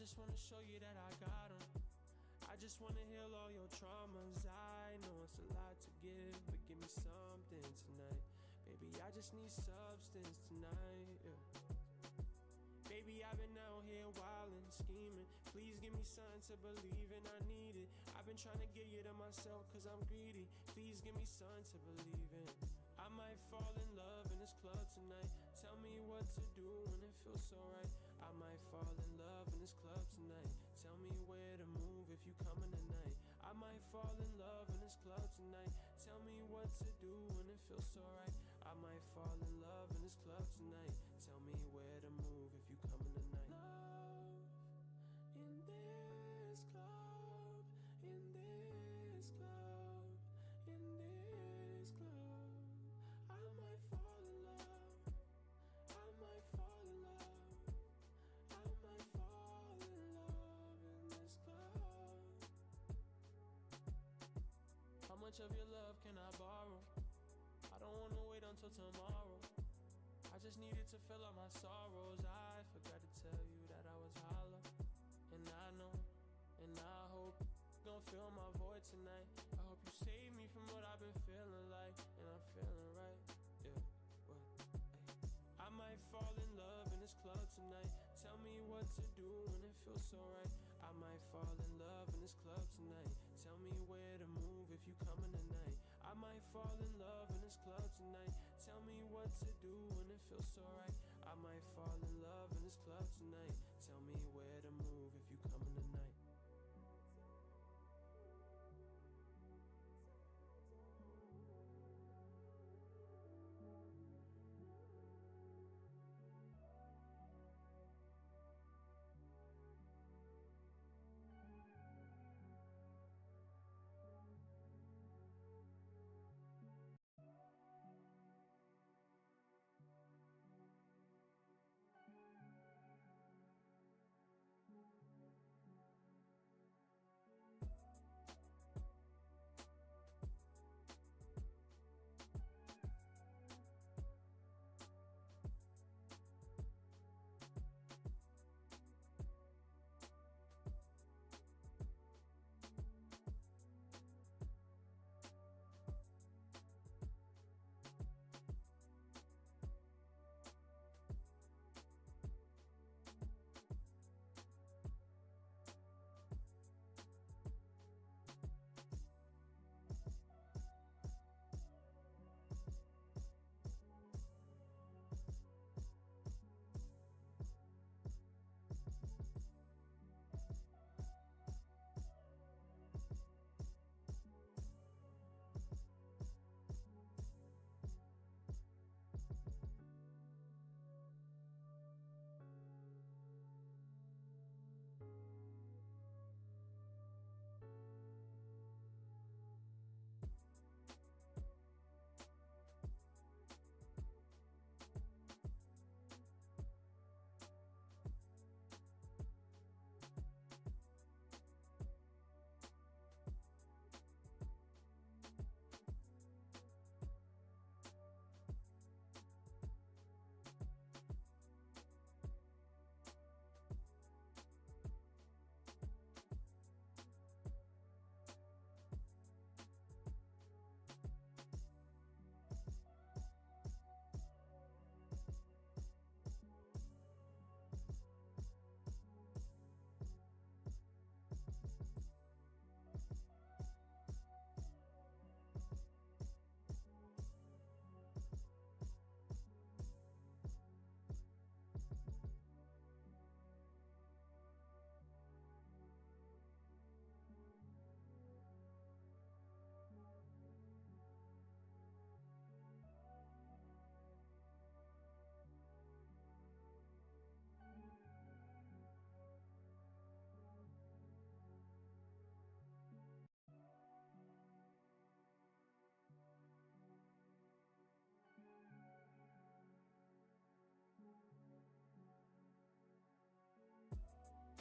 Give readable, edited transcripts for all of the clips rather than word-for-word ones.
just wanna show you that I got 'em. I just wanna heal all your traumas. I know it's a lot to give, but give me something tonight. Baby, I just need substance tonight, yeah. Baby, I've been out here wildin', scheming. Please give me something to believe in, I need it. I've been trying to get you to myself cause I'm greedy. Please give me something to believe in. I might fall in love in this club tonight. Tell me what to do when it feels so right. I might fall in love in this club tonight. Tell me where to move if you coming tonight. I might fall in love in this club tonight. Tell me what to do when it feels so right. I might fall in love in this club tonight. Tell me where to move if you coming tonight. Love in this club, in this club, in this club. I might fall in love. I might fall in love. I might fall in love in this club. How much of your love can I borrow? I don't wanna wait until tomorrow. I just needed to fill out my sorrows. I forgot to tell you that I was hollow. And I know, and I hope you're gonna fill my void tonight. I hope you save me from what I've been feeling like. And I'm feeling right, yeah, what, ay. I might fall in love in this club tonight. Tell me what to do when it feels so right. I might fall in love in this club tonight. Tell me where to move if you coming tonight. I might fall in love in this club tonight. Tell me what to do when it feels so right. I might fall in love in this club tonight. Tell me where to move if you coming tonight.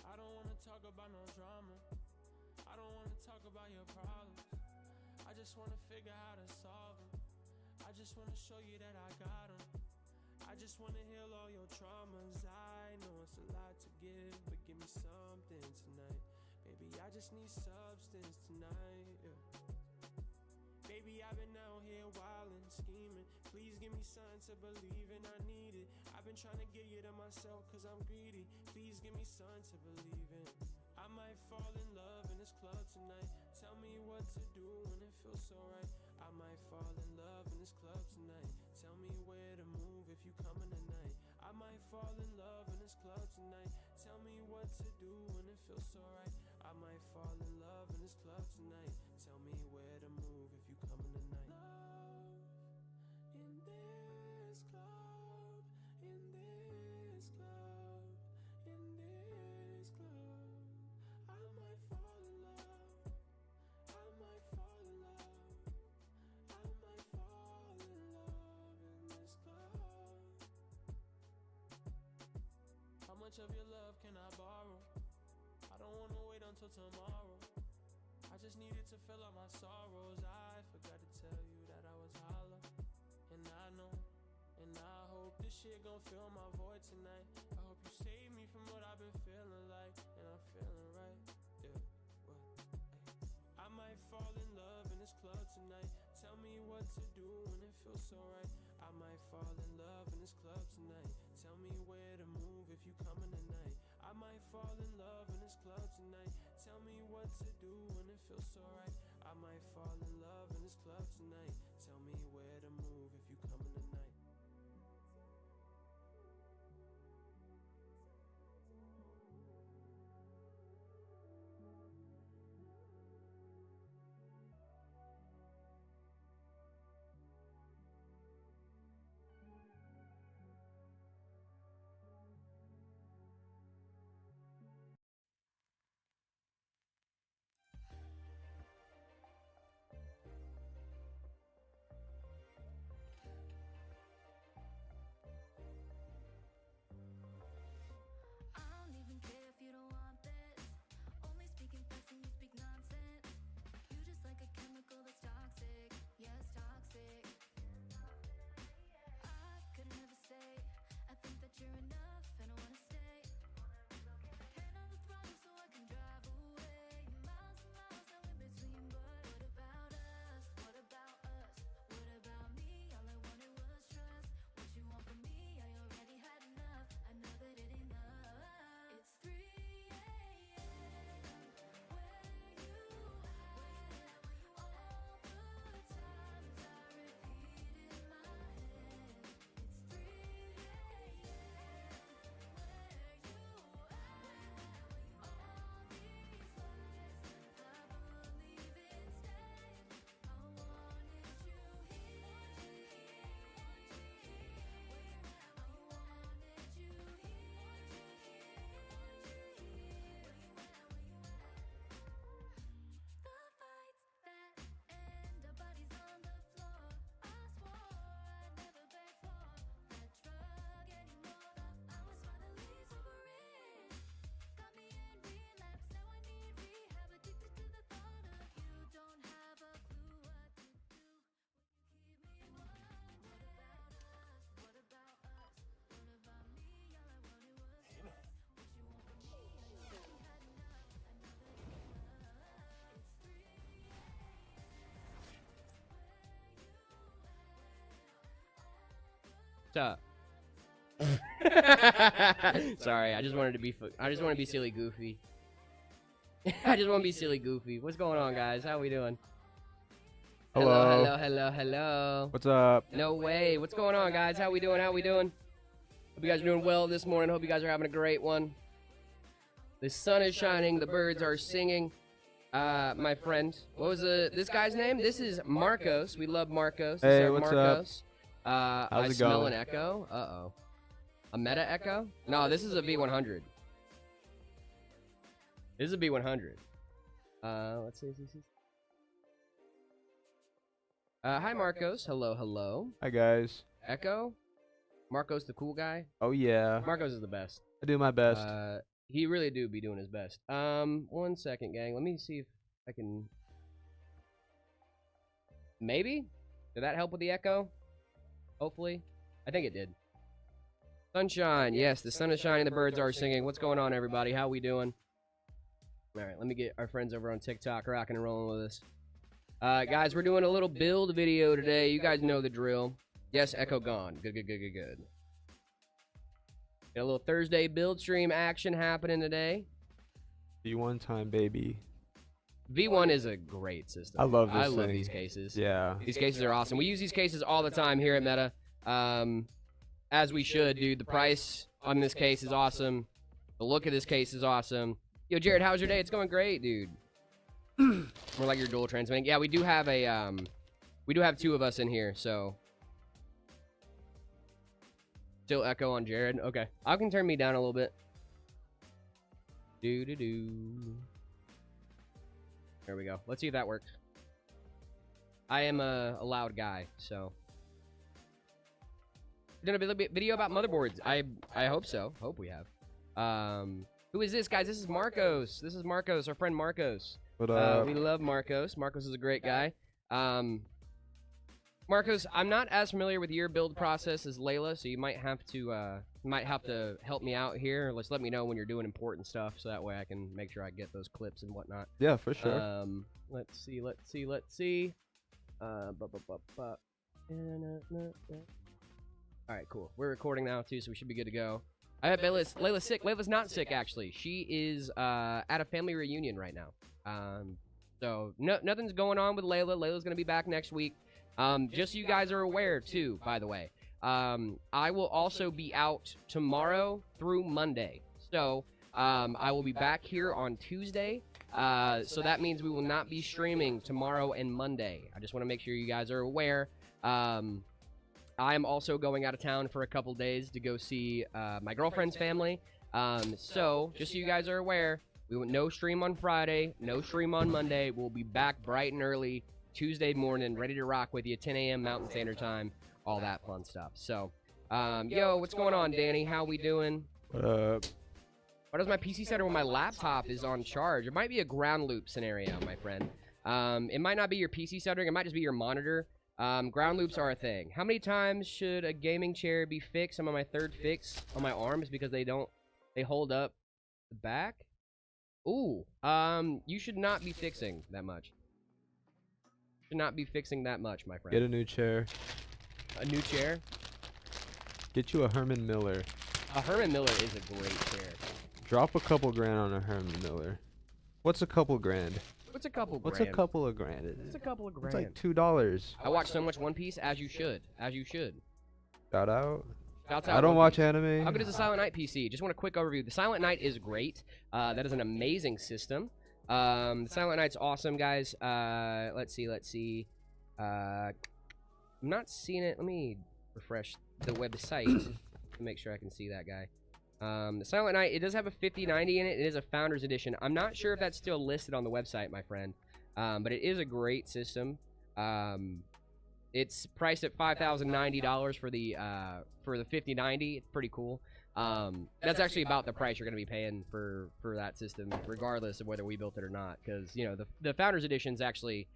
I don't wanna talk about no drama. I don't wanna talk about your problems. I just wanna figure how to solve them. I just wanna show you that I got 'em. I just wanna heal all your traumas. I know it's a lot to give, but give me something I just need substance tonight. Yeah. Baby, I've been out here wildin', scheming. Please give me something to believe in, I need it. I've been trying to get you to myself cause I'm greedy. Please give me something to believe in. I might fall in love in this club tonight. Tell me what to do when it feels so right. I might fall in love in this club tonight. Tell me where to move if you coming tonight. I might fall in love in this club tonight. Tell me what to do when it feels so right. I might fall in love in this club tonight. Tell me where to move if you coming tonight. Love in this club, in this club, in this club. I might fall in love. I might fall in love. I might fall in love in this club. How much of your love can I borrow? I don't wanna wait until tomorrow. I just needed to fill out my sorrows. I forgot to tell you that I was hollow. And I know, and I hope this shit gon' fill my void tonight. I hope you save me from what I've been feeling like. And I'm feeling right, yeah, what, ay. I might fall in love in this club tonight. Tell me what to do when it feels so right. I might fall in love in this club tonight. Tell me where to move if you coming tonight. I might fall in love in this club tonight. Tell me what to do when it feels so right. I might fall in love in this club tonight. Tell me where to move if you coming tonight. I don't even care if you don't want this. Only speaking facts and you speak nonsense. You just like a chemical that's toxic. Yes, toxic. I could never say. I think that you're enough and I wanna stay. Hand on the throttle so I can drive away. Miles and miles now in between, but what about us? What about us? What about me? All I wanted was trust. What you want from me? I already had enough. I know that it ain't enough. It's 3 a.m. Where you at? All the times I repeat in my head. It's 3 a.m. Where you at? All these lies I believe instead. I wanted you here. I wanted you The fights that end, our bodies on the floor. I swore I'd never beg for that drug anymore. I was finally sober in. Got me in relapse, now I need rehab. Addicted to the thought of you. Don't have a clue what to do. Will you keep me warm? What about us? What about us? What about me? All I wanted was trust. What you want from me? I already had enough. I know that it's enough. It's 3 What's up? Sorry, I just wanted to be silly goofy. I just want to be silly goofy. What's going on, guys? How we doing? Hello. Hello. What's up? No way. What's going on, guys? How we doing? Hope you guys are doing well this morning. Hope you guys are having a great one. The sun is shining. The birds are singing. My friend, what was this guy's name? This is Marcos. We love Marcos. Hey, This is what's up? Marcos. How's I it smell going? an echo. Uh-oh. A meta echo? No, this is a V100. This is a V100. Let's see. Hi, Marcos. Hello. Hi guys. Echo? Marcos the cool guy? Oh yeah. Marcos is the best. I do my best. He really do be doing his best. 1 second, gang. Let me see if I can... Maybe? Did that help with the echo? Hopefully. I think it did. Sunshine. Yes, the sun is shining. The birds are singing. What's going on, everybody? How we doing? All right, let me get our friends over on TikTok rocking and rolling with us. Guys, we're doing a little build video today. You guys know the drill. Yes, echo gone. Good. Got a little Thursday build stream action happening today. V1 time, baby. V1 is a great system. I love this I love thing. these cases. Yeah. These cases are awesome. We use these cases all the time here at Meta. As we should, dude. The price on this case is awesome. The look of this case is awesome. Yo, Jared, how's your day? It's going great, dude. More like you're dual transmitting. Yeah, we do have a we do have 2 of us in here, so still echo on Jared. Okay. I can turn me down a little bit. There we go. Let's see if that works. I am a loud guy, so. Done a video about motherboards. I hope so. Hope we have. Who is this, guys? This is Marcos. This is Marcos, our friend Marcos. But We love Marcos. Marcos is a great guy. Marcos, I'm not as familiar with your build process as Layla, so you might have to help me out here. Let's let me know when you're doing important stuff, so that way I can make sure I get those clips and whatnot. yeah, for sure. Let's see. All right, cool. We're recording now too, so we should be good to go. I bet Layla's sick. Layla's not sick, actually. She is at a family reunion right now. So nothing's going on with Layla. Layla's gonna be back next week. Just so you guys are aware too, by the way. I will also be out tomorrow through Monday. So I will be back here on Tuesday. So that means we will not be streaming tomorrow and Monday. I just want to make sure you guys are aware. I am also going out of town for a couple days to go see my girlfriend's family. So just so you guys are aware, we will no stream on Friday, no stream on Monday. We'll be back bright and early Tuesday morning, ready to rock with you, 10 a.m. Mountain Standard Time, all that fun stuff. So, yo, what's going on, Danny? How we doing? What Why does my PC stutter when my laptop is on charge? It might be a ground loop scenario, my friend. It might not be your PC stuttering. It might just be your monitor. Ground loops are a thing. How many times should a gaming chair be fixed? I'm on my 3rd fix on my arms because they hold up the back. Ooh, you should not be fixing that much. Should not be fixing that much, my friend. Get a new chair. A new chair? Get you a Herman Miller. A Herman Miller is a great chair. Drop a couple grand on a Herman Miller. What's a couple grand? What's a couple grand? What's a couple of grand? What's a couple of grand? It's like $2. I watch so much One Piece, as you should. As you should. Shout out. Shouts out I don't One watch Piece. anime. How good is the Silent Night PC? Just want a quick overview. The Silent Night is great. That is an amazing system. The Silent Night's awesome, guys. Let's see. I'm not seeing it. Let me refresh the website to make sure I can see that guy. The Silent Night, it does have a 5090 in it. It is a Founders Edition. I'm not sure if that's still listed on the website, my friend. But it is a great system. It's priced at $5,090 for the 5090. It's pretty cool. That's actually about the price you're going to be paying for that system, regardless of whether we built it or not. Because, you know, the Founders Edition is actually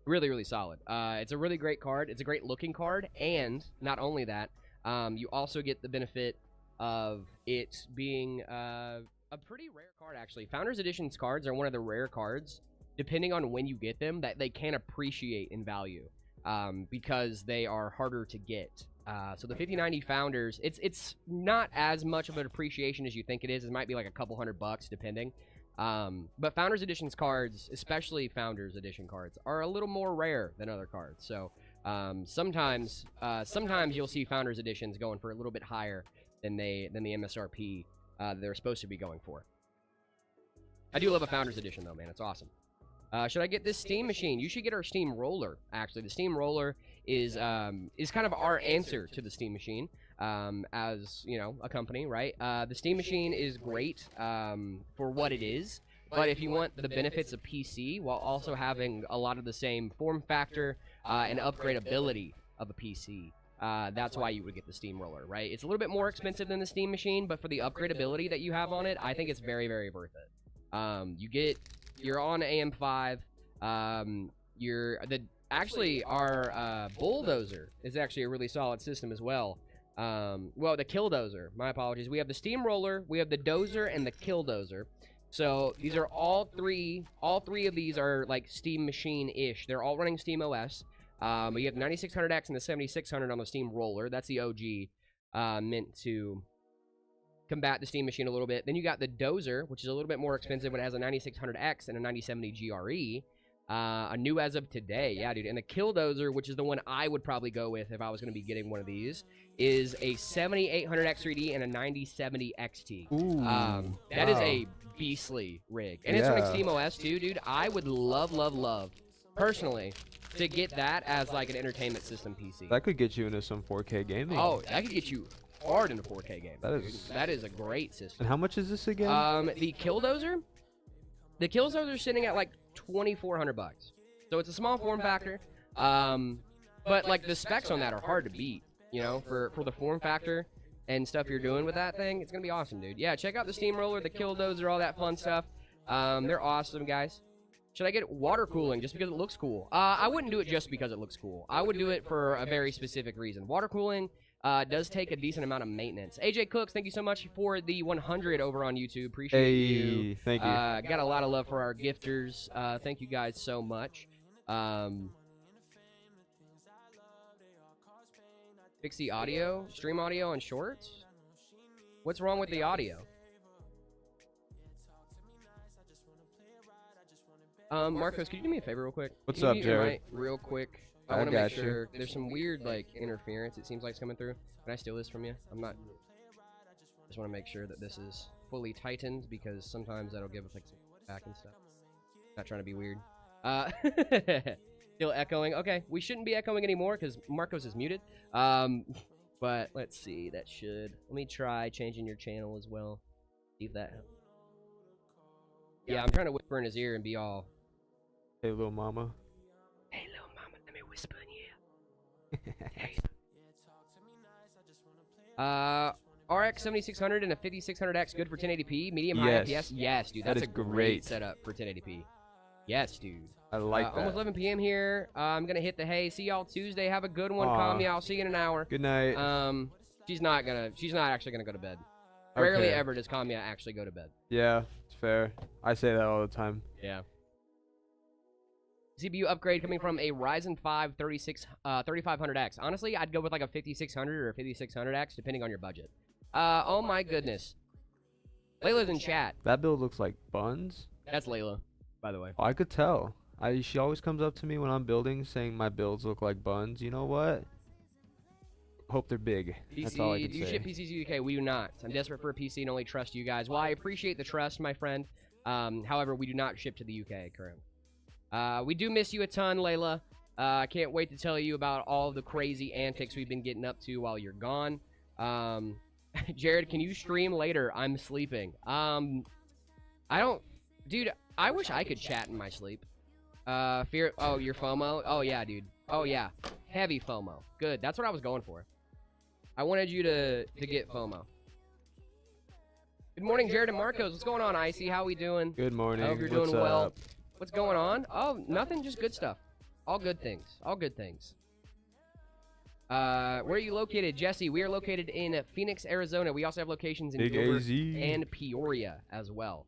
really, really solid. It's a really great card. It's a great looking card. And not only that, you also get the benefit of it being a pretty rare card, actually. Founders Edition's cards are one of the rare cards, depending on when you get them, that they can appreciate in value because they are harder to get. So the 5090 Founders, it's not as much of an appreciation as you think it is. It might be like a couple $100 depending. But Founders Edition's cards, especially Founders Edition cards, are a little more rare than other cards. So sometimes you'll see Founders Editions going for a little bit higher than the MSRP they're supposed to be going for. I do love a Founders Edition though, man. It's awesome. Should I get this Steam machine? You should get our Steam Roller, actually. The Steam Roller is kind of our answer to the Steam machine, as, you know, a company, right? The Steam machine is great for what it is, but if you want the benefits of PC while also having a lot of the same form factor and upgradability of a PC, that's why you would get the Steam Roller, right? It's a little bit more expensive than the Steam machine, but for the upgradability that you have on it, I think it's very, very worth it. You're on AM5. Actually, our Bulldozer is actually a really solid system as well. Well, the Killdozer. My apologies. We have the Steam Roller, we have the Dozer, and the Killdozer. So these are all three of these are like Steam Machine-ish. They're all running Steam OS. But you have the 9600X and the 7600 on the Steam Roller. That's the OG, meant to combat the Steam Machine a little bit. Then you got the Dozer, which is a little bit more expensive, but it has a 9600X and a 9070 GRE. A new as of today, yeah, dude. And the Killdozer, which is the one I would probably go with if I was going to be getting one of these, is a 7800X 3D and a 9070 XT. Ooh, that is a beastly rig, and it's running Steam OS too, dude. I would love, personally, to get that as like an entertainment system PC. That could get you into some 4K gaming. Oh, that could get you hard into 4K games. That is a great system. And how much is this again? The Killdozer is sitting at like $2,400. So it's a small form factor. But like the specs on that are hard to beat, you know, for the form factor and stuff you're doing with that thing. It's gonna be awesome, dude. Yeah, check out the Steamroller, the Killdozer, all that fun stuff. They're awesome, guys. Should I get water cooling just because it looks cool? I wouldn't do it just because it looks cool. I would do it for a very specific reason. Water cooling does take a decent amount of maintenance. AJ Cooks, thank you so much for the 100 over on YouTube. Appreciate you. Thank you. Got a lot of love for our gifters. Thank you guys so much. Fix the audio, stream audio on shorts. What's wrong with the audio? Marcos, could you do me a favor real quick? What's Can you up, mute your Jared? mic real quick. I I want to make got you. sure there's some weird like interference. It seems like it's coming through. Can I steal this from you? I'm not. Just want to make sure that this is fully tightened because sometimes that'll give us like some back and stuff. Not trying to be weird. Still echoing. Okay, we shouldn't be echoing anymore because Marcos is muted. But let's see. That should. Let me try changing your channel as well. See if that helps. Yeah, I'm trying to whisper in his ear and be all. Hey, little mama. Hey, little mama, let me whisper in your ear. RX 7600 and a 5600X good for 1080p, medium high FPS. Yes, dude, that's That a is great great. setup for 1080p. Yes, dude. I like that. Almost 11 p.m. here. I'm gonna hit the hay. See y'all Tuesday. Have a good one, Aw. Kami. I'll see you in an hour. Good night. She's not actually gonna go to bed. Rarely Okay. ever does Kamiya actually go to bed. Yeah, it's fair. I say that all the time. Yeah. CPU upgrade coming from a Ryzen 5 3500X. Honestly, I'd go with like a 5600 or a 5600X, depending on your budget. Oh my goodness. Layla's in chat. That build looks like buns. That's Layla, by the way. Oh, I could tell. She always comes up to me when I'm building saying my builds look like buns. You know what? Hope they're big. That's all I can do you say. ship PCs to UK? We do not. I'm desperate for a PC and only trust you guys. Well, I appreciate the trust, my friend. However, we do not ship to the UK currently. We do miss you a ton, Layla. I can't wait to tell you about all the crazy antics we've been getting up to while you're gone. Jared, can you stream later? I'm sleeping. I don't... Dude, I wish I could chat in my sleep. Fear... Oh, your FOMO? Oh, yeah, dude. Oh, yeah. Heavy FOMO. Good. That's what I was going for. I wanted you to get FOMO. Good morning, Jared and Marcos. What's going on, Icy? How we doing? Good morning. I hope you're What's doing well. up? What's going on? Oh, nothing. Just good stuff. All good things. All good things. Where are you located, Jesse? We are located in Phoenix, Arizona. We also have locations in Big Gilbert AZ. and Peoria as well.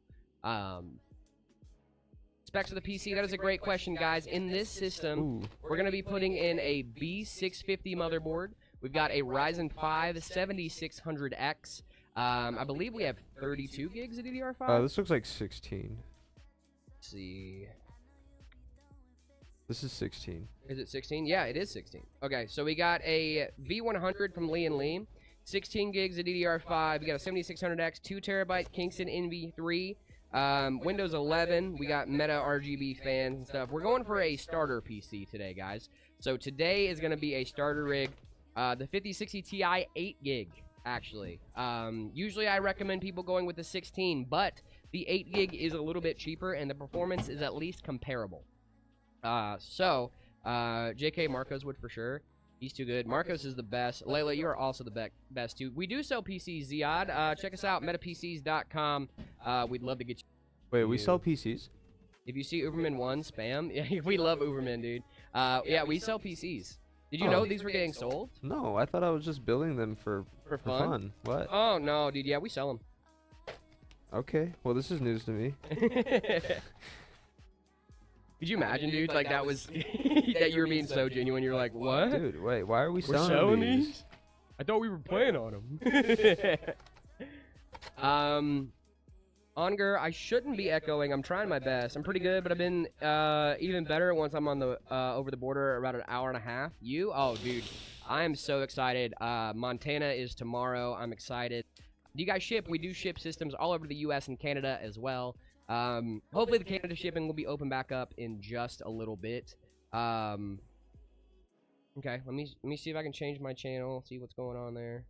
Specs of the PC, that is a great question, guys. In this system, Ooh. we're going to be putting in a B650 motherboard. We've got a Ryzen 5 7600X. I believe we have 32 gigs of DDR5. This looks like 16. Let's see. This is 16. Is it 16? Yeah, it is 16. Okay, so we got a V100 from Lian, 16 gigs of DDR5. We got a 7600X, 2 terabyte Kingston NV3. Windows 11, we got Meta RGB fans and stuff. We're going for a starter PC today, guys. So today is going to be a starter rig. The 5060 Ti 8 gig, actually. Usually I recommend people going with the 16, but the 8 gig is a little bit cheaper and the performance is at least comparable. JK Marcos would for sure. He's too good. Marcos is the best. Layla, you are also the best too. We do sell PCs, Ziad. Check us out, metapcs.com. We'd love to get you. Wait, we sell PCs? If you see Uberman 1, spam. Yeah, we love Uberman, dude. Yeah, we sell PCs. Did you know these were getting sold? No, I thought I was just building them for For fun? What? Oh, no, dude. Yeah, we sell them. Okay. Well, this is news to me. Could you imagine, dude? Like that was that you were being so genuine. You're like, what? Dude, wait. Why are we We're selling selling these? these? I thought we were playing on them. Onger, I shouldn't be echoing. I'm trying my best. I'm pretty good, but I've been even better once I'm on the over the border about an hour and a half. You? Oh, dude. I am so excited. Montana is tomorrow. I'm excited. Do you guys ship? We do ship systems all over the U.S. and Canada as well. Hopefully the Canada shipping will be open back up in just a little bit. Okay, let me see if I can change my channel, see what's going on there.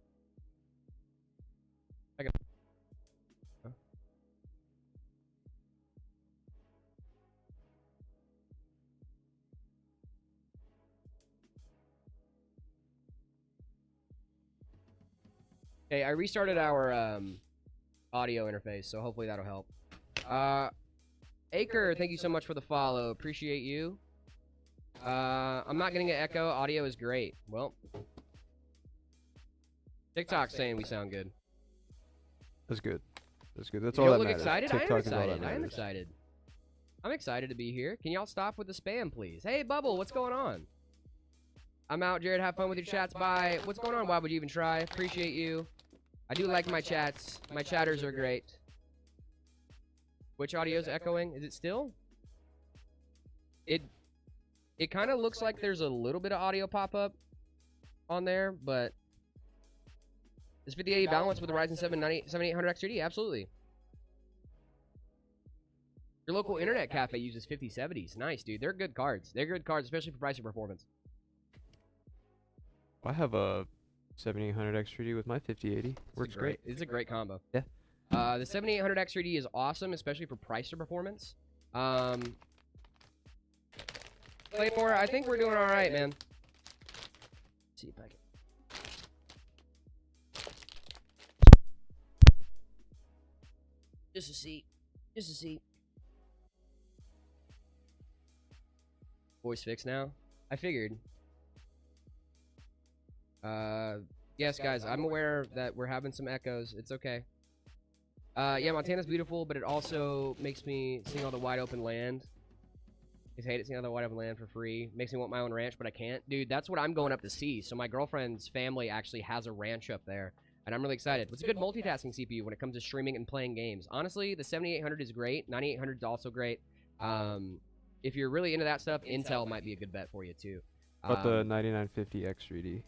Okay, I restarted our audio interface, so hopefully that'll help. Acre, thank you so much for the follow. Appreciate you. I'm not getting an echo. Audio is great. Well, TikTok's saying we sound good. That's good. That's good. That's You all don't that look matters. excited? I am TikTok is all that excited. I am matters. excited. I'm excited to be here. Can y'all stop with the spam, please? Hey, Bubble, what's going on? I'm out, Jared. Have fun with your chats. Bye. What's going on? Why would you even try? Appreciate you. I do like my chats. My chatters are great. Which audio's echoing? Is it still? It kind of looks like there's a little bit of audio pop-up on there, but is 5080 balanced with the Ryzen 7 7800X 3D? Absolutely. Your local internet cafe uses 5070s. Nice, dude. They're good cards. They're good cards, especially for price and performance. I have a 7800X 3D with my 5080. Works great. It's a great combo. Yeah. The 7800X 3D is awesome, especially for price or performance. Claymore, I think we're doing all right, man. Let's see if I can. Just a seat. Just a seat. Voice fixed now? I figured. Yes, guys, I'm aware that we're having some echoes. It's okay. Yeah, Montana's beautiful, but it also makes me seeing all the wide open land. I hate it seeing all the wide open land for free. Makes me want my own ranch, but I can't. Dude, that's what I'm going up to see. So my girlfriend's family actually has a ranch up there, and I'm really excited. It's a good multitasking CPU when it comes to streaming and playing games. Honestly, the 7800 is great. 9800 is also great. If you're really into that stuff, Intel might be a good bet for you, too. But the 9950X 3D.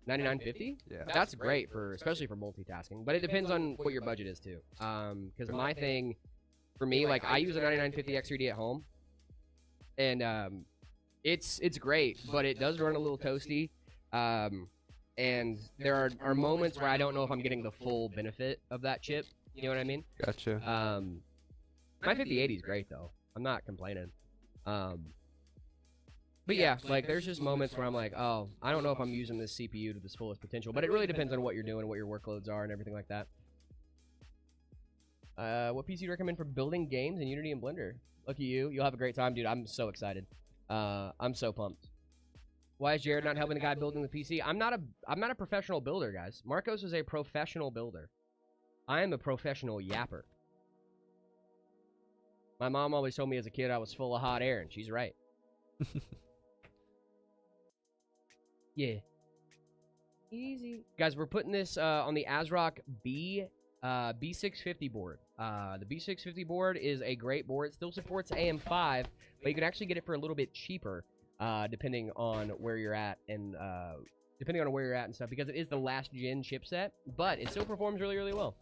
9950? Yeah. That's great for, especially for multitasking, but it depends on what your budget is too. Because my thing, for me, like I use a 9950X 3D at home, and it's great, but it does run a little toasty. And there are moments where I don't know if I'm getting the full benefit of that chip. You know what I mean? Gotcha. My 5080 is great though. I'm not complaining. But yeah, like there's just moments where I'm like, oh, I don't know if I'm using this CPU to its fullest potential, but it really depends on what you're doing, what your workloads are, and everything like that. What PC do you recommend for building games in Unity and Blender? Lucky you. You'll have a great time, dude. I'm so excited. I'm so pumped. Why is Jared not helping the guy building the PC? I'm not a professional builder, guys. Marcos is a professional builder. I am a professional yapper. My mom always told me as a kid I was full of hot air, and she's right. Yeah. Easy. Guys, we're putting this on the ASRock B650 board. The B650 board is a great board. It still supports AM5, but you can actually get it for a little bit cheaper, depending on where you're at and stuff, because it is the last gen chipset, but it still performs really, really well.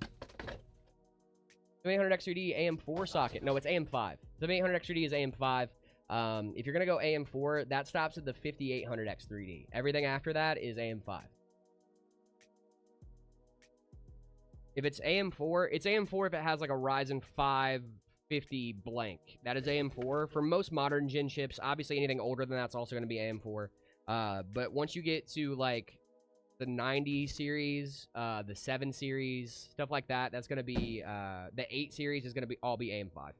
7800X3D AM4 socket. No, it's AM5. The 7800X3D is AM5. If you're going to go AM4, that stops at the 5800X3D. Everything after that is AM5. If it's AM4, it's AM4 if it has like a Ryzen 5 50 blank. That is AM4. For most modern gen chips, obviously anything older than that's also going to be AM4. But once you get to like the 90 series, the 7 series, stuff like that, that's going to be, the 8 series is going to all be AM5.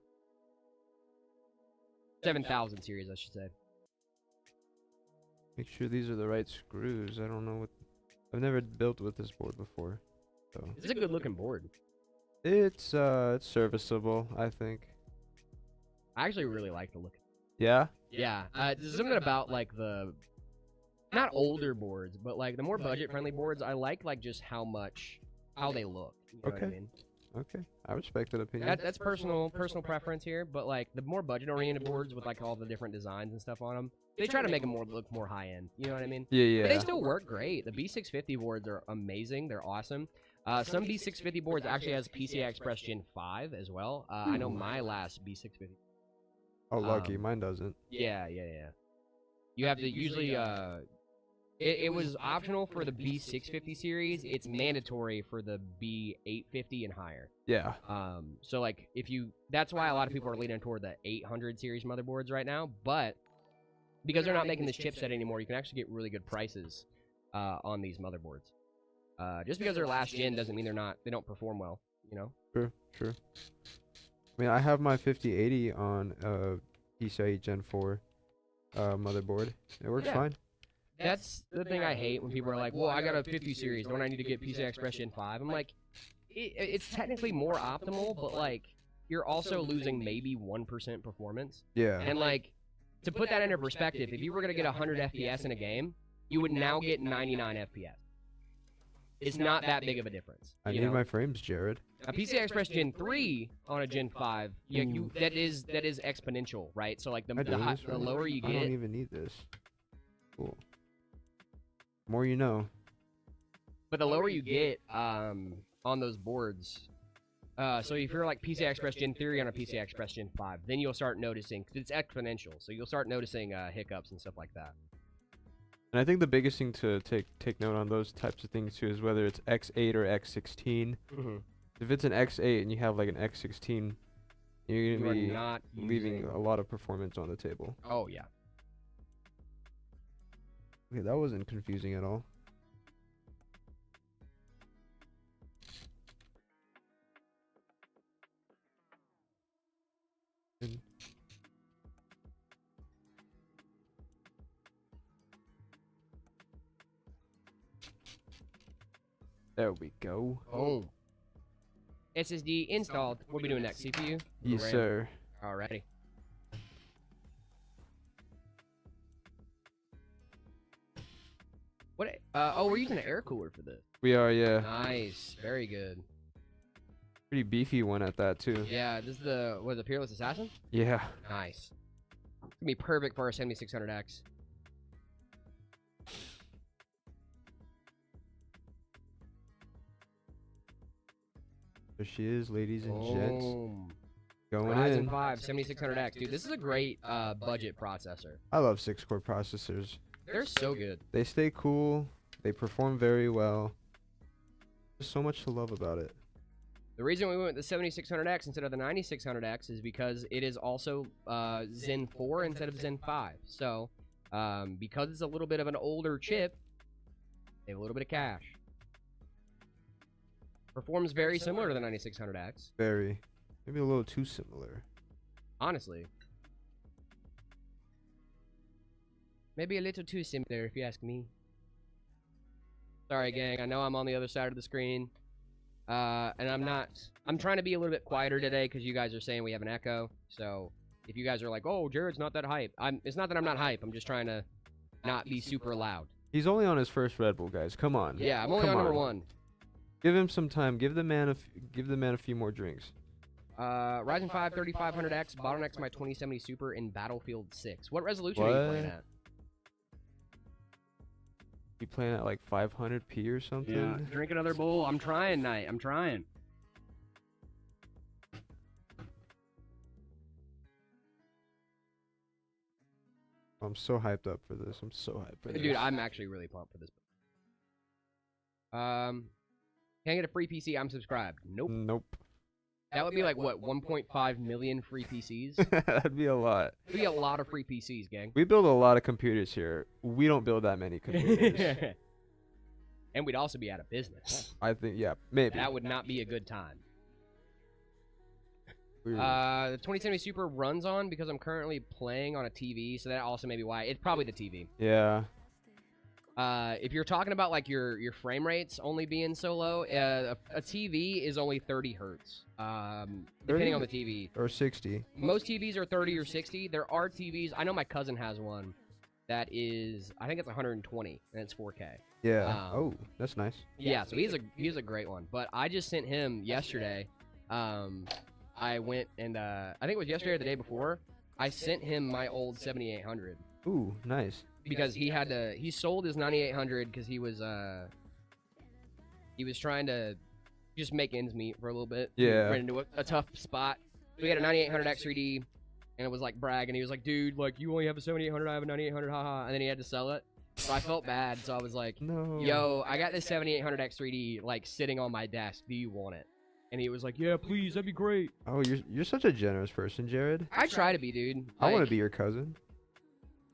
7000 series, I should say. Make sure these are the right screws. I don't know what... I've never built with this board before. So. It's a good looking board. It's serviceable, I think. I actually really like the look. Yeah. Yeah, there's something about like the not older boards, but like the more budget-friendly boards. I like just how they look. You know what I Okay. mean? Okay. I respect that opinion. That's personal preference here, but like the more budget-oriented boards with like all the different designs and stuff on them, they try to make them look more high-end. You know what I mean? Yeah. But they still work great. The B650 boards are amazing. They're awesome. Some B650 boards actually has PCI Express Gen 5 as well. I know my last B650. Oh, lucky. Mine doesn't. Yeah. You have to usually it was optional for the B650 series. It's mandatory for the B850 and higher. Yeah. So like that's why a lot of people are leaning toward the 800 series motherboards right now, but because they're not making this chipset anymore, you can actually get really good prices on these motherboards. Just because they're last gen doesn't mean they don't perform well, you know? Sure. I mean, I have my 5080 on PCIe Gen 4 motherboard. It works fine. That's the thing I hate when people are like, well, I got a 50 series, don't I need to get PCI Express Gen 5? I'm like, it's technically more optimal, but like, you're also losing maybe 1% performance. Yeah. And like, to put that into perspective, if you were going to get 100 FPS in a game, you would now get 99 FPS. It's not that big of a difference. I need my frames, Jared. A PCI Express Gen 3 on a Gen 5, that is exponential, right? So like the lower you get, I don't even need this. Cool. More you know. But the lower you get on those boards, so if you're like PCI Express Gen 3 on a PCI Express Gen 5, then you'll start noticing, because it's exponential, so you'll start noticing hiccups and stuff like that. And I think the biggest thing to take note on those types of things too is whether it's X8 or X16. Mm-hmm. If it's an X8 and you have like an X16, you're gonna be not leaving a lot of performance on the table. Oh yeah. Okay, that wasn't confusing at all. There we go. Oh. SSD installed. What are we doing next? CPU? Yes, RAM? sir. Alrighty. What? Oh, we're using an air cooler for this. We are, yeah. Nice. Very good. Pretty beefy one at that too. Yeah, this is the Peerless Assassin? Yeah. Nice. It's gonna be perfect for our 7600X. There she is, ladies and gents. Going Ryzen in. 5 7600X. Dude, this is a great budget processor. I love 6-core processors. They're so good. They stay cool. They perform very well. There's so much to love about it. The reason we went with the 7600X instead of the 9600X is because it is also Zen 4 instead of Zen 5. So, because it's a little bit of an older chip, they have a little bit of cache. Performs very similar to the 9600X. Very. Maybe a little too similar. Honestly. Maybe a little too similar, if you ask me. Sorry, gang. I know I'm on the other side of the screen. And I'm trying to be a little bit quieter today because you guys are saying we have an echo. So, if you guys are like, oh, Jared's not that hype. It's not that I'm not hype. I'm just trying to not be super loud. He's only on his first Red Bull, guys. Come on. Yeah, I'm only on number 1. Give him some time. Give the man a few more drinks. Ryzen 5 3500X bottlenecks my 2070 Super in Battlefield 6. What resolution are you playing at? You playing at like 500p or something? Yeah, drink another bowl. I'm trying, Knight. I'm trying. I'm so hyped up for this. I'm so hyped for this. Dude, I'm actually really pumped for this. Can I get a free PC? I'm subscribed. Nope. Nope. That would be like, what, 1.5 million free PCs? That'd be a lot. That'd be a lot of free PCs, gang. We build a lot of computers here. We don't build that many computers. And we'd also be out of business. I think, yeah, maybe. That would not be a good time. The 2070 Super runs on because I'm currently playing on a TV, so that also may be why. It's probably the TV. Yeah. If you're talking about like your frame rates only being so low, a TV is only 30 hertz. Depending on the TV. Or 60. Most TVs are 30 or 60. There are TVs. I know my cousin has one that is, I think it's 120 and it's 4K. Yeah. Oh, that's nice. Yeah, so he's a great one. But I just sent him yesterday. I went and I think it was yesterday or the day before. I sent him my old 7800. Ooh, nice. Because he sold his 9800 because he was trying to just make ends meet for a little bit. Yeah. Ran into a tough spot. So he had a 9800 X3D, and it was like bragging. He was like, dude, like, you only have a 7800, I have a 9800, haha. And then he had to sell it. So I felt bad. So I was like, No. yo, I got this 7800 X3D, like, sitting on my desk. Do you want it? And he was like, yeah, please, that'd be great. Oh, you're such a generous person, Jared. I try to be, dude. I want to Like, be your cousin.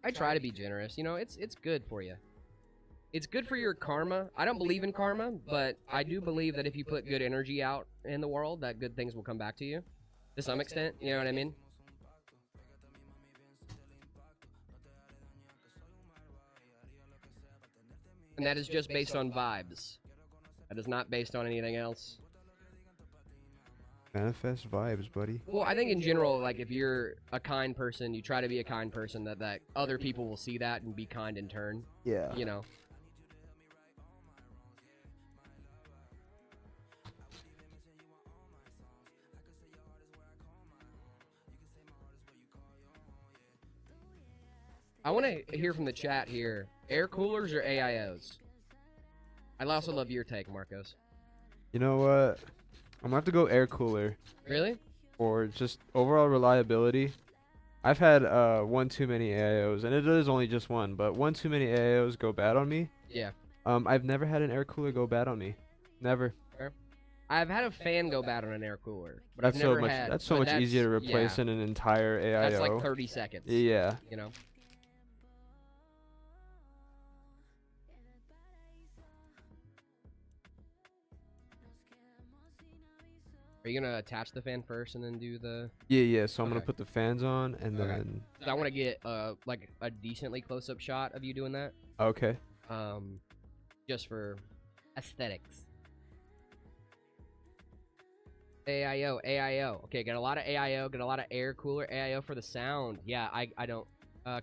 I try to be generous. You know, it's good for you. It's good for your karma. I don't believe in karma, but I do believe that if you put good energy out in the world, that good things will come back to you. To some extent, you know what I mean? And that is just based on vibes. That is not based on anything else. Manifest vibes, buddy. Well, I think in general, like, if you're a kind person, you try to be a kind person, that other people will see that and be kind in turn. Yeah. You know? I want to hear from the chat here. Air coolers or AIOs? I'd also love your take, Marcos. You know what? I'm gonna have to go air cooler. Really? For just overall reliability. I've had one too many AIOs, and it is only just one, but one too many AIOs go bad on me. Yeah. I've never had an air cooler go bad on me. Never. I've had a fan go bad on an air cooler, but That's I've so never much. had. That's so but much easier to replace yeah, than an entire AIO. That's like 30 seconds. Yeah. You know. Are you gonna attach the fan first and then do the? Yeah. So I'm gonna Okay. put the fans on, and Okay. then. So I want to get like a decently close-up shot of you doing that. Okay. Just for aesthetics. AIO. Okay, got a lot of AIO, got a lot of air cooler AIO for the sound. Yeah, I don't.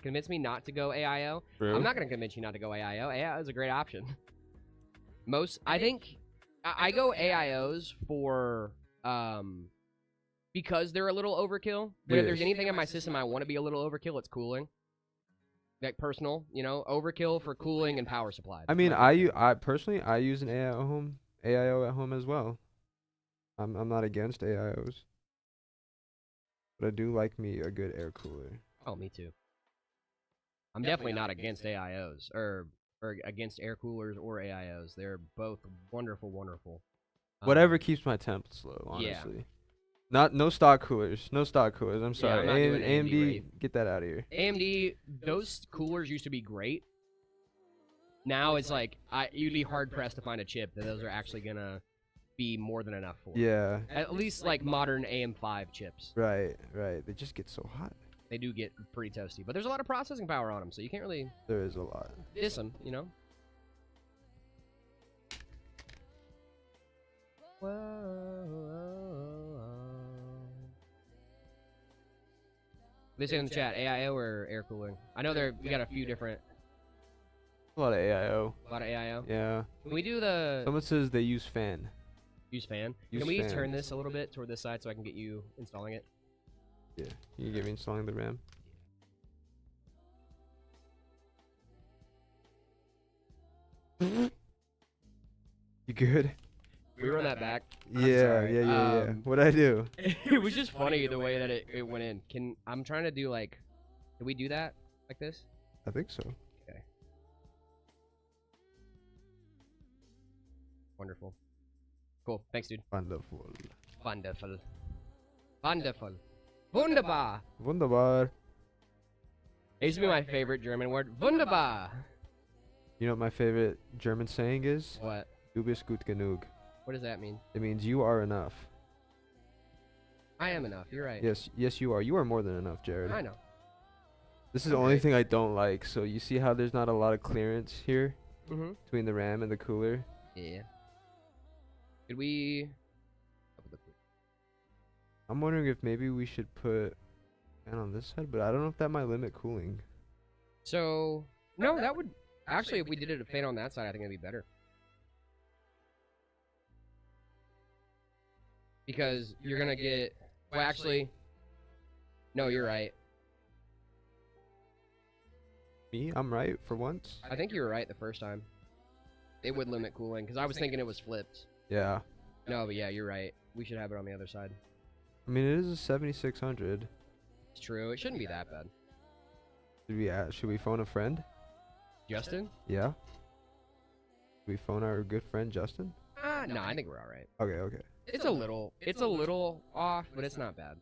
Convince me not to go AIO. Really? I'm not gonna convince you not to go AIO. AIO is a great option. I think I go AIOs for because they're a little overkill. But if there's Yes. anything in my system I want to be a little overkill, it's cooling. Like personal, you know, overkill for cooling and power supply. I mean, I personally use an AIO at home as well. I'm not against AIOs, but I do like me a good air cooler. Oh, me too. I'm definitely not against AIOs or against air coolers or AIOs. They're both wonderful. Whatever keeps my temp low, yeah. honestly. No stock coolers. No stock coolers. I'm sorry. I'm not doing AMD AMD, rate. get that out of here. AMD, those coolers used to be great. Now it's like you'd be hard pressed to find a chip that those are actually gonna be more than enough for. Yeah. At least like modern AM5 chips. Right. They just get so hot. They do get pretty toasty, but there's a lot of processing power on them, so you can't really There is a lot. diss them, you know. They say in the chat, AIO or air cooling? I know we got a few different. A lot of AIO. A lot of AIO. Yeah. Can we do the Someone says they use fan. use fan? Use Can we fan. turn this a little bit toward this side so I can get you installing it? Yeah. You get me installing the RAM. You good? We run that back. Yeah. sorry. What'd I do? It was just funny the way that it went in. I'm trying to do like, can we do that like this? I think so. Okay. Wonderful. Cool. Thanks, dude. Wonderful. Wonderful. Wunderbar. Wunderbar. It used to be my favorite German word. Wunderbar. You know what my favorite German saying is? What? Du bist gut genug. What does that mean? It means you are enough. I am enough. You're right. Yes, you are. You are more than enough, Jared. I know. This is the only thing I don't like. So you see how there's not a lot of clearance here? Mm-hmm. between the RAM and the cooler. Yeah. Could we? I'm wondering if maybe we should put fan on this side, but I don't know if that might limit cooling. So no, that would actually, if we did it a fan on that side, I think it'd be better. Because you're gonna get. Well, actually, no, you're right. Me, I'm right for once. I think you were right the first time. It would limit cooling because I was thinking it was flipped. Yeah. No, but yeah, you're right. We should have it on the other side. I mean, it is a 7600. It's true. It shouldn't be that bad. Should we phone a friend? Justin? Yeah. Should we phone our good friend Justin? No, I think we're all right. Okay, okay. It's a little off, but it's not bad.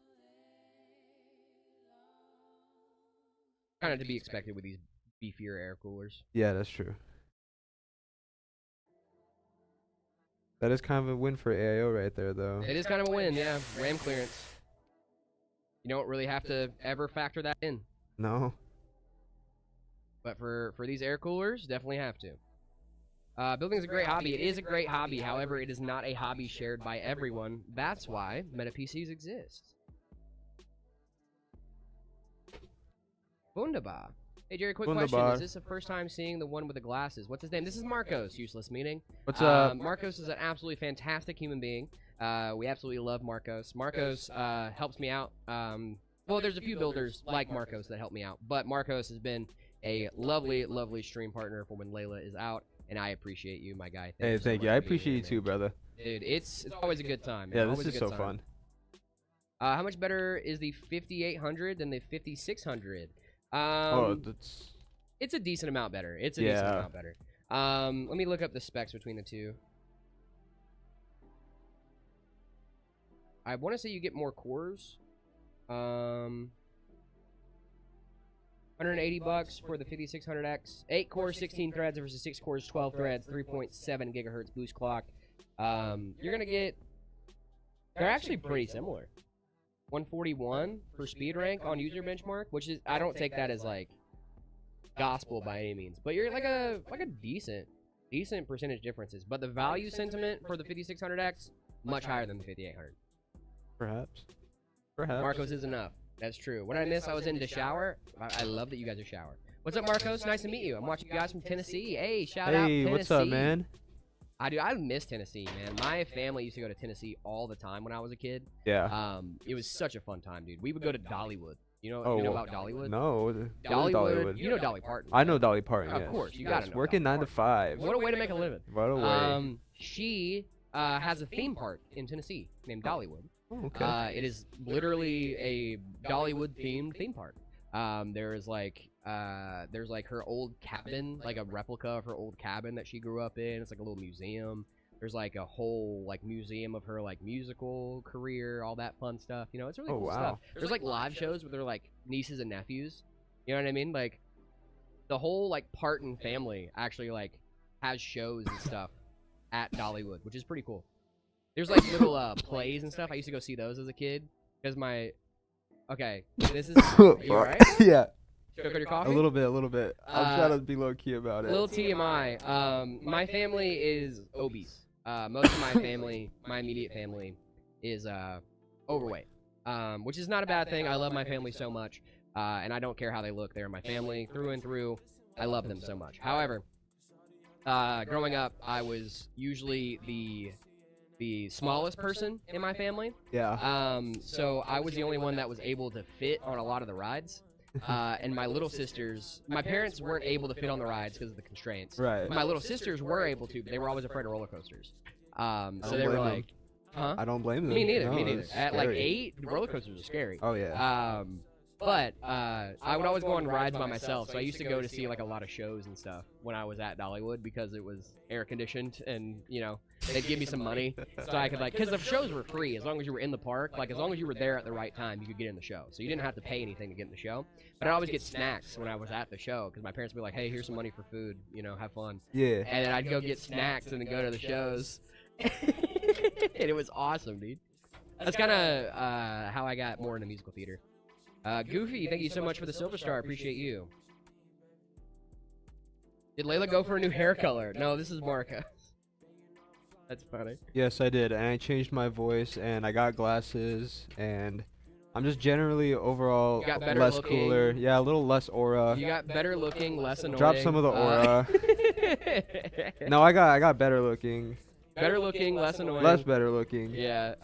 Kind of to be expected with these beefier air coolers. Yeah, that's true. That is kind of a win for AIO right there, though. It is kind of a win, yeah. RAM clearance. You don't really have to ever factor that in. No. But for these air coolers, definitely have to. Building is a great hobby. It is a great hobby. However, it is not a hobby shared by everyone. That's why Meta PCs exist. Wunderbar. Hey, Jerry, quick question. Is this the first time seeing the one with the glasses? What's his name? This is Marcos, useless meaning. What's up? Marcos is an absolutely fantastic human being. We absolutely love Marcos. Marcos helps me out. Well, there's a few builders like Marcos that help me out. But Marcos has been a lovely, lovely stream partner for when Layla is out. And I appreciate you, my guy. Hey, thank you. I appreciate you too, brother. Dude, it's always a good time. Yeah, this is so fun. How much better is the 5800 than the 5600? It's a decent amount better. It's a decent amount better. Let me look up the specs between the two. I want to say you get more cores. 180 bucks for the 5600X. 8 cores, 16 threads versus 6 cores, 12 threads, 3.7 gigahertz boost clock. You're gonna get. They're actually pretty similar. 141 for speed rank on user benchmark, which is, I don't take that as like gospel by any means, but you're like a decent percentage differences. But the value sentiment for the 5600X much higher than the 5800. Perhaps. Marcos is enough. That's true. What I miss, I was in the shower. I love that you guys are shower. What's up, Marcos? Nice to meet you. I'm watching you guys from Tennessee. Hey, shout out Tennessee. Hey, what's up, man? I miss Tennessee, man. My family used to go to Tennessee all the time when I was a kid. Yeah. It was such a fun time, dude. We would go to Dollywood. You know about Dollywood? No. Dollywood. You know Dolly Parton. I know Dolly Parton. Of course, you gotta know. Working 9 to 5. What a way to make a living. What a way. She has a theme park in Tennessee named Dollywood. Oh, okay. It is literally a Dollywood themed theme park. There's like her old cabin, like a replica of her old cabin that she grew up in. It's like a little museum. There's like a whole like museum of her like musical career, all that fun stuff. You know, it's really cool stuff. There's like live shows with their like nieces and nephews. You know what I mean? Like the whole like Parton family actually like has shows and stuff at Dollywood, which is pretty cool. There's like little plays and stuff. I used to go see those as a kid because my. Okay, this is. Are you alright? Yeah. Choke on your coffee? A little bit. I'm trying to be low key about it. Little TMI. My family is obese. Most of my family, my immediate family, is overweight. Which is not a bad thing. I love my family so much, and I don't care how they look. They're my family through and through. I love them so much. However, growing up, I was usually the smallest person in my family. Yeah. So I was the only one that was able to fit on a lot of the rides. And my little sisters, my parents weren't able to fit on the rides because of the constraints. Right. My little sisters were able to, but they were always afraid of roller coasters. So they were like, huh? I don't blame them. Me neither. No, Me neither. it's At like scary. 8, roller coasters are scary. Oh yeah. But I would always go on rides by myself, so I used to go to see like a lot of shows and stuff when I was at Dollywood because it was air conditioned and you know they'd give me some money so I could like because the shows were free as long as you were in the park, like as long as you were there at the right time you could get in the show, so you didn't have to pay anything to get in the show. But I'd always get snacks when I was at the show because my parents would be like, hey, here's some money for food, you know, have fun. Yeah. And then I'd go get snacks and then go to the shows. And it was awesome, dude. That's kind of how I got more into musical theater. Goofy, thank you so much for the Silver Star. I appreciate you. Did Layla go for a new hair color? No, this is Marca. That's funny. Yes, I did, and I changed my voice, and I got glasses, and I'm just generally overall You got better less looking. cooler. Yeah, a little less aura. You got better looking, less annoying. Drop some of the aura. No, I got better looking. Better looking, less annoying. Less better looking. Yeah,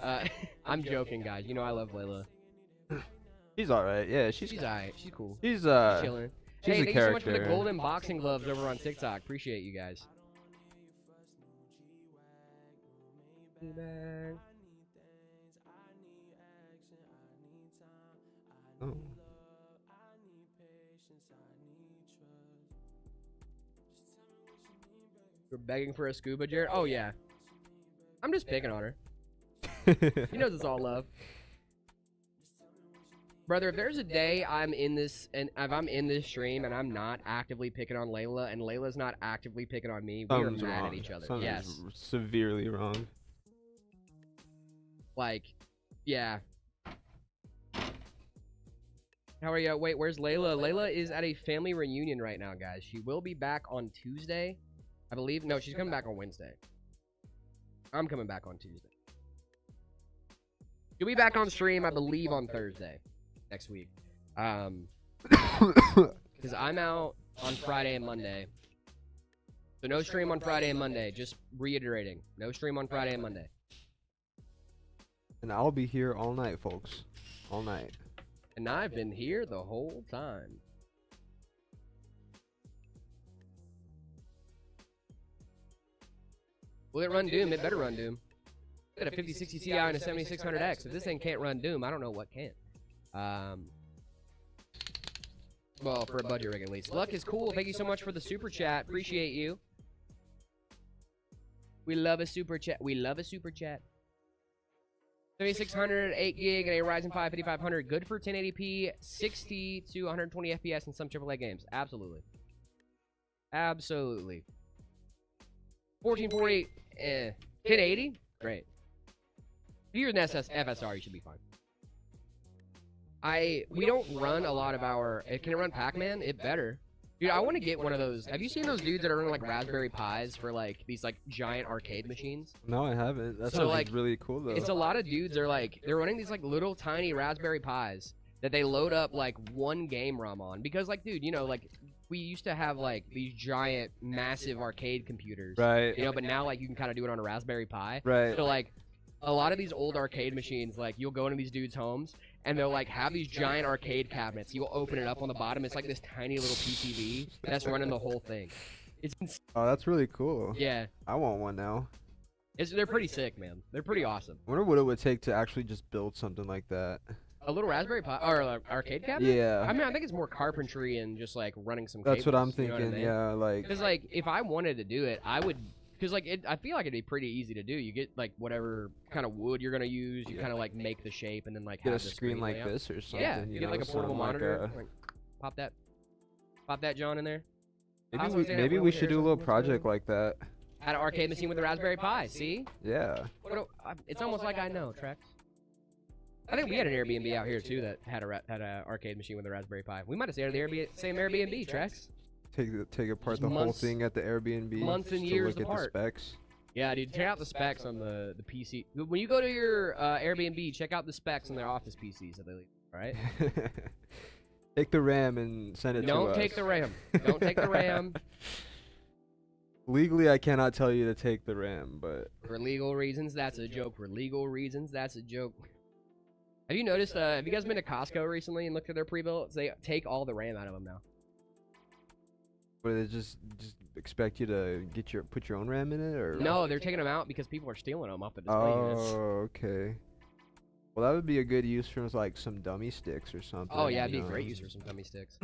I'm joking, guys. You know I love Layla. She's alright. Yeah, she's alright. She's cool. she's Chilling. she's Hey, a thank you so much for the character. golden boxing gloves over on TikTok. Appreciate you guys. Oh. You're begging for a scuba, Jared? Oh, yeah. I'm just picking on her. He knows it's all love. Brother, if there's a day I'm in this, and if I'm in this stream and I'm not actively picking on Layla, and Layla's not actively picking on me, we are Something's mad wrong. at each other. Something's Yes. severely wrong. Like, yeah. How are you? Wait, where's Layla? Layla is at a family reunion right now, guys. She will be back on Tuesday, I believe. No, she's coming back on Wednesday. I'm coming back on Tuesday. She'll be back on stream, I believe, on Thursday next week. Because I'm out on Friday and Monday. So no stream on Friday and Monday. Just reiterating. No stream on Friday and Monday. And I'll be here all night, folks. All night. And I've been here the whole time. Will it run Doom? It better run Doom. Got a 5060 Ti and a 7600X. If this thing can't run Doom, I don't know what can. Well, for a budget rig at least. Luck is cool. Thank you so much for the super chat. Appreciate you. We love a super chat. We love a super chat. 7600, 8 gig, and a Ryzen 5 5500. Good for 1080p, 60 to 120 FPS in some AAA games. Absolutely. Absolutely. 1440, 1080? Great. If you're an FSR, you should be fine. We don't run a lot of our... Can it run Pac-Man? It better. Dude, I want to get one of those. Have you seen those dudes that are running like Raspberry Pis for like these like giant arcade machines? No, I haven't. That So, sounds like, really cool though. It's a lot of dudes are like, they're running these like little tiny Raspberry Pis that they load up like one game ROM on. Because like, dude, you know, like we used to have like these giant, massive arcade computers. Right. You know, but now like you can kind of do it on a Raspberry Pi. Right. So like, a lot of these old arcade machines, like you'll go into these dudes' homes and they'll like have these giant arcade cabinets. You'll open it up on the bottom. It's like this tiny little PCB that's running the whole thing. It's Oh, that's really cool. yeah, I want one now. they're pretty sick, man. They're pretty awesome. I wonder what it would take to actually just build something like that. A little Raspberry Pi or arcade cabinet. Yeah. I mean, I think it's more carpentry and just like running some. That's what I'm cables, you know thinking. what I mean? Yeah, like Because like if I wanted to do it, I would. Because like I feel like it'd be pretty easy to do. You get like whatever kind of wood you're gonna use. You kind of like make the shape and then like get have a the screen like layout. this or something. Yeah, you get know, like a portable something like monitor. a- Like, pop that John in there. Maybe How's we, it say maybe that we over should there do a little something? project like that. Had an arcade machine with a Raspberry Pi. See? Yeah. It's almost like I know, Trex. I think we had an Airbnb out here too that had a arcade machine with a Raspberry Pi. We might have stayed at the same Airbnb, Trex. Take apart Just the whole months- thing at the Airbnb. months and to years look apart. at the specs. Yeah, dude, check out the specs on the PC. When you go to your Airbnb, check out the specs on their office PCs that they leave. All right? Take the RAM and send it to us. Don't take the RAM. Don't take the RAM. Legally, I cannot tell you to take the RAM, but For legal reasons, that's a joke. For legal reasons, that's a joke. Have you noticed, have you guys been to Costco recently and looked at their pre-builts? They take all the RAM out of them now. but they just expect you to put your own RAM in it, or No, they're taking them out because people are stealing them off the display units. Oh, okay. Well, that would be a good use for like some dummy sticks or something. Oh, yeah, it'd be you a know? great use for some dummy sticks.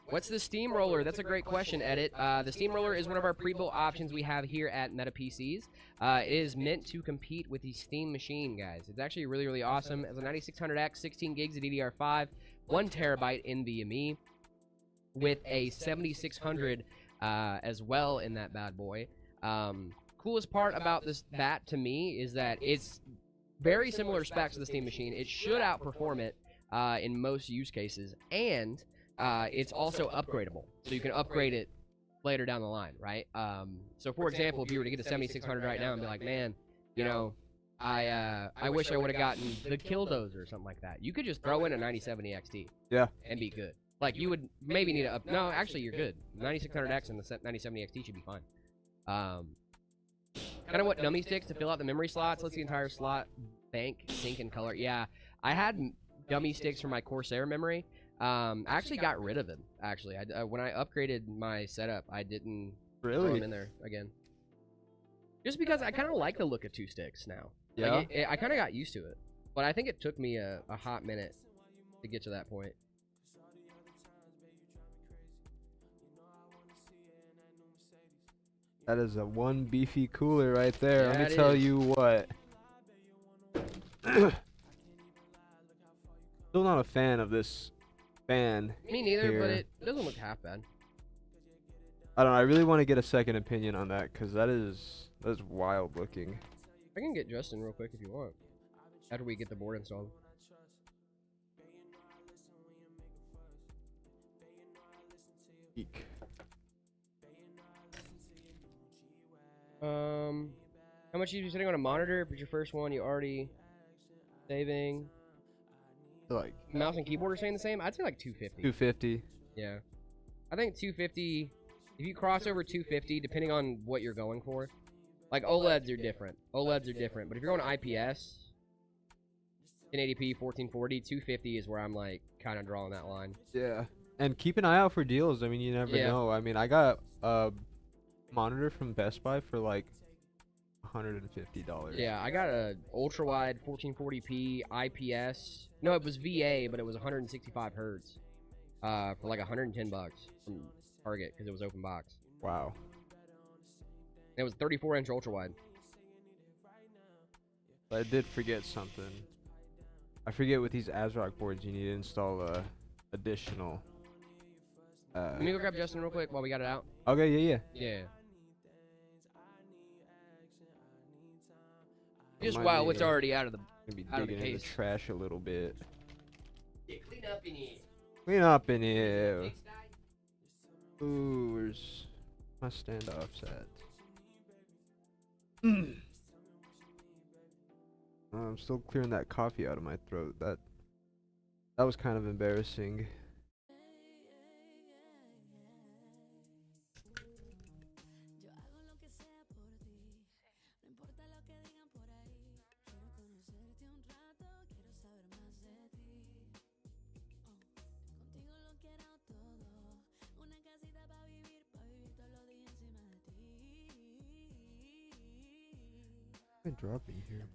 What's the Steamroller? That's a great question, Edit. The Steamroller is one of our pre-built options we have here at Meta PCs. It is meant to compete with the Steam machine, guys. It's actually really, really awesome. It's a 9600X, 16 gigs of DDR5, 1 terabyte NVMe, with a 7600 as well in that bad boy. Coolest part about that to me is that it's very similar specs to the Steam machine. It should outperform it in most use cases, and it's also upgradable. So you can upgrade it later down the line, right? So for example, if you were to get a 7600 right now and be like, man, you know, I wish I would have gotten the Killdozer or something like that. You could just throw in a 9070 XT. Yeah. And be good. Like, you would maybe need to up. No, actually, you're good. 9600X and the 9070 XT should be fine. Kind of what dummy sticks to fill out the memory slots. Let's the entire slot bank sync and color. Yeah, I had dummy sticks for my Corsair memory. I actually got rid of them. Actually, when I upgraded my setup, I didn't throw them in there again. Just because I kind of like the look of 2 sticks now. Yeah. Like I kind of got used to it, but I think it took me a hot minute to get to that point. That is a one beefy cooler right there. Yeah, Let me tell you what. Still not a fan of this fan. Me neither, here. but it doesn't look half bad. I don't know. I really want to get a second opinion on that because that is wild looking. I can get Justin real quick if you want. After we get the board installed. Eek. How much are you sitting on a monitor? If it's your first one, you already saving. Like Mouse and keyboard are staying the same. I'd say like 250. 250. Yeah, I think 250. If you cross over 250, depending on what you're going for, like OLEDs are different. OLEDs are different, but if you're going IPS, 1080p, 1440, 250 is where I'm like kind of drawing that line. Yeah, and keep an eye out for deals. I mean, you never know. I mean, I got a monitor from Best Buy for like $150. Yeah, I got a ultra wide 1440p IPS. No, it was VA, but it was 165 hertz. For like $110 from Target because it was open box. Wow. It was 34-inch ultra wide. But I did forget something. I forget with these ASRock boards you need to install additional. Let me go grab Justin real quick while we got it out. Okay, yeah. Yeah. Just Might while be, it's already out of the Gonna be out of the digging in the case. trash a little bit. Yeah, clean up in here. Clean up in here. Ooh, where's my standoffs at? I'm still clearing that coffee out of my throat. That was kind of embarrassing. Been dropping here.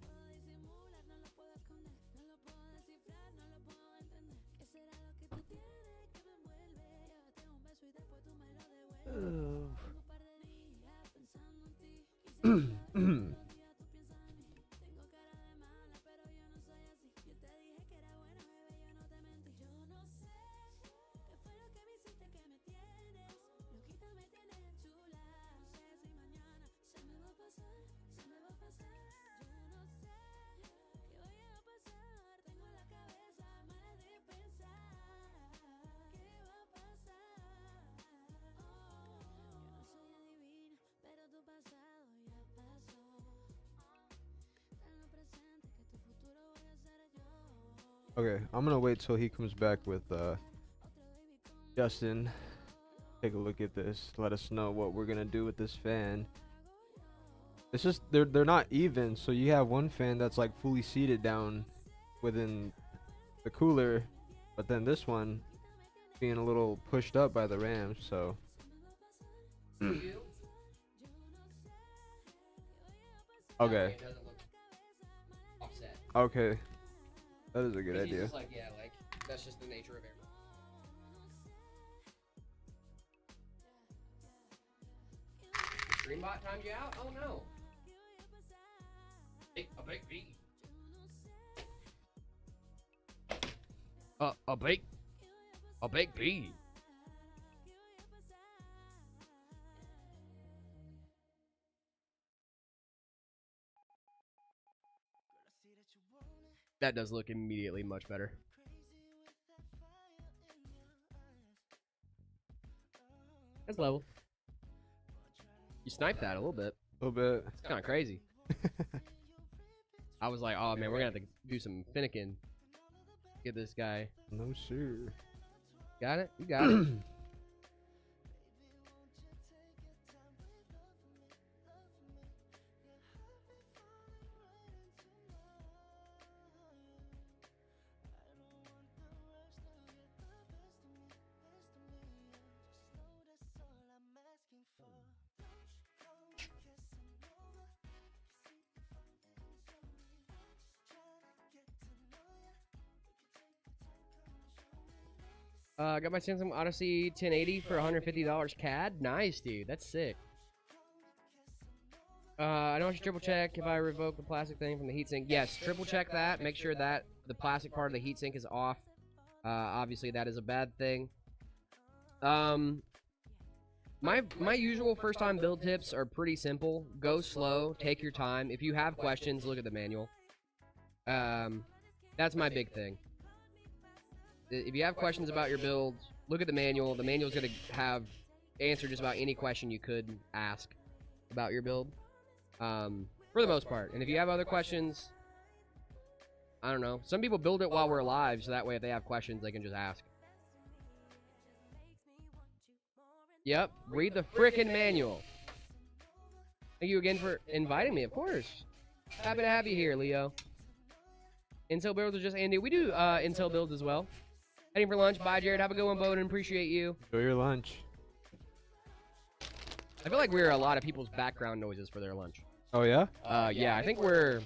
Okay, I'm gonna wait till he comes back with Justin. Take a look at this. Let us know what we're gonna do with this fan. It's just they're not even, so you have one fan that's like fully seated down within the cooler, but then this one being a little pushed up by the ram, so okay. Okay. That is a good idea. Just like, yeah, like that's just the nature of air. Streambot timed you out? Oh no. A baked bee. A baked bee. That does look immediately much better. That's level. You sniped that a little bit. A little bit. It's kind of crazy. I was like, oh man, we're gonna have to do some finicking. Get this guy. No, sir. Got it? You got it. Got my Samsung Odyssey 1080 for $150 CAD. Nice, dude. That's sick. I know I should triple check if I revoke the plastic thing from the heatsink. Yes, triple check that. Make sure that the plastic part of the heatsink is off. Obviously, that is a bad thing. My usual first time build tips are pretty simple. Go slow. Take your time. If you have questions, look at the manual. That's my big thing. If you have questions about your build, look at the manual. The manual's going to have answer just about any question you could ask about your build, for the most part. And if you have other questions, I don't know. Some people build it while we're live, so that way if they have questions, they can just ask. Yep, read the frickin' manual. Thank you again for inviting me, of course. Happy to have you here, Leo. Intel builds are just Andy. We do Intel builds as well. Heading for lunch. Bye, Jared. Have a good one, Bowden. Appreciate you. Enjoy your lunch. I feel like we're a lot of people's background noises for their lunch. Oh yeah? Yeah. I think we're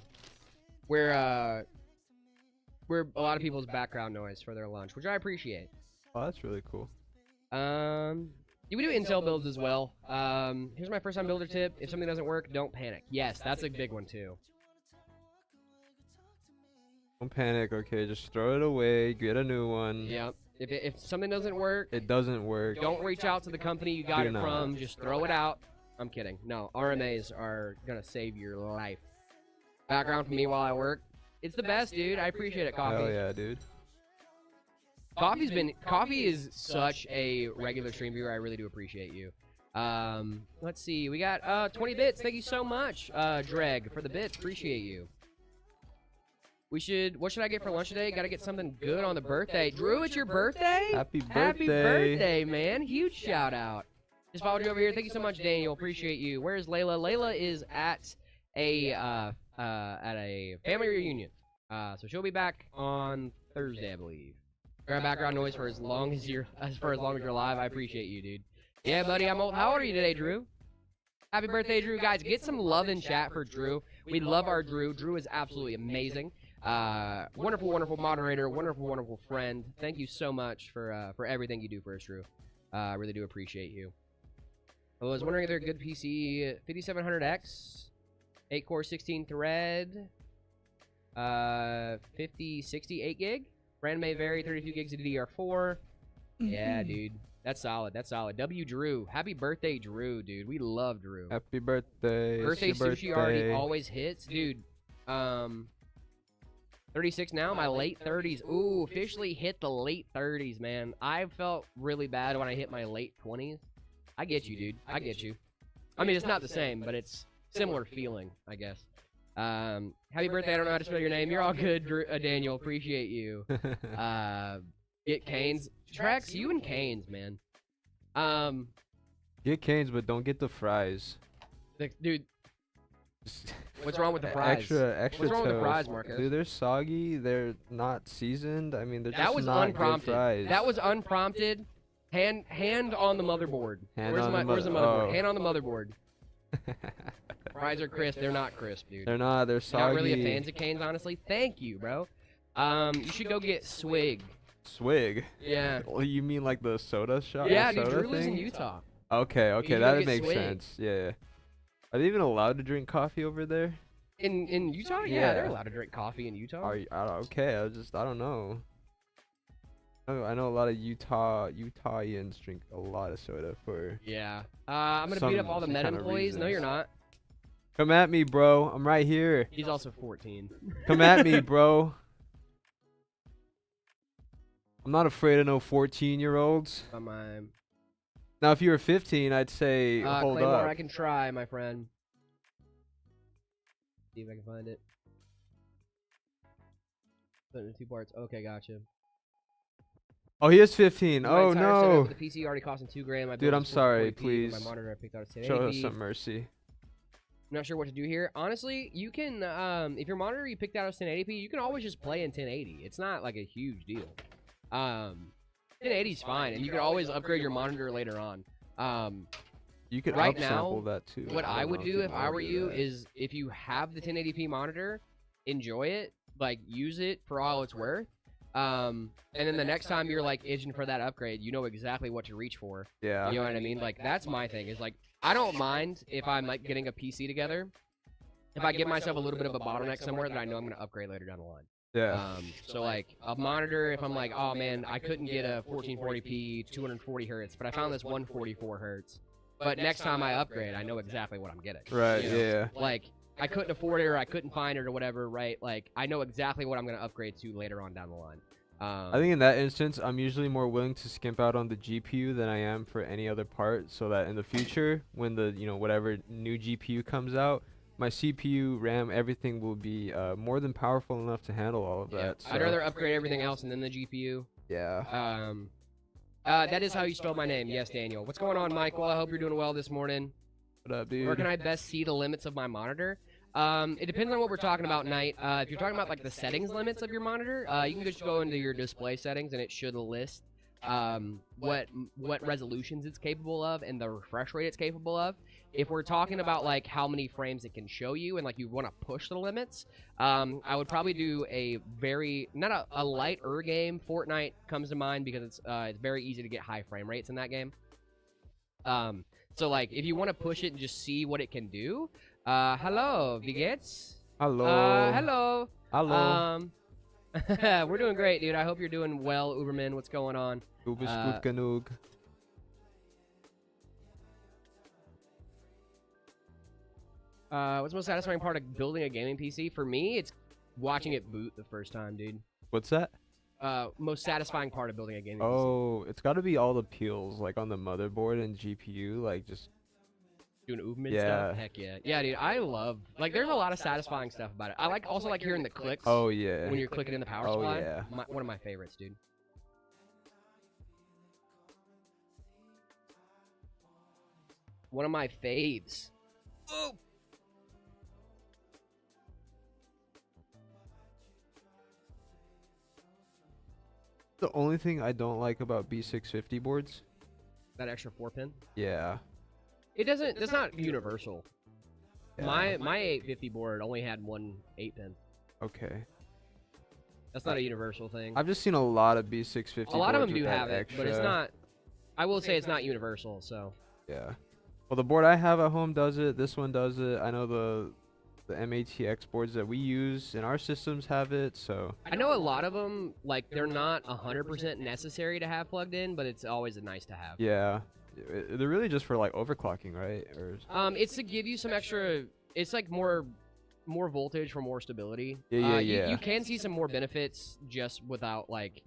a lot of people's background noise for their lunch, which I appreciate. Oh, that's really cool. Yeah, we do Intel builds as well. Here's my first time builder tip. If something doesn't work, don't panic. Yes, that's a big one too. Don't panic, okay? Just throw it away. Get a new one. Yep. If something doesn't work, it doesn't work. Don't reach out to the company you got it from. Just throw it out. I'm kidding. No, RMAs are gonna save your life. Background for me while I work. It's the best, dude. I appreciate it, Coffee. Hell yeah, dude. Coffee is such a regular stream viewer. I really do appreciate you. Let's see. We got 20 bits. Thank you so much, Dreg, for the bits. Appreciate you. What should I get for lunch today? Gotta get something good on the birthday. Drew, it's your birthday? Happy birthday. Happy birthday, man. Huge shout out. Just followed you over here. Thank you so much, Daniel. Appreciate you. Where's Layla? Layla is at a family reunion. So she'll be back on Thursday, I believe. Grab background noise for as long as you're alive. I appreciate you, dude. Yeah, buddy. I'm old. How old are you today, Drew? Happy birthday, Drew. Guys, get some love in chat for Drew. We love our Drew. Drew is absolutely amazing. Wonderful, wonderful moderator, wonderful, wonderful friend. Thank you so much for everything you do for us, Drew. I really do appreciate you. I was wondering if they're a good PC 5700X, 8-core, 16-thread, 50, 60, 8 gig. RAM may vary, 32 gigs of DDR4. Yeah, dude. That's solid. That's solid. W. Drew. Happy birthday, Drew, dude. We love Drew. Happy birthday. Birthday sushi already always hits. Dude, 36 now, my late 30s. Ooh, officially hit the late 30s, man. I felt really bad when I hit my late 20s. I get you, dude. I get you. I mean, it's not the same, but it's similar feeling, I guess. Happy birthday. I don't know how to spell your name. You're all good, Drew, Daniel. Appreciate you. Get Canes. Trax, you and Canes, man. Get Canes, but don't get the fries. Dude, what's wrong with the fries? Extra What's wrong with the toast. fries, Marcus? Dude, they're soggy. They're not seasoned. I mean, they're That just was not unprompted. good fries. That was unprompted. Hand on the motherboard. Where's the motherboard? Oh. Hand on the motherboard. Fries are crisp. They're not crisp, dude. They're not. They're soggy. Not really a fan of Canes, honestly. Thank you, bro. You should go get Swig. Swig? Yeah. Well, you mean like the soda shop? Yeah, dude. soda Drew lives in thing? Utah. Okay, You should go that get makes Swig. sense. Yeah. Are they even allowed to drink coffee over there? In Utah? Yeah, Yeah. they're allowed to drink coffee in Utah. Are you, okay, I don't know. I know a lot of Utahians drink a lot of soda for. Yeah. I'm gonna beat up all the some Met kind of employees. No, reasons. you're not. Come at me, bro. I'm right here. He's also 14. Come at me, bro. I'm not afraid of no 14-year-olds. Now, if you were 15, I'd say hold Claymore, up. I can try, my friend. See if I can find it. Split into 2 parts. Okay, gotcha. Oh, he is 15. My Oh entire setup no. with the PC already costing $2,000. My Dude, build I'm is sorry. 440p, Please My monitor I picked out at show us 1080p. some mercy. I'm not sure what to do here. Honestly, you can, if your monitor you picked out is 1080p, you can always just play in 1080. It's not like a huge deal. 1080 is fine, and you can always upgrade your monitor later on. You could right upsample now, that too. What I would don't know do you if I wanna were do you that. is if you have the 1080p monitor, enjoy it, like use it for all it's worth. And then the next time you're like itching for that upgrade, you know exactly what to reach for. Yeah. You know what I mean? Like that's my thing. Is like I don't mind if I'm like getting a PC together. If I give myself a little bit of a bottleneck somewhere that I know I'm going to upgrade later down the line. Yeah. So like a monitor, if I'm like, oh man, I couldn't get a 1440p 240 hertz, but I found this 144 hertz. But next time I upgrade, I know exactly what I'm getting. Right. You know? Yeah. Like I couldn't afford it or I couldn't find it or whatever, right? Like I know exactly what I'm going to upgrade to later on down the line. I think in that instance, I'm usually more willing to skimp out on the GPU than I am for any other part, so that in the future, when the whatever new GPU comes out, my CPU, RAM, everything will be more than powerful enough to handle all of that. I'd rather upgrade everything else and then the GPU. Yeah. That is how you spell my name. Yes, Daniel. What's going on, Michael? I hope you're doing well this morning. What up, dude? Where can I best see the limits of my monitor? It depends on what we're talking about, Knight. If you're talking about like the settings limits of your monitor, you can just go into your display settings and it should list what resolutions it's capable of and the refresh rate it's capable of. If we're talking about like how many frames it can show you and like you want to push the limits, I would probably do a very not a lighter game. Fortnite comes to mind because it's very easy to get high frame rates in that game. So like if you want to push it and just see what it can do. Hello, wie geht's? Hello. Hello. Hello. We're doing great, dude. I hope you're doing well, Uberman. What's going on? Du bist gut genug. What's the most satisfying part of building a gaming PC? For me, it's watching it boot the first time, dude. What's that? Most satisfying part of building a gaming PC. Oh, it's got to be all the peels, like on the motherboard and GPU, like just Doing Uberman stuff? Heck yeah. Yeah, dude, I love, like, there's a lot of satisfying stuff about it. I also like hearing the clicks. Oh yeah. When you're clicking in the power Oh, supply. yeah. One of my favorites, dude. One of my faves. Oh! The only thing I don't like about B650 boards. That extra 4-pin? Yeah. It doesn't, that's not universal. Yeah. My 850 board only had one 8-pin. Okay. That's not a universal thing. I've just seen a lot of B650. A lot of boards them do with that have it, but it's extra- not. I will say it's not universal. So Yeah. Well, the board I have at home does it. This one does it. I know the MATX boards that we use in our systems have it. So I know a lot of them, like they're not 100% necessary to have plugged in, but it's always a nice to have. yeah, they're really just for like overclocking, right? Or It's to give you some extra. It's like more voltage for more stability. Yeah. You can see some more benefits just without like.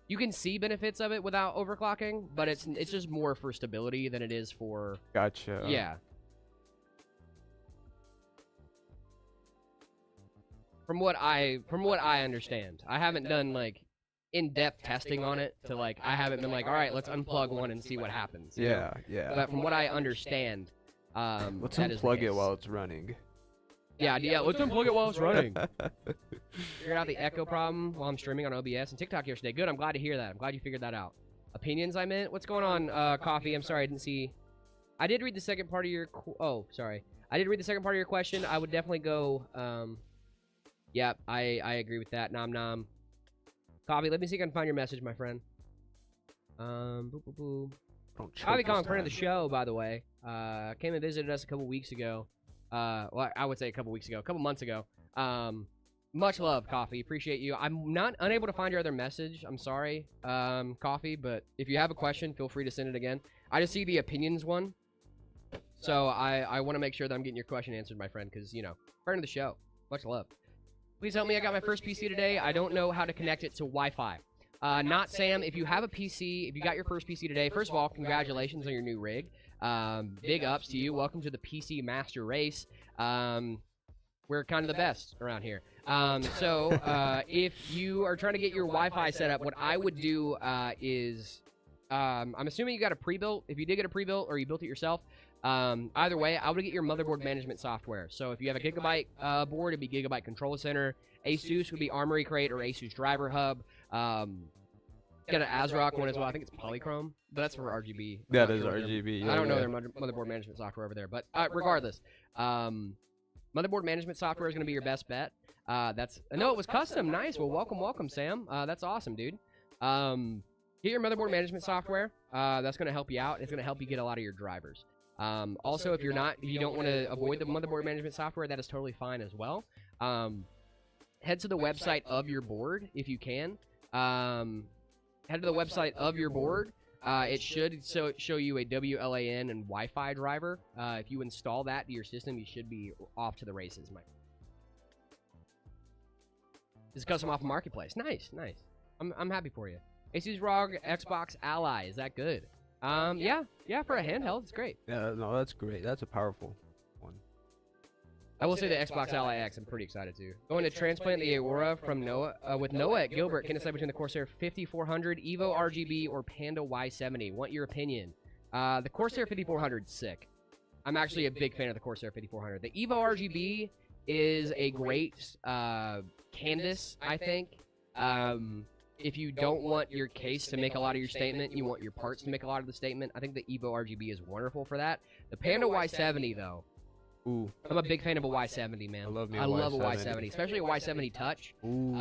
You can see benefits of it without overclocking, but it's just more for stability than it is for. Gotcha. Yeah. From what I understand, I haven't done like in-depth testing on it to like I haven't been like, all right, let's unplug one and see what happens. you know? Yeah. But from what I understand, Let's that is the unplug it case. while it's running. Yeah, let's unplug it while it's running. Figured out the echo problem while I'm streaming on OBS and TikTok yesterday. Good, I'm glad to hear that. I'm glad you figured that out. Opinions, I meant. What's going on, Coffee? I'm sorry, I didn't see. I did read the second part of your. Sorry. I did read the second part of your question. I would definitely go. Yeah, I agree with that. Nom nom. Coffee, let me see if I can find your message, my friend. Boo boo boo. Don't choke Coffee this Kong, friend of the time. show, by the way. Came and visited us a couple weeks ago. Well, I would say a couple weeks ago, a couple months ago. Much love, Coffee. Appreciate you. I'm not unable to find your other message. I'm sorry, Coffee, but if you have a question, feel free to send it again. I just see the opinions one. So I want to make sure that I'm getting your question answered, my friend, because, you know, friend of the show. Much love. Please help me. I got my first PC today. I don't know how to connect it to Wi-Fi. Not Sam. If you have a PC, if you got your first PC today, first of all, congratulations on your new rig. Big ups to you. Welcome to the PC Master Race. We're kind of the best around here. If you are trying to get your Wi-Fi set up, what I would do is, I'm assuming you got a pre-built. If you did get a pre-built or you built it yourself, either way, I would get your motherboard management software. So if you have a Gigabyte board, it'd be Gigabyte Control Center. Asus would be Armory Crate or Asus Driver Hub. Got an ASRock one as well. I think it's Polychrome, but that's for RGB. That is RGB. I don't know their motherboard management software over there, but regardless, motherboard management software is going to be your best bet. No, it was custom. Nice. Well, welcome, Sam. That's awesome, dude. Get your motherboard management software. That's going to help you out. It's going to help you get a lot of your drivers. Also, if you don't want to avoid the motherboard management software, that is totally fine as well. Head to the website of your board if you can. Head to the website of your board. It should show you a WLAN and Wi-Fi driver. If you install that to your system, you should be off to the races. It's custom off marketplace. Nice. I'm happy for you. Asus ROG Xbox Ally. Is that good? Yeah, for a handheld, it's great. Yeah, no, that's great. That's a powerful one. I will say the Xbox Ally X, I'm pretty excited to. Going to transplant the Aurora from Noah, with Noah at Gilbert. Can decide between the Corsair 5400, Evo RGB, or Panda Y70. Want your opinion? The Corsair 5400 is sick. I'm actually a big fan of the Corsair 5400. The Evo RGB is a great canvas, I think. If you don't want your case to make a lot of your statement, you want your parts to make a lot of the statement, I think the Evo RGB is wonderful for that. The Panda Y70, though. Ooh. I'm a big fan of a Y70, man. I love a Y70, especially a Y70 Touch. Ooh,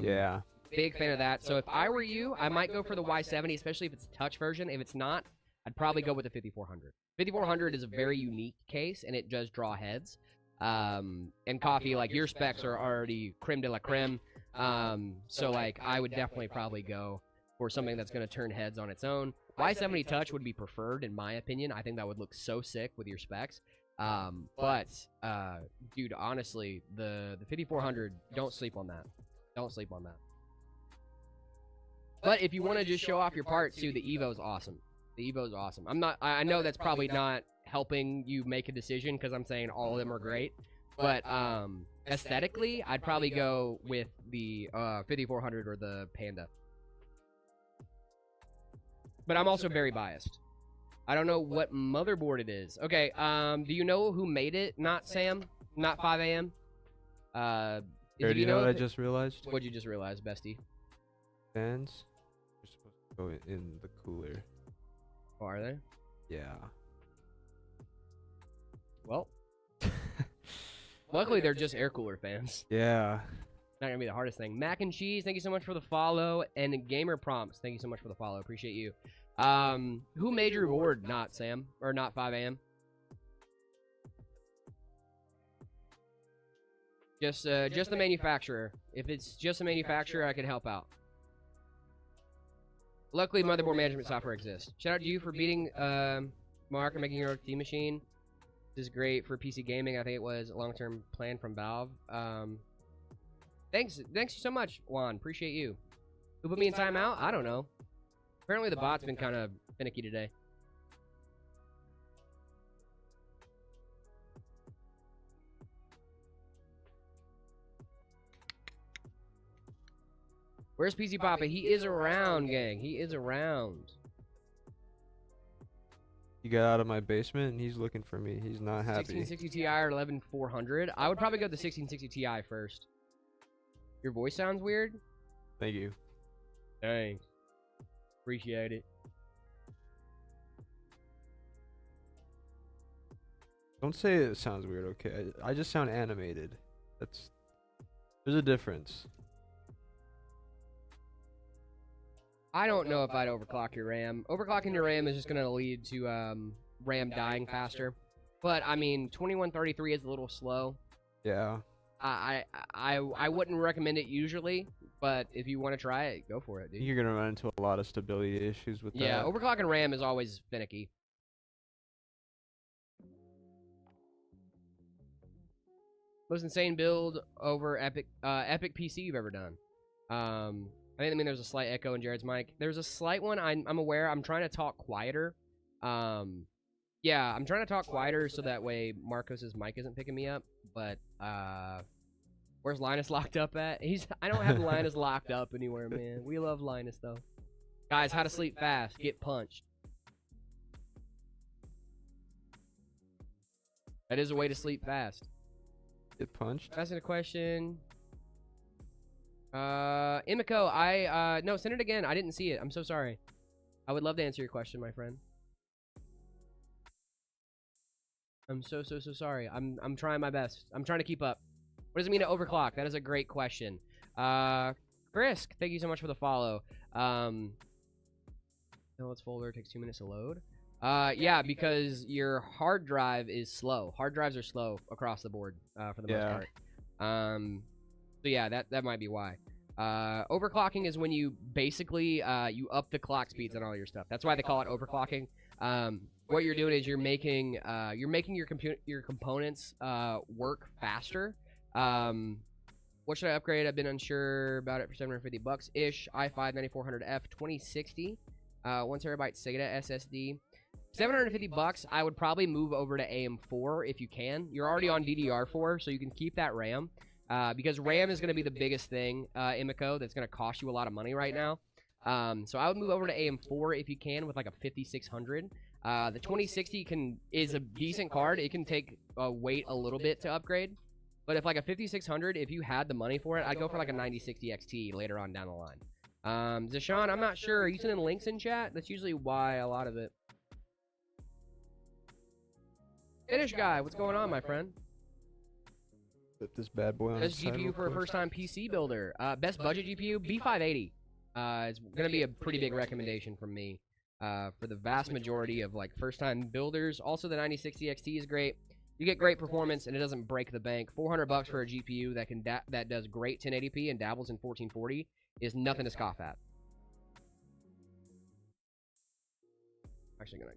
yeah. Big fan of that. So if I were you, I might go for the Y70, especially if it's a Touch version. If it's not, I'd probably go with the 5400. 5400 is a very unique case, and it does draw heads. And Coffee, like, your specs are already creme de la creme. So, like, I would definitely probably go for something that's going to turn heads on its own. Y70 Touch would be preferred, in my opinion. I think that would look so sick with your specs. Dude, honestly, the 5400, don't sleep on that. Don't sleep on that. But if you want to just show off your parts, too, the Evo's awesome. The Evo's awesome. I know that's probably not helping you make a decision because I'm saying all of them are great. But, aesthetically, I'd probably go with the 5400 or the Panda. But I'm also very biased. I don't know what motherboard it is. Okay, do you know who made it? Not Sam? Not 5am? Do you know what I just realized? What'd you just realize, bestie? Fans are supposed to go in the cooler. Oh, are they? Yeah. Well. Luckily, they're just air cooler fans. Yeah. Not gonna be the hardest thing. Mac and Cheese, thank you so much for the follow. And Gamer Prompts, thank you so much for the follow. Appreciate you. Who made your board? Not Sam. Or not 5am. Just the manufacturer. If it's just a manufacturer, I can help out. Luckily, motherboard management software exists. Shout out to you for beating Mark and making your own Steam machine. This is great for PC gaming. I think it was a long-term plan from Valve. Thanks so much, Juan. Appreciate you. Who put me in timeout? I don't know. Apparently the bot's been kind of finicky today. Where's PC Papa? He is around, gang. He is around. He got out of my basement and he's looking for me. He's not happy. 1660 Ti or 11400? I would probably go the 1660 Ti first. Your voice sounds weird? Thank you. Thanks. Appreciate it. Don't say it sounds weird, okay? I just sound animated. There's a difference. I don't know if I'd overclock your RAM. Overclocking your RAM is just going to lead to RAM dying faster. But, I mean, 2133 is a little slow. Yeah. I wouldn't recommend it usually, but if you want to try it, go for it, dude. You're going to run into a lot of stability issues with that. Yeah, overclocking RAM is always finicky. Most insane build over Epic PC you've ever done. I think there's a slight echo in Jared's mic. There's a slight one. I'm aware. I'm trying to talk quieter. Yeah, I'm trying to talk quieter so that way Marcos's mic isn't picking me up. But where's Linus locked up at? I don't have Linus locked up anywhere, man. We love Linus though. Guys, how to sleep fast? Get punched. That is a way to sleep fast. Get punched? Asking a question. Imiko, no, send it again. I didn't see it. I'm so sorry. I would love to answer your question, my friend. I'm so sorry. I'm trying my best. I'm trying to keep up. What does it mean to overclock? That is a great question. Frisk, thank you so much for the follow. Downloads folder takes 2 minutes to load. Yeah, because your hard drive is slow. Hard drives are slow across the board for the most part. So yeah, that might be why. Overclocking is when you basically you up the clock speeds on all your stuff. That's why they call it overclocking. What you're doing is you're making your components work faster. What should I upgrade? I've been unsure about it for $750 ish. i5 9400F 2060, 1 terabyte SATA SSD. $750. I would probably move over to AM4 if you can. You're already on DDR4, so you can keep that RAM. Because RAM is going to be the biggest thing, Imiko, that's going to cost you a lot of money right now. So I would move over to AM4 if you can with like a 5600. The 2060 is a decent card. It can take wait a little bit to upgrade. But if like a 5600, if you had the money for it, I'd go for like a 9060 XT later on down the line. Zashawn, I'm not sure. Are you sending links in chat? That's usually why a lot of it. Finish guy, what's going on, my friend? Put this bad boy on. Best GPU for a first-time PC builder. Best budget GPU, B580. It's gonna be a pretty big recommendation from me for the vast majority of like first-time builders. Also, the 9060 XT is great. You get great performance and it doesn't break the bank. $400 for a GPU that does great 1080p and dabbles in 1440 is nothing to scoff at. Actually, gonna.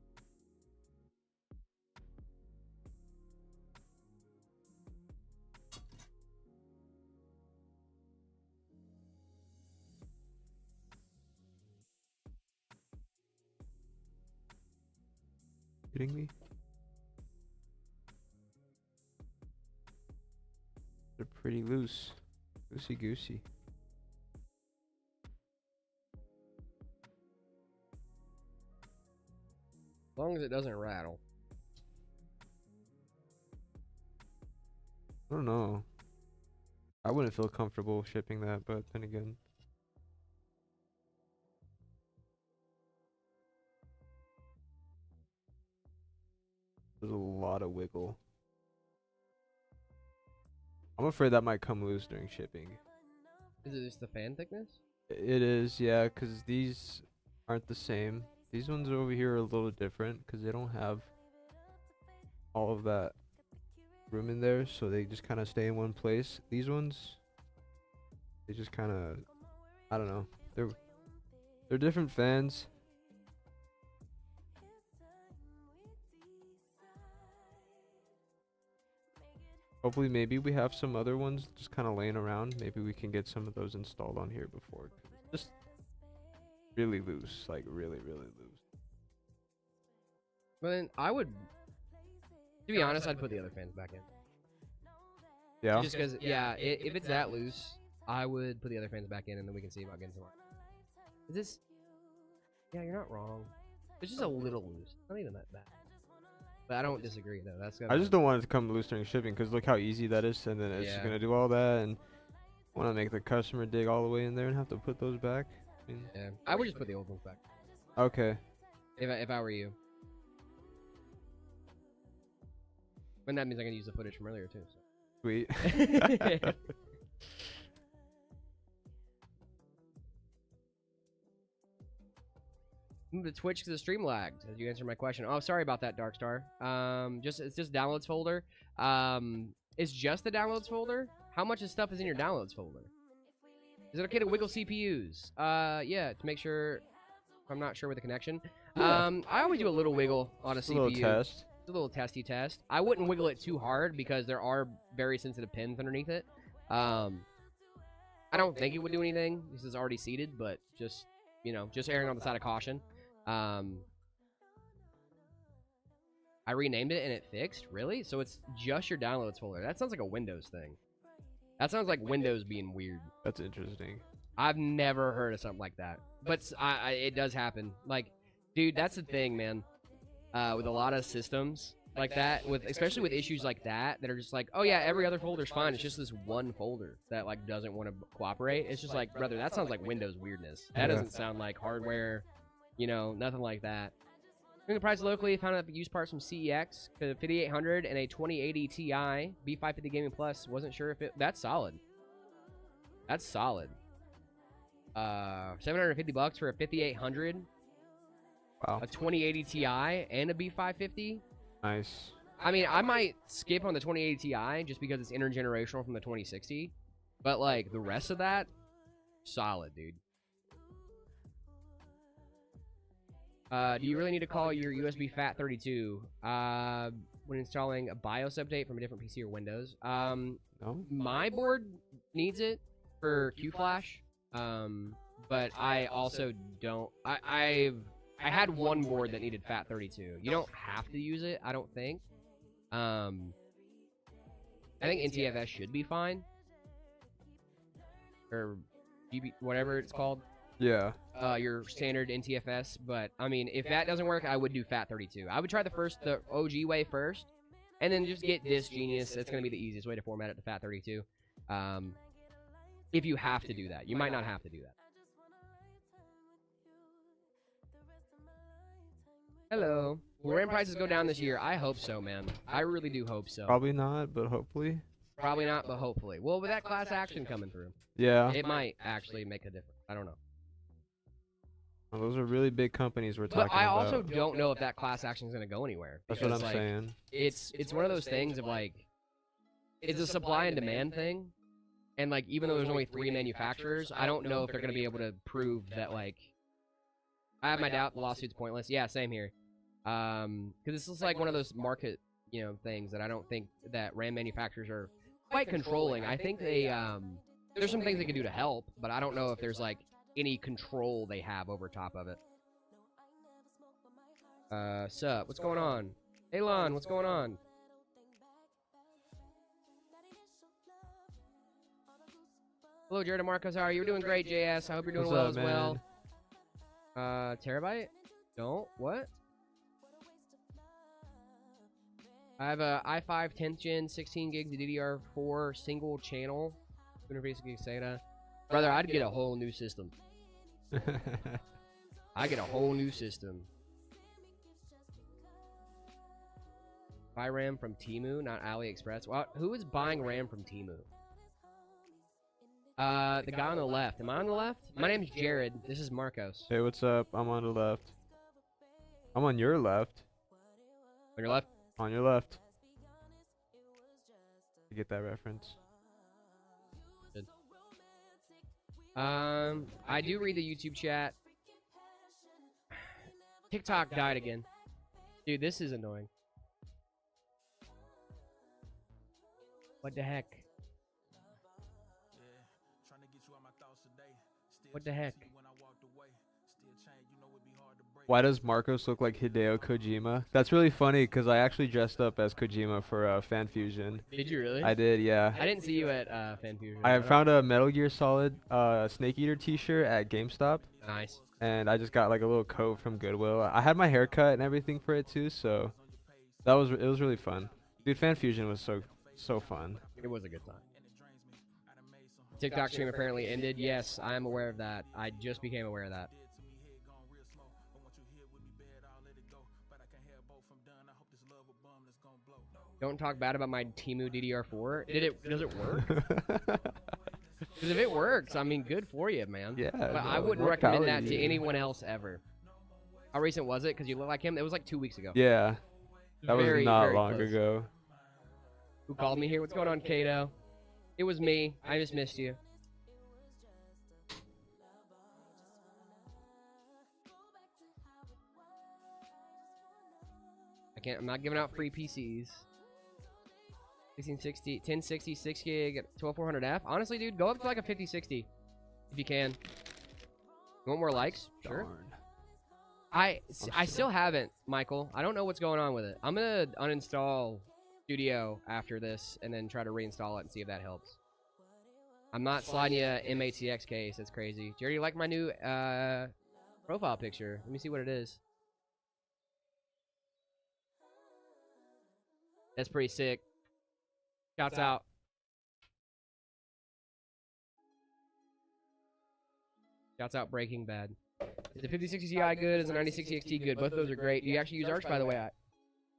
Kidding me? They're pretty loose. Loosey goosey. As long as it doesn't rattle. I don't know. I wouldn't feel comfortable shipping that, but then again. There's a lot of wiggle. I'm afraid that might come loose during shipping. Is it just the fan thickness? It is, yeah, because these aren't the same. These ones over here are a little different because they don't have all of that room in there, so they just kind of stay in one place. These ones, they just kind of, I don't know. They're different fans. Hopefully, maybe we have some other ones just kind of laying around. Maybe we can get some of those installed on here before. Just really loose, like really, really loose. But then I would, to be honest, I'd put the other fans back in. Yeah. Just because, yeah, if it's that loose, I would put the other fans back in, and then we can see about getting some more. Is this? Yeah, you're not wrong. It's just a little loose. Not even that bad. But I don't disagree though. I just don't want it to come loose during shipping because look how easy that is, and then it's gonna do all that, and want to make the customer dig all the way in there and have to put those back. I mean, yeah, I would just put the old ones back. Okay. If I were you. And that means I can use the footage from earlier too. So. Sweet. Move to Twitch because the stream lagged. As you answered my question. Oh, sorry about that, Darkstar. It's just downloads folder. It's just the downloads folder. How much of stuff is in your downloads folder? Is it okay to wiggle CPUs? Yeah, to make sure. I'm not sure with the connection. I always do a little wiggle on a CPU. A little test. It's a little testy test. I wouldn't wiggle it too hard because there are very sensitive pins underneath it. I I don't think it would do anything. This is already seated, but just, you know, just erring on the side of caution. I renamed it and it fixed? Really? So it's just your downloads folder. That sounds like a Windows thing. That sounds like Windows being weird. That's interesting. I've never heard of something like that. But it does happen. Like, dude, that's the thing, man. With a lot of systems like that, especially with issues like that are just like, oh yeah, every other folder's fine. It's just this one folder that like doesn't want to cooperate. It's just like, brother, that sounds like Windows weirdness. That doesn't sound like hardware, you know, nothing like that. Doing the price locally, found out used parts from CEX, the 5800 and a 2080 Ti, B550 Gaming Plus. Wasn't sure if that's solid. That's solid. $750 for a 5800. Wow. A 2080 Ti and a B550. Nice. I mean, I might skip on the 2080 Ti just because it's intergenerational from the 2060. But, like, the rest of that, solid, dude. Do you really need to call your USB FAT32 when installing a BIOS update from a different PC or Windows? No? My board needs it for QFlash, but I also don't. I had one board that needed FAT32. You don't have to use it, I don't think. I think NTFS should be fine, or GB, whatever it's called. Yeah. Your standard NTFS, but I mean, if that doesn't work, I would do FAT32. I would try the OG way first, and then just get Disk Genius. It's gonna be the easiest way to format it to FAT32. If you have to do that, you might not have to do that. Hello. Will RAM prices go down this year? I hope so, man. I really do hope so. Probably not, but hopefully. Probably not, but hopefully. Well, with that class action coming through, Yeah. it might actually make a difference. I don't know. Well, those are really big companies we're talking But I about. also don't know if that class action is going to go anywhere. That's what I'm like, saying. It's one of those things of like, it's a supply and demand thing. And like, even though there's only 3 manufacturers, I don't know if they're going to be able to prove that like, I have my doubt the lawsuit's pointless. Yeah, same here. Because this is like one of those market, you know, things that I don't think that RAM manufacturers are quite controlling. I think they, there's some things they can do to help, but I don't know if there's like any control they have over top of it. Sup, what's going on? Hey, Lian, what's going on? Hello, Jared and Marcos, how are you? You're doing great, JS. I hope you're doing well as well. Terabyte? Don't? What? I have a i5 10th gen, 16 gigs of DDR4 single channel. 256 gig SATA. Brother, I'd get a whole new system. I get a whole new system. Buy RAM from Temu, not AliExpress. Well, who is buying RAM from Temu? The guy on the left. Am I on the left? My name's Jared. This is Marcos. Hey, what's up? I'm on the left. I'm on your left. On your left? On your left. You get that reference? Good. I do read the YouTube chat. TikTok died again. Dude, this is annoying. What the heck? What the heck? Why does Marcos look like Hideo Kojima? That's really funny because I actually dressed up as Kojima for Fan Fusion. Did you really? I did, yeah. I didn't see you at Fan Fusion. I found a Metal Gear Solid Snake Eater t-shirt at GameStop. Nice. And I just got like a little coat from Goodwill. I had my haircut and everything for it too, so it was really fun. Dude, Fan Fusion was so fun. It was a good time. TikTok stream apparently ended. Yes, I am aware of that. I just became aware of that. Don't talk bad about my Temu DDR4. Does it work? Because if it works, I mean, good for you, man. Yeah. But I wouldn't recommend that to anyone else ever. How recent was it? Because you look like him. It was like 2 weeks ago. Yeah. That was Very, not very long close. ago. Who called me here? What's going on, Kato? It was me. I just missed you. I'm not giving out free PCs. 1660, 1060, 6 gig, 12400F. Honestly, dude, go up to like a 5060 if you can. You want more likes? Sure. Darn. I still haven't, Michael. I don't know what's going on with it. I'm gonna uninstall Studio after this and then try to reinstall it and see if that helps. I'm not sliding you a MATX case. That's crazy. Jerry, you like my new profile picture? Let me see what it is. That's pretty sick. Shouts out. Shouts out Breaking Bad. Is the 5060 Ti good? Is the 9060 XT good? Both of those are great. Do you actually use Arch, by the way?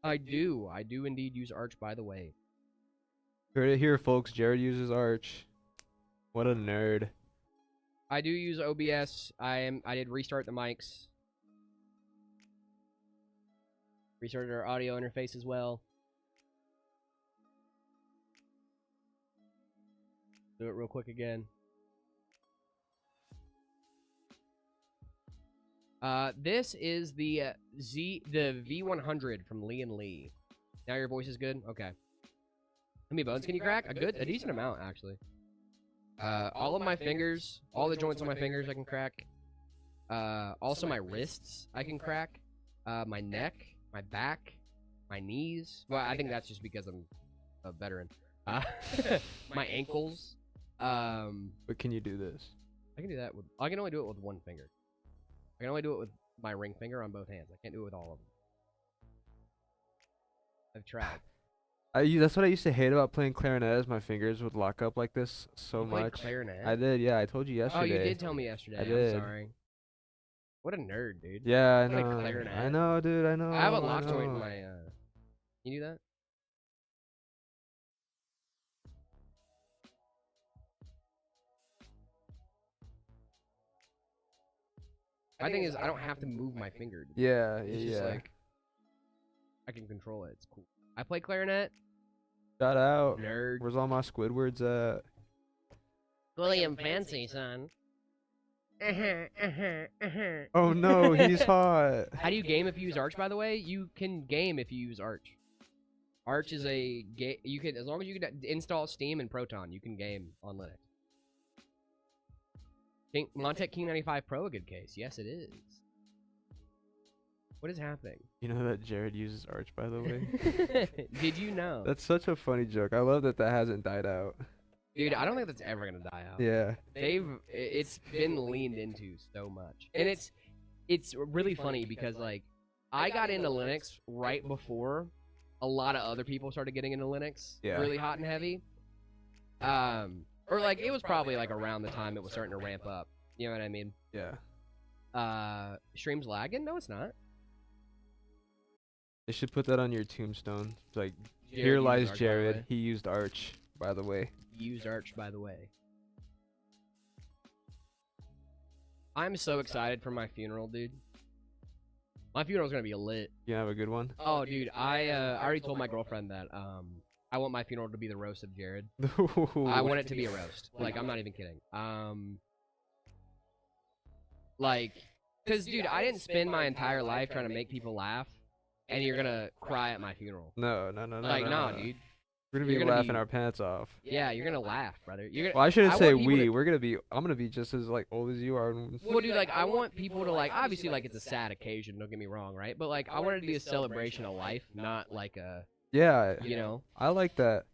I do. I do indeed use Arch, by the way. Heard it here, folks. Jared uses Arch. What a nerd. I do use OBS. I did restart the mics. Restarted our audio interface as well. Do it real quick again. This is the V100 from Lian Lee. Now your voice is good? Okay. How many bones can you crack? A decent amount, actually. All of my fingers, all the joints on my fingers I can crack. Also my wrists I can crack. My neck, my back, my knees. Well, I think that's just because I'm a veteran. My ankles. But can you do this? I can do that with. I can only do it with one finger. I can only do it with my ring finger on both hands. I can't do it with all of them. I've tried. That's what I used to hate about playing clarinet, is my fingers would lock up like this so You played much. clarinet? I did, yeah. I told you yesterday. Oh, you did tell me yesterday. I did. I'm sorry. What a nerd, dude. Yeah, I Play know. clarinet. I know, dude. I know. I have a I lock joint in know. my. Can you do that? My thing is, I don't have to move my finger. Yeah, It's just yeah. like I can control it. It's cool. I play clarinet. Shout out. Nerd. Where's all my Squidwards at? William Fancy, son. Oh no, he's hot. How do you game if you use Arch, by the way? You can game if you use Arch. Arch is a game. You can, as long as you can install Steam and Proton, you can game on Linux. Montec King 95 Pro a good case? Yes, it is. What is happening? You know that Jared uses Arch, by the way? Did you know? That's such a funny joke. I love that hasn't died out. Dude, I don't think that's ever gonna die out. Yeah. It's been leaned into so much, and it's really funny because like I got into Linux right before a lot of other people started getting into Linux, Yeah. really hot and heavy. Or like it was probably like around the time it was starting to ramp up. You know what I mean? Yeah. Stream's lagging? No, it's not. They should put that on your tombstone. It's like, Jared here used lies Arch, by the Jared. way. He used Arch, by the way. Use Arch, by the way. I'm so excited for my funeral, dude. My funeral's gonna be lit. You have a good one? Oh, dude, I already told my girlfriend that I want my funeral to be the roast of Jared. I want it to be a roast. Like, I'm not even kidding. Like, cause dude, I didn't spend my entire life trying to make people laugh, and you're gonna cry at my funeral. No, Like, no. no, dude. We're gonna be You're gonna laughing be- our pants off. Yeah, you're gonna laugh, brother. You're gonna. Well, I shouldn't I say want people we. to- I'm gonna be just as like old as you are. Well, dude, like, I want people to, like, obviously, like, it's a sad occasion, don't get me wrong, right? But, like, I want it to be a celebration of life, not, like, a, Yeah, you know? I like that.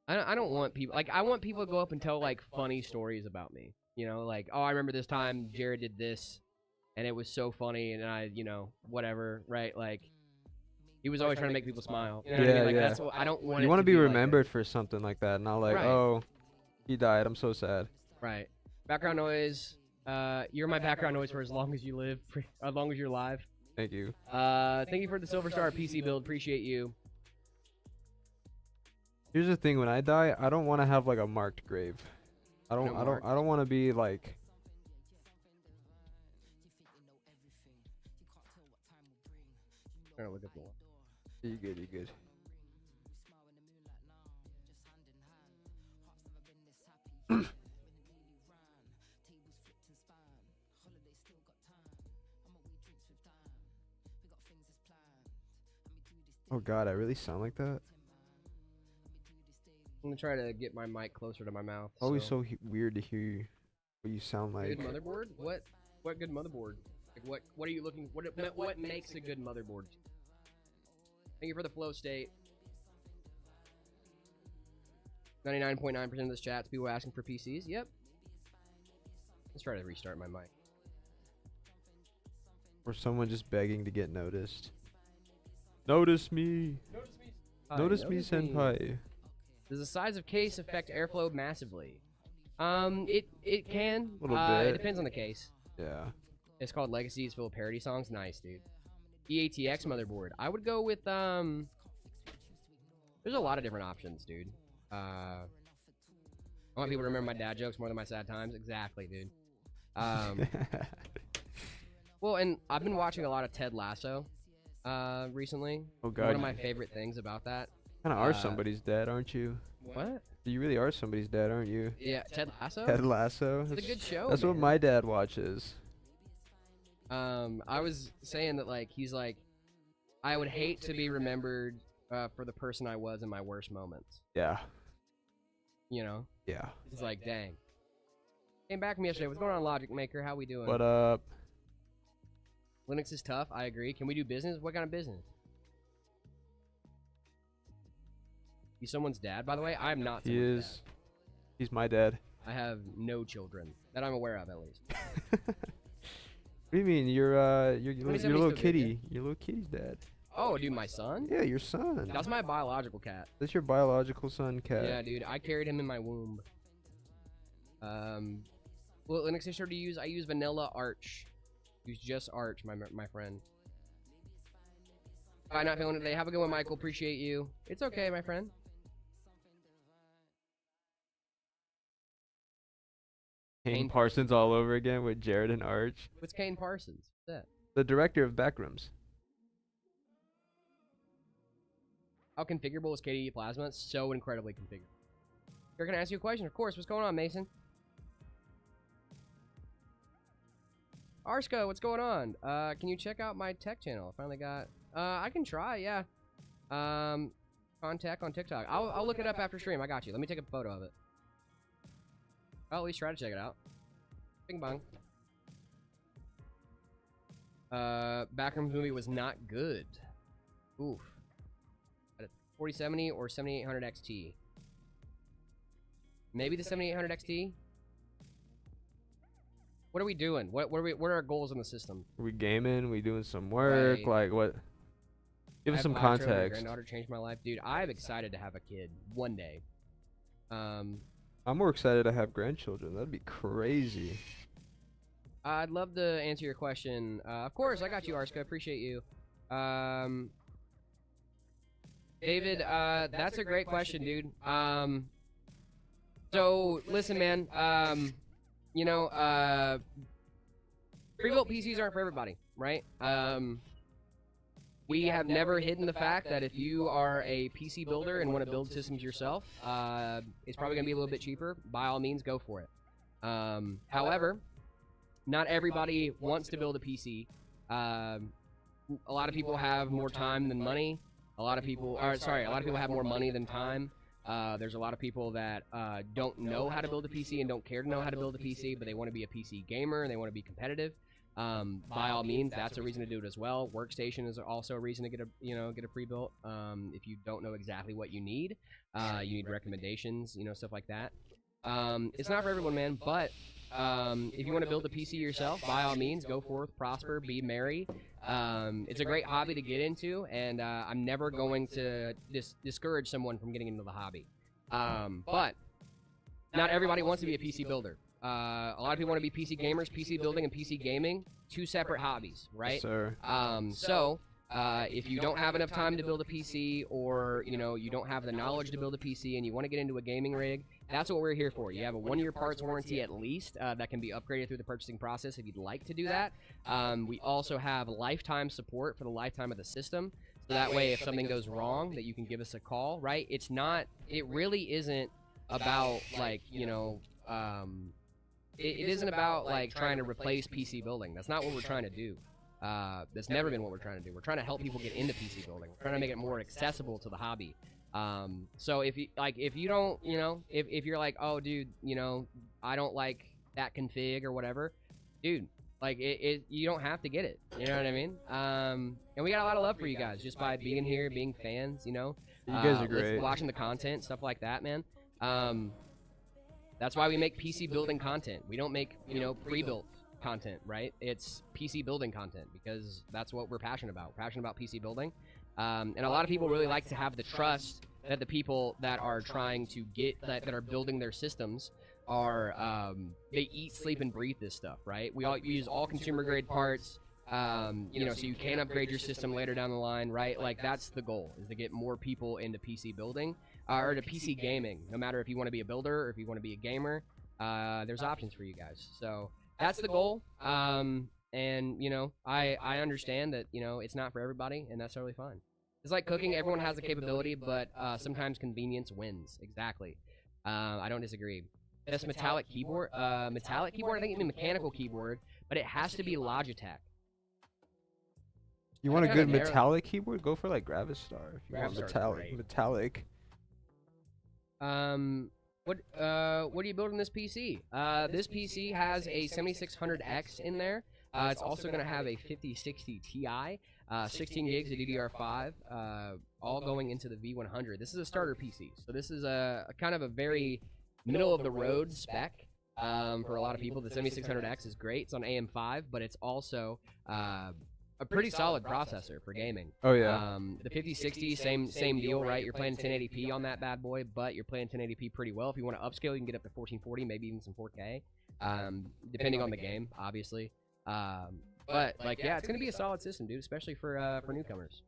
I don't want people, like, I want people to go up and tell, like, funny stories about me. You know, like, oh, I remember this time Jared did this, and it was so funny, and I, you know, whatever, right? Like, he was always trying to make people smile. You know what I Yeah, mean? Like, yeah. that's what, I don't want You want want to to be like remembered for something like that, not like, Right. oh, he died. I'm so sad. Right. Background noise. You're my background noise for as long as you live, as long as you're alive. Thank you. Thank you for the Silver Star PC build. Appreciate you. Here's the thing: when I die, I don't want to have like a marked grave. I No don't marked. want to be like. I'm gonna look at the one. You good? You good? Oh God, I really sound like that. I'm gonna try to get my mic closer to my mouth. Always so weird to hear what you sound like. Good motherboard? What good motherboard? Like what are you looking? What makes a good motherboard? Thank you for the flow state. 99.9% of this chat's people asking for PCs. Yep. Let's try to restart my mic. Or someone just begging to get noticed. Notice me. Notice me, senpai. Does the size of case affect airflow massively? It can. A little bit. It depends on the case. Yeah. It's called Legacy. It's full of parody songs. Nice, dude. EATX motherboard. I would go with There's a lot of different options, dude. I want people to remember my dad jokes more than my sad times. Exactly, dude. Well, and I've been watching a lot of Ted Lasso recently. Oh god. One of my favorite things about that. Kind of are somebody's dad, aren't you? What? You really are somebody's dad, aren't you? Yeah, Ted Lasso? Ted Lasso. It's a good show. That's man. what my dad watches. I was saying that, like, he's like, I would hate to be remembered for the person I was in my worst moments. Yeah. You know? Yeah. He's like, dang. Came back from yesterday. What's going on, Logic Maker? How we doing? What up? Linux is tough. I agree. Can we do business? What kind of business? He's someone's dad, by the way. I'm not He someone's is. dad. He's my dad. I have no children that I'm aware of, at least. What do you mean? You're your little still kitty. Your little kitty's dad. Oh, dude, my son? Yeah, your son. That's my biological cat. That's your biological son, cat. Yeah, dude. I carried him in my womb. Well, Linux history to use. I use Vanilla Arch. Use just Arch, my friend. Not feeling it today. Have a good one, Michael. Appreciate you. It's okay, my friend. Kane Parsons all over again with Jared and Arch. What's Kane Parsons? What's that? The director of Backrooms. How configurable is KDE Plasma? It's so incredibly configurable. Here, can I ask you a question? Of course. What's going on, Mason? Arsko, what's going on? Can you check out my tech channel? I finally got... I can try, yeah. Contact on TikTok. I'll look it up after stream. I got you. Let me take a photo of it. I'll at least try to check it out. Bing bong. Backrooms movie was not good. Oof. 4070 or 7800 XT? Maybe the 7800 XT? What are we doing? What are our goals in the system? Are we gaming? We doing some work? Right. Like what? Give us some My context. granddaughter changed my life, dude. I'm excited to have a kid one day. I'm more excited to have grandchildren. That'd be crazy. I'd love to answer your question. Of course, I got you, Arska. Appreciate you. David, that's a great question, dude. So listen, man. You know, pre-built PCs aren't for everybody, right? We have never hidden the fact that if you are a PC builder and want to build systems yourself, it's probably going to be a little bit cheaper. By all means, go for it. However, not everybody wants to build a PC. A lot of people have more time than money. A lot of people have more money than time. There's a lot of people that don't know how to build a PC and don't care to know how to build a PC, but they want to be a PC gamer and they want to be competitive. By all means, that's a reason to do it as well. Workstation is also a reason to get a pre-built. If you don't know exactly what you need recommendations, stuff like that. It's not for everyone, man, but if you want to build a PC yourself, by all means, go forth, prosper, be merry. It's a great hobby to get into, and I'm never going to discourage someone from getting into the hobby. But not everybody wants to be a PC builder. A lot of people want to be PC gamers. PC building and PC gaming, two separate hobbies, right? Yes, sir. So if you don't have enough time to build a PC, or you don't have the knowledge to build a PC and you want to get into a gaming rig, that's what we're here for. You have a 1-year parts warranty at least that can be upgraded through the purchasing process if you'd like to do that. We also have lifetime support for the lifetime of the system, so that way if something goes wrong, that you can give us a call, right? It really isn't about it isn't about like trying to replace PC building. That's not what we're trying to do. That's never been what we're trying to do. We're trying to help people get into PC building. We're trying to make it more accessible to the hobby. So if you don't, if you're like, oh dude, I don't like that config or whatever, dude, like you don't have to get it. You know what I mean? And we got a lot of love for you guys just by being here, being fans. You guys are great. Watching the content, stuff like that, man. That's why we make PC building content. We don't make pre-built content, right? It's PC building content because that's what we're passionate about. We're passionate about PC building. And a lot of people really like to have the trust that the people that are trying to get that are building their systems are they eat, sleep, and breathe this stuff, right? We use all consumer grade parts, so you can upgrade your system later down the line, right? Like that's the goal, is to get more people into PC building or to PC gaming. No matter if you want to be a builder or if you want to be a gamer, there's options for you guys. So that's the goal. And I understand that it's not for everybody, and that's totally fine. It's like cooking. Everyone has the capability, but sometimes convenience wins. Exactly. I don't disagree. This metallic keyboard. Metallic keyboard. I think you mean mechanical keyboard, but it has to be Logitech. You want a good metallic keyboard? Go for like Gravistar. If you want metallic. What are you building this PC? This PC has a 7600X in there. It's also going to have a 5060 Ti, 16 gigs of DDR5, all going into the V100. This is a starter PC, so this is a kind of a very middle of the road spec for a lot of people. The 7600X is great. It's on AM5, but it's also a pretty solid processor for gaming. Oh yeah. The 5060, same deal, right? You're playing 1080p on that bad boy, but you're playing 1080p pretty well. If you want to upscale, you can get up to 1440, maybe even some 4K, depending on the game, obviously. But like, yeah, it's gonna be a solid system, dude, especially for newcomers.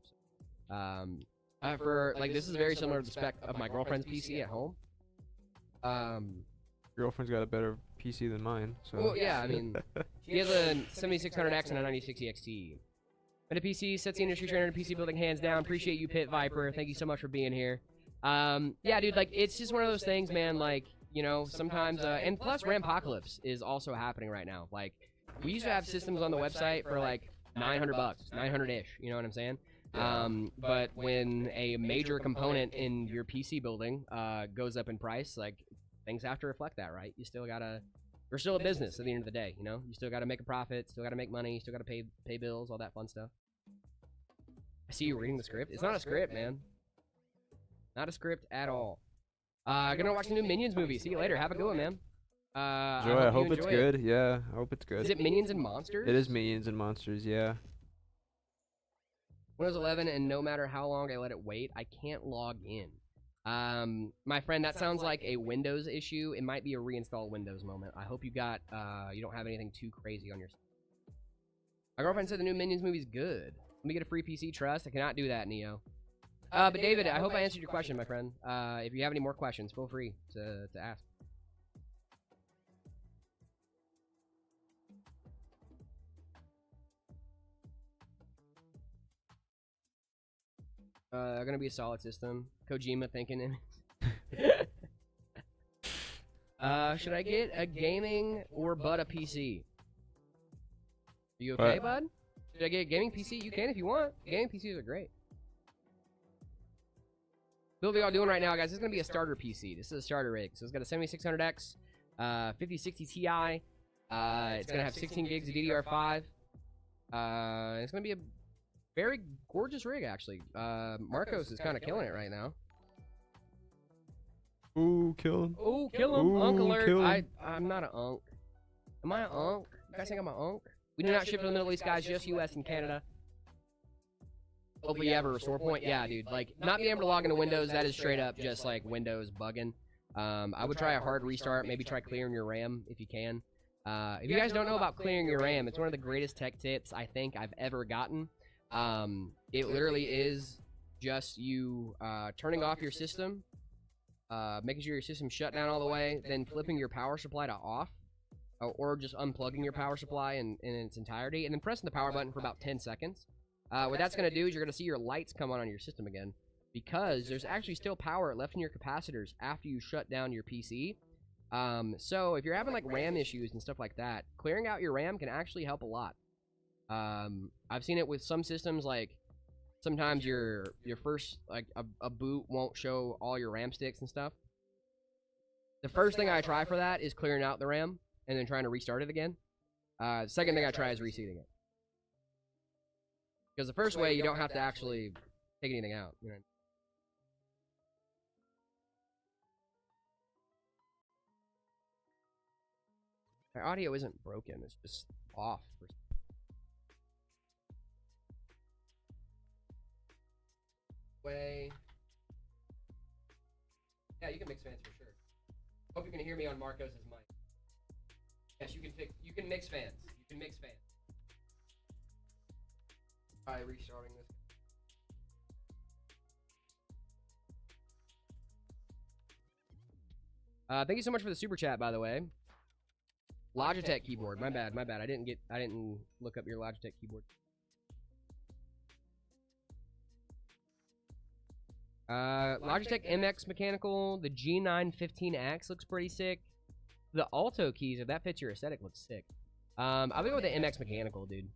This is very similar to the spec of my girlfriend's PC at home. Girlfriend's got a better PC than mine, so. Well, yeah, I mean, she has a 7600X and a 9060 XT. But a PC sets the industry trainer in PC building hands down. Appreciate you, Pit Viper. Thank you so much for being here. Yeah, dude, like, it's just one of those things, man, like, sometimes, and plus Rampocalypse is also happening right now. Like, we used to have systems on the website for like $900, 900-ish, you know what I'm saying? But when a major component in your PC building goes up in price, like, things have to reflect that, right? You still gotta, we're still a business at the end of the day, You still gotta make a profit, still gotta make money, still gotta pay bills, all that fun stuff. I see you reading the script. It's not a script, man. Not a script at all. Gonna watch the new Minions movie. See you later. Have a good one, man. I hope it's good. Yeah, I hope it's good. Is it Minions and Monsters? It is Minions and Monsters, yeah. Windows 11, and no matter how long I let it wait, I can't log in. My friend, that sounds like a Windows issue. It might be a reinstall Windows moment. I hope you don't have anything too crazy on your. My girlfriend said the new Minions movie's good. Let me get a free PC trust. I cannot do that, Neo. But David, I hope I answered your question, my friend. If you have any more questions, feel free to ask. Gonna be a solid system. Kojima thinking it. Should I get a gaming or a PC? Are you okay, bud? Should I get a gaming PC? You can if you want. Gaming PCs are great. Build y'all doing right now, guys. This is gonna be a starter PC. This is a starter rig. So it's got a 7600X, 5060 Ti. It's gonna have 16 gigs of DDR5. It's gonna be a very gorgeous rig, actually. Marcos is kind of killing it right now. Ooh, kill him. Ooh, kill him. Unk alert. I'm not an unk. Am I an unk? You guys think I'm an unk? We do not ship to the Middle East, guys. Just US and Canada. Hopefully you have a restore point. Yeah, dude. Like, not being able to log into Windows, that is straight up just like Windows bugging. I would try a hard restart. Maybe try clearing your RAM if you can. If you guys don't know about clearing your RAM, it's one of the greatest tech tips I think I've ever gotten. It literally is just you turning off your system, making sure your system's shut down all the way, then flipping your power supply to off, or just unplugging your power supply in its entirety, and then pressing the power button for about 10 seconds. What that's going to do is you're going to see your lights come on your system again, because there's actually still power left in your capacitors after you shut down your PC. So if you're having like RAM issues and stuff like that, clearing out your RAM can actually help a lot. I've seen it with some systems like sometimes your first like a boot won't show all your RAM sticks and stuff. The first thing I try for that is clearing out the RAM and then trying to restart it again. Second thing I try is reseating it. Because the first way you don't have to actually take anything out. You know. My audio isn't broken, it's just off. Way. Yeah, you can mix fans for sure. Hope you can hear me on Marcos's mic. Yes, you can mix fans. You can mix fans. Try restarting this. Thank you so much for the super chat, by the way. Logitech keyboard. My bad. I didn't look up your Logitech keyboard. Logitech MX mechanical. The G915X looks pretty sick. The Alto keys, if that fits your aesthetic, looks sick. I'll go with the MX mechanical, dude.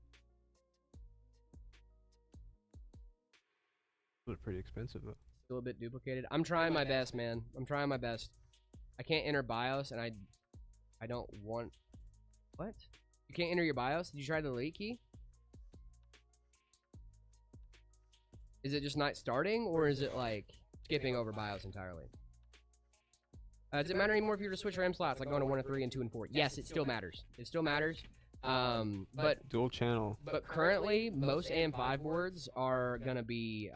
Those are pretty expensive though. Still a bit duplicated. I'm trying my best, man. I'm trying my best. I can't enter BIOS, and I don't want. What? You can't enter your BIOS? Did you try the delete key? Is it just not starting, or is it like skipping over BIOS entirely? Does it matter anymore if you were to switch RAM slots, like going to 1 and 3 and 2 and 4? Yes, it still matters. It still matters. But Dual channel. But currently, most AM5 boards are gonna be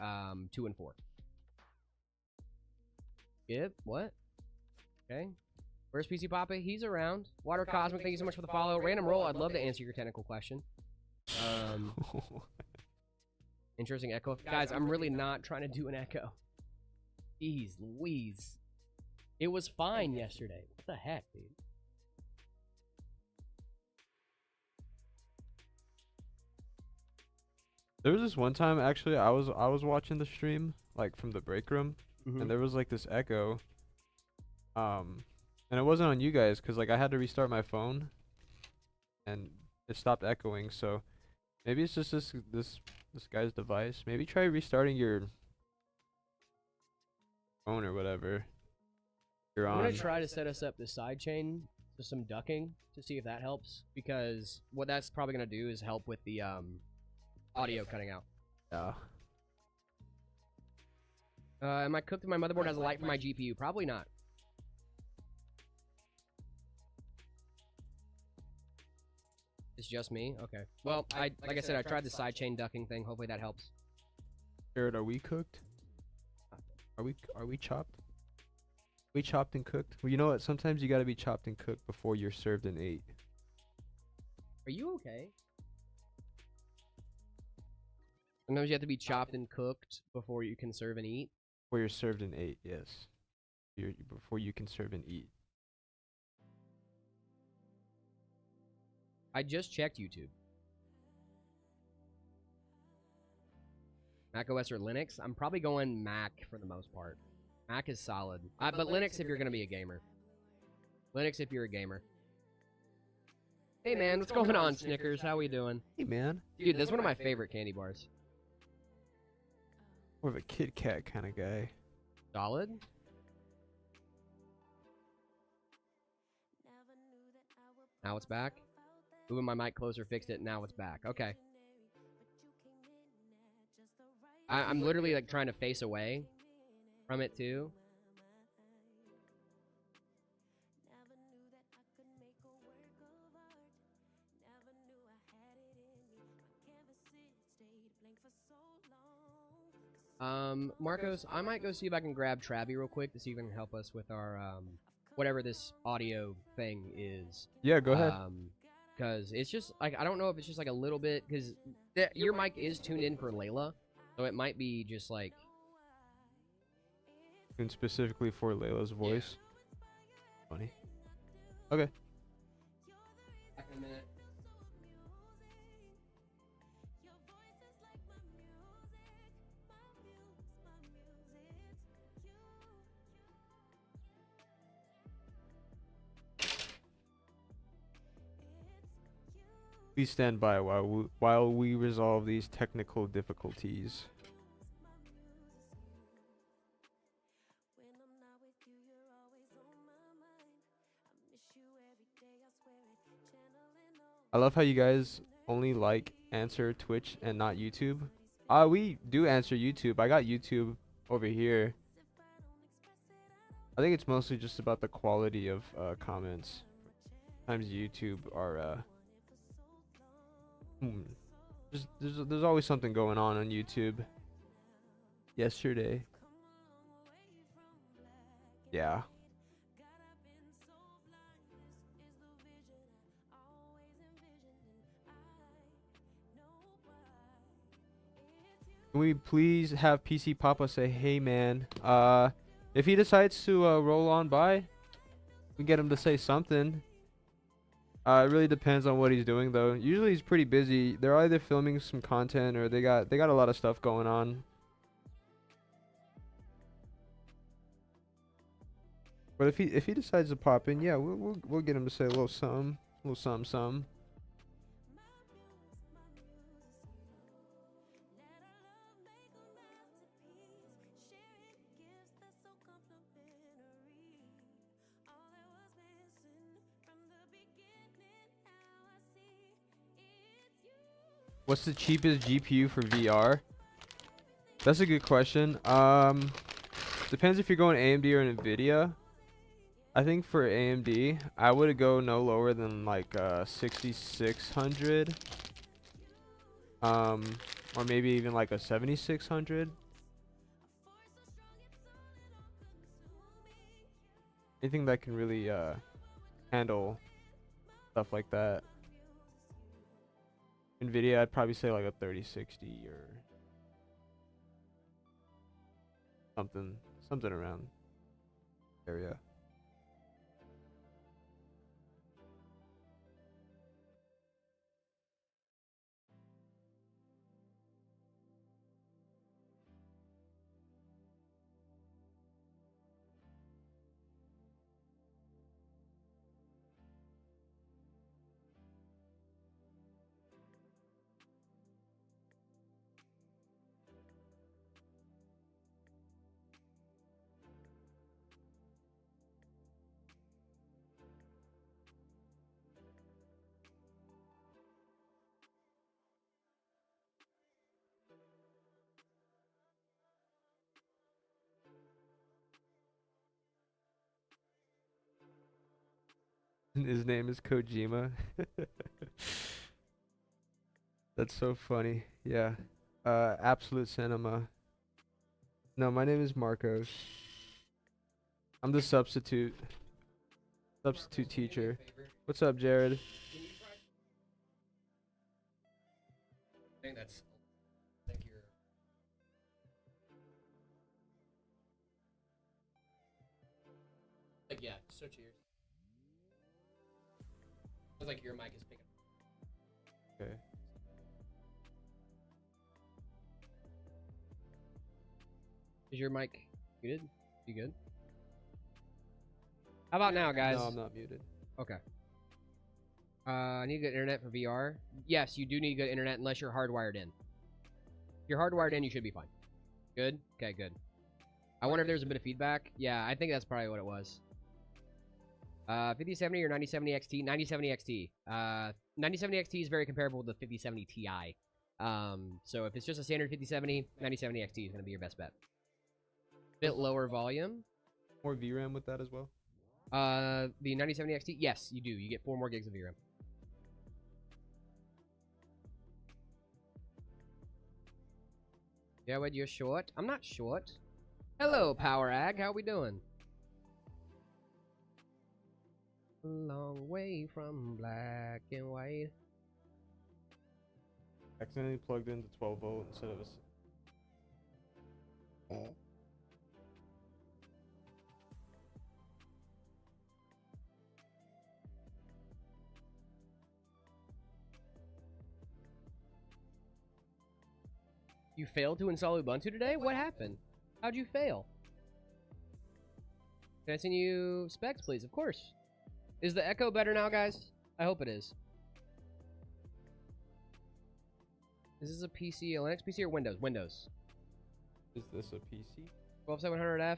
2 and 4. Yep. What? Okay. Where's PC Papa? He's around. Water Cosmic, thank you so much for the follow. Random Roll, I'd love to answer your technical question. Interesting echo. Guys, I'm really not trying to do an echo. Jeez Louise. It was fine yesterday. What the heck, dude? There was this one time actually I was watching the stream like from the break room, and there was like this echo. And it wasn't on you guys because like I had to restart my phone, and it stopped echoing. So maybe it's just this guy's device. Maybe try restarting your phone or whatever. You're on. I'm gonna try to set us up the sidechain to some ducking to see if that helps, because what that's probably gonna do is help with the audio cutting out. Yeah. Am I cooked if my motherboard has a light for my GPU? Probably not. It's just me? Okay. Well, like I said, I tried the sidechain ducking thing. Hopefully that helps. Jared, are we cooked? Are we chopped? We chopped and cooked? Well, you know what? Sometimes you gotta be chopped and cooked before you're served and ate. Are you okay? Sometimes you have to be chopped and cooked before you can serve and eat. Before you're served and ate, yes. Before you can serve and eat. I just checked YouTube. Mac OS or Linux? I'm probably going Mac for the most part. Mac is solid. But Linux if you're going to be a gamer. Linux if you're a gamer. Hey man, what's going on, Snickers? How we doing? Hey man. Dude, this is one of my favorite candy bars. More of a Kit Kat kind of guy. Solid? Now it's back. Moving my mic closer fixed it. Now it's back. Okay. I'm literally like trying to face away from it too. Marcos, I might go see if I can grab Travi real quick to see if I can help us with our whatever this audio thing is. Yeah, go ahead. Because it's just like, I don't know if it's just like a little bit, because your mic is tuned in for Layla, so it might be just like. And specifically for Layla's voice. Yeah. Funny. Okay. Back in a minute. Please stand by while we resolve these technical difficulties. I love how you guys only like answer Twitch and not YouTube. We do answer YouTube. I got YouTube over here. I think it's mostly just about the quality of comments. Sometimes YouTube are just there's always something going on YouTube. Yesterday. Yeah. Can we please have PC Papa say, "Hey man, if he decides to roll on by, we get him to say something." It really depends on what he's doing though. Usually he's pretty busy. They're either filming some content or they got a lot of stuff going on. But if he decides to pop in, yeah, we'll get him to say a little something, something. What's the cheapest GPU for VR? That's a good question. Depends if you're going AMD or NVIDIA. I think for AMD, I would go no lower than like 6600. Or maybe even like a 7600. Anything that can really handle stuff like that. NVIDIA, I'd probably say like a 3060 or something around area. His name is Kojima. That's so funny. Yeah. Absolute Cinema. No, my name is Marcos. I'm the substitute teacher. What's up, Jared? I think that's. I think you're. Like, yeah, search yours. Sounds like your mic is picking. Okay. Is your mic muted? You good? How about now, guys? No, I'm not muted. Okay. I need good internet for VR. Yes, you do need good internet unless you're hardwired in. If you're hardwired in, you should be fine. Good? Okay, good. I wonder if there's a bit of feedback. Yeah, I think that's probably what it was. 5070 or 9070 XT? 9070 XT. 9070 XT is very comparable to the 5070 Ti. So if it's just a standard 5070, 9070 XT is going to be your best bet. Bit lower volume. More VRAM with that as well? The 9070 XT? Yes, you do. You get 4 more gigs of VRAM. Yeah, Wed, you're short. I'm not short. Hello, Power Ag. How we doing? A long way from black and white. Accidentally plugged into 12 volt instead of a. You failed to install Ubuntu today? What happened? How'd you fail? Can I send you specs, please? Of course. Is the echo better now, guys? I hope it is. Is this a PC, a Linux PC, or Windows? Windows. Is this a PC? 12700F.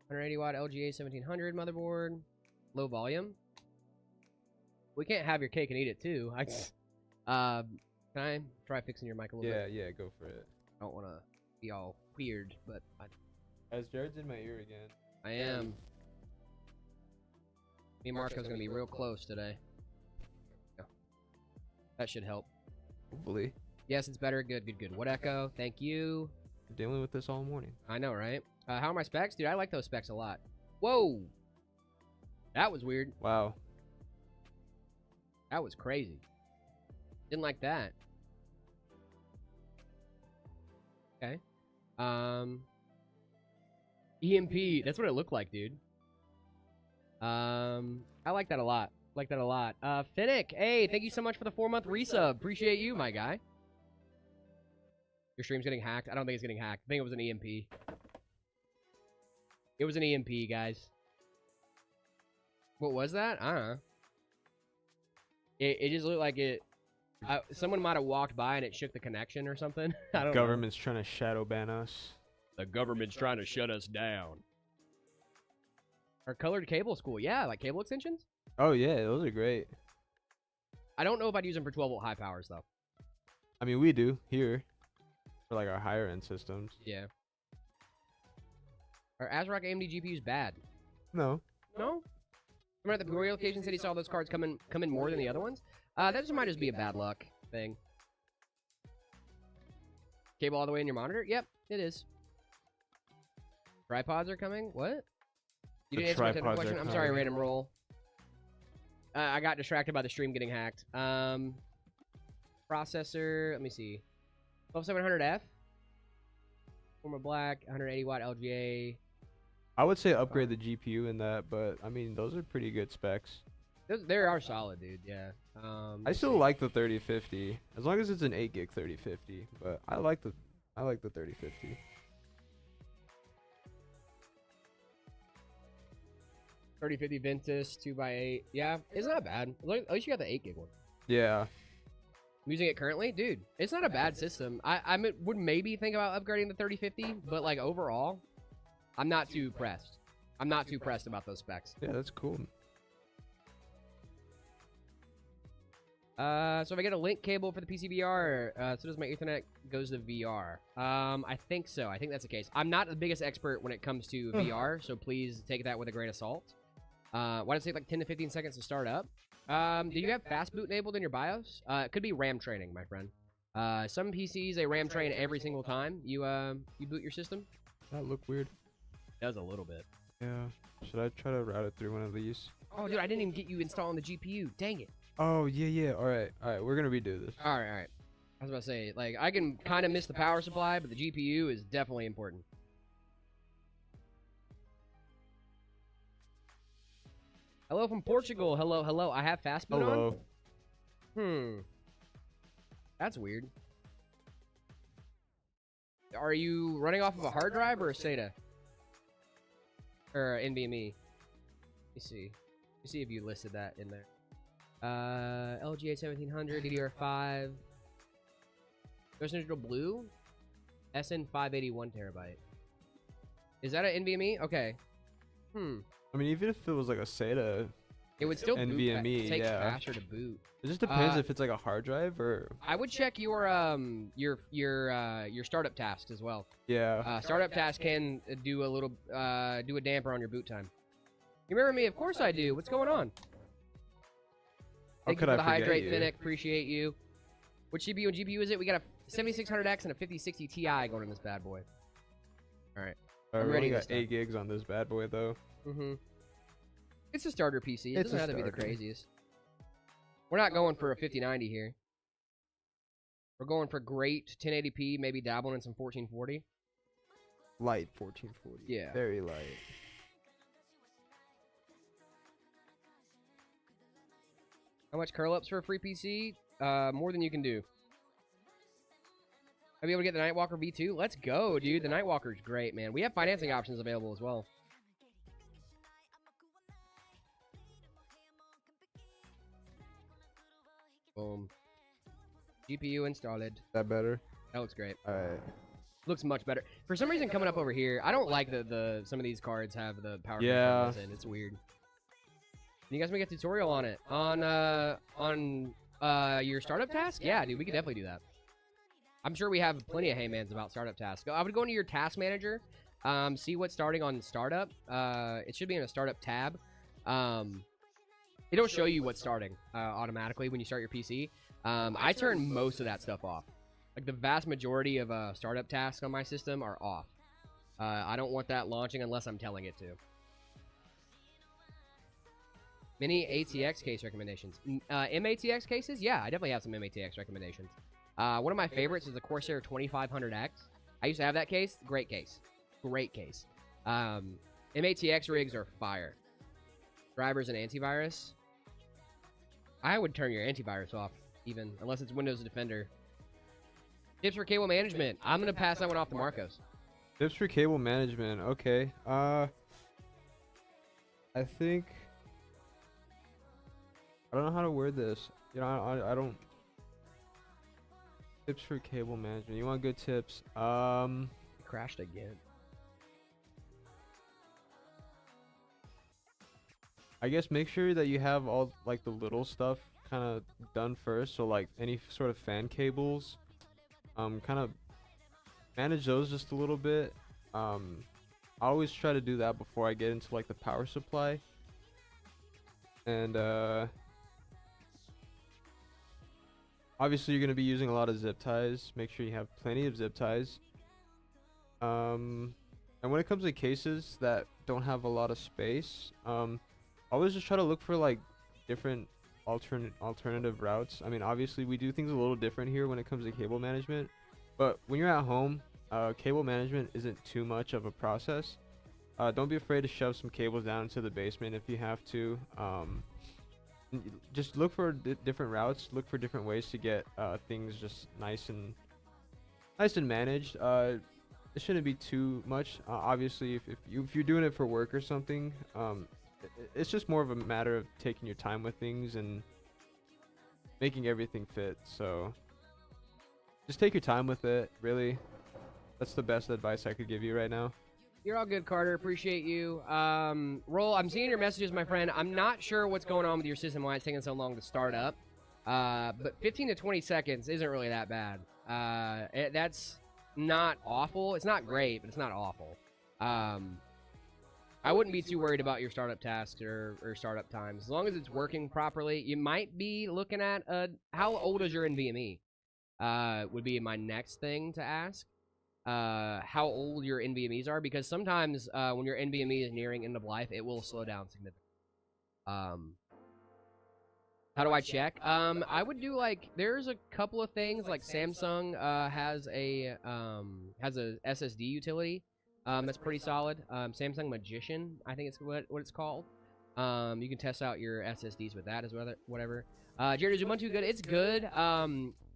180 watt LGA 1700 motherboard. Low volume. We can't have your cake and eat it too. Can I try fixing your mic a little bit? Yeah, go for it. I don't want to be all weird, but As Jared's in my ear again. I am. Me and Marco's gonna be real close today. Yeah. That should help. Hopefully. Yes, it's better. Good. What echo? Thank you. Dealing with this all morning. I know, right? How are my specs? Dude, I like those specs a lot. Whoa! That was weird. Wow. That was crazy. Didn't like that. Okay. EMP. That's what it looked like, dude. I like that a lot. Finnick, hey, thank you so much for the 4-month resub. Appreciate you, my guy. Your stream's getting hacked? I don't think it's getting hacked. I think it was an EMP. It was an EMP, guys. What was that? I don't know. It just looked like it... someone might have walked by and it shook the connection or something. I don't know. Government's trying to shadow ban us. The government's trying to shut us down. Our colored cable school. Yeah, like cable extensions? Oh, yeah, those are great. I don't know if I'd use them for 12-volt high powers, though. I mean, we do here. For, like, our higher-end systems. Yeah. Are ASRock AMD GPUs bad? No. No? Remember at the Peoria location said he saw those cards come in more than the other ones? That just might just be a bad luck thing. Cable all the way in your monitor? Yep, it is. Tripods are coming? What? You didn't answer my technical question? I'm sorry, random roll. I got distracted by the stream getting hacked. Processor, let me see. 12700F. Forma black, 180 watt LGA. I would say upgrade the GPU in that, but I mean those are pretty good specs. They are solid, dude. Yeah. I still like the 3050 as long as it's an 8 gig 3050, but I like the 3050. $3050 Ventus 2x8. Yeah, it's not bad. At least you got the 8 gig one. Yeah. I'm using it currently, dude. It's not a bad system. I would maybe think about upgrading the 3050, but like overall, I'm not too pressed. I'm not too pressed about those specs. Yeah, that's cool. So if I get a link cable for the PCVR, so does my Ethernet goes to VR. I think so. I think that's the case. I'm not the biggest expert when it comes to VR, so please take that with a grain of salt. Why does it take like 10 to 15 seconds to start up? Do you have fast boot enabled in your BIOS? It could be RAM training, my friend. Some PCs, they RAM train every single time you boot your system. That look weird. It does a little bit. Yeah. Should I try to route it through one of these? Oh, dude, I didn't even get you installing the GPU. Dang it. Oh, yeah. All right. We're going to redo this. All right. I was about to say, like, I can kind of miss the power supply, but the GPU is definitely important. Hello from Portugal. Hello. I have fast boot on? That's weird. Are you running off of a hard drive or a SATA? Or NVMe? Let me see if you listed that in there. LGA 1700, DDR5. There's Digital Blue. SN 581 terabyte. Is that an NVMe? Okay. I mean, even if it was like a SATA, it would still NVMe, boot. It takes faster to boot. It just depends if it's like a hard drive or. I would check your startup tasks as well. Yeah. Startup tasks can do a little do a damper on your boot time. You remember me? Of course I do. What's going on? Thank you for the hydrate, Finnick. Appreciate you. Which CPU and GPU is it? We got a 7600X and a 5060 Ti going in this bad boy. All right. I'm ready. We got 8 gigs on this bad boy though. It's a starter PC. It doesn't have to be the craziest. We're not going for a 5090 here. We're going for great 1080p, maybe dabbling in some 1440. Light 1440. Yeah. Very light. How much curl ups for a free PC? More than you can do. I'll be able to get the Nightwalker V2. Let's go, dude. The Nightwalker's great, man. We have financing options available as well. Boom. GPU installed. Is that better? That looks great. All right. Looks much better. For some reason, coming up over here, I don't like the some of these cards have the power. Yeah. In. It's weird. You guys make a tutorial on it on your startup task? Yeah, dude, we could definitely do that. I'm sure we have plenty of Heymans about startup tasks. I would go into your task manager, see what's starting on startup. It should be in a startup tab. It'll show you what's starting automatically when you start your PC. I turn most of that stuff off. Like the vast majority of startup tasks on my system are off. I don't want that launching unless I'm telling it to. Many ATX case recommendations. MATX cases? Yeah, I definitely have some MATX recommendations. One of my favorites is the Corsair 2500X. I used to have that case. Great case. Great case. MATX rigs are fire. Drivers and antivirus. I would turn your antivirus off, even, unless it's Windows Defender. Tips for cable management. I'm going to pass that one off to Marcos. Tips for cable management. Okay. I think... I don't know how to word this. You know, I don't... Tips for cable management. You want good tips? It crashed again. I guess make sure that you have all like the little stuff kind of done first. So like any sort of fan cables, kind of manage those just a little bit. I always try to do that before I get into like the power supply. And obviously you're going to be using a lot of zip ties. Make sure you have plenty of zip ties. And when it comes to cases that don't have a lot of space, always just try to look for like different alternative routes. I mean, obviously we do things a little different here when it comes to cable management, but when you're at home, cable management isn't too much of a process. Don't be afraid to shove some cables down into the basement if you have to. Just look for different routes, look for different ways to get things just nice and managed. It shouldn't be too much. Obviously, if you're doing it for work or something, it's just more of a matter of taking your time with things and making everything fit. So just take your time with it, really. That's the best advice I could give you right now. You're all good, Carter. Appreciate you. Roll, I'm seeing your messages, my friend. I'm not sure what's going on with your system, why it's taking so long to start up. But 15 to 20 seconds isn't really that bad. That's not awful. It's not great, but it's not awful. I wouldn't be too worried about your startup tasks or startup times. As long as it's working properly, you might be looking at how old is your NVMe? Would be my next thing to ask. How old your NVMEs are, because sometimes when your NVMe is nearing end of life, it will slow down significantly. How do I check? I would do like, there's a couple of things like Samsung has a SSD utility that's pretty solid. Samsung Magician, I think it's what it's called. You can test out your SSDs with that as well, whatever. Jared, is Ubuntu good? It's good.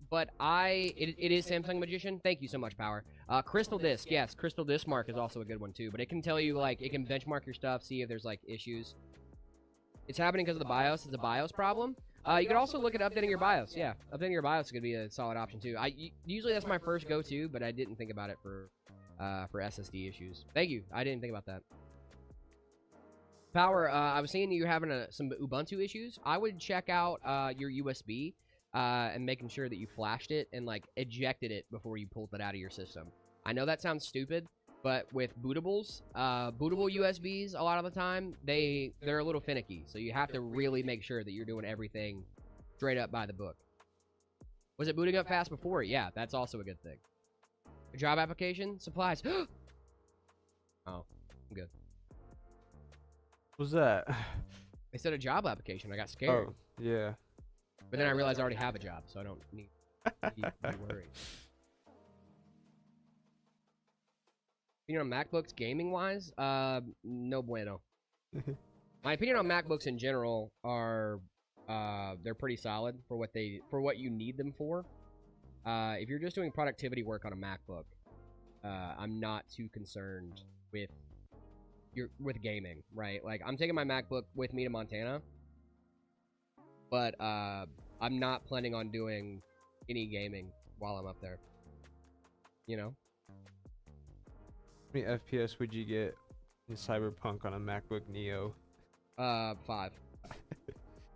But it is Samsung Magician. Thank you so much, Power. Crystal Disk, yes, Crystal Disk Mark is also a good one too. But it can tell you, like, it can benchmark your stuff, see if there's like issues. It's happening because of the BIOS. It's a BIOS problem. You can also look at updating your BIOS. Yeah, updating your BIOS could be a solid option too. Usually that's my first go-to, but I didn't think about it for SSD issues. Thank you. I didn't think about that. Power, I was seeing you having some Ubuntu issues. I would check out your USB and making sure that you flashed it and like ejected it before you pulled it out of your system. I know that sounds stupid, but with bootables, bootable USBs, a lot of the time, they're a little finicky. So you have to really make sure that you're doing everything straight up by the book. Was it booting up fast before? Yeah, that's also a good thing. A job application? Supplies. Oh, I'm good. What was that? They said a job application. I got scared. Oh, yeah. But then I realized I already have a job, so I don't need to be worried. Opinion on MacBooks gaming-wise? No bueno. My opinion on MacBooks in general are they're pretty solid for what you need them for. If you're just doing productivity work on a MacBook, I'm not too concerned with gaming, right? Like, I'm taking my MacBook with me to Montana, but I'm not planning on doing any gaming while I'm up there. You know? How many FPS would you get in Cyberpunk on a MacBook Neo? 5.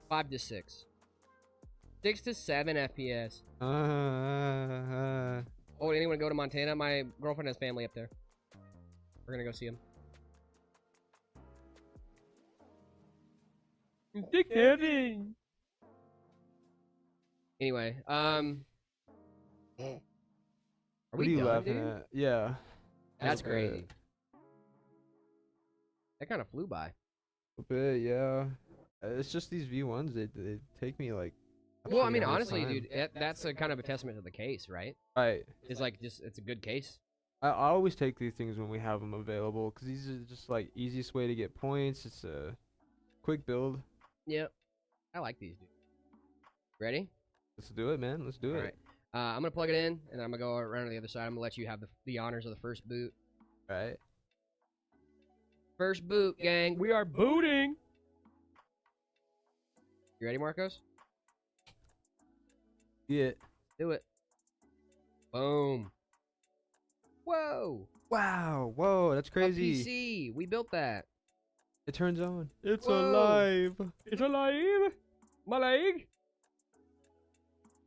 5 to 6. 6 to 7 FPS. Oh, anyone go to Montana? My girlfriend has family up there. We're gonna go see him. Dick Kevin. Anyway, are What we are you done, laughing dude? at? Yeah. That's Okay. crazy. That kind of flew by. A bit, yeah. It's just these V1s. They take me like. Well, I mean, absolutely honestly, time. dude, that's a kind of a testament to the case, right? Right. It's like just it's a good case. I always take these things when we have them available because these are just like easiest way to get points. It's a quick build. Yep, I like these, dude. Ready? Let's do it, man. Let's do All it. right. I'm gonna plug it in, and I'm gonna go around to the other side. I'm gonna let you have the honors of the first boot. All right. First boot, gang. We are booting. You ready, Marcos? Yeah. Do it. Boom. Whoa. Wow. Whoa. That's A crazy. PC. We built that. It turns on. It's Whoa. alive. It's alive. My leg.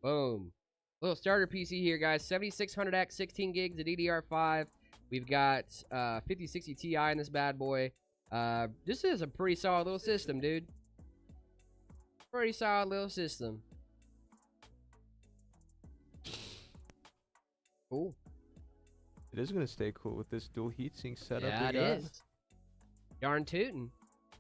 Boom. Little starter PC here, guys. 7600X, 16 gigs of DDR5. We've got 5060 Ti in this bad boy. This is a pretty solid little system, dude. Pretty solid little system. Cool. It is gonna stay cool with this dual heatsink setup. Yeah, we it got. is. Darn tootin'.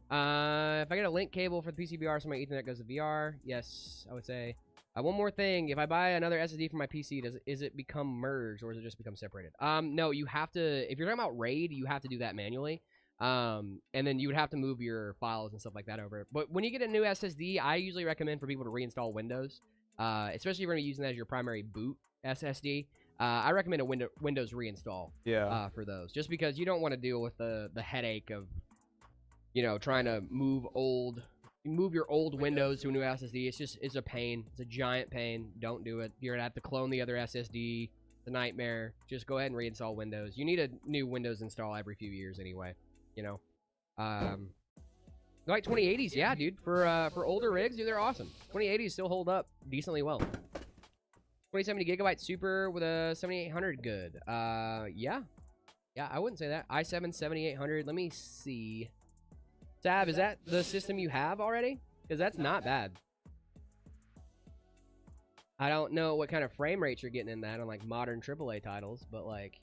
If I get a link cable for the PCVR, so my Ethernet goes to VR, yes, I would say. One more thing, if I buy another SSD for my PC, is it become merged or does it just become separated? No, you have to, if you're talking about RAID, you have to do that manually. And then you would have to move your files and stuff like that over. But when you get a new SSD, I usually recommend for people to reinstall Windows, especially if you're going to be using that as your primary boot SSD. I recommend a Windows reinstall Yeah. for those, just because you don't want to deal with the headache of, you know, trying to move your old Windows to a new SSD. It's a pain. It's a giant pain. Don't do it. You're gonna have to clone the other SSD. It's a nightmare. Just go ahead and reinstall Windows. You need a new Windows install every few years anyway. You know, like 2080s, yeah, dude. For older rigs, dude, they're awesome. 2080s still hold up decently well. 2070 gigabyte super with a 7800, good. Yeah, I wouldn't say that. i7 7800. Let me see. Sav, is that the system you have already? Because that's not bad. I don't know what kind of frame rates you're getting in that on like modern AAA titles, but like,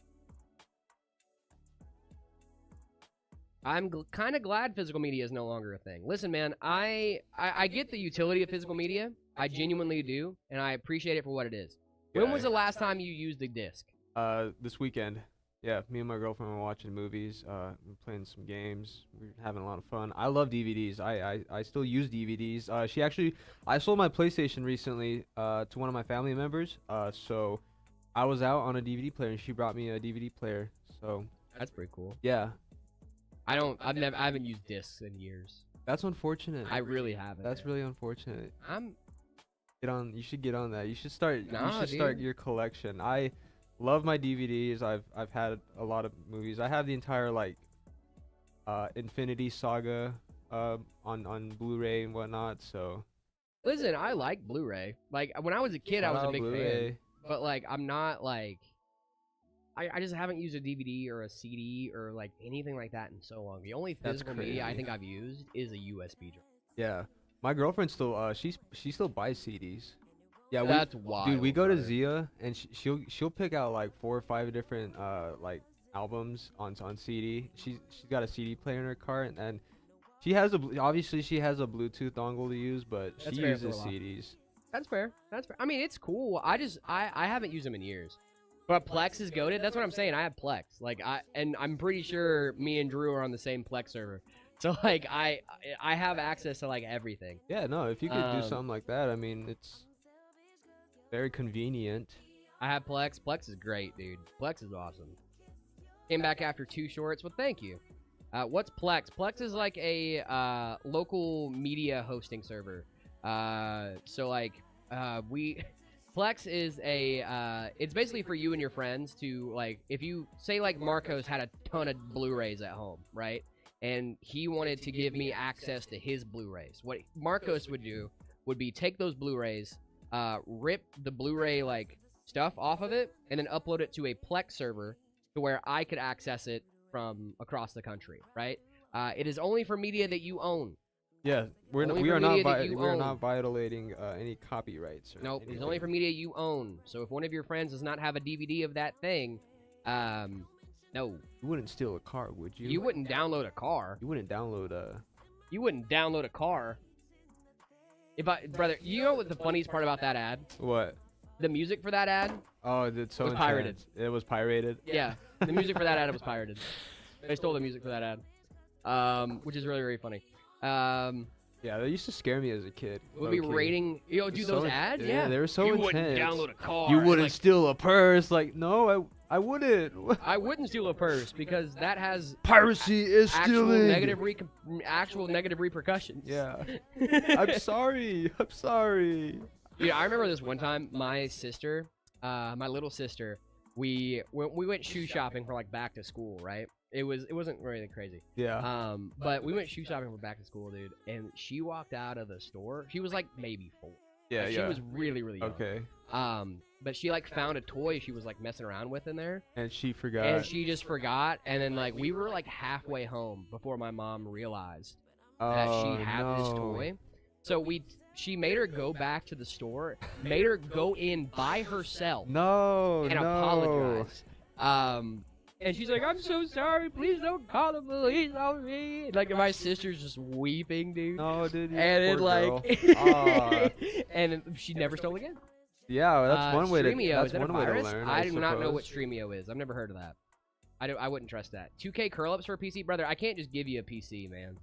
I'm kind of glad physical media is no longer a thing. Listen, man, I get the utility of physical media. I genuinely do, and I appreciate it for what it is. When was the last time you used a disc? This weekend. Yeah, me and my girlfriend were watching movies, we're playing some games, we're having a lot of fun. I love DVDs. I still use DVDs. I sold my PlayStation recently to one of my family members. So I was out on a DVD player and she brought me a DVD player. So That's pretty cool. yeah. I haven't used discs in years. That's unfortunate. I really haven't. That's really unfortunate. You should get on that. You should start Dude. your collection. I love my DVDs. I've had a lot of movies. I have the entire like Infinity Saga on Blu-ray and whatnot. So Listen, I like Blu-ray. Like when I was a kid, I was a big fan. But like, I'm not like, I just haven't used a DVD or a CD or like anything like that in so long. The only physical media I crazy. think I've used is a USB drive. Yeah, my girlfriend still she still buys CDs. Yeah, That's wild. dude, we go to brother. Zia and she'll pick out like 4 or 5 different like albums on CD. She's got a CD player in her car and she has obviously she has a Bluetooth dongle to use, but That's she fair for a uses lot. CDs. That's fair. That's fair. I mean, it's cool. I haven't used them in years. But Plex is goated. That's what I'm saying. I have Plex. Like I'm pretty sure me and Drew are on the same Plex server. So like I have access to like everything. Yeah, no, if you could do something like that, I mean, it's very convenient. I have Plex. Plex is great, dude. Plex is awesome. Came back after 2 shorts. Well, thank you. What's Plex? Plex is like a local media hosting server. So like Plex is it's basically for you and your friends to like, if you say like Marcos had a ton of Blu-rays at home, right? and he wanted to give me access to his Blu-rays. What Marcos would do would be take those Blu-rays, rip the Blu-ray like stuff off of it, and then upload it to a Plex server to where I could access it from across the country. Right? It is only for media that you own. Yeah, we are not violating any copyrights. Or Nope, it's anything. only for media you own. So if one of your friends does not have a DVD of that thing, no. You wouldn't steal a car, would you? You wouldn't download a car. You wouldn't download a. You wouldn't download a car. Brother, you know what the funniest part about that ad? What? The music for that ad? Oh, it's so was pirated. It was pirated. Yeah, the music for that ad was pirated. They stole the music for that ad, which is really, really funny. Yeah, they used to scare me as a kid. Would be rating, do those ads? Yeah, they were so you intense. Wouldn't download a car. You wouldn't like, steal a purse. Like, no, I wouldn't. I wouldn't steal a purse because that has piracy is stealing. Actual negative repercussions. Yeah. I'm sorry. I'm sorry. Yeah, I remember this one time. My sister, my little sister, we went shoe shopping for like back to school, right? It wasn't really crazy. Yeah. But we went shoe shopping for back to school, dude. And she walked out of the store. She was like maybe 4. Yeah, like, yeah. She was really, really young. Okay. But she like found a toy she was like messing around with in there. And she forgot. And she just forgot. And then like we were like halfway home before my mom realized that she had this toy. So she made her go back to the store, made her go in by herself. And apologize. And she's like, I'm so sorry. Please don't call the police on me. Like, my sister's just weeping, dude. No, dude. And then, like, and she never stole again. Yeah, that's one way to. Streamio, That's one way to learn. I do not know what Streamio is. I've never heard of that. I wouldn't trust that. 2K curl-ups for a PC, brother. I can't just give you a PC, man.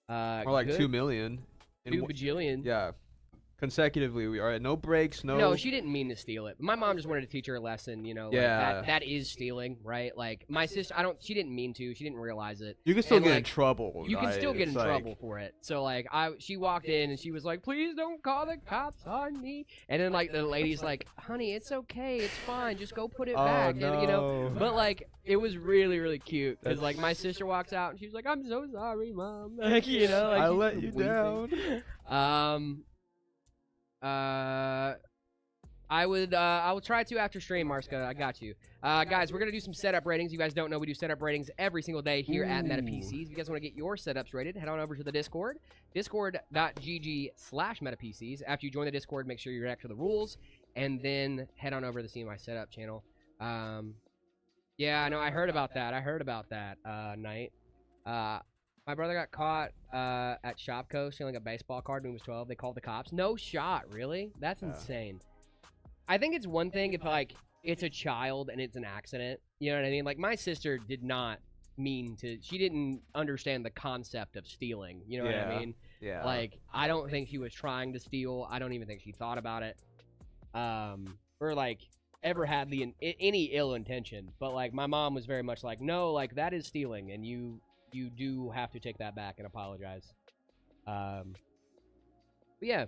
Or like 2 million. 2 bajillion. Yeah. Consecutively, we are at no breaks, no. No, she didn't mean to steal it. My mom just wanted to teach her a lesson, you know. Like, yeah. That is stealing, right? Like my sister, she didn't mean to. She didn't realize it. You can still and, get like, in trouble. You can right? still get in like... trouble for it. So like, she walked in and she was like, "Please don't call the cops on me." And then like the lady's like, "Honey, it's okay, it's fine. Just go put it back." No. And you know, but like it was really, really cute because like my sister walks out and she's like, "I'm so sorry, Mom." Like, you know, like, I let you down. I will try to after stream, Marska. I got you. Guys, we're going to do some setup ratings. You guys don't know we do setup ratings every single day here at MetaPCs. If you guys want to get your setups rated, head on over to the Discord, discord.gg/MetaPCs. After you join the Discord, make sure you're ready for the rules, and then head on over to the See My Setup channel. Yeah, I know. I heard about that. Night. My brother got caught at Shopko stealing a baseball card when he was 12. They called the cops. No shot, really? That's insane. I think it's one thing if, like, it's a child and it's an accident. You know what I mean? Like, my sister did not mean to... She didn't understand the concept of stealing. You know what I mean? Yeah. Like, I don't think she was trying to steal. I don't even think she thought about it. Or, like, ever had any ill intention. But, like, my mom was very much like, no, like, that is stealing, and you do have to take that back and apologize. But yeah.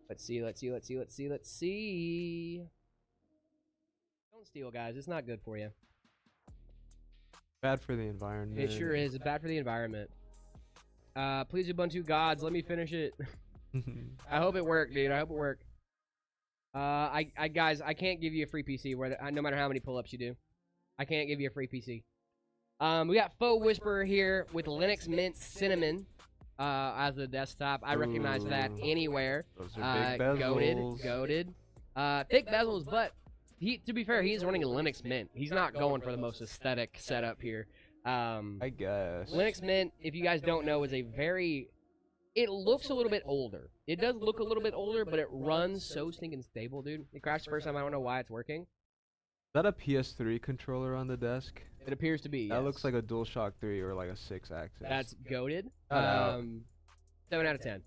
Let's see. Don't steal, guys. It's not good for you. Bad for the environment. It sure is. It's bad for the environment. Please, Ubuntu gods, let me finish it. I hope it worked, dude. I hope it worked. Guys, I can't give you a free PC no matter how many pull-ups you do. I can't give you a free PC. We got Faux Whisperer here with Linux Mint Cinnamon as a desktop. I recognize that anywhere. Those are big bezels. Goated. Thick bezels, but to be fair, he's running a Linux Mint. He's not going for the most aesthetic setup here. I guess. Linux Mint, if you guys don't know, is it looks a little bit older. It does look a little bit older, but it runs so stinking stable, dude. It crashed the first time. I don't know why it's working. Is that a PS3 controller on the desk? It appears to be, That yes. looks like a DualShock 3 or like a 6-axis. That's goated. 7 out of 10.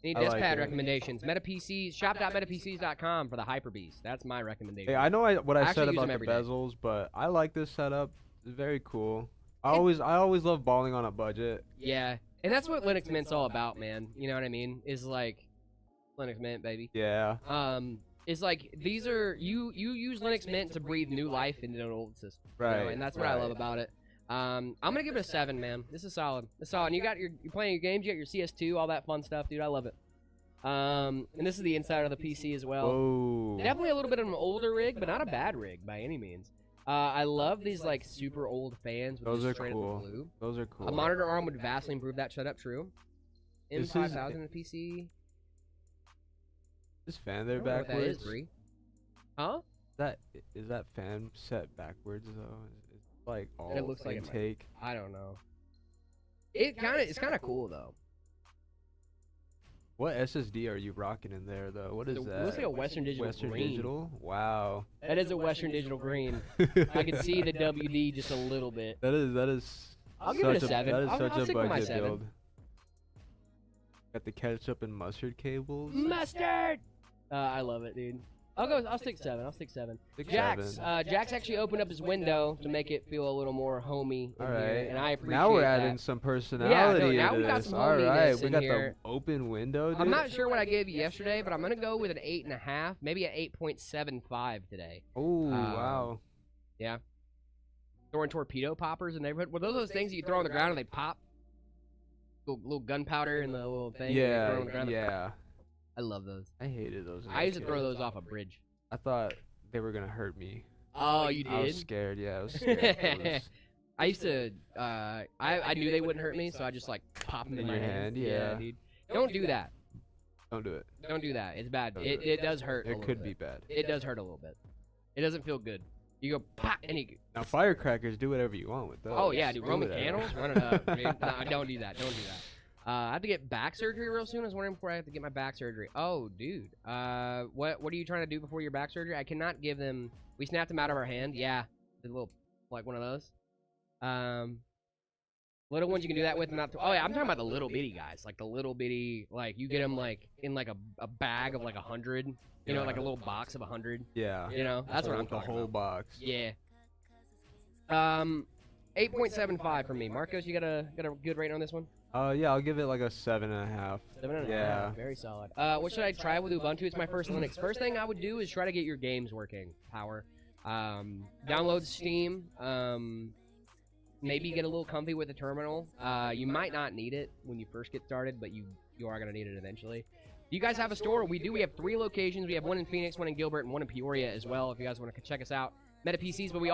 Any I desk like pad it. recommendations? MetaPCs, shop.metapcs.com for the Hyper-Beast. That's my recommendation. Hey, I know what I actually said use about them the every day. bezels, but I like this setup. It's very cool. I always love balling on a budget. Yeah, and that's what Linux Mint's all about, man. You know what I mean? Is like Linux Mint, baby. Yeah. It's like these are you use Linux Mint to breathe new life into an old system. Right. You know? And that's what I love about it. I'm gonna give it a 7, man. This is solid. It's solid. And you're playing your games. You got your CS2, all that fun stuff, dude. I love it. And this is the inside of the PC as well. Whoa. Definitely a little bit of an older rig, but not a bad rig by any means. I love these like super old fans with Those this are straight cool. up blue. Those are cool. A monitor arm would vastly improve that setup. True. This M5000 in the PC. This fan there I don't know what that is, backwards. Bree. Huh? Is that fan set backwards though? It's like all It looks like it might- intake. I don't know. It's kind of cool though. What SSD are you rocking in there though? What is It that? looks like a Western Digital Western green. Digital? Wow. That is a Western Digital green. I can see the WD just a little bit. That is. I'll give it a such 7. That is I'll such a stick with my budget 7. build. Got the ketchup and mustard cables. Mustard. I love it, dude. I'll stick 7. I'll stick 7. Stick Jax, 7. Jax actually opened up his window to make it feel a little more homey in All here, right. and I appreciate now we're that. adding some personality now into we got this. some All right, hominess we in got here. the open window. Dude. I'm not sure what I gave you yesterday, but I'm gonna go with an 8.5, maybe an 8.75 today. Oh wow. Yeah. Throwing torpedo poppers in the neighborhood. Were those things that you throw on the ground and they pop? Little gunpowder in the little thing. you throw on the Yeah, ground. yeah. I love those. I hated those. as I a used to throw kid. those off a bridge. I thought they were gonna hurt me. Oh, you I was did? scared. Yeah, I was scared. It was I used to. I knew they wouldn't hurt me, so I just like pop them in In my your hand. hand, yeah. dude. Don't do that. Don't do it. Don't do that. It's bad. Don't do It does hurt. a It little could be bit. bad. It does hurt a little bit. It doesn't feel good. You go pop and you. Now firecrackers, do whatever you want with those. Oh yeah, dude. Do Roman whatever. candles, run it up. Dude. Nah, don't do that. Don't do that. I have to get back surgery real soon. I was wondering before I have to get my back surgery. Oh, dude. What are you trying to do before your back surgery? I cannot give them. We snapped them out of our hand. Yeah, the little like one of those. Little ones you can do that with. Not. Oh yeah, I'm talking about the little bitty guys. Like the little bitty. Like you get them like in like a bag of like 100. You know, Yeah. like a little box of 100. Yeah. You know, that's what I'm the talking whole about. box. Yeah. 8.75 for me. Marcos, you got a good rating on this one? Yeah, I'll give it like a 7.5. 7.5. Yeah. Very solid. What should I try with Ubuntu? It's my first Linux. First thing I would do is try to get your games working. Power. Download Steam. Maybe get a little comfy with the terminal. You might not need it when you first get started, but you are gonna need it eventually. Do you guys have a store? We do. We have 3 locations. We have one in Phoenix, one in Gilbert, and one in Peoria as well. If you guys want to check us out, Meta PCs. But we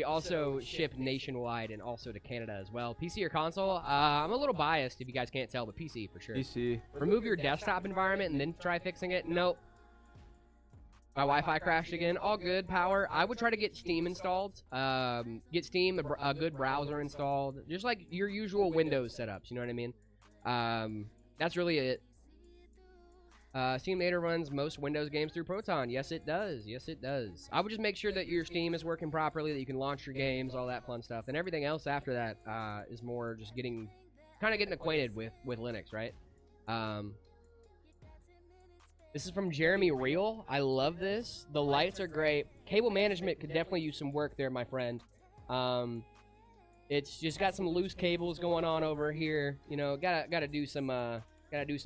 also ship nationwide and also to Canada as well. PC or console? I'm a little biased if you guys can't tell, but PC for sure. PC. Remove your desktop environment and then try fixing it. Nope. My Wi-Fi crashed again. All good. Power. I would try to get Steam installed. Get Steam, a good browser installed. Just like your usual Windows setups. You know what I mean? That's really it. Steam Native runs most Windows games through Proton. Yes, it does. Yes, it does. I would just make sure that your Steam is working properly, that you can launch your games, all that fun stuff. And everything else after that is more just getting acquainted with Linux, right? This is from Jeremy Real. I love this. The lights are great. Cable management could definitely use some work there, my friend. It's just got some loose cables going on over here. You know, gotta do some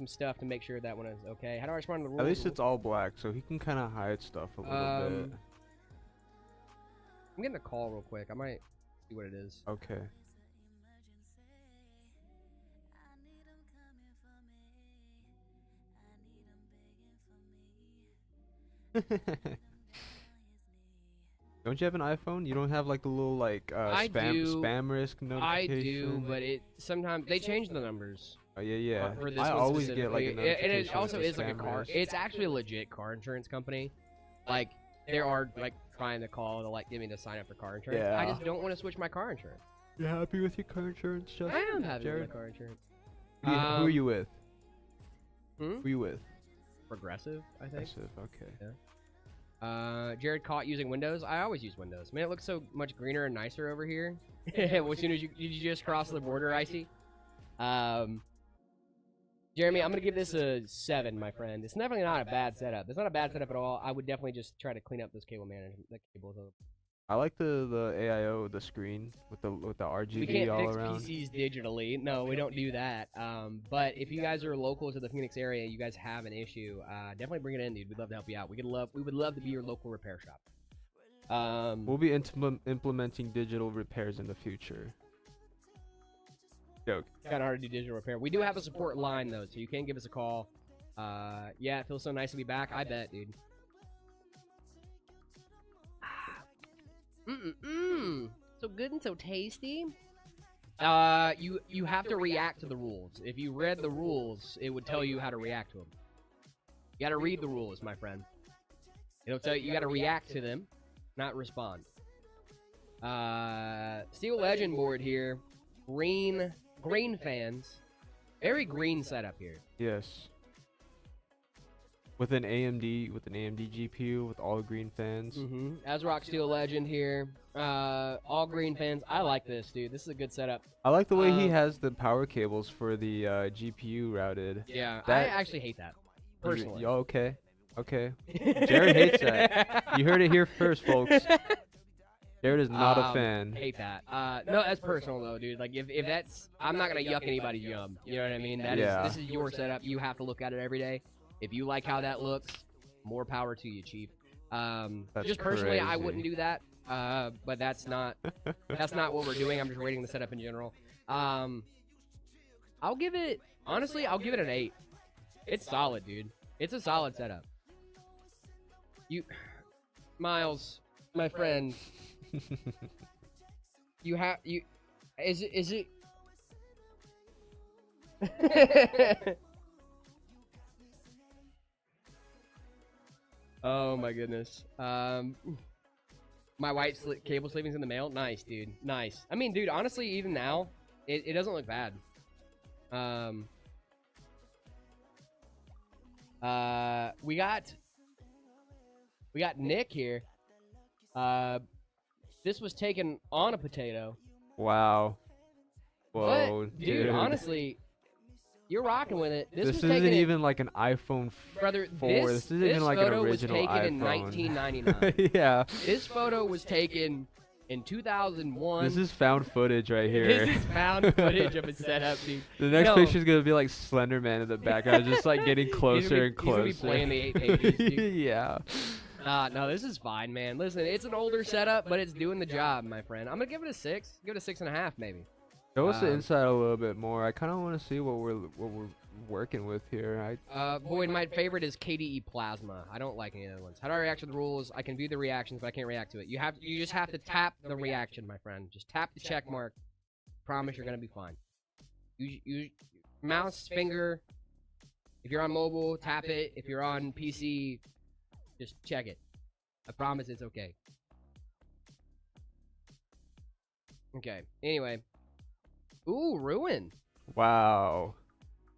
stuff to make sure that one is okay. How do I respond to the rules? At least it's all black, so he can kind of hide stuff a little bit. I'm getting a call real quick. I might see what it is. Okay. Don't you have an iPhone? You don't have like the little like I do. spam risk notification? I do, but it sometimes they change the numbers. Oh yeah, yeah. For this I one always get like a specifically. notification. And it also with is like a spam car. risk. It's actually a legit car insurance company. Like they are like trying to call to like get me to sign up for car insurance. I Yeah. just don't want to switch my car insurance. You happy with your car insurance, Justin? I am happy with Jared? my car insurance. Who are you with? Hmm? Who are you with? Progressive, I think. Progressive, okay. Jared caught using Windows. I always use Windows. Man, it looks so much greener and nicer over here. As soon as you just cross the border, Icy. Jeremy, I'm gonna give this a 7, my friend. It's definitely not a bad setup. It's not a bad setup at all. I would definitely just try to clean up this cable management. The cables. I like the AIO, the screen with the RGB We can't all fix around. PCs digitally. No, we don't do that. But if you guys are local to the Phoenix area, you guys have an issue, definitely bring it in, dude. We'd love to help you out. We would love to be your local repair shop. We'll be implementing digital repairs in the future. Joke. Kind of hard to do digital repair. We do have a support line though, so you can give us a call. Yeah, it feels so nice to be back. I bet, dude. So good and so tasty. You have to react to the rules. If you read the rules, it would tell you how to react to them. You gotta read the rules, my friend. It'll tell you gotta react to them, not respond. Steel Legend board here. Green fans. Very green setup here. Yes. With an AMD GPU with all green fans. Asrock Steel Legend here. All green fans. I like this, dude. This is a good setup. I like the way he has the power cables for the GPU routed. Yeah, I actually hate that. Personally. Okay. Jared hates that. You heard it here first, folks. Jared is not a fan. Hate that. No, that's personal though, dude. Like if that's, I'm not gonna yuck anybody's yum. You know what I mean? This is your setup. You have to look at it every day. If you like how that looks, more power to you, Chief. Just personally, I wouldn't do that. But that's not what we're doing. I'm just rating the setup in general. I'll give it an 8. It's solid, dude. It's a solid setup. Miles, my friend. Is it Oh my goodness. My white cable sleeving's in the mail. Nice, dude. Nice. I mean, dude, honestly, even now, it doesn't look bad. We got Nick here. This was taken on a potato. Wow. Whoa, but, dude. Honestly, you're rocking with it. This isn't even like an iPhone 4. This isn't even like an original iPhone. Was taken in 1999. Yeah. This photo was taken in 2001. This is found footage right here. This is found footage of a setup, dude. The next picture is gonna be like Slender Man in the background, just like getting closer and closer. He's gonna be playing the 8 pages, dude. Yeah. No, this is fine, man. Listen, it's an older setup, but it's doing the job, my friend. I'm gonna give it a 6. Give it a 6.5, maybe. Show us the inside a little bit more. I kind of want to see what we're working with here. Boy, my favorite is KDE Plasma. I don't like any other ones. How do I react to the rules? I can view the reactions, but I can't react to it. You just have to tap the reaction, my friend. Just tap the check mark. Promise you're gonna be fine. You mouse, finger. If you're on mobile, tap it. If you're on PC, just check it. I promise it's okay. Okay. Anyway. Ooh, Ruin. Wow.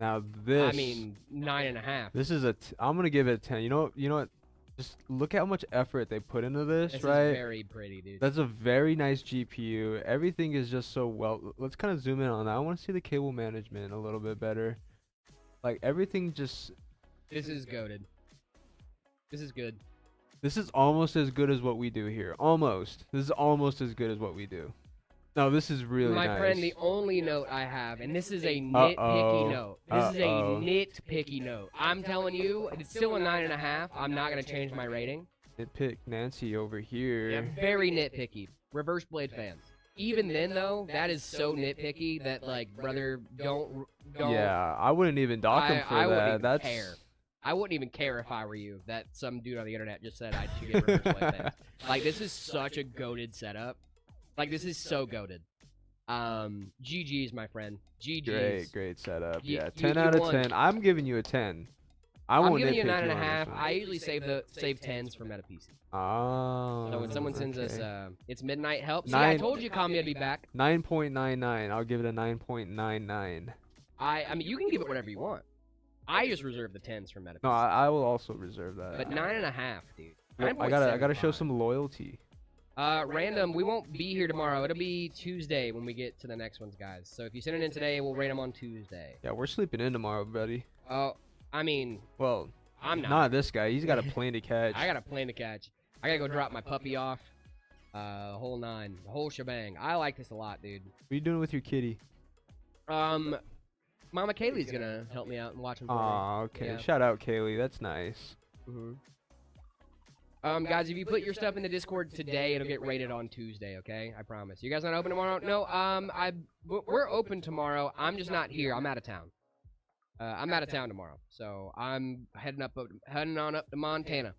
Now this. I mean, 9.5. This is I'm gonna give it a 10. You know what? Just look at how much effort they put into this, this right? Is very pretty, dude. That's a very nice GPU. Everything is just so well. Let's kind of zoom in on that. I want to see the cable management a little bit better. Like everything just. This is goated. This is good. This is almost as good as what we do here. Almost. This is almost as good as what we do. No, this is really nice. My friend, the only note I have, and this is a nitpicky note. This is a nitpicky note. I'm telling you, it's still a 9.5. I'm not going to change my rating. Nitpick Nancy over here. Yeah, very nitpicky. Reverse Blade fans. Even then, though, that is so nitpicky that, like, brother, don't. Yeah, I wouldn't even dock him for I that. Wouldn't even care. I wouldn't even care if I were you. That some dude on the internet just said I should get reverse blade fans. Like, this is such a goated setup. Like, this is so goated. GG's, my friend. GG's. Great setup. Yeah, 10 out of 10. I'm giving you a 10. I'm giving you a 9.5. I usually save 10s for Meta PC. Oh. So when someone sends us, it's midnight help. See, I told you Kami would be back. 9.99. I'll give it a 9.99. I mean, you can give it whatever you want. I just reserve the 10s for Meta PC. No, I will also reserve that. But 9.5, dude. I gotta show some loyalty. Random, we won't be here tomorrow. It'll be Tuesday when we get to the next ones, guys. So if you send it in today, we'll rate them on Tuesday. Yeah, we're sleeping in tomorrow, buddy. Oh, I mean... Well, I'm not. Not this guy. He's got a plane to catch. I got a plane to catch. I gotta go drop my puppy off. Whole 9. The whole shebang. I like this a lot, dude. What are you doing with your kitty? Mama Kaylee's gonna help me out and watch him for me. Aw, okay. Yeah. Shout out, Kaylee. That's nice. Guys, if you put your stuff in the Discord today, it'll get rated on Tuesday, okay? I promise. You guys not open tomorrow? No, we're open tomorrow. I'm just not here. I'm out of town. I'm out of town tomorrow, so I'm heading on up to Montana.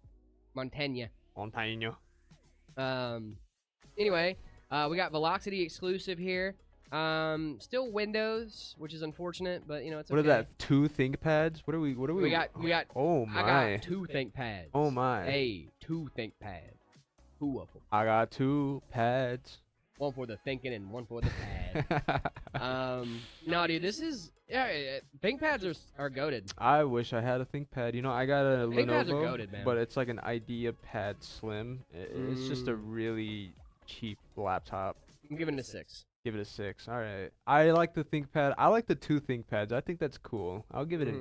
Montana. Anyway, we got Velocity exclusive here. Still Windows, which is unfortunate, but you know it's okay. What are that? 2 ThinkPads? What are we? We got. Oh my! I got 2 ThinkPads. Oh my! Hey, 2 ThinkPads. 2 of them. I got 2 pads. One for the thinking and one for the pad. No, dude, this is ThinkPads are goated. I wish I had a ThinkPad. You know, I got a ThinkPads Lenovo, are goated, man. but it's like an IdeaPad Slim. It's just a really cheap laptop. I'm giving it a 6. Give it a 6. All right. I like the ThinkPad. I like the 2 ThinkPads. I think that's cool. I'll give it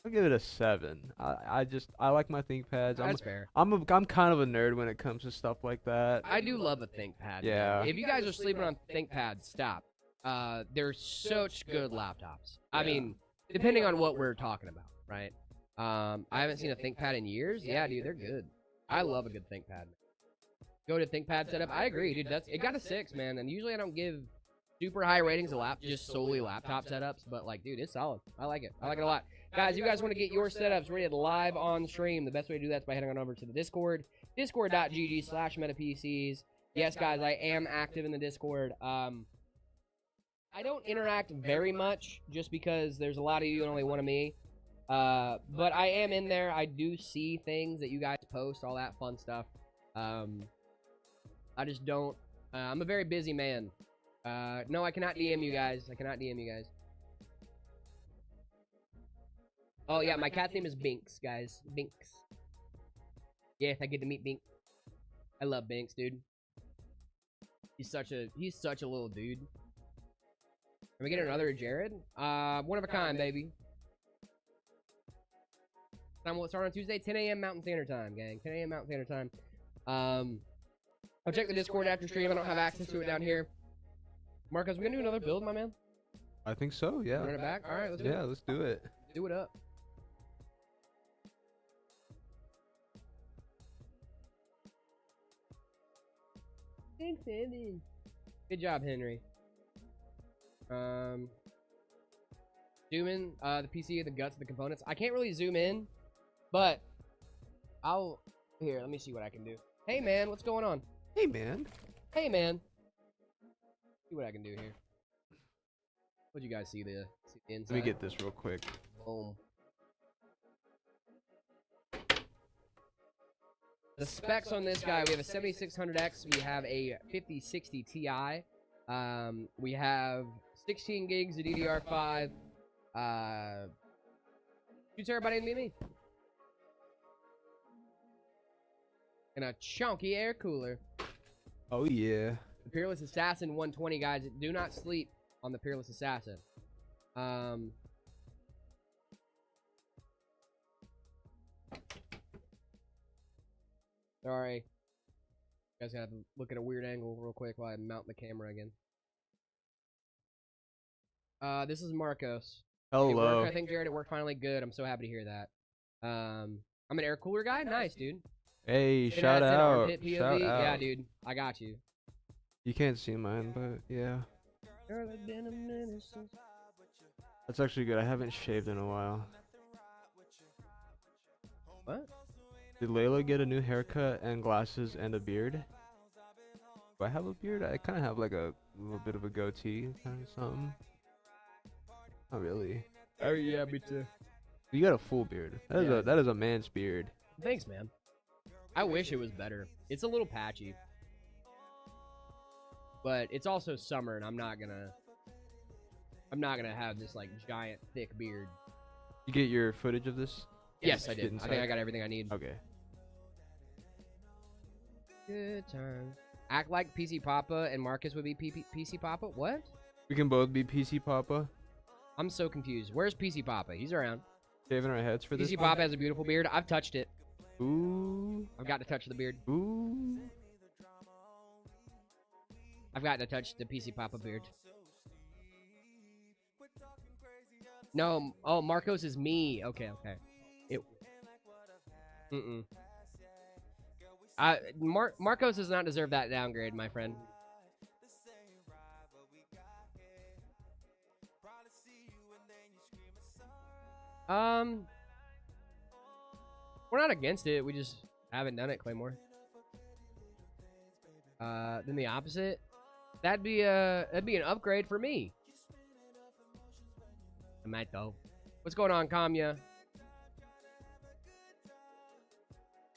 I'll give it a 7. I like my ThinkPads. That's fair. I'm kind of a nerd when it comes to stuff like that. I do love a ThinkPad. Yeah. Man. If you guys are sleeping on ThinkPads, stop. They're such good laptops. Yeah. I mean, depending on what we're talking about, right? I haven't seen a ThinkPad in years. Yeah, dude, they're good. I love a good ThinkPad. Go to ThinkPad setup. I agree, dude. It got a 6, man. And usually I don't give super high ratings to just solely laptop setups, but like, dude, it's solid. I like it. I like it a lot. Guys, you guys want to get your setups ready live on stream, the best way to do that is by heading on over to the Discord, discord.gg/metapcs. Yes, guys, I am active in the Discord. I don't interact very much just because there's a lot of you and only one of me. But I am in there. I do see things that you guys post, all that fun stuff. I just don't. I'm a very busy man. No, I cannot DM you guys. I cannot DM you guys. Oh, yeah, my cat's name is Binks, guys. Binks. Yeah, I get to meet Binks. I love Binks, dude. He's such a little dude. Are we getting another Jared? One of a kind, baby. Time will start on Tuesday, 10 a.m. Mountain Standard Time, gang. 10 a.m. Mountain Standard Time. I'll check the Discord after stream. I don't have access to it down here. Marcos, we gonna do another build, my man? I think so, yeah. Run it back? Alright, let's do it. Yeah, let's do it. Do it up. Thanks, Andy. Good job, Henry. Zoom in the PC, the guts, the components. I can't really zoom in, but here, let me see what I can do. Hey, man, what's going on? Hey, man. Hey, man. See what I can do here. What'd you guys see the inside? Let me get this real quick. Boom. The specs on this guy, we have a 7600X, we have a 5060 Ti, we have 16 gigs of DDR5, 2 terabyte NVMe, and a chunky air cooler. Oh yeah. The Peerless Assassin 120, guys. Do not sleep on the Peerless Assassin. Sorry. You guys gotta look at a weird angle real quick while I mount the camera again. This is Marcos. Hello. I think Jared, it worked finally good. I'm so happy to hear that. I'm an air cooler guy. Nice, dude. Hey, shout out. Shout out. Yeah, dude. I got you. You can't see mine, but yeah. That's actually good. I haven't shaved in a while. What? Did Layla get a new haircut and glasses and a beard? Do I have a beard? I kind of have like a little bit of a goatee kind of something. Not really. Oh yeah, me too. You got a full beard. That is a man's beard. Thanks, man. I wish it was better. It's a little patchy. But it's also summer and I'm not gonna have this like giant thick beard. You get your footage of this? Yes, I did. I think I got everything I need. Okay. Good time. Act like PC Papa and Marcus would be PC Papa? What? We can both be PC Papa. I'm so confused. Where's PC Papa? He's around. Shaving our heads for this. PC Papa has a beautiful beard. I've touched it. Ooh. I've got to touch the beard. Ooh. I've got to touch the PC Papa beard. No. Oh, Marcos is me. Okay, okay. Marcos does not deserve that downgrade, my friend. We're not against it. We just haven't done it, Claymore. Then the opposite. That'd be an upgrade for me. I might though. What's going on, Kamya?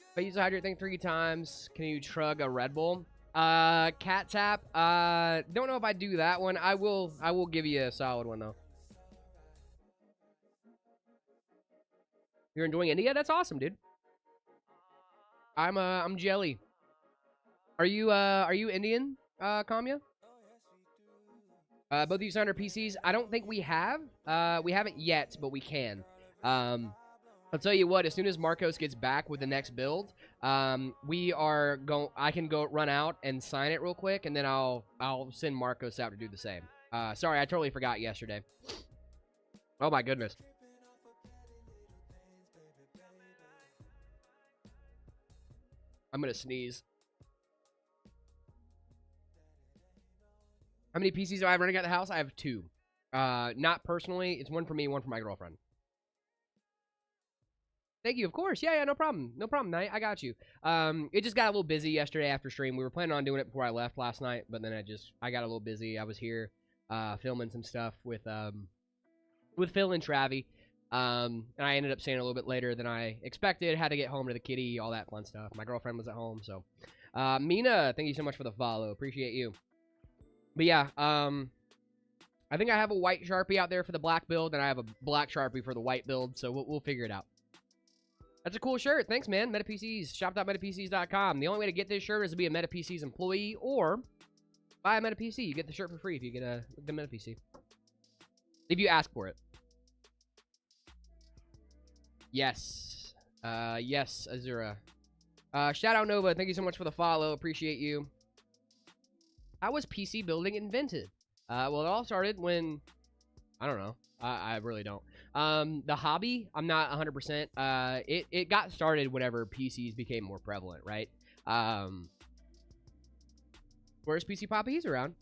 If I use a hydrate thing 3 times, can you chug a Red Bull? Cat tap. Don't know if I do that one. I will give you a solid one though. You're enjoying India? That's awesome, dude. I'm jelly. Are you Indian, Kamya? Both of you signed our PCs. I don't think we have. We haven't yet, but we can. I'll tell you what. As soon as Marcos gets back with the next build, I can go run out and sign it real quick, and then I'll send Marcos out to do the same. Sorry, I totally forgot yesterday. Oh my goodness. I'm gonna sneeze. How many PCs do I have running at the house? I have 2. Not personally. It's one for me, one for my girlfriend. Thank you, of course. Yeah, no problem. No problem, Knight. I got you. It just got a little busy yesterday after stream. We were planning on doing it before I left last night, but then I got a little busy. I was here filming some stuff with Phil and Travi. And I ended up staying a little bit later than I expected. Had to get home to the kitty, all that fun stuff. My girlfriend was at home, so. Mina, thank you so much for the follow. Appreciate you. But yeah, I think I have a white Sharpie out there for the black build, and I have a black Sharpie for the white build, so we'll figure it out. That's a cool shirt. Thanks, man. MetaPCs. Shop.metapcs.com. The only way to get this shirt is to be a MetaPCs employee or buy a MetaPC. You get the shirt for free if you get the MetaPC. If you ask for it. Yes. Yes, Azura. Shout out Nova. Thank you so much for the follow. Appreciate you. How was PC building invented? Well, it all started when... I don't know. I really don't. The hobby, I'm not 100%. It got started whenever PCs became more prevalent, right? Where's PC Poppy? He's around.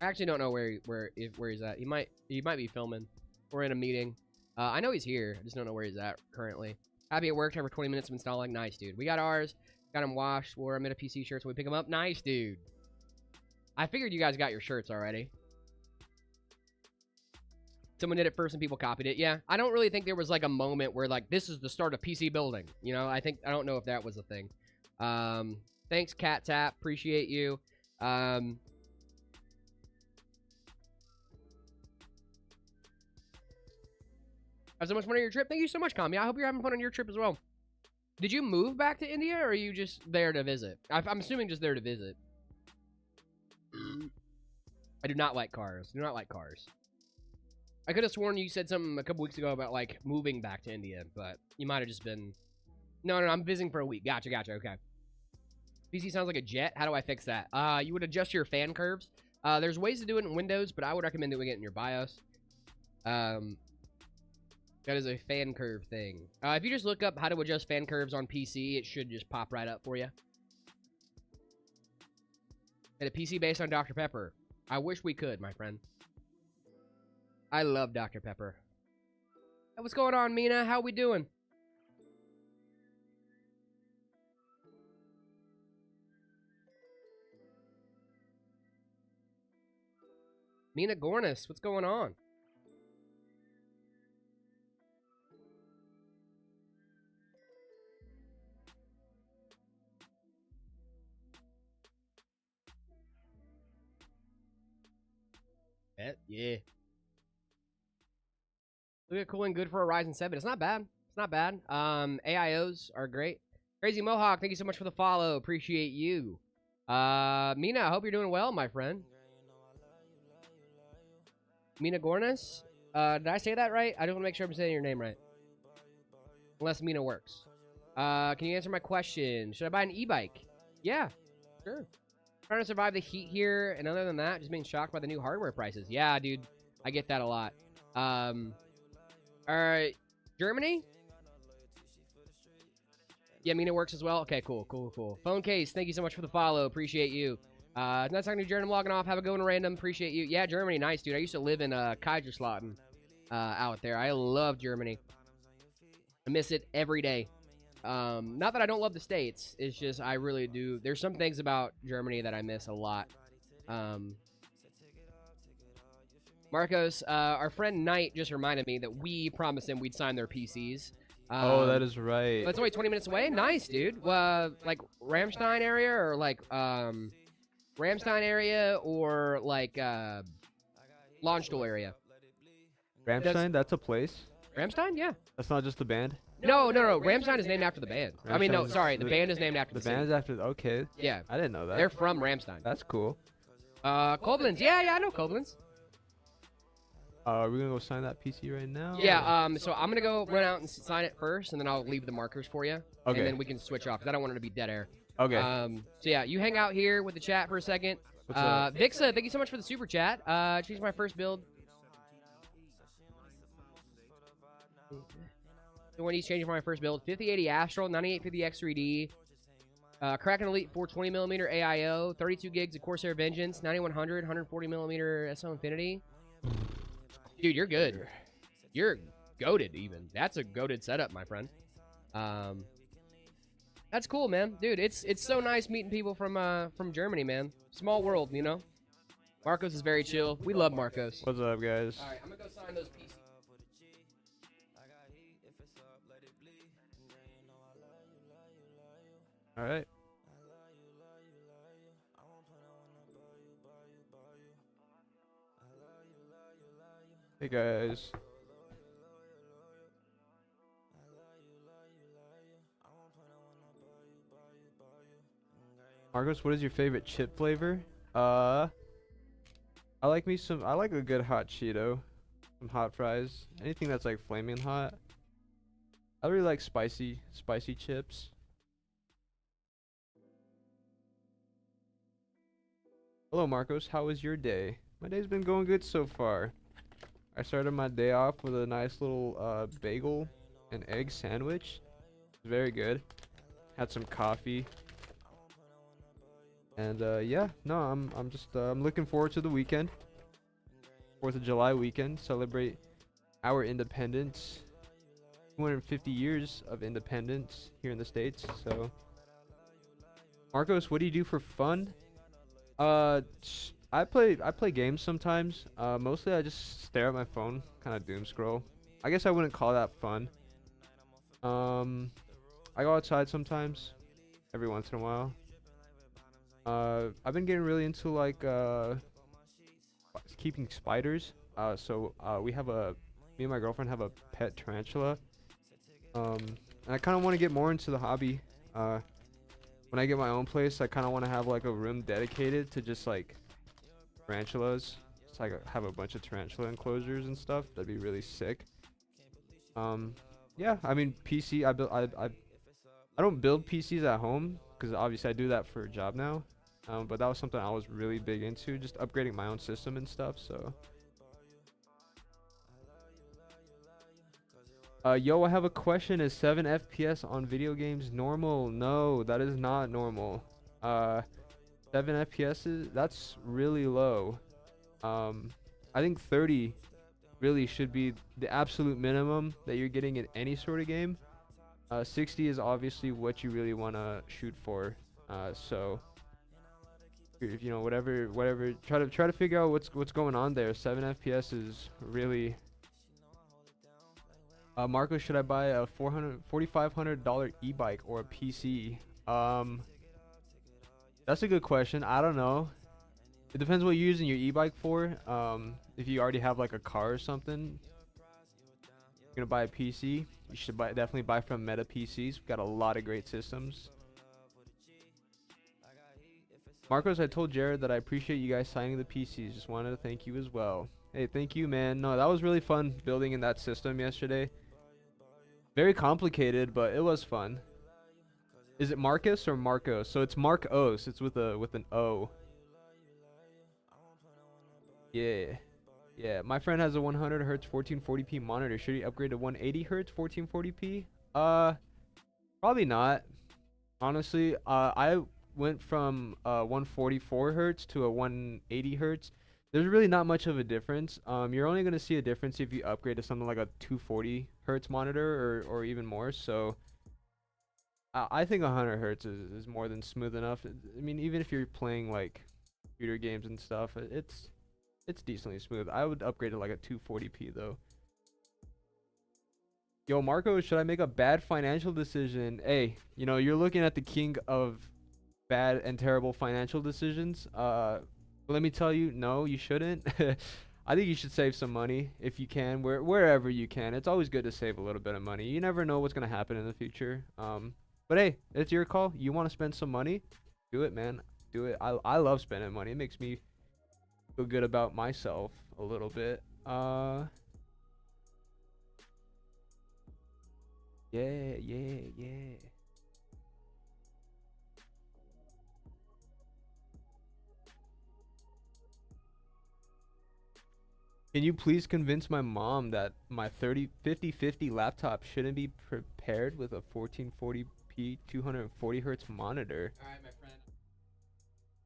I actually don't know where he's at. He might be filming. We're in a meeting. I know he's here. I just don't know where he's at currently. Happy it worked. Over 20 minutes of installing. Nice, dude. We got ours. Got them washed. Wore them in a PC shirt, so we pick them up. Nice, dude. I figured you guys got your shirts already. Someone did it first and people copied it. Yeah, I don't really think there was like a moment where like this is the start of PC building. You know, I don't know if that was a thing. Thanks, Cat Tap. Appreciate you. Have so much fun on your trip. Thank you so much, Kami. I hope you're having fun on your trip as well. Did you move back to India, or are you just there to visit? I'm assuming just there to visit. I do not like cars. Do not like cars. I could have sworn you said something a couple weeks ago about, like, moving back to India, but you might have just been... No, I'm visiting for a week. Gotcha, okay. PC sounds like a jet. How do I fix that? You would adjust your fan curves. There's ways to do it in Windows, but I would recommend doing it in your BIOS. That is a fan curve thing. If you just look up how to adjust fan curves on PC, it should just pop right up for you. And a PC based on Dr. Pepper. I wish we could, my friend. I love Dr. Pepper. Hey, what's going on, Mina? How we doing? Mina Gornis, what's going on? Yeah. Look at cooling good for a Ryzen 7. It's not bad. It's not bad. AIOs are great. Crazy Mohawk, thank you so much for the follow. Appreciate you. Mina, I hope you're doing well, my friend. Mina Gornis? Did I say that right? I just want to make sure I'm saying your name right. Unless Mina works. Can you answer my question? Should I buy an e-bike? Yeah, sure. Trying to survive the heat here, and other than that, just being shocked by the new hardware prices. Yeah, dude. I get that a lot. Alright. Germany? Yeah, Mina works as well. Okay, cool. Phone case, thank you so much for the follow. Appreciate you. Not talking to Jared. I'm logging off. Have a good one, random. Appreciate you. Yeah, Germany, nice, dude. I used to live in Kaiserslautern out there. I love Germany. I miss it every day. Not that I don't love the States. It's just I really do. There's some things about Germany that I miss a lot. Marcos, our friend Knight just reminded me that we promised him we'd sign their PCs. Oh, that is right. That's only 20 minutes away. Nice, dude. Like Ramstein area or like Ramstein area or like Launchstoel area. Ramstein, that's a place. Ramstein, yeah. That's not just the band. No. Ramstein is named after the band. I mean, no, sorry. The band is named after the The band's after. Okay. Yeah. I didn't know that. They're from Ramstein. That's cool. Koblenz. Yeah, I know Koblenz. Are we gonna go sign that PC right now? Yeah. So I'm gonna go run out and sign it first, and then I'll leave the markers for you. Okay. And then we can switch off because I don't want it to be dead air. Okay. So yeah, you hang out here with the chat for a second. What's up? Vixa, thank you so much for the super chat. Change my first build. The one he's changing for my first build. 5080 Astral, 9850 X3D. Kraken Elite 420mm AIO, 32 gigs of Corsair Vengeance, 9100, 140mm SO Infinity. Dude, you're good. You're goated even. That's a goated setup, my friend. That's cool, man. Dude, it's so nice meeting people from Germany, man. Small world, you know. Marcos is very chill. We love Marcos. What's up, guys? All right, I'm gonna go sign those PCs. All right. Hey, guys. Marcos, what is your favorite chip flavor? I like a good hot Cheeto, some hot fries, anything that's like flaming hot. I really like spicy chips. Hello, Marcos. How was your day? My day's been going good so far. I started my day off with a nice little bagel and egg sandwich. Very good. Had some coffee. And yeah, no, I'm just I'm looking forward to the weekend. 4th of July weekend, celebrate our independence. 250 years of independence here in the States. So, Marcos, what do you do for fun? I play games sometimes. Mostly I just stare at my phone, kind of doom scroll. I guess I wouldn't call that fun. I go outside sometimes, every once in a while. I've been getting really into like keeping spiders. So me and my girlfriend have a pet tarantula. And I kind of want to get more into the hobby. When I get my own place, I kind of want to have like a room dedicated to just like tarantulas. Just like have a bunch of tarantula enclosures and stuff. That'd be really sick. Yeah, I mean PC. I don't build PCs at home because obviously I do that for a job now. But that was something I was really big into, just upgrading my own system and stuff. So. Yo, I have a question. Is 7 FPS on video games normal? No, that is not normal. 7 FPS, that's really low. I think 30 really should be the absolute minimum that you're getting in any sort of game. 60 is obviously what you really want to shoot for. So, if you know, whatever, try to figure out what's going on there. 7 FPS is really. Marco, should I buy a $4,500 e-bike or a PC? That's a good question. I don't know. It depends what you're using your e-bike for. If you already have like a car or something, you're gonna buy a PC. You should definitely buy from Meta PCs. We've got a lot of great systems. Marcos, I told Jared that I appreciate you guys signing the PCs. Just wanted to thank you as well. Hey, thank you, man. No, that was really fun building in that system yesterday. Very complicated, but it was fun. Is it Marcus or Marcos? So it's Marcos. It's with an O. Yeah. My friend has a 100 Hz 1440p monitor. Should he upgrade to 180 Hz 1440p? Probably not. Honestly, I went from 144 hertz to a 180 hertz. There's really not much of a difference. You're only gonna see a difference if you upgrade to something like a 240 hertz monitor or even more. So I think 100 hertz is more than smooth enough. I mean, even if you're playing like computer games and stuff, it's decently smooth. I would upgrade to like a 240p though. Yo, Marco, should I make a bad financial decision? Hey, you know, you're looking at the king of bad and terrible financial decisions. Let me tell you, no, you shouldn't. I think you should save some money if you can, wherever you can. It's always good to save a little bit of money. You never know what's gonna happen in the future. But hey, it's your call. You want to spend some money? Do it, man. Do it. I love spending money. It makes me feel good about myself a little bit. Yeah. Can you please convince my mom that my 5050 laptop shouldn't be prepared with a 1440p 240 hertz monitor? All right, my friend.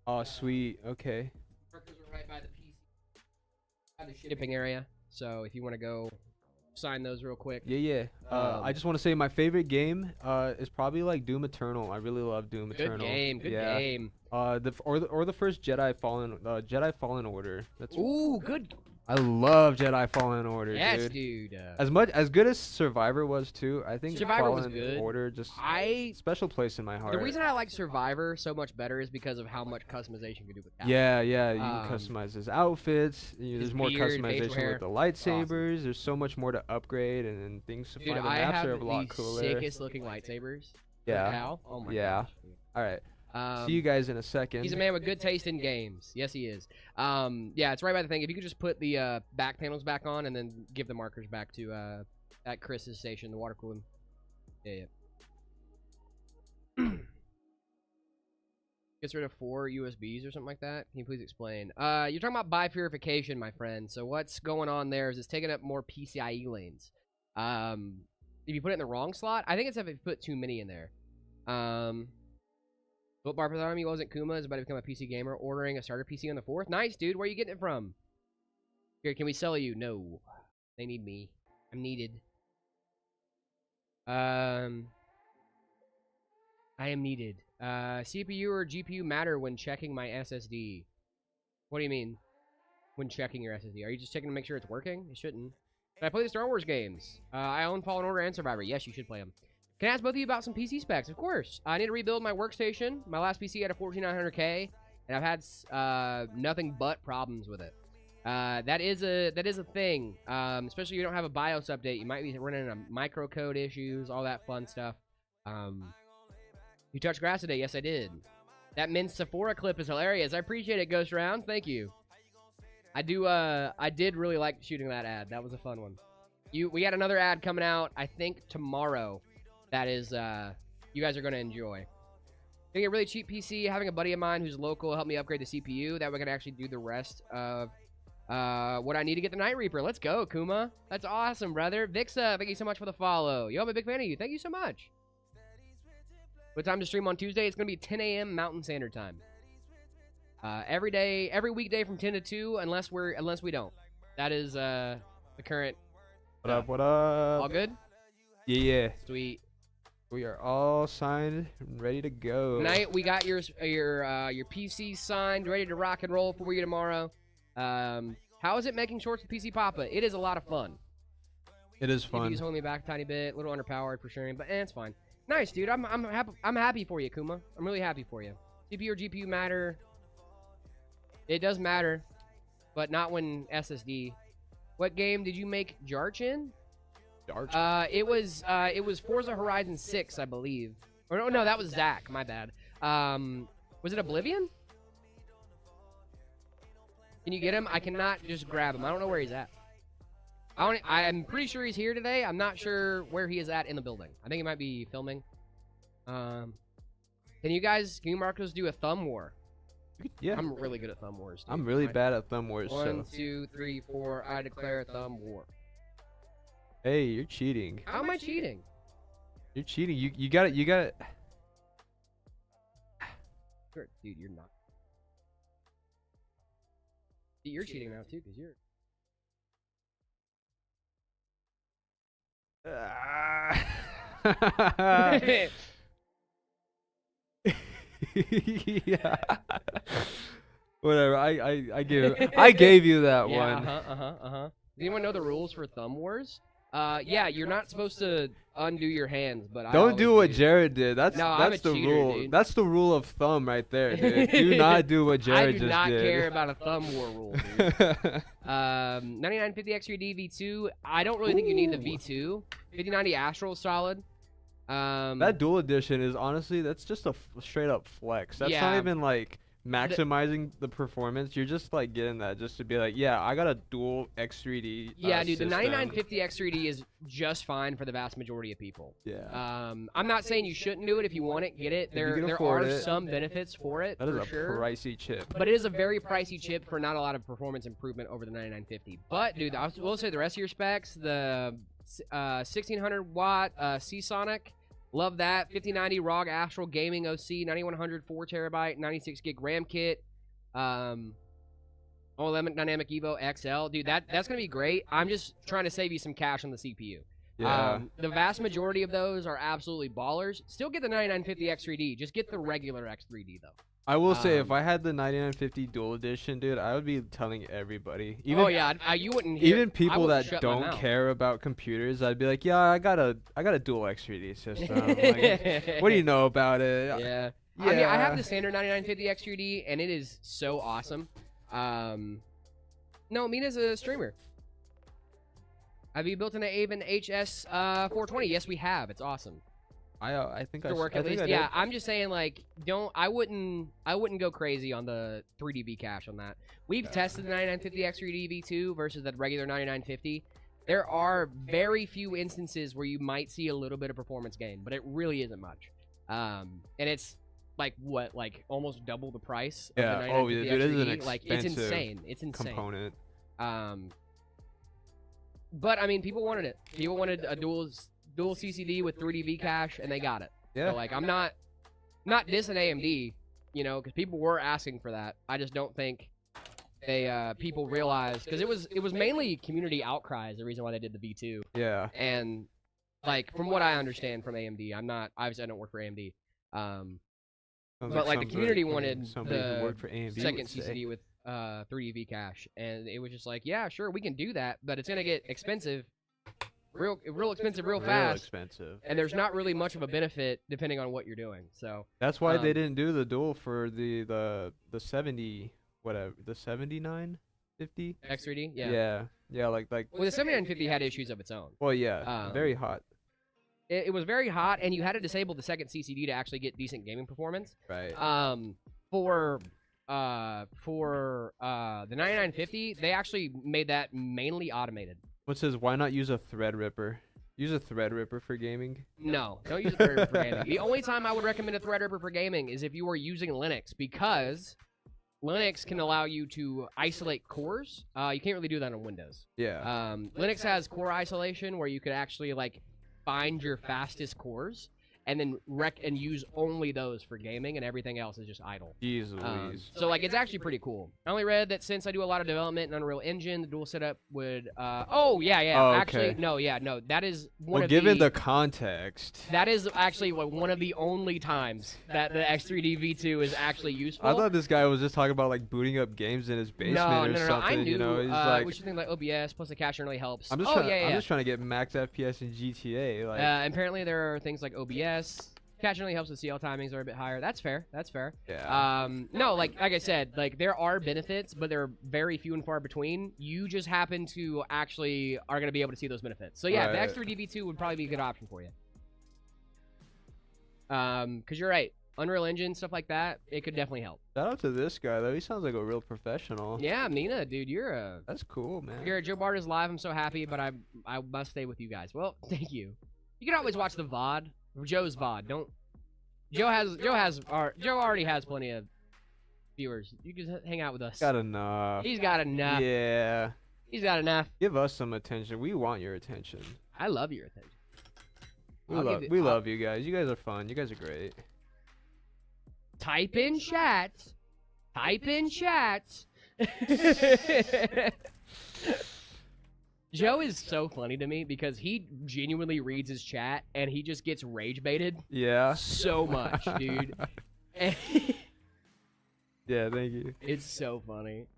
Oh, sweet. Okay. Markers are right by the PC, by the shipping area. So if you want to go sign those real quick. Yeah. I just want to say my favorite game is probably like Doom Eternal. I really love Doom Eternal. Good game. The first Jedi Fallen Order. That's Good. I love Jedi Fallen Order, Yes, dude. dude. As good as Survivor was too, I think Survivor was Fallen good. Order just special place in my heart. The reason I like Survivor so much better is because of how much customization you can do with that. Yeah, you can customize his outfits. There's more beard, facial customization hair. with the lightsabers. Awesome. There's so much more to upgrade and things to Dude, find. The I maps have are a lot the cooler. sickest looking lightsabers. Yeah. Now. Oh my Yeah. gosh. All right. See you guys in a second. He's a man with good taste in games. Yes, he is. Yeah, it's right by the thing. If you could just put the back panels back on and then give the markers back to at Chris's station, the water cooling. Yeah. Gets rid of 4 USBs or something like that. Can you please explain? You're talking about bipurification, my friend. So what's going on there is it's taking up more PCIe lanes. If you put it in the wrong slot, I think it's if you put too many in there. Footbar for the Army wasn't Kuma is about to become a PC gamer, ordering a starter PC on the 4th. Nice, dude. Where are you getting it from? Here, can we sell you? No. They need me. I'm needed. I am needed. CPU or GPU matter when checking my SSD. What do you mean? When checking your SSD? Are you just checking to make sure it's working? It shouldn't. Can I play the Star Wars games? I own Fallen Order and Survivor. Yes, you should play them. Can I ask both of you about some PC specs? Of course. I need to rebuild my workstation. My last PC had a 14900K, and I've had nothing but problems with it. That is a thing. Especially if you don't have a BIOS update, you might be running into microcode issues, all that fun stuff. You touched grass today? Yes, I did. That Min Sephora clip is hilarious. I appreciate it, Ghost Rounds. Thank you. I did really like shooting that ad. That was a fun one. We had another ad coming out, I think, tomorrow. That is, you guys are going to enjoy. Getting a really cheap PC, having a buddy of mine who's local help me upgrade the CPU. That way I can actually do the rest of what I need to get the Night Reaper. Let's go, Kuma. That's awesome, brother. Vixa, thank you so much for the follow. Yo, I'm a big fan of you. Thank you so much. What time to stream on Tuesday? It's going to be 10 a.m. Mountain Standard Time. Every weekday from 10 to 2, unless we don't. That is the current. What up? What up? All good? Yeah. Sweet. We are all signed and ready to go. Tonight we got your PC signed, ready to rock and roll for you tomorrow. How is it making shorts with PC Papa? It is a lot of fun. It is fun. He's holding me back a tiny bit, a little underpowered for sharing, but it's fine. Nice, dude. I'm happy for you, Kuma. I'm really happy for you. CPU or GPU matter. It does matter, but not when SSD. What game did you make Jarch in? It was Forza Horizon 6, I believe. Or no, that was Zach. My bad. Was it Oblivion? Can you get him? I cannot just grab him. I don't know where he's at. I'm pretty sure he's here today. I'm not sure where he is at in the building. I think he might be filming. Can you Marcos do a thumb war? Yeah. I'm really good at thumb wars, dude. I'm really bad at thumb wars. 1, 2, 3, 4. I declare a thumb war. Hey, you're cheating. How am I cheating? You're cheating. You got it. Dude, you're not. You're cheating now too, because you're. Yeah. Whatever. I gave you that Yeah, one. Does anyone know the rules for Thumb Wars? Yeah, you're not supposed to undo your hands, but Don't do what do. Jared did. No, I'm that's a the cheater, rule. dude. That's the rule of thumb right there, dude. Do not do what Jared just did. I do not care about a Thumb War rule, dude. 9950 X3D V2. I don't really think you need the V2. 5090 Astral is solid. That dual edition is honestly, that's just a straight up flex. That's not Yeah. even like maximizing the performance. You're just like getting that just to be like, yeah, I got a dual X3D. Yeah, dude, the system. 9950 X3D is just fine for the vast majority of people. Yeah. I'm not saying you shouldn't do it. If you want it, get it. If you can There afford are it. some benefits for it. That is for a sure. pricey chip. But it is a very pricey chip for not a lot of performance improvement over the 9950. But, dude, I will say the rest of your specs, the 1600 watt C-Sonic, love that. 5090 ROG Astral Gaming OC, 9100 4 terabyte, 96 gig RAM kit. OLED Dynamic Evo XL. Dude, that's going to be great. I'm just trying to save you some cash on the CPU. Yeah. The vast majority of those are absolutely ballers. Still get the 9950 X3D. Just get the regular X3D, though. I will say, if I had the 9950 dual edition, dude, I would be telling everybody. Even, oh yeah, you wouldn't. Hear, even people that shut my don't mouth. care about computers, I'd be like, yeah, I got a dual X3D system. Like, what do you know about it? Yeah. Yeah. I mean, I have the standard 9950 X3D, and it is so awesome. No, Mina's a streamer. Have you built an Avon HS 420? Yes, we have. It's awesome. I think To work I at think least. I Yeah, did. I'm just saying, like, I wouldn't go crazy on the 3DV cache on that. We've tested the 9950 X3D V2 versus the regular 9950. There are very few instances where you might see a little bit of performance gain, but it really isn't much. And it's like what, like almost double the price of the Yeah. 9950 Oh, yeah, dude, it is an X3D. Like, it's expensive insane. It's insane. component. But I mean, people wanted it. People wanted a dual CCD with 3DV cache, and they got it. Yeah. So, like, I'm not dissing AMD, you know, because people were asking for that. I just don't think people realized, because it was mainly community outcry is the reason why they did the V2. Yeah. And like, from what I understand from AMD, obviously I don't work for AMD. But like the community wanted somebody who the worked for AMD second would say. CCD with 3DV cache, and it was just like, yeah, sure, we can do that, but it's gonna get expensive, real expensive, real fast. Real expensive. And there's not really much of a benefit depending on what you're doing. So That's why they didn't do the dual for the 70 whatever, the 7950. X3D, yeah. Yeah, like Well, the 7950 had issues of its own. well, yeah, very hot. It was very hot, and you had to disable the second CCD to actually get decent gaming performance. Right. For the 9950, they actually made that mainly automated. What says why not use a Threadripper? Use a Threadripper for gaming? No, don't use a Threadripper for gaming. The only time I would recommend a Threadripper for gaming is if you are using Linux, because Linux can allow you to isolate cores. You can't really do that on Windows. Yeah. Linux has core isolation where you could actually like find your fastest cores and then use only those for gaming, and everything else is just idle. Jeez Louise. So like, it's actually pretty cool. I only read that since I do a lot of development in Unreal Engine, the dual setup would Oh, actually okay. no, that is one Well, of given the context. that is actually one of the only times that the X3D V2 is actually useful. I thought this guy was just talking about like booting up games in his basement or something. I knew. You know, he's like, we should think like OBS plus the caching really helps. I'm just trying to get max FPS in GTA. Like, apparently there are things like OBS. Caching really helps with CL timings are a bit higher. That's fair. That's fair. yeah. No, like I said, like there are benefits, but they're very few and far between. You just happen to actually are going to be able to see those benefits. So yeah, Right. the X3D V2 would probably be a good option for you. Because you're right. Unreal Engine, stuff like that, it could definitely help. Shout out to this guy though. He sounds like a real professional. Yeah, Mina, dude, you're That's cool, man. Joe Bart is live. I'm so happy, but I must stay with you guys. Well, thank you. You can always watch the VOD. Joe's VOD. Joe already has plenty of viewers. You can hang out with us. Got enough. He's got enough. Yeah. He's got enough. Give us some attention. We want your attention. I love your attention. We love you guys. You guys are fun. You guys are great. Type in chat. Type in chat. Joe is so funny to me because he genuinely reads his chat and he just gets rage baited. Yeah. So much, dude. Yeah, thank you. It's so funny.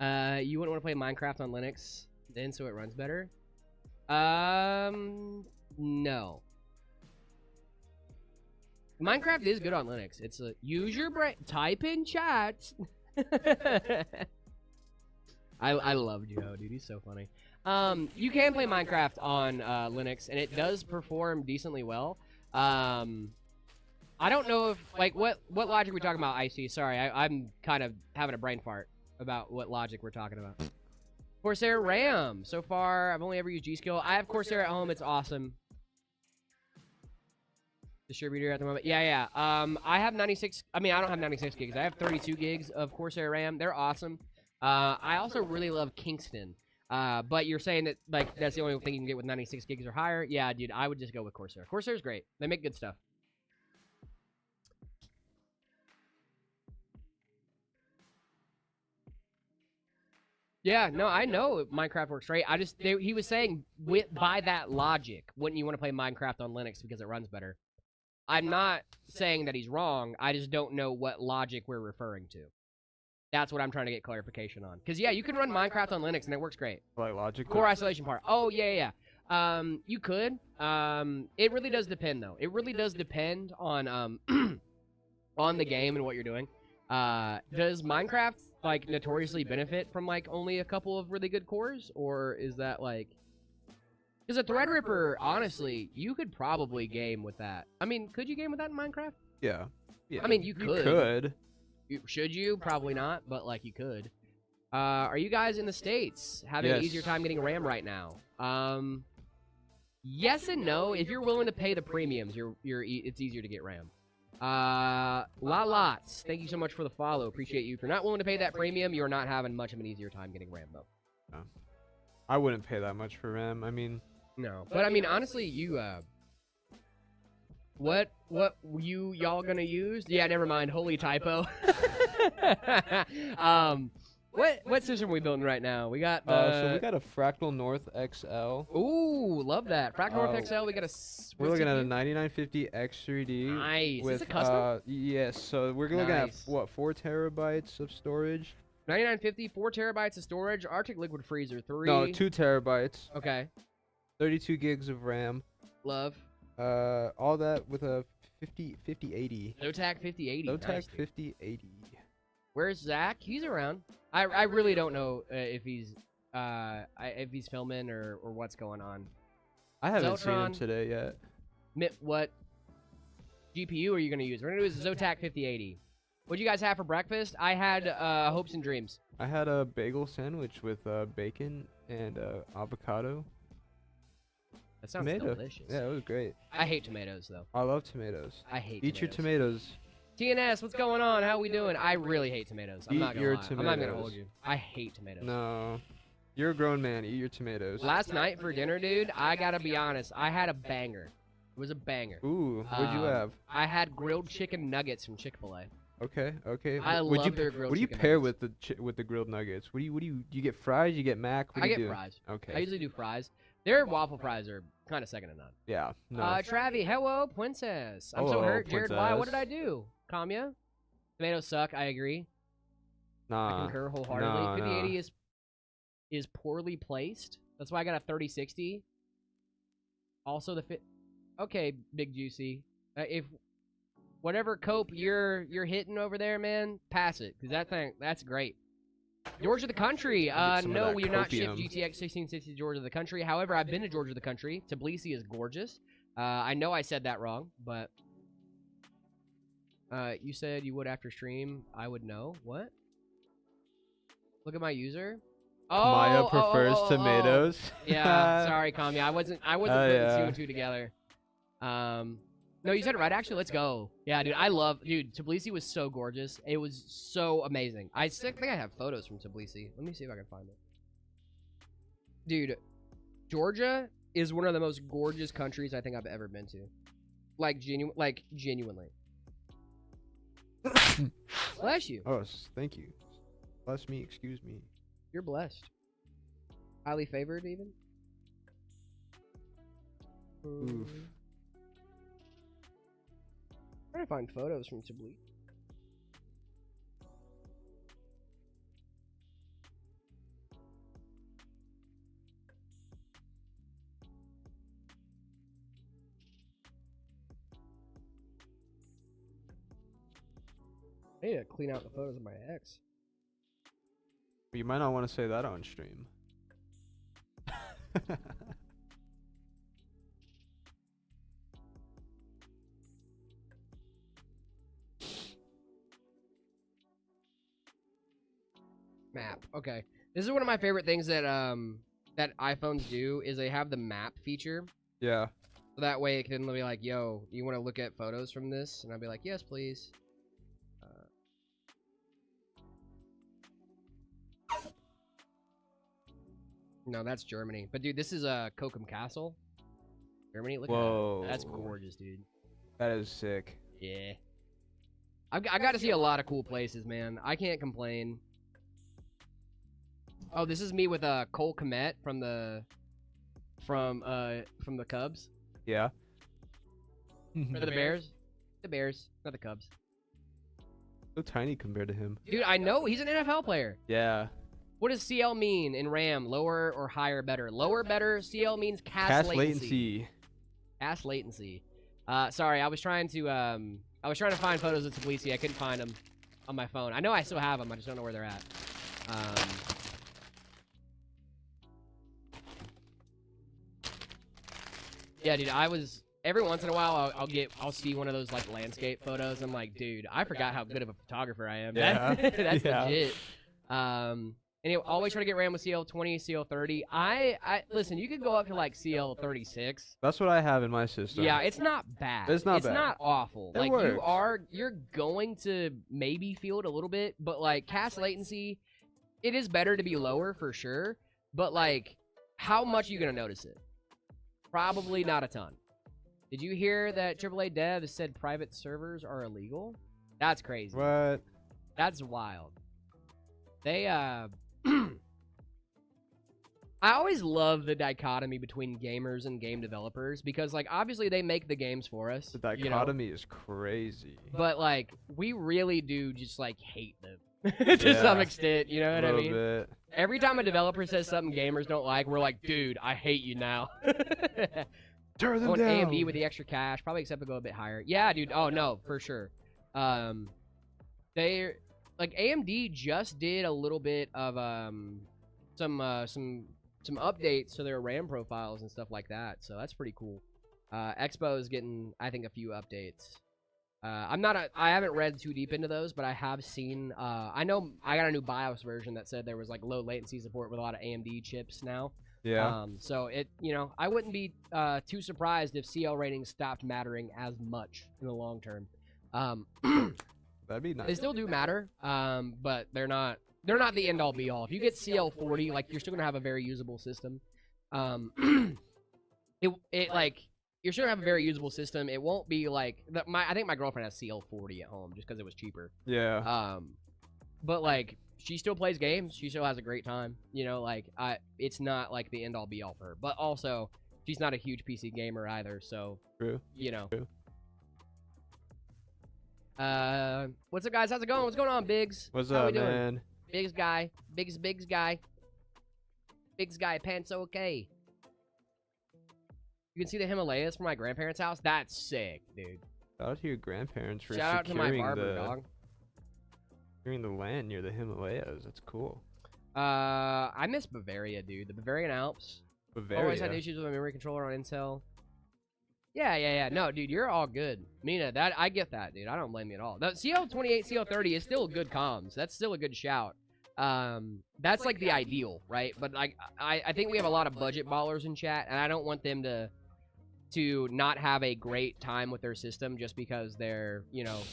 You wouldn't want to play Minecraft on Linux then so it runs better? No. Minecraft is good on Linux. It's a use your brain. Type in chat. I love Joe, dude. He's so funny. You can play Minecraft on Linux, and it does perform decently well. I don't know if like what logic we're talking about. Icy, sorry, I'm kind of having a brain fart about what logic we're talking about. Corsair RAM. So far, I've only ever used G-Skill. I have Corsair at home. It's awesome. Distributor at the moment. Yeah. I have 96. I mean, I don't have 96 gigs. I have 32 gigs of Corsair RAM. They're awesome. I also really love Kingston. But you're saying that like that's the only thing you can get with 96 gigs or higher. Yeah, dude, I would just go with Corsair. Corsair's great. They make good stuff. Yeah, no, I know Minecraft works great. He was saying by that logic, wouldn't you want to play Minecraft on Linux because it runs better? I'm not saying that he's wrong. I just don't know what logic we're referring to. That's what I'm trying to get clarification on. Because, yeah, you can run Minecraft on Linux, and it works great. Like logic? Core isolation part. Oh, yeah. You could. It really does depend, though. It really does depend on on the game and what you're doing. Does Minecraft, like, notoriously benefit from, like, only a couple of really good cores? Or is that, like... Because a Threadripper, honestly, you could probably game with that. I mean, could you game with that in Minecraft? Yeah. I mean, you could. You could. Should you? Probably not, but, like, you could. Are you guys in the States having an easier time getting RAM right now? Yes and no. If you're willing to pay the premiums, it's easier to get RAM. Lots. Thank you so much for the follow. Appreciate you. If you're not willing to pay that premium, you're not having much of an easier time getting RAM, though. No. I wouldn't pay that much for RAM. I mean... No. But, I mean, honestly, you, What y'all gonna use? Yeah, never mind. Holy typo. What system are we building right now? We got so we got a Fractal North XL. Ooh, love that. Fractal North XL. We got a. We're looking at a 9950 X3D. Nice. With, is it custom? Yes. So we're looking at what 4 terabytes of storage. 9950, 4 terabytes of storage. Arctic Liquid Freezer 3. No, 2 terabytes. Okay. 32 gigs of RAM. Love. All that with a 5080. Zotac 5080. Zotac nice, 5080. Where's Zach? He's around. I really don't know if he's filming or what's going on. I haven't seen him today yet. What GPU are you gonna use? We're gonna use a Zotac 5080. What'd you guys have for breakfast? I had hopes and dreams. I had a bagel sandwich with bacon and avocado. That sounds delicious. Yeah, it was great. I hate tomatoes, though. I love tomatoes. I hate Eat your tomatoes. TNS, what's going on? How we doing? I really hate tomatoes. I'm not gonna lie. Tomatoes. I'm not gonna hold you. I hate tomatoes. No. You're a grown man. Eat your tomatoes. Last night for dinner, dude, I gotta be honest. I had a banger. It was a banger. Ooh, what'd you have? I had grilled chicken nuggets from Chick-fil-A. Okay. I love their grilled chicken. What do you pair with the grilled nuggets? Do you get fries? You get mac? What do you do? I get fries. Okay. I usually do fries. Their waffle fries are kind of second to none. Yeah. No. Travi, hello, princess. I'm so hurt. Jared, why? What did I do? Kamya? Tomatoes suck. I agree. Nah. I concur wholeheartedly. 5080 is poorly placed. That's why I got a 3060. Also the fit. Okay, Big Juicy. If whatever cope you're hitting over there, man, pass it, because that's great. Georgia the country. No, we do not ship GTX 1660 Georgia the country. However, I've been to Georgia the country. Tbilisi is gorgeous. I know I said that wrong, but you said you would after stream. I would know. What? Look at my user. Oh, Maya prefers tomatoes. Yeah, sorry, Kami. I wasn't putting 2 and 2 together. No, you said it right. Actually, let's go. Yeah, dude, Tbilisi was so gorgeous. It was so amazing. I think I have photos from Tbilisi. Let me see if I can find it. Dude, Georgia is one of the most gorgeous countries I think I've ever been to. Like, genuinely. Bless you. Oh, thank you. Bless me. Excuse me. You're blessed. Highly favored, even. Oof. Trying to find photos from Tbilisi. I need to clean out the photos of my ex. You might not want to say that on stream. Map. Okay. This is one of my favorite things that that iPhones do is they have the map feature. Yeah. So that way it can be like, yo, you want to look at photos from this? And I'll be like, yes, please. No, that's Germany. But dude, this is Kokum Castle. Germany. Look Whoa. at that. That's gorgeous, dude. That is sick. Yeah. I got to see a lot of cool places, man. I can't complain. Oh, this is me with Cole Kmet from the Cubs. Yeah. Or the Bears. The Bears, not the Cubs. So tiny compared to him. Dude, I know he's an NFL player. Yeah. What does CL mean in RAM? Lower or higher better? Lower better. CL means cast latency. Cast latency. Sorry, I was trying to find photos of Tbilisi. I couldn't find them on my phone. I know I still have them. I just don't know where they're at. Yeah, dude, I was every once in a while I'll see one of those like landscape photos. I'm like, dude, I forgot how good of a photographer I am. Yeah. That's Yeah. legit. Anyway, always try to get RAM with CL20, CL30. I listen, you could go up to like CL36. That's what I have in my system. Yeah, it's not bad. It's not bad. It's not awful. It like works. you're going to maybe feel it a little bit, but like cast latency, it is better to be lower for sure. But like, how much are you gonna notice it? Probably not a ton. Did you hear that AAA Dev said private servers are illegal? That's crazy. What? That's wild. They I always love the dichotomy between gamers and game developers because, like, obviously they make the games for us. The dichotomy is crazy. But, like, we really do just, like, hate them to some extent. You know what I mean? Bit. Every time a developer says something gamers don't like, we're like, dude, I hate you now. Tear them I want down. AMD with the extra cash, probably accept to go a bit higher. Yeah, dude. Oh, no, for sure. They like AMD just did a little bit of some updates to their RAM profiles and stuff like that. So that's pretty cool. Expo is getting, I think, a few updates. I haven't read too deep into those, but I have seen. I know I got a new BIOS version that said there was like low latency support with a lot of AMD chips now. Yeah. So it, I wouldn't be too surprised if CL ratings stopped mattering as much in the long term. That'd be nice. They still do matter, but they're not the end all be all. If you get CL40, like you're still gonna have a very usable system. It like you're still gonna have a very usable system. It won't be like I think my girlfriend has CL40 at home just because it was cheaper. Yeah. But like she still plays games. She still has a great time. It's not like the end all be all for her. But also, she's not a huge PC gamer either. So True. True. What's up, guys? How's it going? What's going on, Biggs? What's How we up, doing? man? Biggs guy. Biggs guy. Biggs guy. Pants okay. You can see the Himalayas from my grandparents' house. That's sick, dude. Shout out to your grandparents for Shout out to my securing barber, dog. securing the land near the Himalayas. That's cool. I miss Bavaria, dude. The Bavarian Alps. Bavaria. Always had issues with my memory controller on Intel. Yeah. No, dude, you're all good. Mina, I get that, dude. I don't blame you at all. The CL28, CL30 is still good comms. That's still a good shout. That's like the ideal, right? But like, I think we have a lot of budget ballers in chat, and I don't want them to not have a great time with their system just because they're,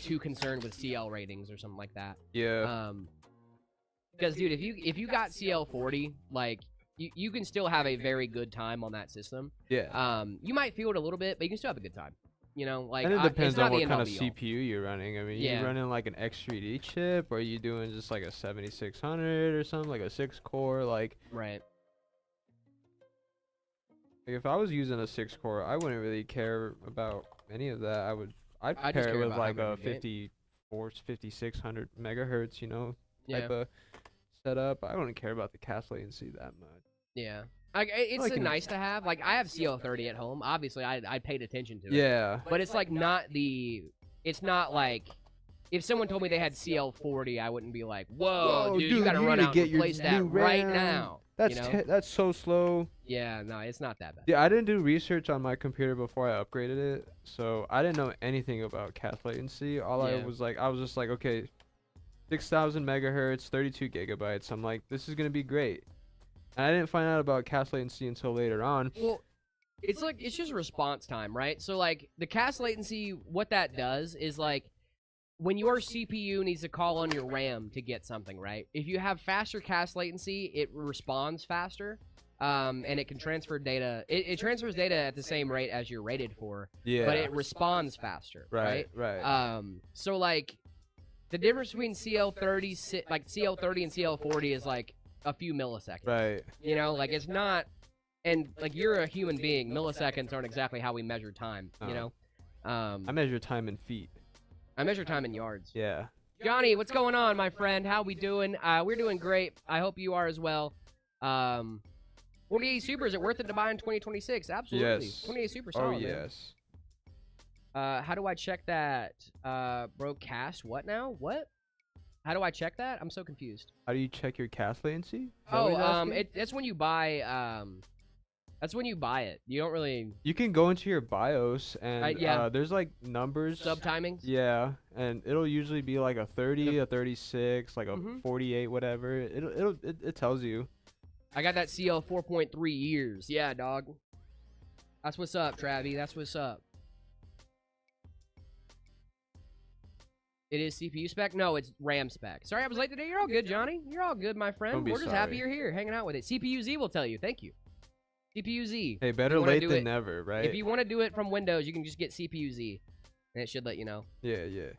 too concerned with CL ratings or something like that. Yeah. Because, dude, if you got CL40, like, you can still have a very good time on that system. Yeah. You might feel it a little bit, but you can still have a good time. You know, like And it depends it's not on what the kind of end-all, be-all. CPU you're running. I mean, Yeah. you running like an X3D chip, or are you doing just like a 7600 or something, like a 6-core? Like Right. if I was using a 6-core, I wouldn't really care about any of that. I'd I just pair care it with about like having a a good game. 54, 5600 megahertz, Yeah. type of setup. I wouldn't care about the cache latency that much. Yeah. Like it's Like a an- nice to have. Like I have CL30 at home. Obviously, I paid attention to it. Yeah. But it's like not the. It's not like. If someone told me they had CL40, I wouldn't be like, "Whoa, dude, you gotta run need to out get and your replace that new right RAM. now." That's you know? that's so slow. Yeah, no, it's not that bad. Yeah, I didn't do research on my computer before I upgraded it, so I didn't know anything about cache latency. I Yeah. was just like, okay, 6,000 megahertz, 32 gigabytes. I'm like, this is gonna be great. And I didn't find out about cache latency until later on. Well, it's just response time, right? So like the cache latency, what that does is like when your CPU needs to call on your RAM to get something, right? If you have faster cache latency, it responds faster, and it can transfer data. It transfers data at the same rate as you're rated for, Yeah. but it responds faster, right? Right. So like the difference between CL30 and CL40 is like a few milliseconds. Right. You know, like it's not, and like you're a human being. Milliseconds aren't exactly how we measure time. You know, I measure time in feet. I measure time in yards. Yeah. Johnny, what's going on, my friend? How we doing? We're doing great. I hope you are as well. 28 Super, is it worth it to buy in 2026? Absolutely. Yes. 28 Super, Oh solid, man. yes. How do I check that? Broadcast what now? What? How do I check that? I'm so confused. How do you check your cache latency? Is that what he's asking? That's when you buy. That's when you buy it. You don't really You can go into your BIOS and yeah. there's like numbers. sub timings. Yeah, and it'll usually be like a 30, a 36, like a Mhm. 48, whatever. It tells you. I got that CL 4.3 years. Yeah, dog. That's what's up, Travie. That's what's up. It is CPU spec? No, it's RAM spec. Sorry I was late today. You're all good, Johnny. You're all good, my friend. Don't be We're just happy sorry. you're here, hanging out with it. CPU Z will tell you. Thank you. CPU Z. Hey, better you wanna late do than it- never, right? If you want to do it from Windows, you can just get CPU Z, and it should let you know. Yeah.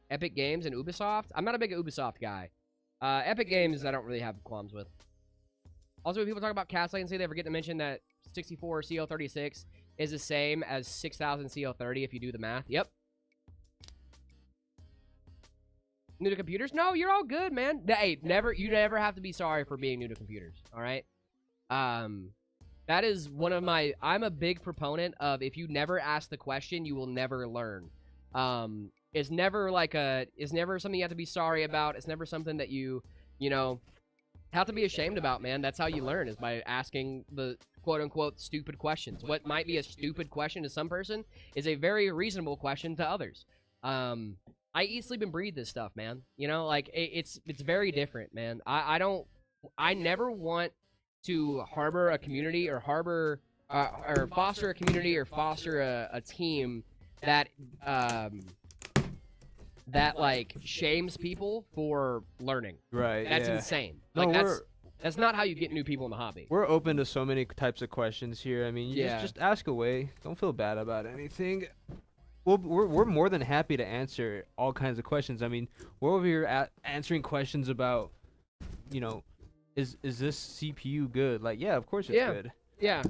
Epic Games and Ubisoft. I'm not a big Ubisoft guy. Epic Games, I don't really have qualms with. Also, when people talk about cache latency, they forget to mention that 64 CL36 is the same as 6000 CL30 if you do the math. Yep. New to computers? No, you're all good, man. Hey, you never have to be sorry for being new to computers. All right. That is one of my. I'm a big proponent of if you never ask the question, you will never learn. It's never it's never something you have to be sorry about. It's never something that you have to be ashamed about, man. That's how you learn, is by asking the quote-unquote stupid questions. What might be a stupid question to some person is a very reasonable question to others. I eat, sleep, and breathe this stuff, man. It's very different, man. I never want to harbor a community or foster a community or foster a team that like shames people for learning. Right. That's yeah. insane. No, Like that's not how you get new people in the hobby. We're open to so many types of questions here. I mean, Yeah. just ask away. Don't feel bad about anything. We're more than happy to answer all kinds of questions. I mean, we're over here answering questions about, is this CPU good? Like, yeah, of course it's Yeah. good. Yeah,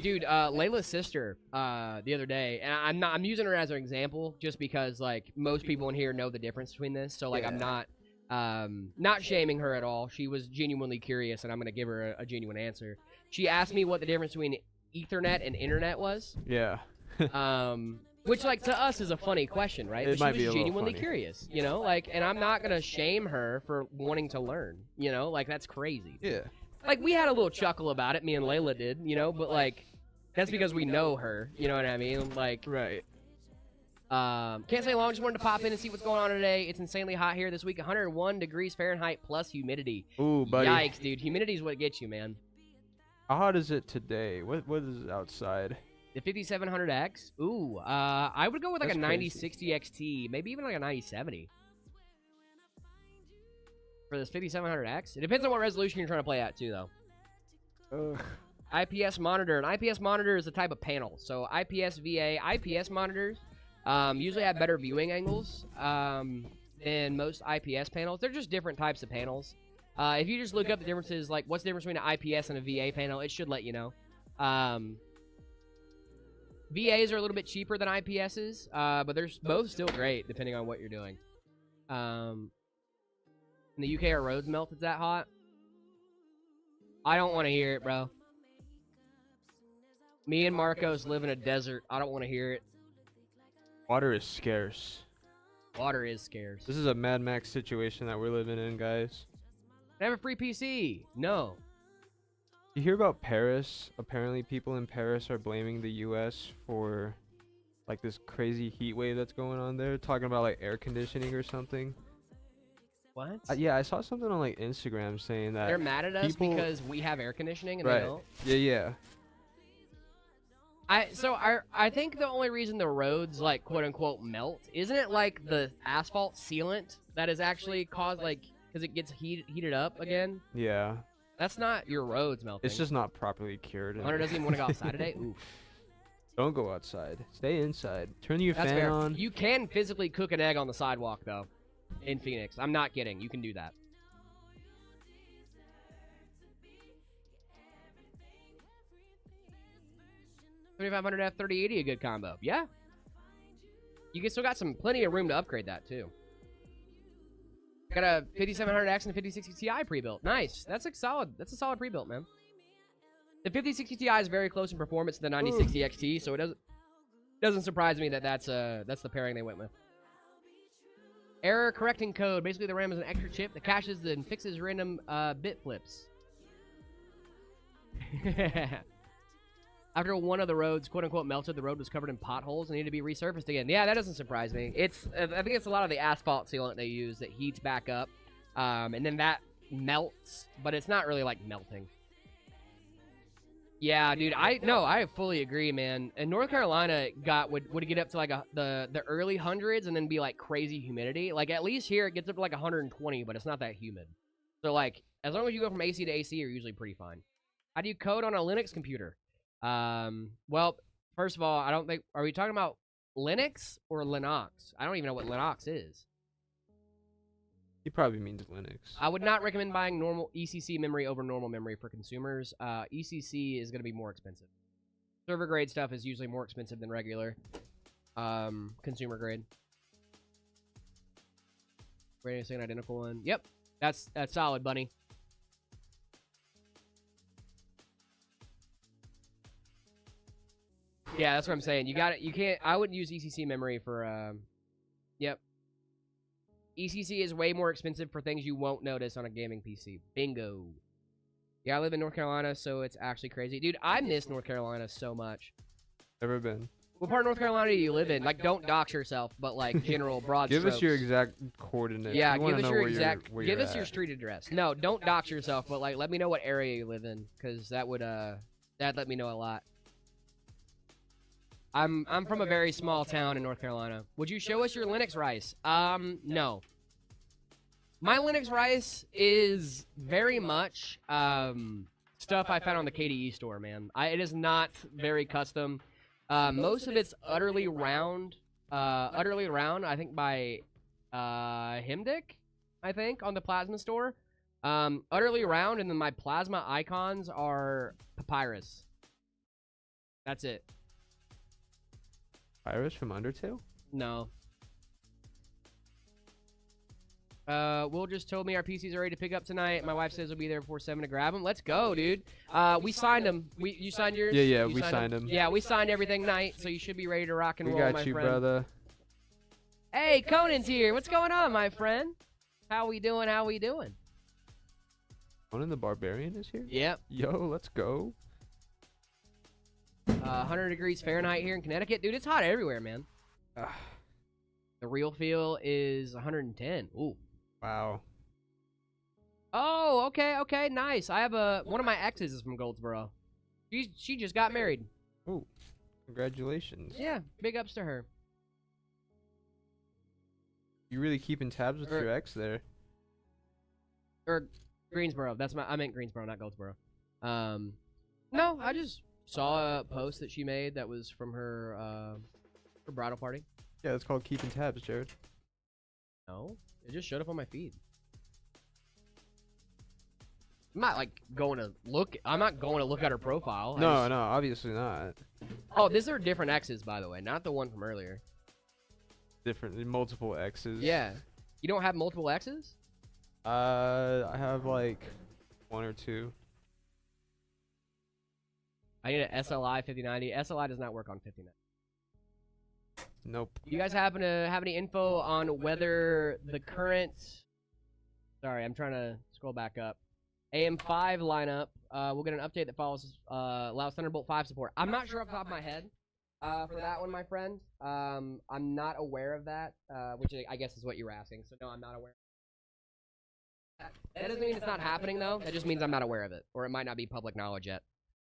dude, Layla's sister, the other day, and I'm using her as an example just because, like, most people in here know the difference between this, so, like, I'm not shaming her at all. She was genuinely curious, and I'm gonna give her a genuine answer. She asked me what the difference between Ethernet and Internet was, Yeah. which, like, to us is a funny question, right? It But might she be a was little genuinely funny. curious, and I'm not gonna shame her for wanting to learn, like, that's crazy. Yeah. Like, we had a little chuckle about it, me and Layla did, but, like, that's because we know her, you know what I mean? Like, Right. can't say long, just wanted to pop in and see what's going on today. It's insanely hot here this week, 101 degrees Fahrenheit plus humidity. Ooh, buddy. Yikes, dude. Humidity is what gets you, man. How hot is it today? What is outside? The 5700X? Ooh, I would go with, like, That's a crazy. 9060 XT, maybe even, like, a 9070. For this 5700X? It depends on what resolution you're trying to play at, too, though. IPS monitor. An IPS monitor is a type of panel. So IPS VA, IPS monitors usually have better viewing angles than most IPS panels. They're just different types of panels. If you just look up the differences, like what's the difference between an IPS and a VA panel, it should let you know. VAs are a little bit cheaper than IPSs, but they're both still great depending on what you're doing. In the UK, our roads melt. It's that hot. I don't want to hear it, bro. Me and Marcos live in a desert. I don't want to hear it. Water is scarce. Water is scarce. This is a Mad Max situation that we're living in, guys. I have a free PC. No. You hear about Paris? Apparently people in Paris are blaming the US for like this crazy heat wave that's going on there, talking about like air conditioning or something. What? Yeah, I saw something on like Instagram saying that they're mad at us because we have air conditioning and right. they don't. Yeah. I think the only reason the roads like quote unquote melt isn't it like the asphalt sealant that is actually caused like because it gets heated up again. Yeah. That's not your roads melting. It's just not properly cured. Hunter doesn't even want to go outside today. Oof. Don't go outside. Stay inside. Turn your That's fan fair. on. You can physically cook an egg on the sidewalk though, in Phoenix. I'm not kidding. You can do that. $2,500 F3080 a good combo. Yeah. You still got plenty of room to upgrade that too. Got a 5700X and a 5060 Ti pre-built. Nice. That's a solid pre-built, man. The 5060 Ti is very close in performance to the 9060 XT, so it doesn't surprise me that that's the pairing they went with. Error correcting code. Basically, the RAM is an extra chip that caches and fixes random bit flips. After one of the roads, quote-unquote, melted, the road was covered in potholes and needed to be resurfaced again. Yeah, that doesn't surprise me. I think it's a lot of the asphalt sealant they use that heats back up, and then that melts, but it's not really, like, melting. Yeah, dude, I fully agree, man. In North Carolina, would get up to, like, the early hundreds and then be, like, crazy humidity. Like, at least here, it gets up to, like, 120, but it's not that humid. So, like, as long as you go from AC to AC, you're usually pretty fine. How do you code on a Linux computer? Well, first of all, are we talking about Linux or Linux? I don't even know what Linux is. He probably means Linux. I would not recommend buying normal ECC memory over normal memory for consumers. ECC is going to be more expensive. Server grade stuff is usually more expensive than regular consumer grade. Rating second identical one. Yep, that's solid, bunny. Yeah, that's what I'm saying. I wouldn't use ECC memory for, yep. ECC is way more expensive for things you won't notice on a gaming PC. Bingo. Yeah, I live in North Carolina, so it's actually crazy. Dude, I miss North Carolina so much. Never been. What part of North Carolina do you live in? Like, don't dox yourself, but, like, general broad Give strokes. us your exact coordinates. Yeah, give us your exact, give us your street address. No, don't dox yourself, but, like, let me know what area you live in, because that'd let me know a lot. I'm from a very small town in North Carolina. Would you show us your Linux rice? No. My Linux rice is very much stuff I found on the KDE store, man. It is not very custom. Most of it's utterly round, I think by Himdick, I think, on the Plasma store. Utterly round, and then my Plasma icons are Papyrus. That's it. Papyrus from Undertale? No. Will just told me our PCs are ready to pick up tonight. My wife says we'll be there before 7 to grab them. Let's go, dude. We signed them. You signed yours? Yeah, we signed them. Yeah, we signed everything night, so you should be ready to rock and roll, my friend. We got you, brother. Hey, Conan's here. What's going on, my friend? How we doing? Conan the Barbarian is here? Yep. Yo, let's go. 100 degrees Fahrenheit here in Connecticut. Dude, it's hot everywhere, man. The real feel is 110. Ooh. Wow. Oh, okay, nice. I have one of my exes is from Goldsboro. She just got married. Ooh, congratulations. Yeah, big ups to her. You really keeping tabs with your ex there? Or Greensboro. I meant Greensboro, not Goldsboro. No, I just saw a post that she made that was from her bridal party. Yeah, it's called keeping tabs, Jared. No, it just showed up on my feed. I'm not like going to look. I'm not going to look at her profile. No, no, obviously not. Oh, these are different exes, by the way, not the one from earlier. Different, multiple exes. Yeah. You don't have multiple exes? I have like 1 or 2. I need an SLI 5090. SLI does not work on 5090. Nope. You guys happen to have any info on whether the current... Sorry, I'm trying to scroll back up. AM5 lineup, we'll get an update that follows allows Thunderbolt 5 support. I'm not sure off the top of my head for that one, my friend. I'm not aware of that, which I guess is what you were asking. So no, I'm not aware. That doesn't mean it's not happening, though. That just means I'm not aware of it, or it might not be public knowledge yet.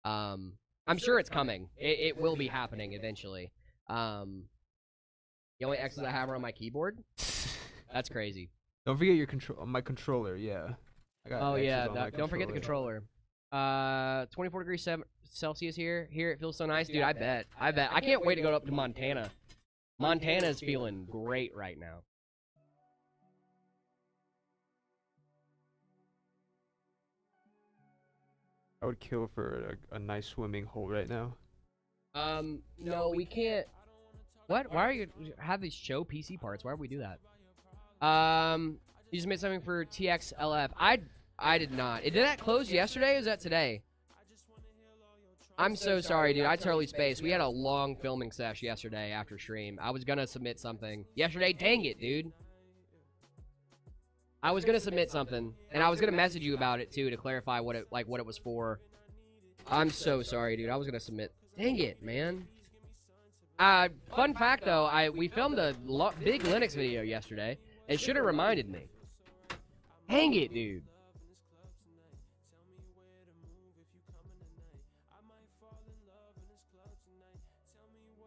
I'm sure it's coming. It will be happening eventually. The only X's I have are on my keyboard. That's crazy. Don't forget your my controller. Yeah. I got Oh X's yeah, on my don't forget the controller. 24 degrees Celsius here. Here it feels so nice, dude. I bet. I can't wait to go up to Montana. Montana is feeling great right now. I would kill for a nice swimming hole right now. No, we can't. What? Why are you have these show PC parts? Why would we do that? You just made something for TXLF. I did not. Did that close yesterday or is that today? I'm so sorry, dude. I totally spaced. We had a long filming sesh yesterday after stream. I was gonna submit something yesterday. Dang it, dude. I was gonna submit something, and I was gonna message you about it too to clarify what it was for. I'm so sorry, dude. I was gonna submit. Dang it, man. Fun fact though, we filmed a big Linux video yesterday. It should have reminded me. Dang it, dude.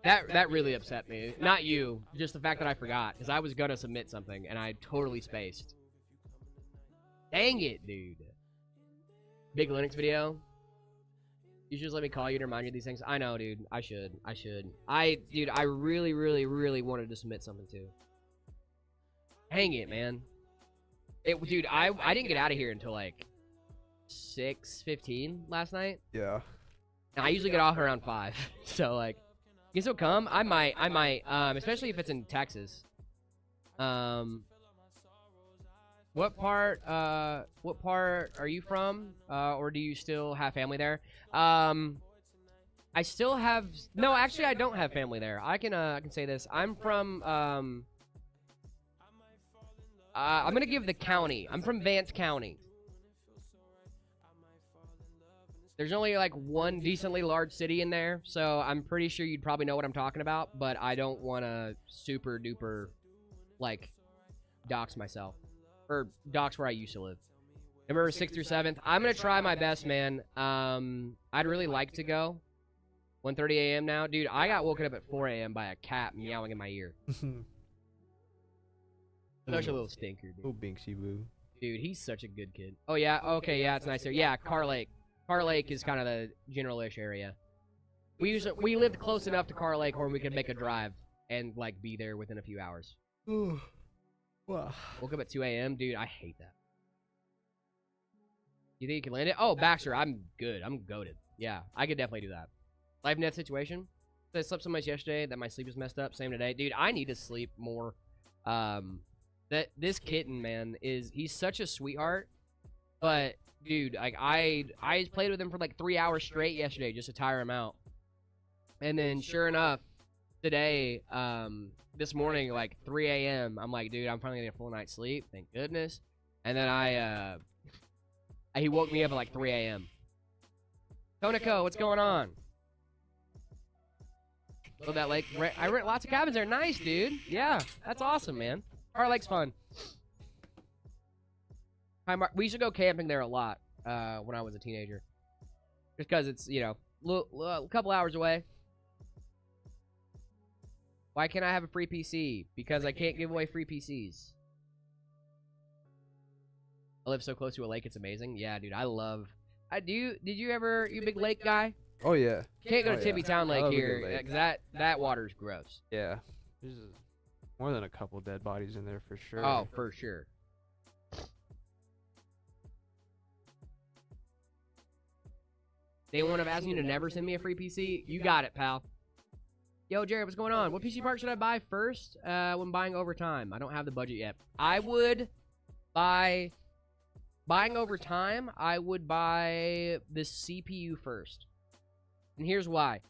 That really upset me. Not you, just the fact that I forgot, because I was gonna submit something and I totally spaced. Dang it, dude. Big Linux video. You should just let me call you to remind you of these things. I know, dude. I should. Dude, I really, really, really wanted to submit something too. Dang it, man. Dude, I didn't get out of here until like 6:15 last night. Yeah. And I usually get off around 5. So like, you can still come. I might. Especially if it's in Texas. What part are you from? Or do you still have family there? I still have, no, actually I don't have family there. I can say this. I'm from, I'm gonna give the county. I'm from Vance County. There's only like one decently large city in there, so I'm pretty sure you'd probably know what I'm talking about, but I don't want to super duper, like, dox myself. Or dox where I used to live. November 6th through 7th. I'm going to try my best, man. I'd really like to go. 1:30 a.m. now. Dude, I got woken up at 4 a.m. by a cat meowing in my ear. Such a little stinker, dude. Oh, Binksy Boo. Dude, he's such a good kid. Oh, yeah? Okay, yeah, it's nice there. Yeah, Car Lake. Car Lake is kind of the general-ish area. We lived close enough to Car Lake where we could make a drive and, like, be there within a few hours. Wow. Woke up at 2 a.m. Dude, I hate that. You think you can land it? Oh, Baxter, I'm good. I'm goated. Yeah, I could definitely do that. Life and death situation. I slept so much yesterday that my sleep is messed up. Same today. Dude, I need to sleep more. This kitten, man, he's such a sweetheart. But, dude, like, I played with him for like 3 hours straight yesterday just to tire him out. And then, sure enough, today, this morning, like 3 a.m., I'm like, dude, I'm finally gonna get a full night's sleep. Thank goodness. And then he woke me up at like 3 a.m. Koniko, what's going on? Oh, that lake. I rent lots of cabins there. Nice, dude. Yeah, that's awesome, man. Our lake's fun. We used to go camping there a lot when I was a teenager. Just because it's, you know, a couple hours away. Why can't I have a free PC? Because I can't give away free PCs. I live so close to a lake, it's amazing. Yeah, dude, I love Did you ever, you big lake guy? Oh yeah. Can't go Oh, to yeah. Tippy Town I Lake love a good here, lake. 'cause that water's gross. Yeah. There's more than a couple dead bodies in there for sure. Oh, for sure. Day one of asking you to never send me a free PC. You got it, pal. Yo, Jared, what's going on? What PC part should I buy first when buying over time? I don't have the budget yet. I would buy... Buying over time, I would buy the CPU first. And here's why.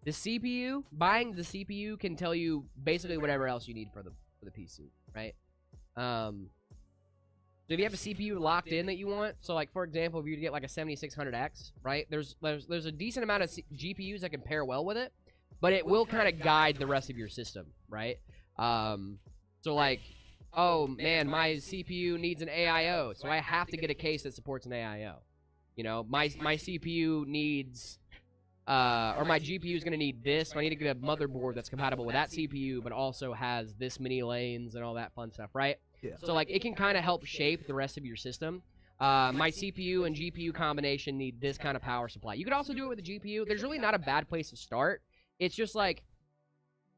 The CPU, buying the CPU can tell you basically whatever else you need for the PC, right? So if you have a CPU locked in that you want, so like for example, if you get like a 7600X, right? There's a decent amount of GPUs that can pair well with it, but it will kind of guide the rest of your system, right? So like, oh man, my CPU needs an AIO, so I have to get a case that supports an AIO. You know, my CPU needs, or my GPU is going to need this, so I need to get a motherboard that's compatible with that CPU, but also has this many lanes and all that fun stuff, right? Yeah. So like, it can kind of help shape the rest of your system. My CPU and GPU combination need this kind of power supply. You could also do it with a GPU. There's really not a bad place to start. It's just like,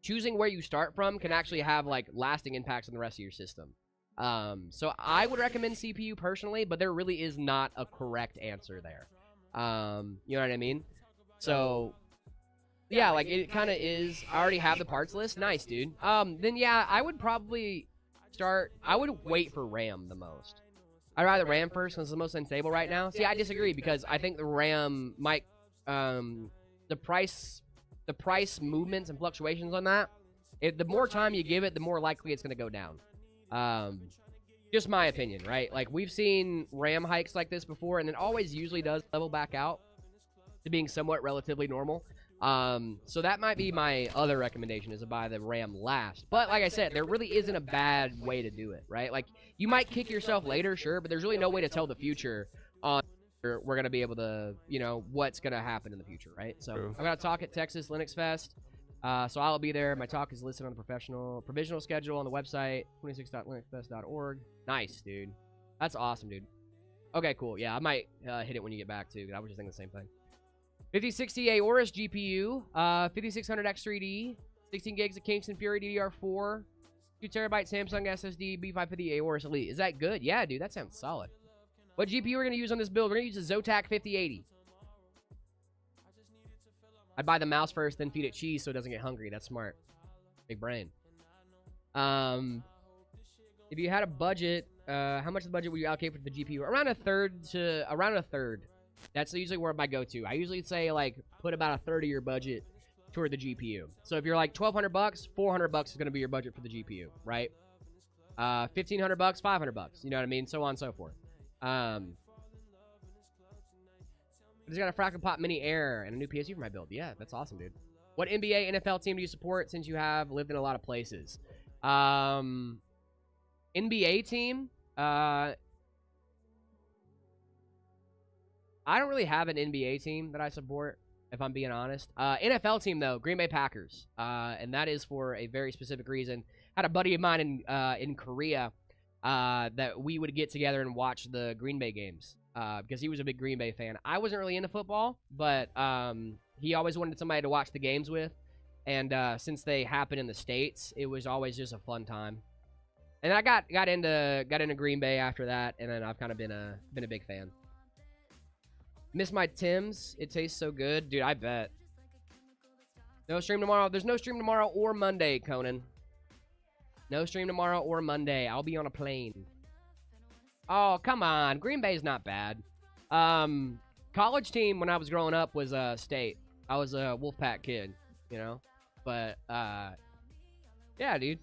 choosing where you start from can actually have like lasting impacts on the rest of your system. So I would recommend CPU personally, but there really is not a correct answer there. You know what I mean? So yeah, like it kind of is. I already have the parts list. Nice, dude. Then yeah, I would probably start. I would wait for RAM the most. I'd rather RAM first because it's the most unstable right now. See, I disagree because I think the RAM might, the price movements and fluctuations on that, the more time you give it, the more likely it's going to go down. Just my opinion, right? Like, we've seen RAM hikes like this before, and it always usually does level back out to being somewhat relatively normal. So that might be my other recommendation, is to buy the RAM last. But like I said, there really isn't a bad way to do it, right? Like, you might kick yourself later, sure, but there's really no way to tell the future on we're going to be able to, you know, what's going to happen in the future, right? So True. I'm going to talk at Texas Linux Fest. So I'll be there. My talk is listed on the provisional schedule on the website, 26.linuxfest.org. Nice, dude. That's awesome, dude. Okay, cool. Yeah, I might hit it when you get back, too. I was just thinking the same thing. 5060 Aorus GPU, 5600X3D, 16 gigs of Kingston Fury DDR4, 2 terabyte Samsung SSD, B550 Aorus Elite. Is that good? Yeah, dude, that sounds solid. What GPU we're going to use on this build? We're going to use a Zotac 5080. I'd buy the mouse first, then feed it cheese so it doesn't get hungry. That's smart. Big brain. If you had a budget, how much of the budget would you allocate for the GPU? Around a third. That's usually where I go to. I usually say, like, put about a third of your budget toward the GPU. So if you're like $1,200, $400 is going to be your budget for the GPU, right? $1,500, $500. You know what I mean? So on and so forth. I just got a Fractal Pop Mini Air and a new PSU for my build. Yeah, that's awesome, dude. What NBA, NFL team do you support since you have lived in a lot of places? NBA team? I don't really have an NBA team that I support, if I'm being honest. NFL team, though, Green Bay Packers. And that is for a very specific reason. Had a buddy of mine in Korea that we would get together and watch the Green Bay games because he was a big Green Bay fan. I wasn't really into football, but he always wanted somebody to watch the games with. And since they happen in the States, it was always just a fun time. And I got into Green Bay after that, and then I've kind of been a big fan. Miss my Tim's. It tastes so good. Dude, I bet. No stream tomorrow. There's no stream tomorrow or Monday, Conan. No stream tomorrow or Monday. I'll be on a plane. Oh, come on. Green Bay's not bad. College team when I was growing up was State. I was a Wolfpack kid, you know? But, yeah, dude.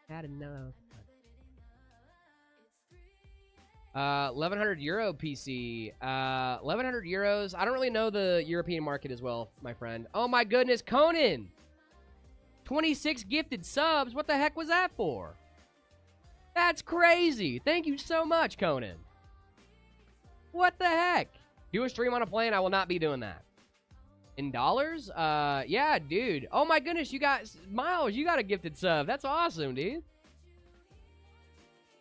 Had enough. 1,100 euro PC. 1,100 euros. I don't really know the European market as well, my friend. Oh my goodness, Conan! 26 gifted subs. What the heck was that for? That's crazy. Thank you so much, Conan. What the heck? Do a stream on a plane? I will not be doing that. In dollars? Yeah, dude. Oh my goodness, you got Miles. You got a gifted sub. That's awesome, dude.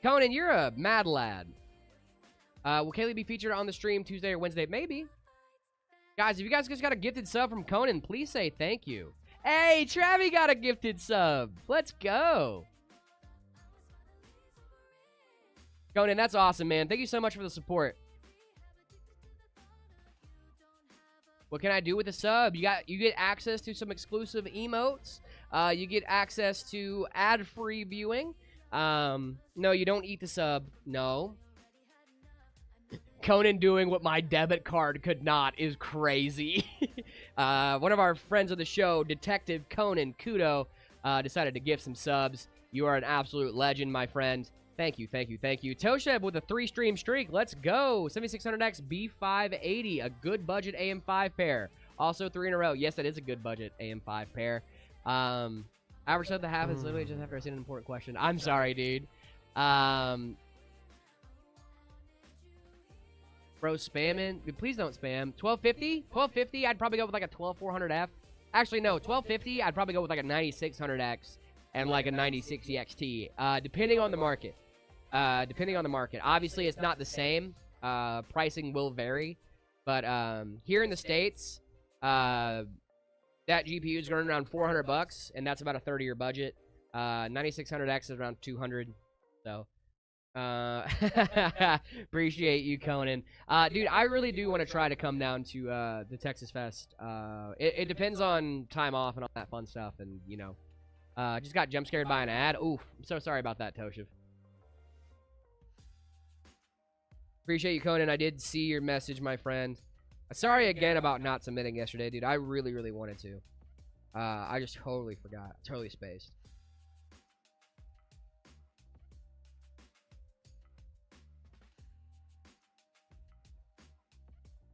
Conan, you're a mad lad. Will Kaylee be featured on the stream Tuesday or Wednesday? Maybe. Guys, if you guys just got a gifted sub from Conan, please say thank you. Hey, Travi got a gifted sub. Let's go. Conan, that's awesome, man. Thank you so much for the support. What can I do with a sub? You get access to some exclusive emotes. You get access to ad-free viewing. No, you don't eat the sub. No. Conan doing what my debit card could not is crazy. One of our friends of the show, Detective Conan Kudo, decided to gift some subs. You are an absolute legend, my friend. Thank you, thank you, thank you. Tosheb with a 3-stream streak. Let's go. 7600X B580, a good budget AM5 pair. Also 3 in a row. Yes, that is a good budget AM5 pair. Average sub the half is literally just after I seen an important question. I'm sorry, dude. Bro, spamming. Please don't spam. 1250? 1250, I'd probably go with like a 12400F. Actually, no, 1250, I'd probably go with like a 9600X and like a 96 EXT, depending on the market. Depending on the market. Obviously, it's not the same. Pricing will vary. But here in the States, that GPU is running around $400, and that's about a 30-year budget. 9600X is around 200. So, appreciate you, Conan. Dude, I really do want to try to come down to the Texas Fest. It depends on time off and all that fun stuff, and you know. Just got jump scared by an ad. Oof, I'm so sorry about that, Toshiv. Appreciate you, Conan. I did see your message, my friend. Sorry again about not submitting yesterday, dude. I really, really wanted to. I just totally forgot. Totally spaced.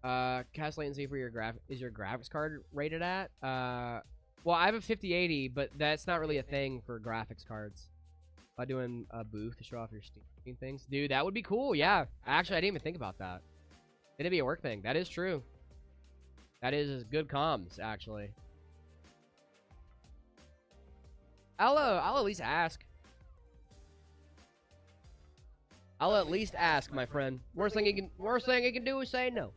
Cast latency for your is your graphics card rated at? Well, I have a 5080, but that's not really a thing for graphics cards. By doing a booth to show off your Steam things. Dude, that would be cool, yeah. Actually, I didn't even think about that. It'd be a work thing. That is true. That is good comms, actually. I'll at least ask. I'll at least ask, my friend. Worst thing he can do is say no.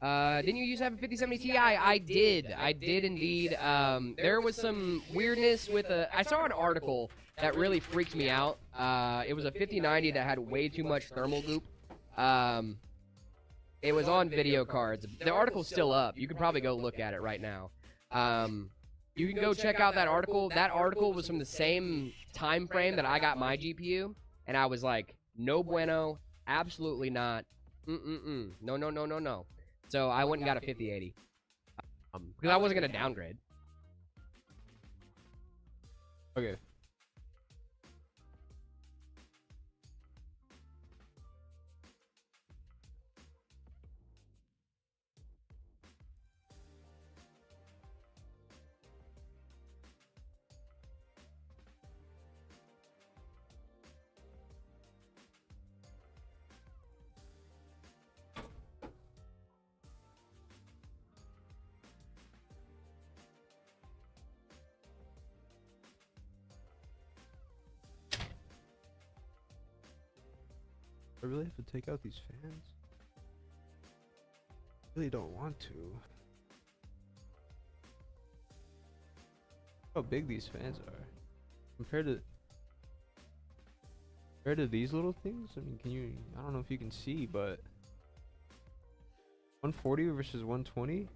Didn't you used to have a 5070 Ti? I did. I did indeed. There was some weirdness with I saw an article that really freaked me out. It was a 5090 that had way too much thermal goop. It was on video cards. The article's still up. You could probably go look at it right now. You can go check out that article. That article was from the same time frame that I got my GPU, and I was like, no bueno, absolutely not. No, no, no, no, no. So I went and got a 5080 because I wasn't gonna downgrade. Okay. I really have to take out these fans? I really don't want to. How big these fans are compared to these little things. I mean, can you? I don't know if you can see, but 140 versus 120.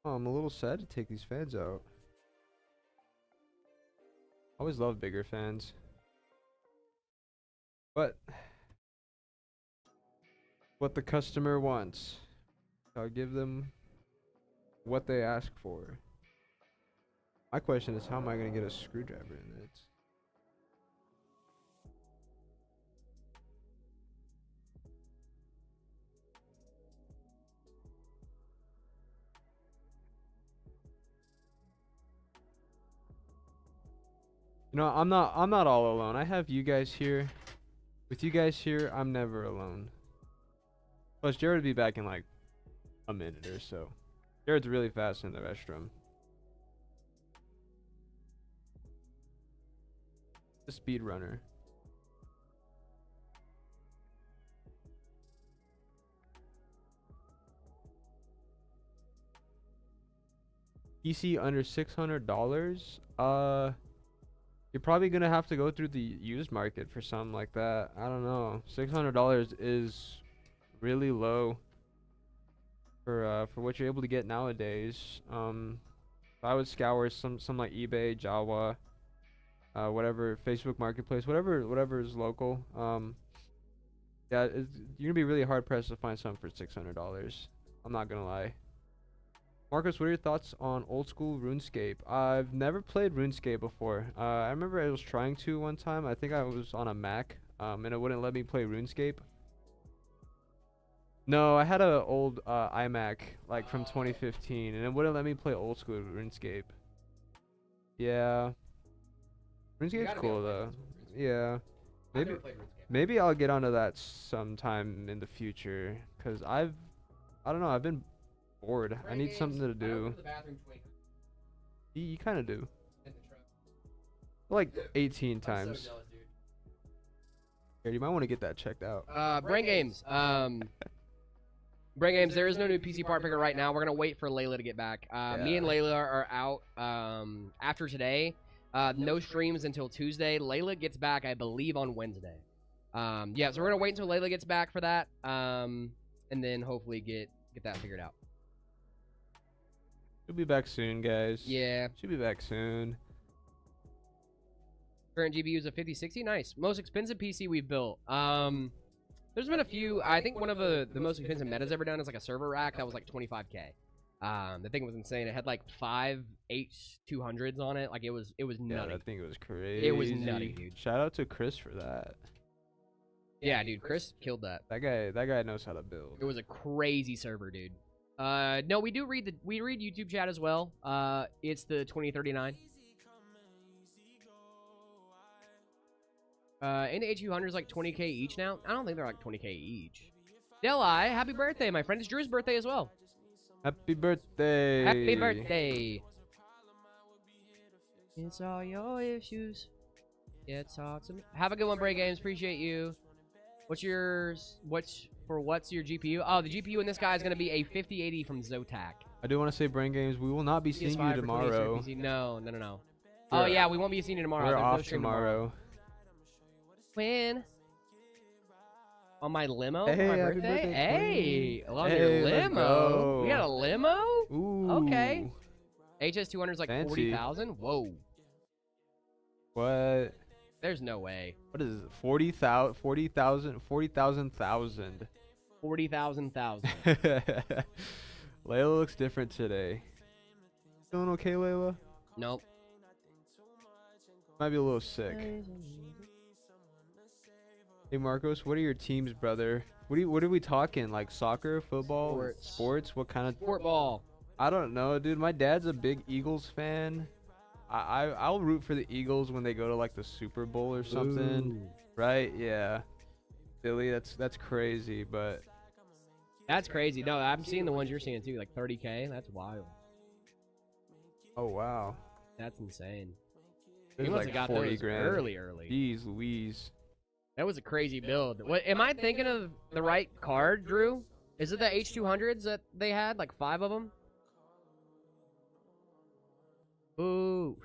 Oh, I'm a little sad to take these fans out. I always love bigger fans. But what the customer wants, I'll give them what they ask for. My question is, how am I going to get a screwdriver in it? You know, I'm not all alone. I have you guys here. With you guys here, I'm never alone. Plus, Jared will be back in like a minute or so. Jared's really fast in the restroom. The speed runner. PC under $600. You're probably gonna have to go through the used market for something like that. I don't know. $600 is really low for what you're able to get nowadays. If I would scour some like eBay, Jawa, whatever, Facebook Marketplace, whatever is local. Yeah, you're gonna be really hard pressed to find something for $600. I'm not gonna lie. Marcus, what are your thoughts on old school RuneScape? I've never played RuneScape before. I remember I was trying to one time. I think I was on a Mac, and it wouldn't let me play RuneScape. No, I had a old iMac like from 2015, and it wouldn't let me play old school RuneScape. Yeah, RuneScape's cool though. Yeah, maybe I'll get onto that sometime in the future, cause I don't know. I've been bored. I need something to do. You kind of do. Like 18 times. So jealous, dude. Here, you might want to get that checked out. Brain Games. Brain Games, there is no new PC part picker right now. We're going to wait for Layla to get back. Me and Layla are out after today. No streams until Tuesday. Layla gets back, I believe, on Wednesday. Yeah, so we're going to wait until Layla gets back for that. And then hopefully get that figured out. She'll be back soon, guys. Yeah. She'll be back soon. Current GPU is a 5060. Nice. Most expensive PC we've built. There's been a few. I think one of the most expensive metas ever done is like a server rack that was like 25K. The thing was insane. It had like 5 H200s on it. Like it was nutty. Yeah, I think it was crazy. It was nutty, dude. Shout out to Chris for that. Yeah, dude. Chris killed that. That guy knows how to build. It was a crazy server, dude. No, we read YouTube chat as well. It's the 2039. And the H200 is like 20K each now. I don't think they're like 20K each. Deli, happy birthday, my friend. It's Drew's birthday as well. Happy birthday. Happy birthday. It's all your issues. It's all to me. Have a good one, Bray Games. Appreciate you. What's your GPU? Oh, the GPU in this guy is going to be a 5080 from Zotac. I do want to say, Brain Games, we will not be seeing you tomorrow. No. Oh, yeah, we won't be seeing you tomorrow. We're There's off no stream tomorrow. When? On my limo Hey, for my happy birthday? birthday, Hey, Queen. along Hey, your let's limo. go. We got a limo? Ooh. Okay. HS200 is like Fancy. 40,000? Whoa. What? There's no way. What is it? 40,000? 40,000? 40,000. Layla looks different today. Feeling okay, Layla? Nope. Might be a little sick. Hey Marcos, what are your teams, brother? What are we talking? Like soccer, football, sports? What kind of Sport ball. I don't know, dude. My dad's a big Eagles fan. I'll root for the Eagles when they go to like the Super Bowl or something. Ooh. Right? Yeah. Billy, that's crazy, but That's crazy. No, I'm seeing the ones you're seeing too, like 30K. That's wild. oh wow. That's insane. There's He must like have got 40 those grand. early. Jeez Louise. That was a crazy build. What am I thinking of the right card, Drew? Is it the H200s that they had, like 5 of them? Ooh.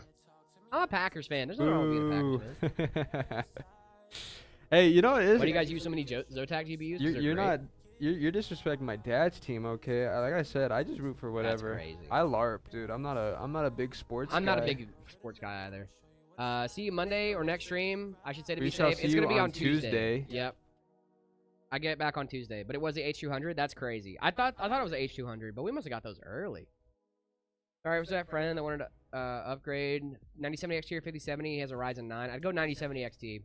I'm a Packers fan. There's nothing wrong with being a Packers fan. Hey, you know what it is? Why do you guys use so many Zotac GPUs? 'Cause they're You're great? not. You're disrespecting my dad's team, okay? Like I said, I just root for whatever. That's crazy. I LARP, dude. I'm not a big sports. I'm not a guy. big sports guy either. See you Monday or next stream. I should say to We be shall safe. see It's gonna you be on on Tuesday. Tuesday. Yep. I get back on Tuesday, but it was the H200. That's crazy. I thought it was the H200, but we must have got those early. All right, what's that friend that wanted to upgrade 9070 XT or 5070? He has a Ryzen 9. I'd go 9070 XT.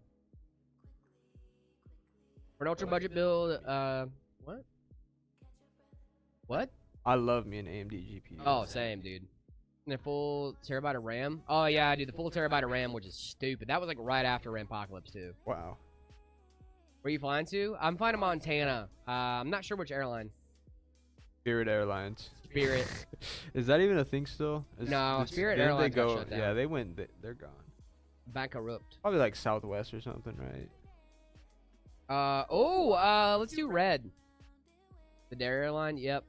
For an ultra budget build, what? What? I love me an AMD GPU. Oh, same, dude. And a full terabyte of RAM? Oh, yeah, dude, the full terabyte of RAM, which is stupid. That was like right after Rampocalypse, too. Wow. Where you flying to? I'm flying to Montana. I'm not sure which airline. Spirit Airlines. Spirit. Is that even a thing still? No, Spirit didn't Airlines they got go? shut down. Yeah, they went. They're gone. Bankrupt. Probably like Southwest or something, right? Let's do Red. The Dare airline, yep.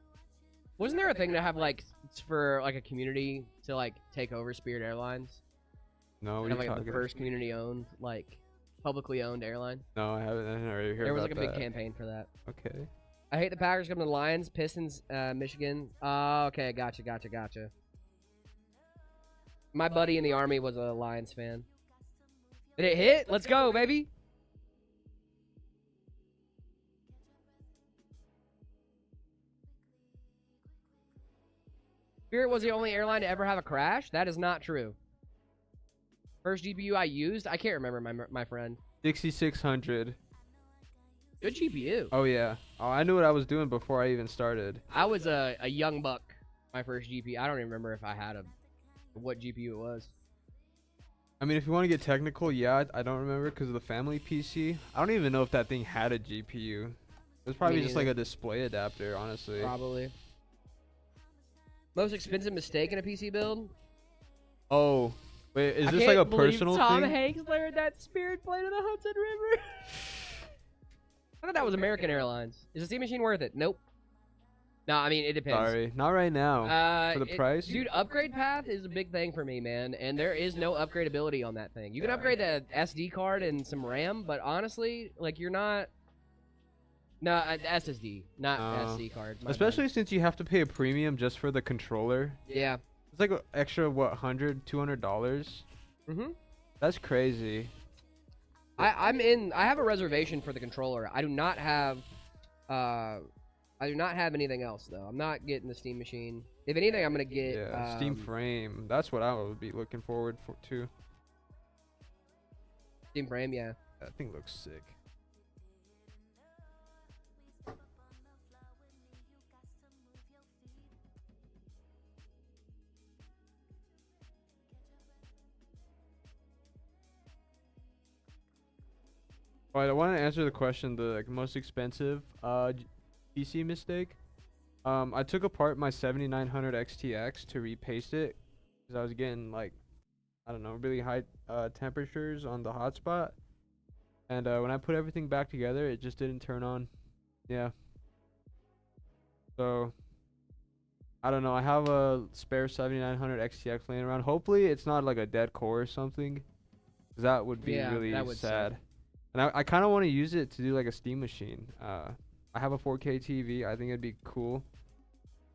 Wasn't there a thing to have like for like a community to like take over Spirit Airlines? No, Kind what of are you like the talking? first community owned, like publicly owned airline. No, I haven't. I didn't already heard There was about like a big that. campaign for that. Okay. I hate the Packers coming to the Lions, Pistons, Michigan. Oh, okay, gotcha. My buddy in the Army was a Lions fan. Did it hit? Let's go, baby. Spirit was the only airline to ever have a crash? That is not true. First GPU I used? I can't remember, my friend. 6600. Good GPU. Oh yeah. Oh, I knew what I was doing before I even started. I was a young buck, my first GPU. I don't even remember if I had what GPU it was. I mean, if you want to get technical, yeah, I don't remember because of the family PC. I don't even know if that thing had a GPU. It was probably just like a display adapter, honestly. Probably. Most expensive mistake in a PC build? Oh, wait, is this can't like a believe personal Tom thing? Hanks lowered that Spirit plane to the Hudson River. I thought that was American Airlines. Is the Steam Machine worth it? Nope. No, I mean, it depends. Sorry, not right now. For the price? Dude, upgrade path is a big thing for me, man. And there is no upgradability on that thing. You can upgrade the SD card and some RAM, but honestly, like, you're not... No, SSD, not SD card. Especially since you have to pay a premium just for the controller. Yeah. It's like an extra, what, $100, $200? Mm-hmm. That's crazy. I have a reservation for the controller. I do not have anything else though. I'm not getting the Steam Machine. If anything, I'm gonna get Steam Frame. That's what I would be looking forward to. Steam Frame, yeah. That thing looks sick. Alright, I want to answer the question, the most expensive PC mistake. I took apart my 7900 XTX to repaste it because I was getting like, I don't know, really high temperatures on the hotspot. And when I put everything back together, it just didn't turn on. Yeah. So, I don't know. I have a spare 7900 XTX laying around. Hopefully, it's not like a dead core or something. 'Cause that would be really that would sad. suck. And I kind of want to use it to do like a Steam Machine. I have a 4K TV. I think it'd be cool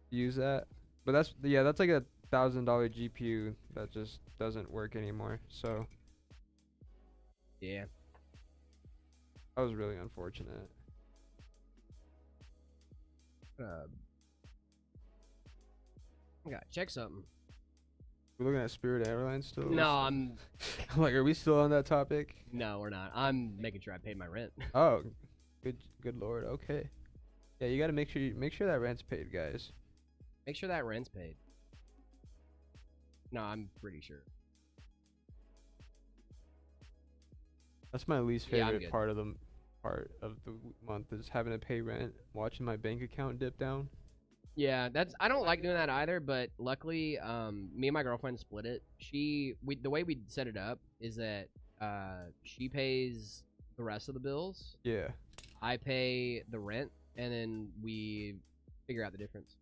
to use that. But that's like a $1,000 GPU that just doesn't work anymore. So Yeah. that was really unfortunate. I gotta check something. We're looking at Spirit Airlines still. No, I'm like, are we still on that topic? no, we're not. I'm making sure I paid my rent. Oh, good lord. Okay. Yeah, you gotta make sure that rent's paid, guys. Make sure that rent's paid. No, I'm pretty sure. That's my least Yeah, I'm favorite good. part of the month is having to pay rent, watching my bank account dip down. Yeah, I don't like doing that either, but luckily, me and my girlfriend split it. The way we set it up is that she pays the rest of the bills. Yeah. I pay the rent, and then we figure out the difference.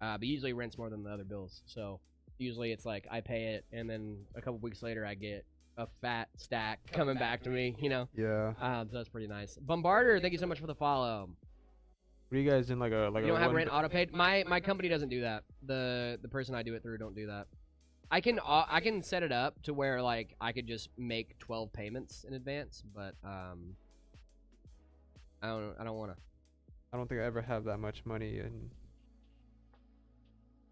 But usually rent's more than the other bills, so usually it's like I pay it, and then a couple weeks later I get a fat stack coming back to me, you know? Yeah. So that's pretty nice. Bombarder, thank you so much for the follow. What are you guys in like a You don't have rent auto paid? My company doesn't do that. The person I do it through don't do that. I can set it up to where like I could just make 12 payments in advance, but I don't want to. I don't think I ever have that much money in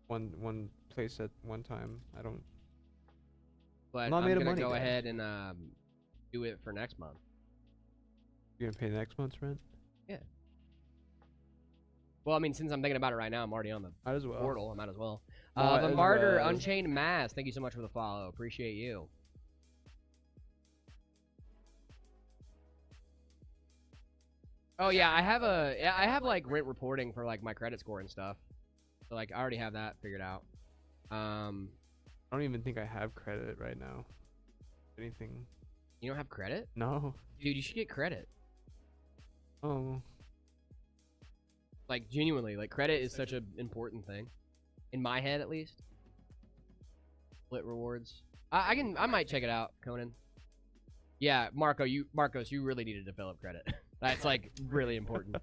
one place at one time. I don't. But not I'm made of gonna money, go guys. ahead and do it for next month. You're gonna pay next month's rent? Yeah. Well, I mean, since I'm thinking about it right now, I'm already on the Might as well. portal. I might as well. Might as Bombarder well. Unchained Mass, thank you so much for the follow. Appreciate you. Oh yeah, I have like rent reporting for like my credit score and stuff. So like I already have that figured out. I don't even think I have credit right now. Anything? You don't have credit? No. Dude, you should get credit. Oh. Like genuinely, like credit is such an important thing in my head at least. Split rewards. I might check it out, Conan. Yeah, Marcos, you really need to develop credit. That's like really important.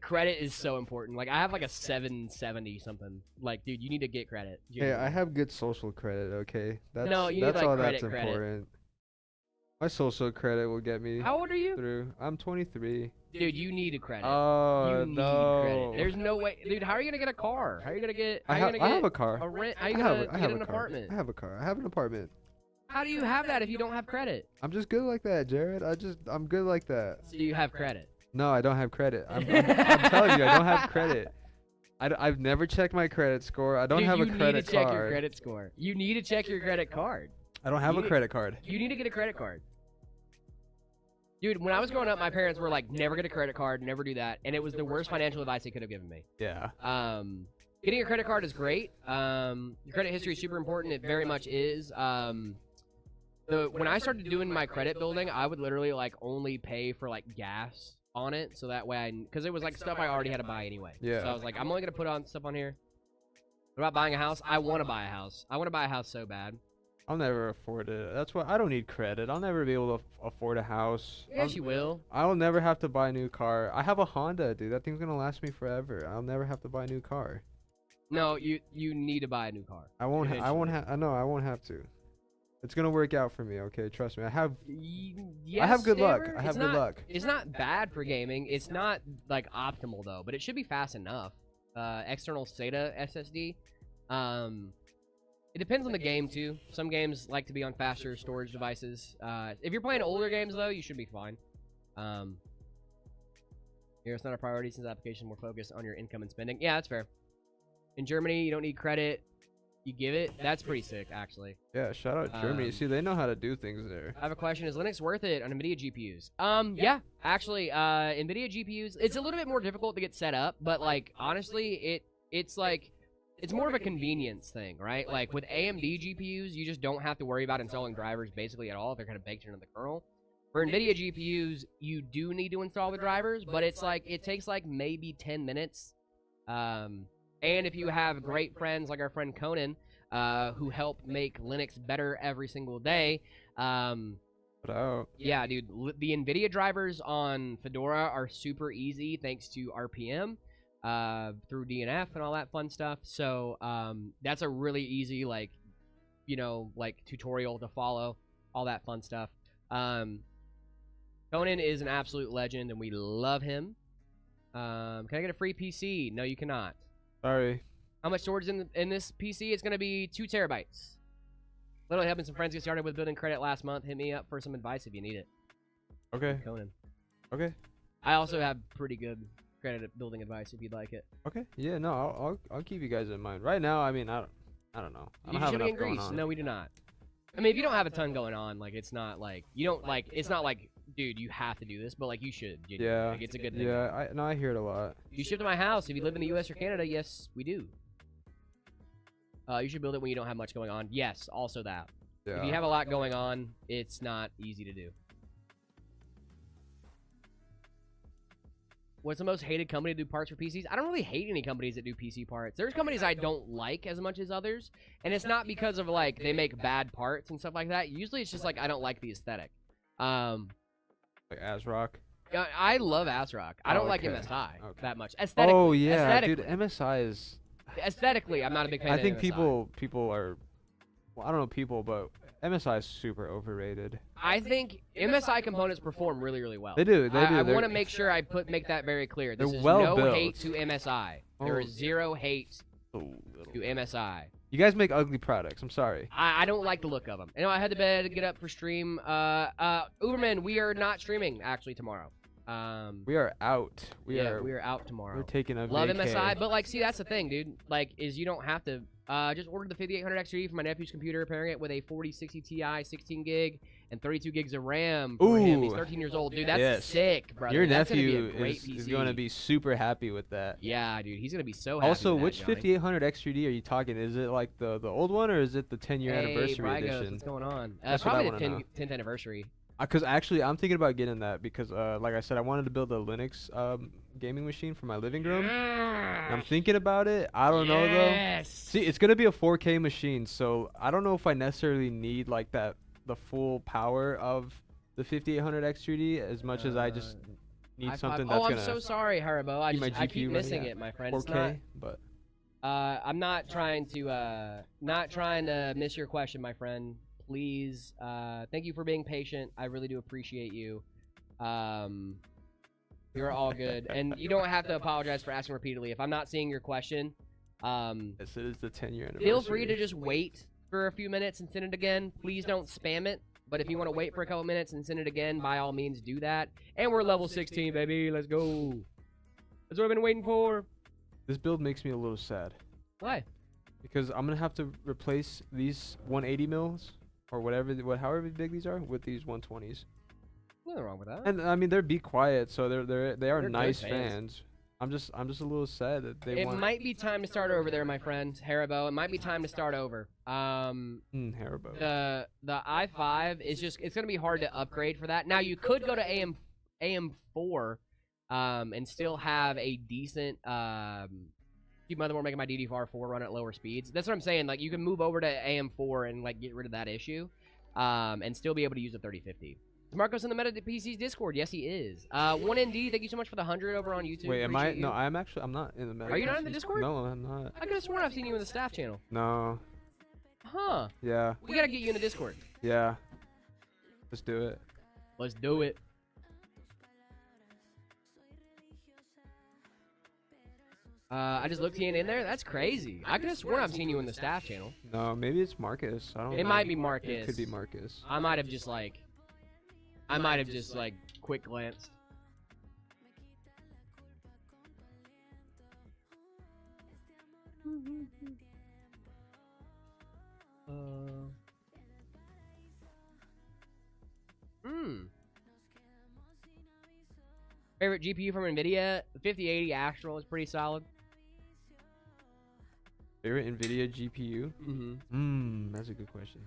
Credit is so important. Like I have like a 770 something. Like, dude, you need to get credit. Hey, I have good social credit. Okay, that's No, you need, that's like, all credit, that's important. My social credit will get me How old are you? through. I'm 23. Dude, you need a credit. Oh you need no! credit. There's no way, dude. How are you gonna get a car? How are you gonna get? How I you gonna get have a car. a rent? How are you I gonna have, I get have an a car. apartment? I have a car. I have an apartment. How do you have that if you don't have credit? I'm just good like that, Jared. I'm good like that. So you have credit. No, I don't have credit. I'm telling you, I don't have credit. I've never checked my credit score. I don't Dude, have a you credit need to check card. your credit score. You need to check your credit card. I don't have You a need- credit card. You need to get a credit card. Dude, when I was growing up, my parents were like, never get a credit card, never do that. And it was the worst financial advice they could have given me. Yeah. Getting a credit card is great. Your credit history is super important. It very much is. When I started doing my credit building, I would literally like only pay for like gas on it. So that way because it was like stuff I already had to buy anyway. Yeah. So I was like, I'm only going to put on stuff on here. What about buying a house? I want to buy a house. I want to buy a house so bad. I'll never afford it. That's why I don't need credit. I'll never be able to afford a house. Yes, you will. I'll never have to buy a new car. I have a Honda, dude. That thing's gonna last me forever. I'll never have to buy a new car. No, you need to buy a new car. I won't Eventually. have. I know. I won't have to. It's gonna work out for me. Okay, trust me. I have Yes, good luck. Taylor. I have It's good not- luck. It's not bad for gaming. It's not like optimal though, but it should be fast enough. External SATA SSD. It depends on the game too. Some games like to be on faster storage devices. If you're playing older games though, you should be fine. Here, it's not a priority since the application more focused on your income and spending. Yeah, that's fair. In Germany, you don't need credit. You give it. That's pretty sick, actually. Yeah, shout out Germany. See, they know how to do things there. I have a question. Is Linux worth it on NVIDIA GPUs? Yeah, actually, NVIDIA GPUs, it's a little bit more difficult to get set up, but, like, honestly, it's like, it's more of a convenience thing, right? Like, with AMD GPUs, you just don't have to worry about installing drivers basically at all. They're kind of baked into the kernel. For NVIDIA GPUs, you do need to install the drivers, but it's like, it takes, like, maybe 10 minutes. And if you have great friends like our friend Conan, who help make Linux better every single day, yeah, dude, the NVIDIA drivers on Fedora are super easy thanks to RPM, through DNF and all that fun stuff. So that's a really easy, like, you know, like tutorial to follow, all that fun stuff. Conan is an absolute legend, and we love him. Can I get a free PC? No, you cannot. Sorry. How much storage in this PC? It's going to be 2 terabytes. Literally helping some friends get started with building credit last month. Hit me up for some advice if you need it. Okay. Conan. Okay. I also have pretty good credit building advice if you'd like it. Okay. Yeah. No, I'll keep you guys in mind. Right now, I mean, I don't know. I You don't have should be enough in going Greece. on. No, we do not. I mean, if you don't have a ton going on, like, it's not like, you don't, like, it's not like, dude, you have to do this, but, like, you should. Yeah. Like, it's a good thing. Yeah. I hear it a lot. You ship to my house. If you live in the U.S. or Canada, yes, we do. You should build it when you don't have much going on. Yes, also that. Yeah. If you have a lot going on, it's not easy to do. What's the most hated company to do parts for PCs? I don't really hate any companies that do PC parts. There's companies I don't like as much as others, and it's not because of, like, they make bad parts and stuff like that. Usually it's just, like, I don't like the aesthetic. Like ASRock. I love ASRock. I don't like okay. MSI Okay. that much. Aesthetically, Oh yeah, aesthetically. dude. MSI is. Aesthetically, I'm not a big fan I of think MSI. people are. Well, I don't know people, but MSI is super overrated. I think MSI components perform really, really well. They do. They do. I They're- want to make sure I make that very clear. This They're is well no built. hate to MSI. There Oh. is zero hate Oh, to MSI. You guys make ugly products. I'm sorry. I don't like the look of them. You know, I had to bed to get up for stream. Uberman, we are not streaming actually tomorrow. We are out. We are out tomorrow. We're taking a Love vacay. MSI, but like, see, that's the thing, dude. Like, is you don't have to. Just ordered the 5800 XD from my nephew's computer, pairing it with a 4060 Ti, 16 gig, and 32 gigs of RAM for him. He's Ooh. 13 years old, dude. That's Yes. sick, brother. Your That's gonna be nephew a great is PC. going to be super happy with that. Yeah, dude, he's gonna be so happy. Also, with that, which Johnny. 5800 XTD are you talking? Is it like the old one or is it the 10-year Hey, anniversary Brygos, edition? what's going on? That's what I Probably the wanna know. 10th anniversary. Because actually, I'm thinking about getting that because, like I said, I wanted to build a Linux gaming machine for my living room. And I'm thinking about it. I don't know though. See, it's gonna be a 4K machine, so I don't know if I necessarily need like the full power of the 5800 X3D as much as I just need something that's I'm gonna. so sorry, Haribo. I keep missing it, my friend. 4K, but. I'm not trying to miss your question, my friend. Please, thank you for being patient. I really do appreciate you. You're all good, and you don't have to apologize for asking repeatedly. If I'm not seeing your question, Yes, it is the 10-year anniversary. feel free to just wait for a few minutes and send it again. Please don't spam it. But if you want to wait for a couple minutes and send it again, by all means do that. And we're level 16, baby. Let's go. That's what I've been waiting for. This build makes me a little sad. Why? Because I'm gonna have to replace these 180 mils or however big these are with these 120s. Nothing wrong with that. And I mean they're Be Quiet, so they are They're nice good fans. fans. I'm just a little sad that they It want. might be time to start over there, my friend Haribo. It might be time to start over. Haribo. The i5 is it's gonna be hard to upgrade for that. Now you could go to AM4 and still have a decent keep motherboard making my DDR4 run at lower speeds. That's what I'm saying. Like you can move over to AM4 and like get rid of that issue, and still be able to use a 3050. Is Marcos in the Meta PC's Discord? Yes, he is. 1ND, thank you so much for the 100 over on YouTube. Wait, am I? Appreciate you. No, I'm not in the Meta. Are you not in the Discord? No, I'm not. I could have sworn I've seen you in the staff channel. No. Huh. Yeah. We gotta get you in the Discord. Yeah. Let's do it. Let's do it. I just looked in there. That's crazy. I could have sworn I've seen you in the staff channel. No, maybe it's Marcus. I don't know. It might be Marcus. It could be Marcus. I might have just quick glanced. Favorite GPU from NVIDIA? The 5080 Astral is pretty solid. Favorite NVIDIA GPU? That's a good question.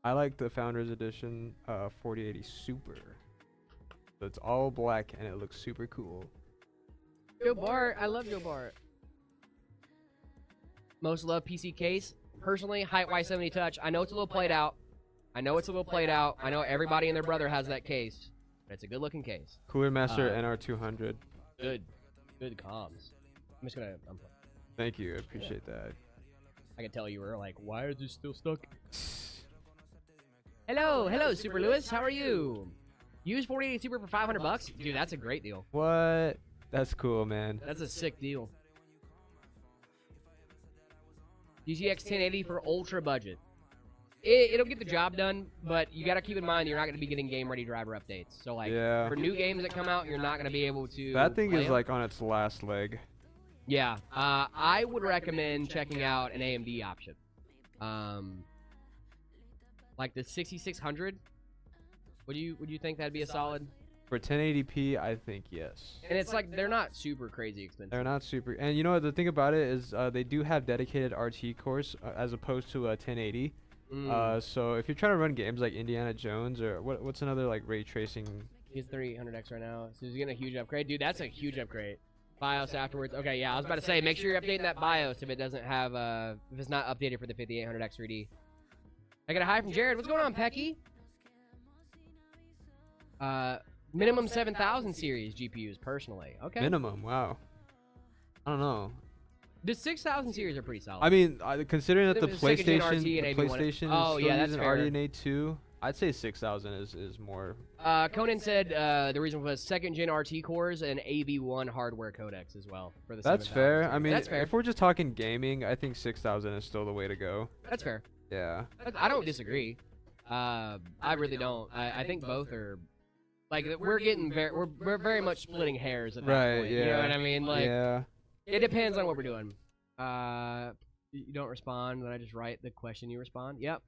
I like the Founders Edition 4080 Super. So it's all black and it looks super cool. Joe Bart, I love Joe Bart. Most loved PC case? Personally, Height Y70 Touch. I know it's a little played out. I know everybody and their brother has that case. But it's a good looking case. Cooler Master NR200. Good comms. I'm just gonna unplug. Thank you, I appreciate that. I can tell you were like, why is this still stuck? Hello, Super Lewis. How are you? Use 4080 Super for $500? Dude, that's a great deal. What? That's cool, man. That's a sick deal. Use GX 1080 for ultra budget. It'll get the job done, but you got to keep in mind you're not going to be getting game-ready driver updates. So, like, for new games that come out, you're not going to be able to That thing play is, them. like, on its last leg. Yeah. I would recommend checking out an AMD option. Like the 6600. Would you think that'd be a solid? For 1080p, I think yes. And it's like they're not super crazy expensive. They're not super. And you know what? The thing about it is they do have dedicated RT cores as opposed to a 1080. So if you're trying to run games like Indiana Jones or what's another like ray tracing? He's 3800X right now, so he's getting a huge upgrade. Dude, that's a huge upgrade. BIOS afterwards. Okay, yeah, I was about to say, make sure you're updating that BIOS if it doesn't have if it's not updated for the 5800X 3D. I got a hi from Jared. What's going on, Pecky? Minimum 7000 series GPUs personally. Okay. Minimum. Wow. I don't know. The 6000 series are pretty solid. I mean, considering that the The second gen RT PlayStation, and the AB1. PlayStation Oh, is still yeah, that's using fair. RDNA 2, I'd say 6000 is more. Conan said the reason was second gen RT cores and AV1 hardware codecs as well for the. That's 7000 fair. series. I mean, that's fair. if we're just talking gaming, I think 6000 is still the way to go. That's fair. Yeah. I don't disagree. I really don't. I think both are. Like we're very much splitting hairs at that Right. point. Yeah. You know what I mean? Like yeah. it depends on what we're doing. You don't respond when I just write the question. You respond. Yep.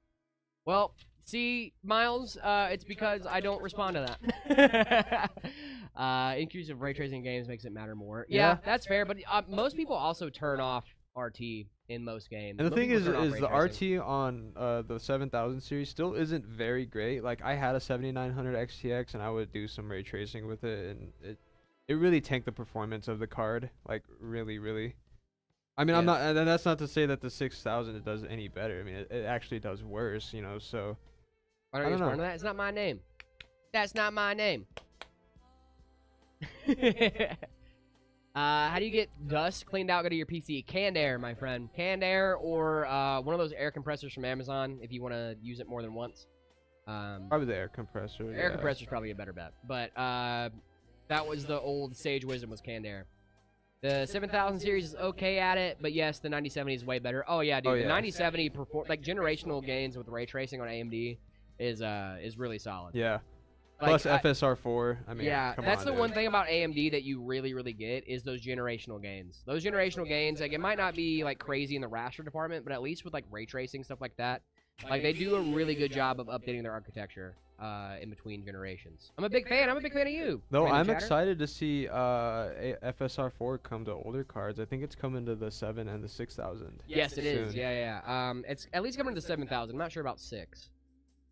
Well, see, Miles, it's because I don't respond to that. Increase of ray tracing games makes it matter more. Yeah, that's fair. But most people also turn off RT in most games. And the Most thing people is turn off ray the tracing. RT on the 7000 series still isn't very great. Like I had a 7900 XTX and I would do some ray tracing with it, and it really tanked the performance of the card. Like really. I mean, Yeah. I'm not, and that's not to say that the 6000 it does any better. I mean, it actually does worse, you know. So Why I don't you don't respond know. to that? It's not my name. That's not my name. How do you get dust cleaned out? Go to your PC. Canned air, my friend. Canned air, or one of those air compressors from Amazon if you want to use it more than once. Probably the air compressor. Air compressor is probably a better bet. But that was the old sage wisdom, was canned air. The 7000 series is okay at it, but yes, the 9070 is way better. Oh yeah, dude, Oh, the yeah. 9070 like generational gains with ray tracing on AMD is really solid. Yeah. Like, Plus FSR4. I mean, yeah, come that's on, the dude. one thing about AMD that you really get is those generational gains. Those generational gains, like it might not be like crazy in the raster department, but at least with like ray tracing stuff like that, like they do a really good job of updating their architecture in between generations. I'm a big fan. I'm a big fan of you. Though Random I'm chatter. excited to see FSR4 come to older cards. I think it's coming to the 7 and the 6000. Yes, it is. soon. Yeah. It's at least coming to the 7000. I'm not sure about 6.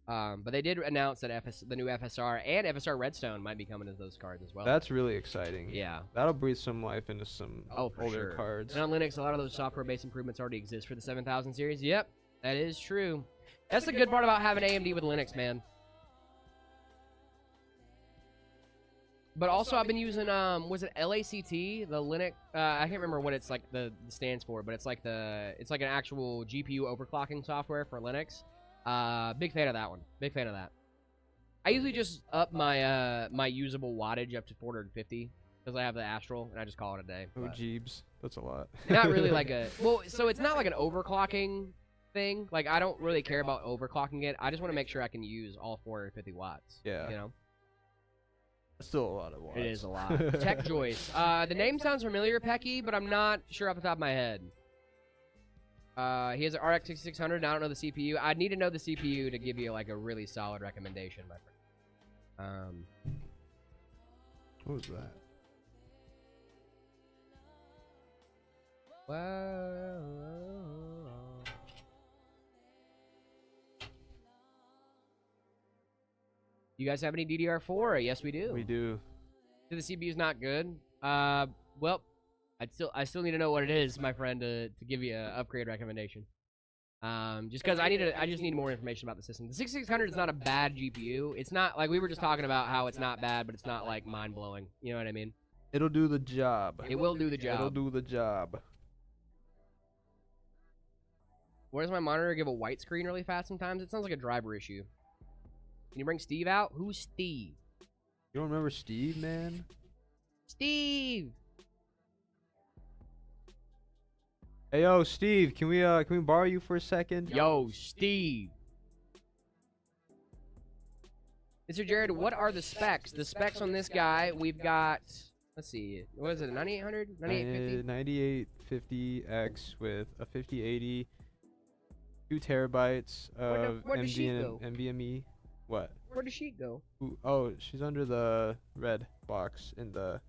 But they did announce that the new FSR and FSR Redstone might be coming to those cards as well. That's really exciting. yeah. That'll breathe some life into some Oh, for older sure. cards. And on Linux, a lot of those software-based improvements already exist for the 7000 series. Yep, that is true. That's the good part about having AMD with Linux, man. But also, I've been using was it LACT, the Linux? I can't remember what it's like the stands for, but it's like an actual GPU overclocking software for Linux. Big fan of that one. Big fan of that. I usually just up my my usable wattage up to 450 because I have the Astral and I just call it a day. Oh, but Jeebs. That's a lot. not really like a so it's not like an overclocking thing. Like I don't really care about overclocking it. I just want to make sure I can use all 450 watts. Yeah. You know. That's still a lot of watts. It is a lot. Tech Joyce. The name sounds familiar, Pecky, but I'm not sure off the top of my head. He has an RX 6600, and I don't know the CPU. I'd need to know the CPU to give you like a really solid recommendation, my friend. What was that? You guys have any DDR4? Yes, we do. We do. The CPU's not good. Well, I still need to know what it is, my friend, to give you an upgrade recommendation. Just because I just need more information about the system. The 6600 is not a bad GPU. It's not like we were just talking about how it's not bad, but it's not like mind blowing. You know what I mean? It'll do the job. It will do the job. It'll do the job. Why does my monitor give a white screen really fast sometimes? It sounds like a driver issue. Can you bring Steve out? Who's Steve? You don't remember Steve, man? Steve! Hey, yo, Steve, can we borrow you for a second? Yo, Steve! Mr. Jared, what are the specs? The specs on this guy, we've got, let's see, what is it, a 9800? 9850? 9850X with a 5080, 2 terabytes of where'd the sheet go? NVMe. What? Where'd the sheet go? Ooh, oh, she's under the red box in the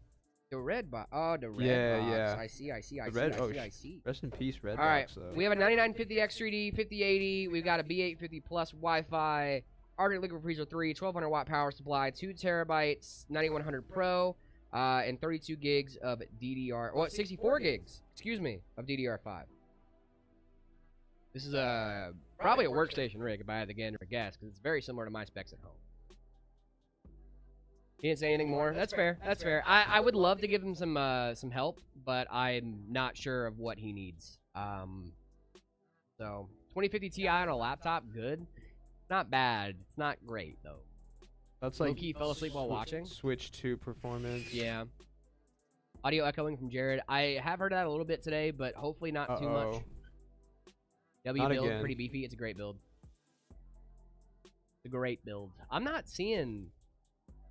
The red box. Oh, the red Yeah, box. yeah. I see. red. I see. Rest in peace, red All right, box. Though. we have a 9950X3D, 5080. We've got a B850 plus Wi-Fi, Arctic Liquid Freezer 3, 1200 watt power supply, 2 terabytes, 9100 Pro, and 32 gigs of DDR. Well, 64 gigs. Excuse me, of DDR5. This is probably a workstation rig if I had to gander a guess, because it's very similar to my specs at home. He didn't say anything more. That's fair. That's fair. I would love to give him some help, but I'm not sure of what he needs. So 2050 Ti on a laptop, good. Not bad. It's not great though. That's like Low-key fell asleep while watching. Switch 2 performance. Yeah. Audio echoing from Jared. I have heard that a little bit today, but hopefully not too much. W Not build, again. pretty beefy. It's a great build. It's a great build. I'm not seeing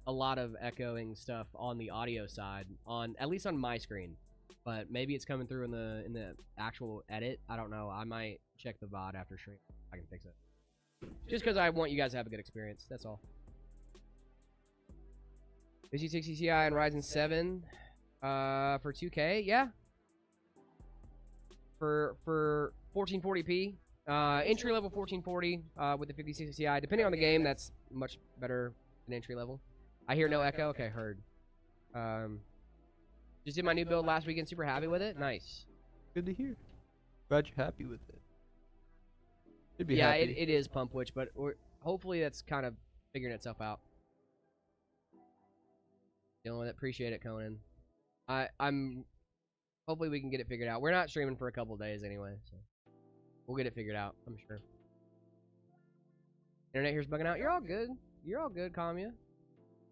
a lot of echoing stuff on the audio side, on at least on my screen, but maybe it's coming through in the actual edit. I don't know. I might check the VOD after stream. I can fix it. Just because I want you guys to have a good experience. That's all. 5060 Ti and Ryzen 7 for 2K. Yeah. for 1440p. Entry level 1440 with the 56 Ti. Depending on the game, that's much better than entry level. I hear no echo. Okay, heard. Just did my new build last weekend. Super happy with it. Nice. Good to hear. Glad you're happy with it. Should be Yeah, happy. it is Pump Witch, but hopefully that's kind of figuring itself out. Dealing with it. Appreciate it, Conan. I'm hopefully we can get it figured out. We're not streaming for a couple days anyway, so we'll get it figured out, I'm sure. Internet here's bugging out. You're all good. You're all good, Kamya. You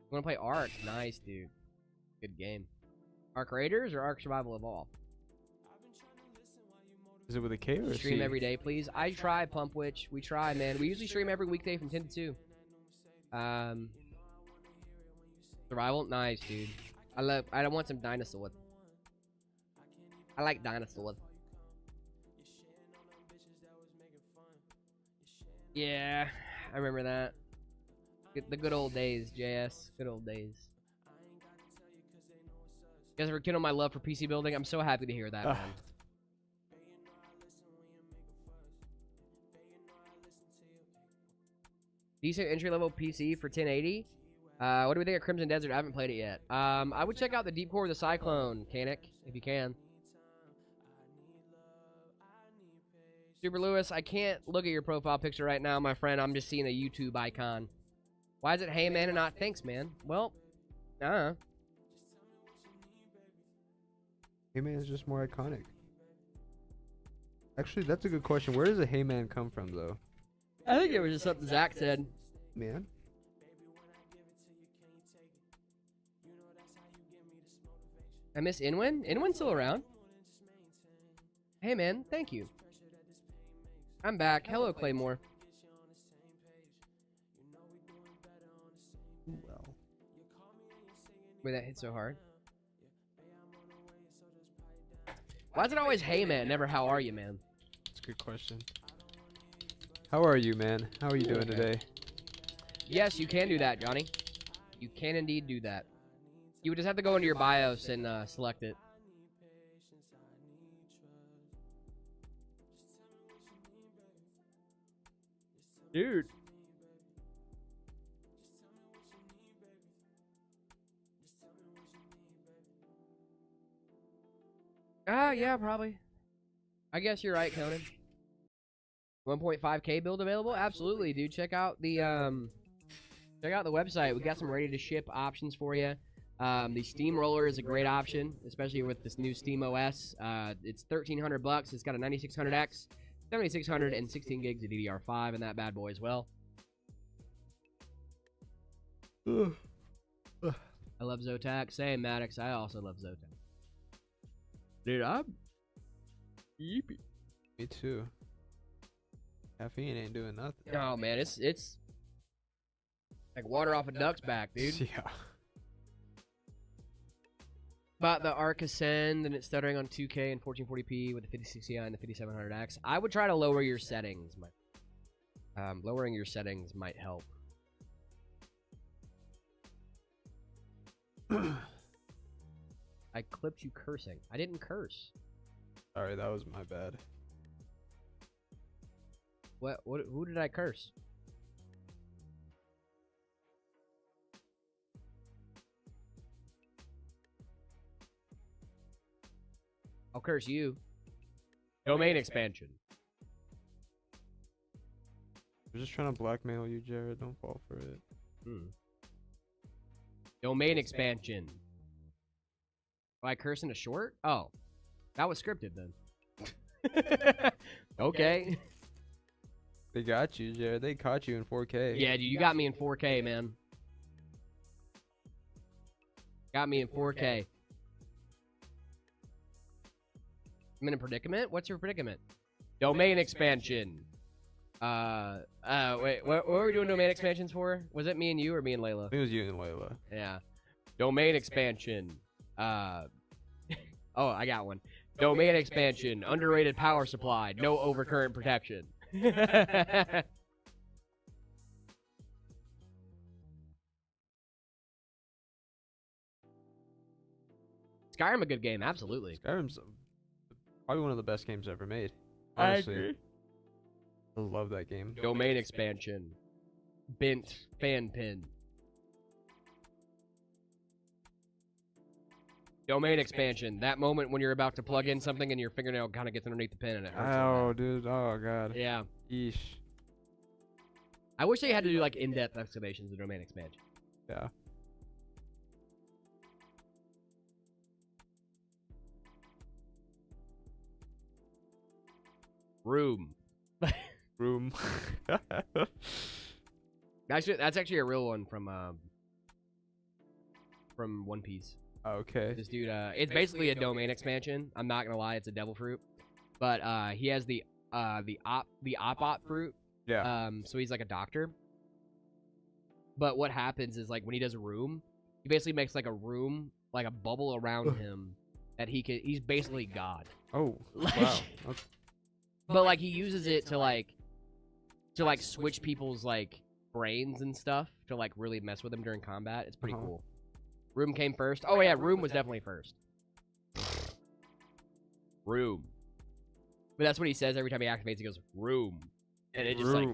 wanna play Ark? Nice, dude. Good game. Ark Raiders or Ark Survival Evolved? Is it with a K or a Stream C? every day, please. I try Pump Witch. We try, man. We usually stream every weekday from 10 to 2. Survival? Nice, dude. I want some dinosaurs. I like dinosaurs. Yeah, I remember that. The good old days, JS. Good old days. You guys ever rekindle my love for PC building? I'm so happy to hear that, man. Decent entry-level PC for 1080. What do we think of Crimson Desert? I haven't played it yet. I would check out the Deep Core of the Cyclone, Canic, if you can. Super Lewis, I can't look at your profile picture right now, my friend. I'm just seeing a YouTube icon. Why is it hey man and not thanks, man? Well, Hey man is just more iconic. Actually, that's a good question. Where does a hey man come from, though? I think it was just something Zach said. Man? I miss Inwin. Inwin's still around. Hey man, thank you. I'm back. Hello, Claymore. Well. Wait, that hit so hard. Why is it always hey man, never how are you, man? That's a good question. How are you, man? How are you doing today? Yes, you can do that, Johnny. You can indeed do that. You would just have to go into your BIOS and select it. Dude. Yeah, probably. I guess you're right, Conan. 1.5K build available? Absolutely, dude. Check out the website. We got some ready to ship options for you. The Steamroller is a great option, especially with this new Steam OS. It's $1,300. It's got a 9600X, 7600, and 16 gigs of DDR5 in that bad boy as well. I love Zotac. Same, Maddox. I also love Zotac. Dude, I'm yeepy. Me too. Caffeine ain't doing nothing. Oh man, it's like water off a duck's back, dude. Yeah. Bought the Arc Ascend and it's stuttering on 2K and 1440p with the 56 Ti and the 5700X. I would try to lower your settings. Lowering your settings might help. I clipped you cursing. I didn't curse. Sorry, that was my bad. What? Who did I curse? I'll curse you. Domain expansion. We're just trying to blackmail you, Jared. Don't fall for it. Domain expansion. Oh, I curse in a short? Oh. That was scripted then. Okay. They got you, Jared. They caught you in 4K. Yeah, dude, you got me in 4K, man. Got me in 4K. I'm in a predicament? What's your predicament? Domain expansion. Wait, what were we doing domain expansions for? Was it me and you or me and Layla? I think it was you and Layla. Yeah. Domain expansion. Oh, I got one. Domain expansion. Underrated power supply. No overcurrent protection. Skyrim a good game, absolutely. Skyrim's Probably one of the best games ever made. I Honestly, agree. I love that game. Domain expansion. Bent fan pin. Domain expansion. That moment when you're about to plug in something and your fingernail kind of gets underneath the pin and it hurts. Oh, dude. Oh, God. Yeah. Yeesh. I wish they had to do like in-depth explanations of domain expansion. Yeah. Room. Room. That's actually a real one from One Piece. Okay. This dude, it's basically a domain expansion. I'm not gonna lie, it's a devil fruit, but he has the op fruit. Yeah. So he's like a doctor. But what happens is like when he does a room, he basically makes like a room, like a bubble around him that he's basically God. Oh. Like, Wow. Okay. but like he uses it to like switch people's like brains and stuff to like really mess with them during combat. It's pretty cool. Room came first. Oh yeah, Room was definitely first. Room. But that's what he says every time he activates. He goes, Room. And it just like...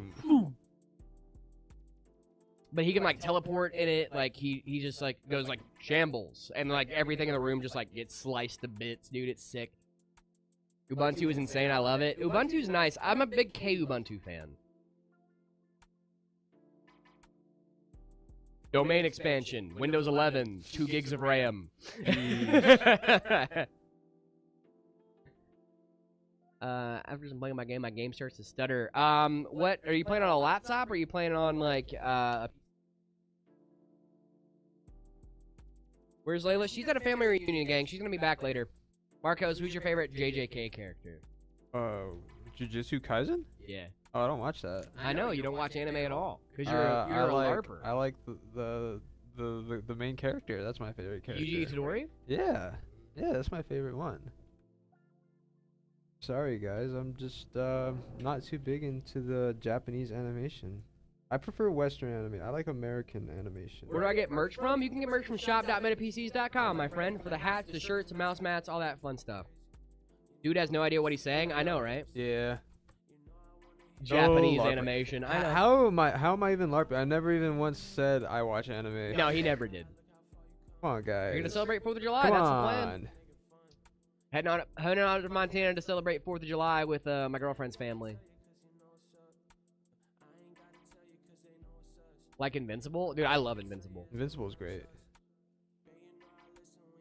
But he can like teleport in it. Like he just like goes like shambles. And like everything in the room just like gets sliced to bits. Dude, it's sick. Ubuntu is insane. I love it. Ubuntu's nice. I'm a big K-Ubuntu fan. Domain expansion, Windows 11, 2 gigs of RAM. After I'm playing my game starts to stutter. What are you playing on a laptop? Or are you playing on like Where's Layla? She's at a family reunion, gang. She's gonna be back later. Marcos, who's your favorite JJK character? Jujutsu Kaisen? Yeah. Oh, I don't watch that. I know you don't watch anime at all because you're a LARPer. I like the main character. That's my favorite character. Yuji Itadori? Yeah, that's my favorite one. Sorry guys, I'm just not too big into the Japanese animation. I prefer Western anime. I like American animation. Where do I get merch from? You can get merch from shop.metapcs.com, my friend, for the hats, the shirts, the mouse mats, all that fun stuff. Dude has no idea what he's saying. I know, right? Yeah. Japanese animation. I know. How am I even LARPing? I never even once said I watch anime. No, he never did. Come on, guys. You're gonna celebrate 4th of July. Come That's on. the plan. Heading out to Montana to celebrate 4th of July with my girlfriend's family. Like Invincible? Dude, I love Invincible. Invincible is great.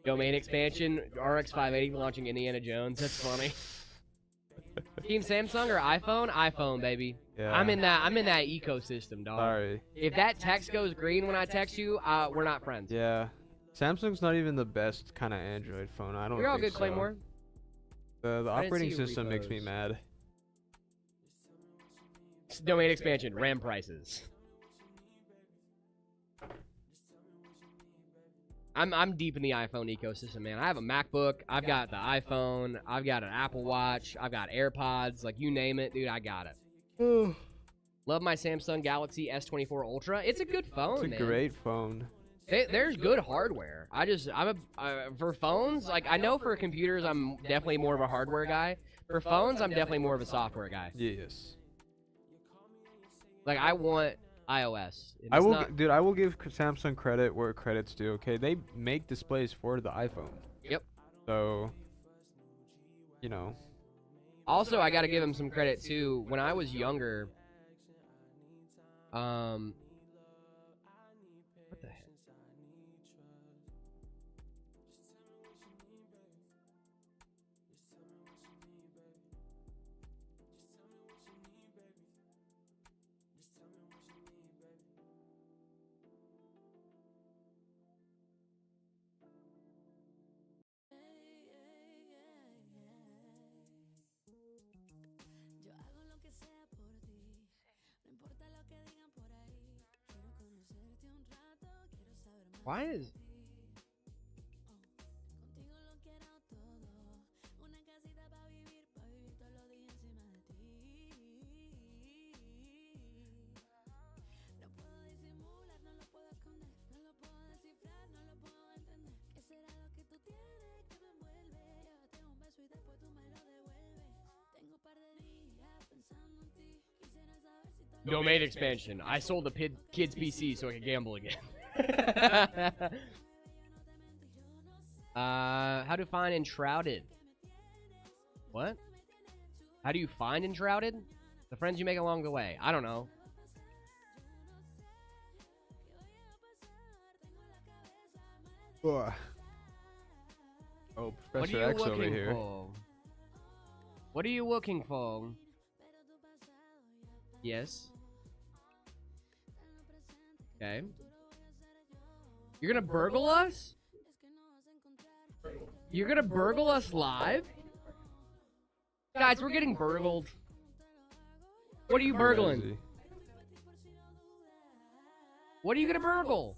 Domain expansion, RX 580 launching Indiana Jones. That's funny. Team Samsung or iPhone? iPhone, baby. Yeah. I'm in that ecosystem, dog. Sorry. If that text goes green when I text you, we're not friends. Yeah. Samsung's not even the best kind of Android phone. I don't You're all think good, so. Claymore. The I didn't operating see your system makes me repos. mad. Domain expansion, RAM prices. I'm deep in the iPhone ecosystem, man. I have a MacBook, I've got the iPhone, I've got an Apple Watch, I've got AirPods, like you name it, dude, I got it. Love my Samsung Galaxy S24 Ultra. It's a good phone, It's a man. great phone. There's good hardware. For phones, like I know for computers, I'm definitely more of a hardware guy. For phones, I'm definitely more of a software guy. Yes. Like I want iOS. If I it's will, not- dude. I will give Samsung credit where credit's due. Okay, they make displays for the iPhone. Yep. So, you know. Also, I got to give him some credit too. When I was younger, what the heck? Yo hago lo que sea por ti, no importa lo que digan por ahí. Quiero conocerte un rato, quiero saber más Why de is ti. Contigo lo quiero todo, una casita para vivir todos los días encima de ti. No puedo disimular, no lo puedo esconder, no lo puedo descifrar, no lo puedo entender. ¿Qué será lo que tú tienes que me envuelve? Llévate un beso y después tú me lo devuelves. Domain expansion. I sold a kid's PC so I could gamble again. How to find enshrouded? What? How do you find enshrouded? The friends you make along the way. I don't know. Oh, Professor X over here. For? What are you looking for? Yes. Okay. You're gonna burgle us? You're gonna burgle us live? Guys, we're getting burgled. What are you burgling? Crazy. What are you gonna burgle?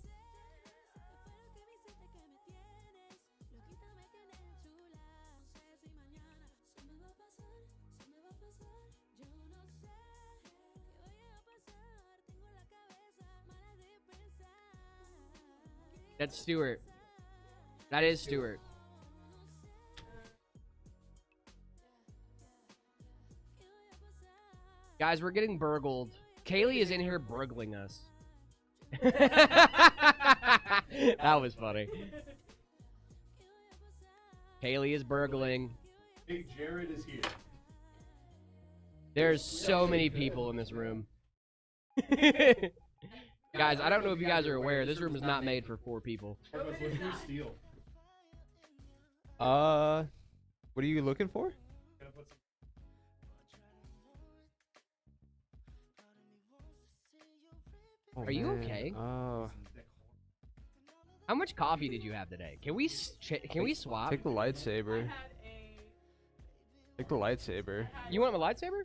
That's Stuart. That is Stuart. Guys, we're getting burgled. Kaylee is in here burgling us. That was funny. Kaylee is burgling. Big Jared is here. There's so many people in this room. Guys, I don't know if you guys are aware, this room is not made for 4 people. Let's do steel. What are you looking for? Oh, Are you man. okay? Oh, How much coffee did you have today? Can we swap? take the lightsaber. Take the lightsaber. You want my lightsaber?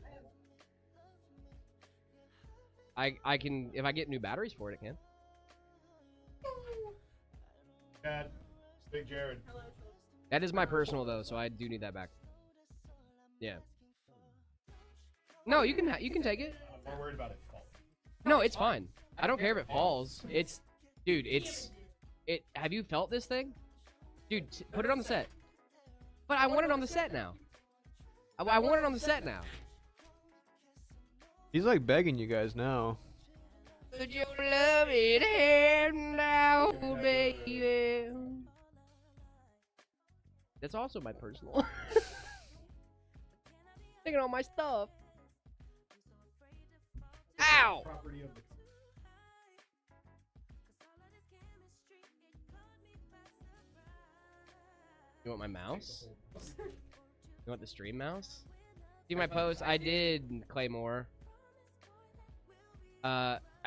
I can, if I get new batteries for it, I can. Dad, it's Big Jared. That is my personal though, so I do need that back. Yeah. No, you can take it. I'm more worried about it falling. No, it's fine. I don't care if it falls. It's, dude, have you felt this thing? Dude, put it on the set. But I want it on the set now. I want it on the set now. He's like begging you guys now. Would you love it here now, baby? That's also my personal. Taking all my stuff. Ow! Property of the You want my mouse? You want the stream mouse? See my post? I did, Claymore.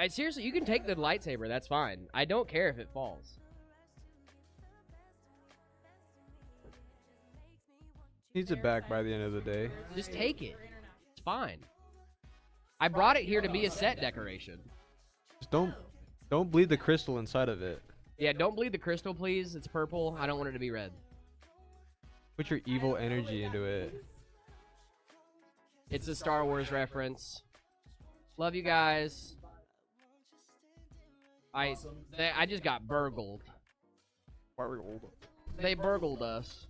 Seriously, you can take the lightsaber. That's fine. I don't care if it falls. Needs it back by the end of the day. Just take it. It's fine. I brought it here to be a set decoration. Just don't bleed the crystal inside of it. Yeah, don't bleed the crystal, please. It's purple. I don't want it to be red. Put your evil energy into it. It's a Star Wars reference. Love you guys. I just got burgled. They burgled us.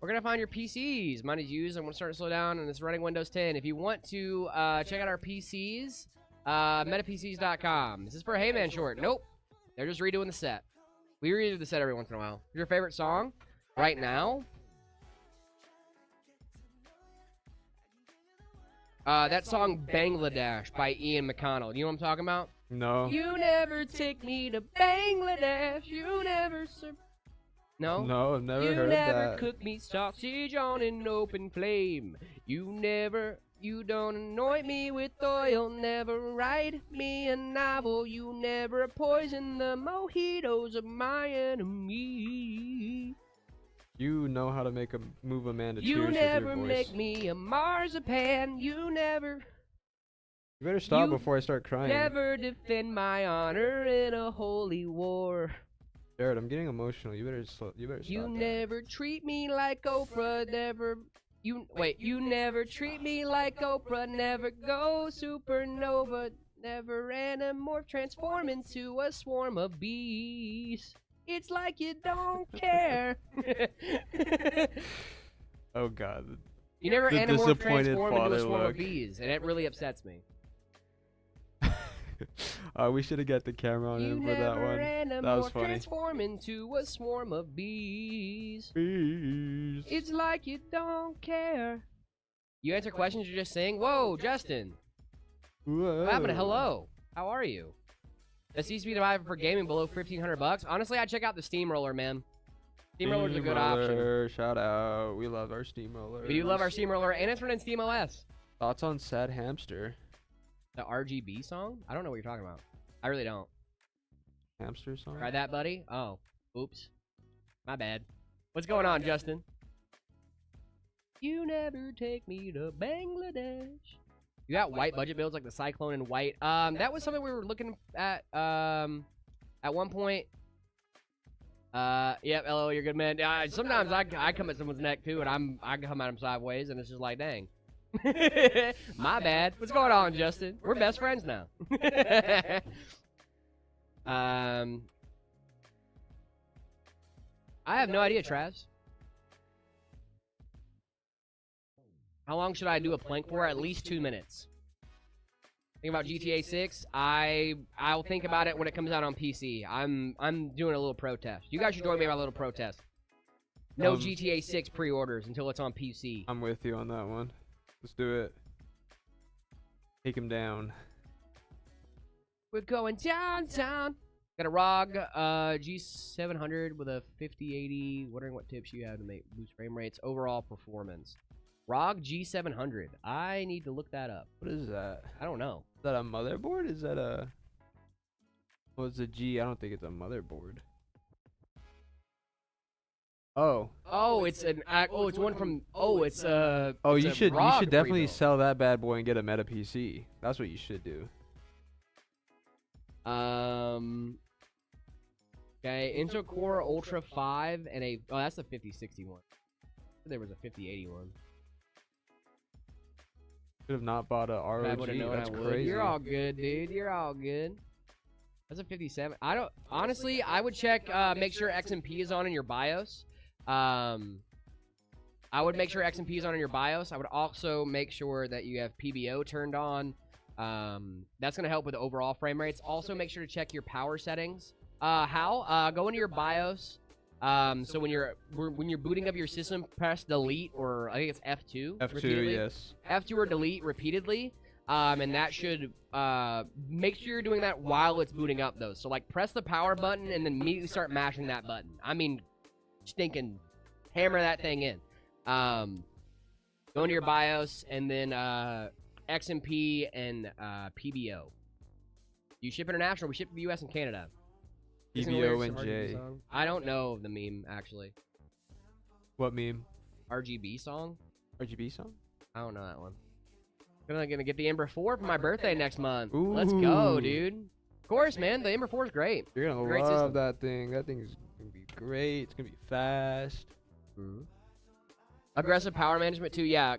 We're gonna find your PCs. Mine is used. I'm gonna start to slow down, and it's running Windows 10. If you want to check out our PCs, metapcs.com. Is this for a Hey Man short? Nope. They're just redoing the set. We redo the set every once in a while. Your favorite song right now? That song Bangladesh by Ian McConnell. You know what I'm talking about? No. You never take me to Bangladesh. You never No? No, I've never You heard never that. cook me sausage on an open flame. You don't anoint me with oil. Never write me a novel. You never poison the mojitos of my enemy. You know how to move a man to tears You with never your voice. make me a marzipan. You never You better stop you before I start crying. never defend my honor in a holy war. Jared, I'm getting emotional. You better stop. You that. never treat me like Oprah, you never treat me like Oprah, never go supernova, never anamorph, transform into a swarm of bees. It's like you don't care. Oh God. You never The animorph disappointed transform into a father swarm look. of bees, and it really upsets me. We should have got the camera on him for that one. That was funny. Transform into a swarm of bees. Bees. It's like you don't care. You answer questions, you just sing. Whoa, Justin. What happened to hello? How are you? That seems to be the vibe for gaming below $1,500. Honestly, I'd check out the Steamroller, man. Steamroller's a good option. Steamroller, shout out. We love our Steamroller. We do love our Steamroller, and it's running Steam OS. Thoughts on Sad Hamster? The RGB song? I don't know what you're talking about. I really don't. Hamster song? Try that, buddy? Oh, oops. My bad. What's going on, Justin? You never take me to Bangladesh. You got white budget builds like the Cyclone and white. That was something we were looking at one point. Yep, LO, you're good, man. Sometimes I come at someone's neck too, and I come at them sideways, and it's just like, dang. My bad. What's going on, Justin? We're best friends now. I have no idea, Travis. How long should I do a plank for? At least 2 minutes. Think about GTA 6. I'll think about it when it comes out on PC. I'm doing a little protest. You guys should join me in my little protest. No GTA 6 pre-orders until it's on PC. I'm with you on that one. Let's do it. Take him down. We're going downtown. Got a ROG G700 with a 5080. Wondering what tips you have to make boost frame rates. Overall performance. ROG G700. I need to look that up. What is that? I don't know. Is that a motherboard? Is that a... Oh, it's a G. I don't think it's a motherboard. Oh. Oh, it's an... Oh, it's one from... Oh, it's a... Oh, it's you a should ROG definitely pre-built. sell that bad boy and get a meta PC. That's what you should do. Okay, Intel Core Ultra 5 and a... Oh, that's the 5060 one. There was a 5080 one. Could have not bought a ROG. I would've known That's I would. crazy. You're all good, dude. You're all good. That's a 57. I don't... Honestly, I would check... make sure XMP is on in your BIOS. I would make sure XMP is on in your BIOS. I would also make sure that you have PBO turned on. That's going to help with the overall frame rates. Also, make sure to check your power settings. Go into your BIOS. So when you're booting up your system, press delete, or I think it's F2. F2, repeatedly. yes. F2 or delete repeatedly. And that should make sure you're doing that while it's booting up, though. So like press the power button and then immediately start mashing that button. I mean, stinking hammer that thing in. Go into your BIOS and then XMP and PBO. You ship international. We ship to the US and Canada. PBO and J. I don't know the meme, actually. What meme? RGB song? RGB song? I don't know that one. I'm gonna get the Ember 4 for my birthday next month. Let's go, Ooh. dude. Of course, man. The Ember 4 is great. You're gonna Great love system. that thing. That thing is gonna be great. It's gonna be fast. Aggressive power management, too. Yeah.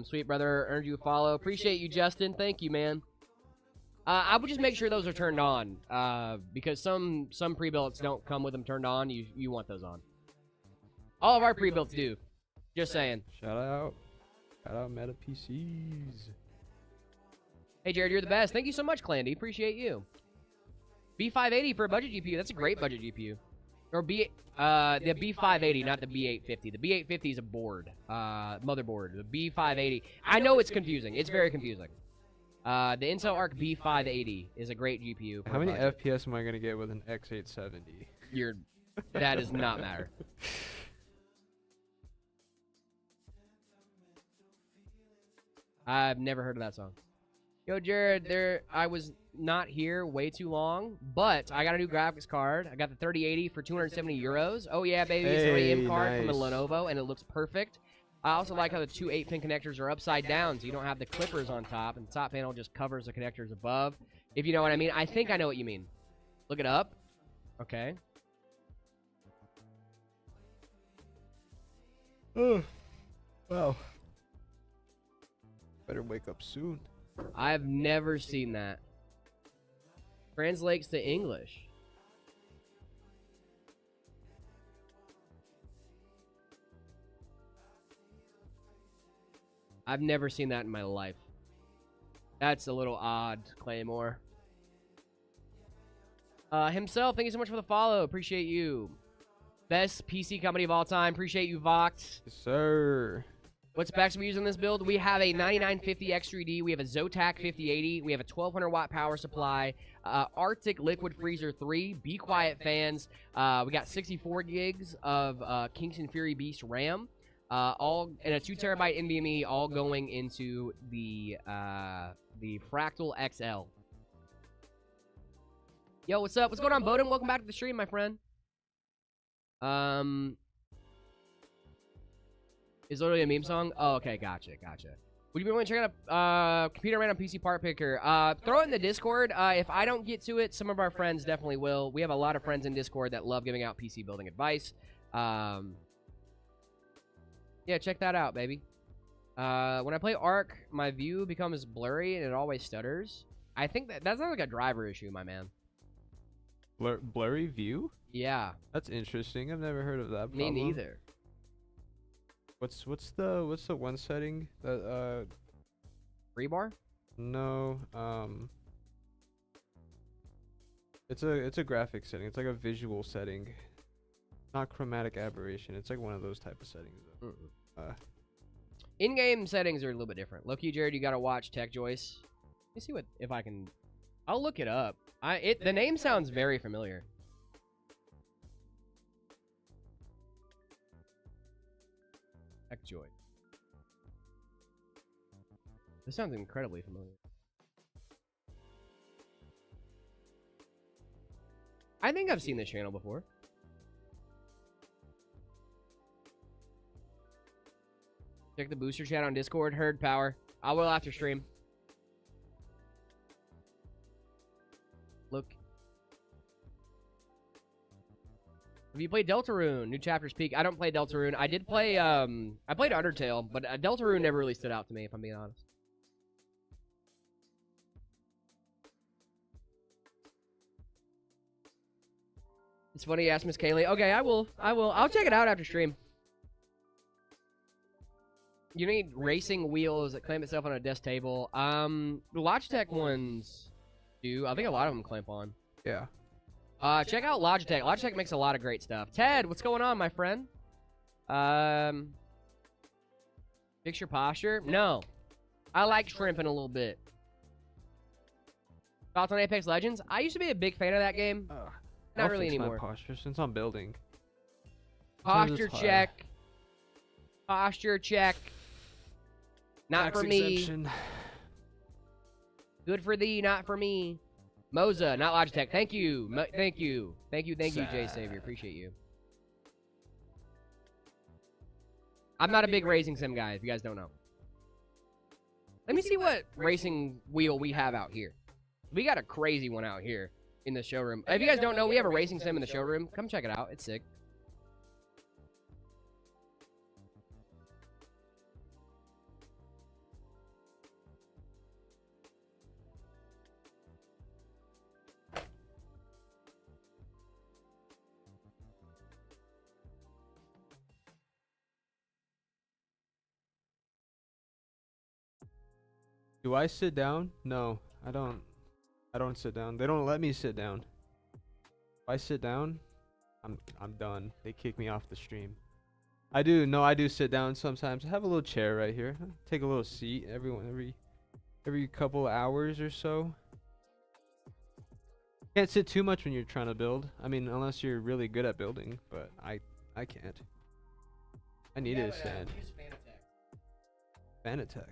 Sweet brother earned you a follow. Appreciate you, Justin. Thank you, man. I would just make sure those are turned on, because some pre-builts don't come with them turned on. You want those on. All of our pre-builts do. Just saying. Shout out Meta PCs. Hey, Jared, you're the best. Thank you so much, Clandy. Appreciate you. B580 for a budget GPU. That's a great budget GPU. Or the B580, not the B850. The B850 is a board, motherboard. The B580. I know it's confusing. It's very confusing. The Intel Arc B580 is a great GPU. How many FPS am I gonna get with an X870? That does not matter. I've never heard of that song. Yo, Jared, I was not here way too long, but I got a new graphics card. I got the 3080 for 270 euros. Oh yeah, baby, it's an AM card from a nice. Lenovo, and it looks perfect. I also like how the two 8-pin connectors are upside down, so you don't have the clippers on top, and the top panel just covers the connectors above. If you know what I mean. I think I know what you mean. Look it up. Okay. Oh, wow. Better wake up soon. I've never seen that. Translates to English. I've never seen that in my life. That's a little odd, Claymore. Himself, thank you so much for the follow. Appreciate you. Best PC company of all time. Appreciate you, Vox. Yes, sir. What specs we use in this build? We have a 9950 X3D. We have a Zotac 5080. We have a 1200 watt power supply. Arctic Liquid Freezer 3. Be Quiet fans. We got 64 gigs of Kingston Fury Beast RAM. All and a 2 terabyte NVMe. All going into the Fractal XL. Yo, what's up? What's going on, Bowden? Welcome back to the stream, my friend. Is literally a meme song? Oh, okay, gotcha. Would you be willing to check out computer random PC part picker? Throw it in the Discord. If I don't get to it, some of our friends definitely will. We have a lot of friends in Discord that love giving out PC building advice. Yeah, check that out, baby. When I play Arc, my view becomes blurry and it always stutters. I think that's not like a driver issue, my man. Blurry view? Yeah. That's interesting. I've never heard of that problem. Me neither. What's the one setting that Free bar? No, it's a graphic setting. It's like a visual setting. Not chromatic aberration. It's like one of those type of settings. In-game settings are a little bit different. Low-key, Jared, you gotta watch Tech Joyce. Let me see if I can. I'll look it up. The name sounds very familiar. Tech Joy. This sounds incredibly familiar. I think I've seen this channel before. Check the booster chat on Discord. Herd power. I will after stream. Look. Have you played Deltarune? New chapters peak. I don't play Deltarune. I did play, I played Undertale, but Deltarune never really stood out to me, if I'm being honest. It's funny you asked Miss Kaylee. Okay, I will. I'll check it out after stream. You need racing wheels that clamp itself on a desk table. The Logitech ones do. I think a lot of them clamp on. Yeah. Check out Logitech. Logitech makes a lot of great stuff. Ted, what's going on, my friend? Fix your posture? No. I like shrimping a little bit. Thoughts on Apex Legends? I used to be a big fan of that game. Not really anymore. My posture since I'm building. Posture check. Posture check. Not Tax for me. exemption. Good for thee, not for me. Moza, not Logitech. Thank you. Thank you, Jay Savior. Appreciate you. I'm not a big racing sim guy, if you guys don't know. Let me see what racing wheel we have out here. We got a crazy one out here in the showroom. If you guys don't know, we have a racing sim in the showroom. Come check it out. It's sick. Do I sit down? No, I don't. I don't sit down. They don't let me sit down. If I sit down, I'm done. They kick me off the stream. I do sit down sometimes. I have a little chair right here. Take a little seat every couple hours or so. Can't sit too much when you're trying to build. I mean, unless you're really good at building, but I can't. I needed a stand. Fanatec.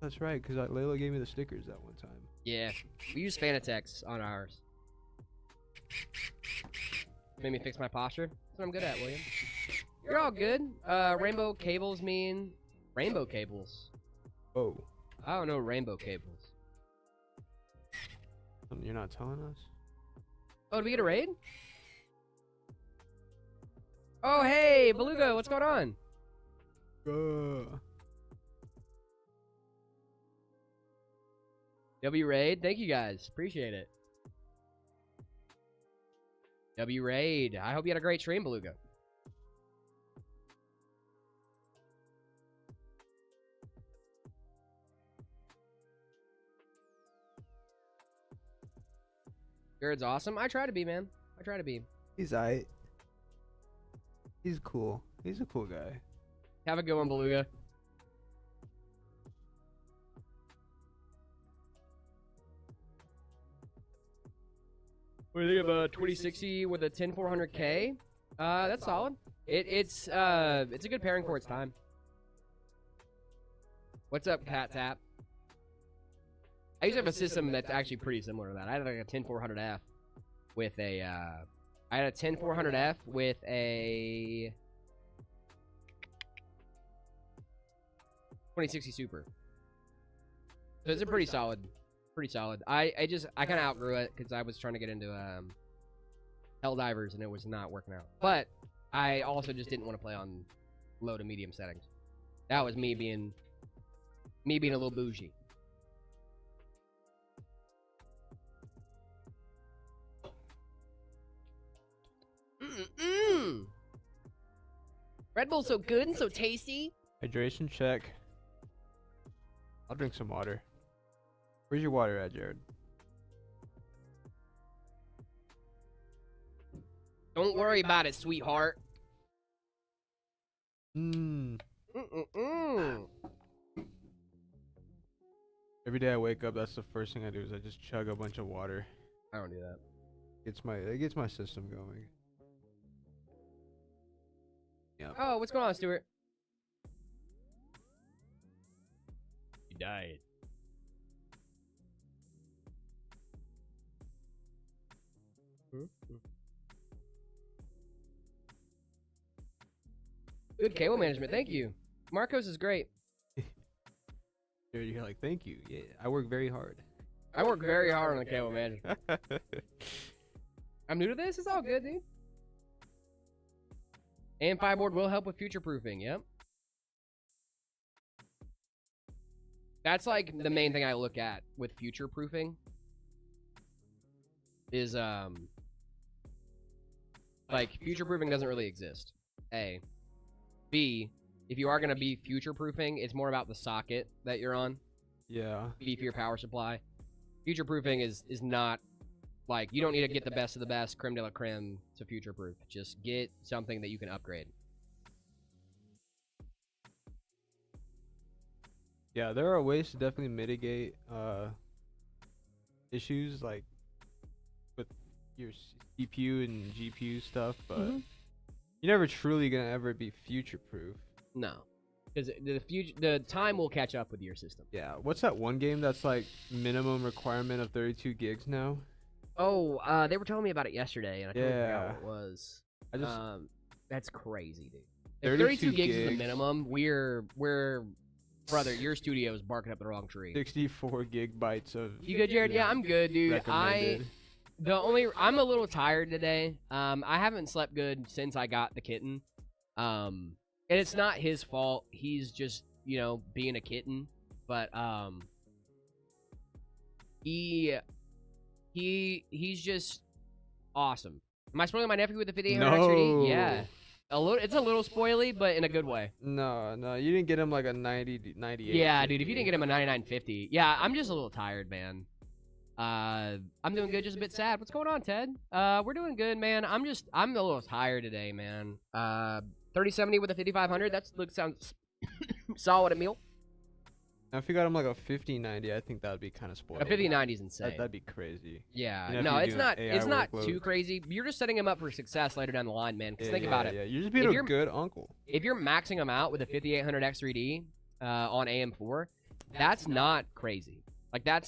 That's right, because Layla gave me the stickers that one time. Yeah, we use Fanatec on ours. Made me fix my posture. That's what I'm good at, William. You're all good. Rainbow cables mean rainbow cables. Oh. I don't know rainbow cables. You're not telling us? Oh, did we get a raid? Oh, hey, Beluga, what's going on? W raid, thank you guys. Appreciate it. W raid. I hope you had a great stream, Beluga. Jared's awesome. I try to be, man. I try to be. He's aight. He's cool. He's a cool guy. Have a good one, Beluga. What do you think of 2060 with a 10400K? That's solid. It's a good pairing for its time. What's up, Cat Tap? I used to have a system that's actually pretty similar to that. I had like a 10400F with a I had a 10400F with a 2060 Super. So it's a pretty solid. I kind of outgrew it because I was trying to get into Helldivers and it was not working out. But I also just didn't want to play on low to medium settings. That was me being a little bougie. Red Bull's so good and so tasty. Hydration check. I'll drink some water. Where's your water at, Jared? Don't worry about it, sweetheart. Every day I wake up, that's the first thing I do is I just chug a bunch of water. I don't do that. It gets my system going. Yeah. Oh, what's going on, Stuart? You died. Good cable management, thank you. Marcos is great. You're like, thank you. Yeah, I work very hard. I work very hard on the cable management. I'm new to this. It's all good, dude. And Fireboard will help with future proofing. Yep. That's like the main thing I look at with future proofing. Is like future proofing doesn't really exist. A. B. If you are gonna be future proofing, it's more about the socket that you're on. Yeah. B for your power supply. Future proofing is not like you don't need to get the best of the best, creme de la creme to future proof. Just get something that you can upgrade. Yeah, there are ways to definitely mitigate issues like with your CPU and GPU stuff, but you're never truly gonna ever be future proof. No, because the time will catch up with your system. Yeah, what's that one game that's like minimum requirement of 32 gigs now? Oh, they were telling me about it yesterday, and I totally forgot what it was. I just that's crazy, dude. If 32 gigs is the minimum, we're brother, your studio is barking up the wrong tree. 64 gigabytes of. You good, Jared? Yeah, I'm good, dude. Recommended. I'm a little tired today. I haven't slept good since I got the kitten. And it's not his fault. He's just, being a kitten. But he's just awesome. Am I spoiling my nephew with the 5800 XRD? Yeah. It's a little spoily, but in a good way. No, you didn't get him like a 98. Yeah, dude, if you didn't get him a 9950. Yeah, I'm just a little tired, man. I'm doing good, just a bit sad. What's going on, Ted? We're doing good, man. I'm a little tired today, man. 3070 with a 5500. Sounds solid, Emil. Now, if you got him like a 5090, I think that would be kind of spoiled. A 5090 is insane. That'd be crazy. Yeah, no, it's not. It's not too crazy. You're just setting him up for success later down the line, man. Because think about it. Yeah, you're just being a good uncle. If you're maxing him out with a 5800 X3D on AM4, that's not crazy. That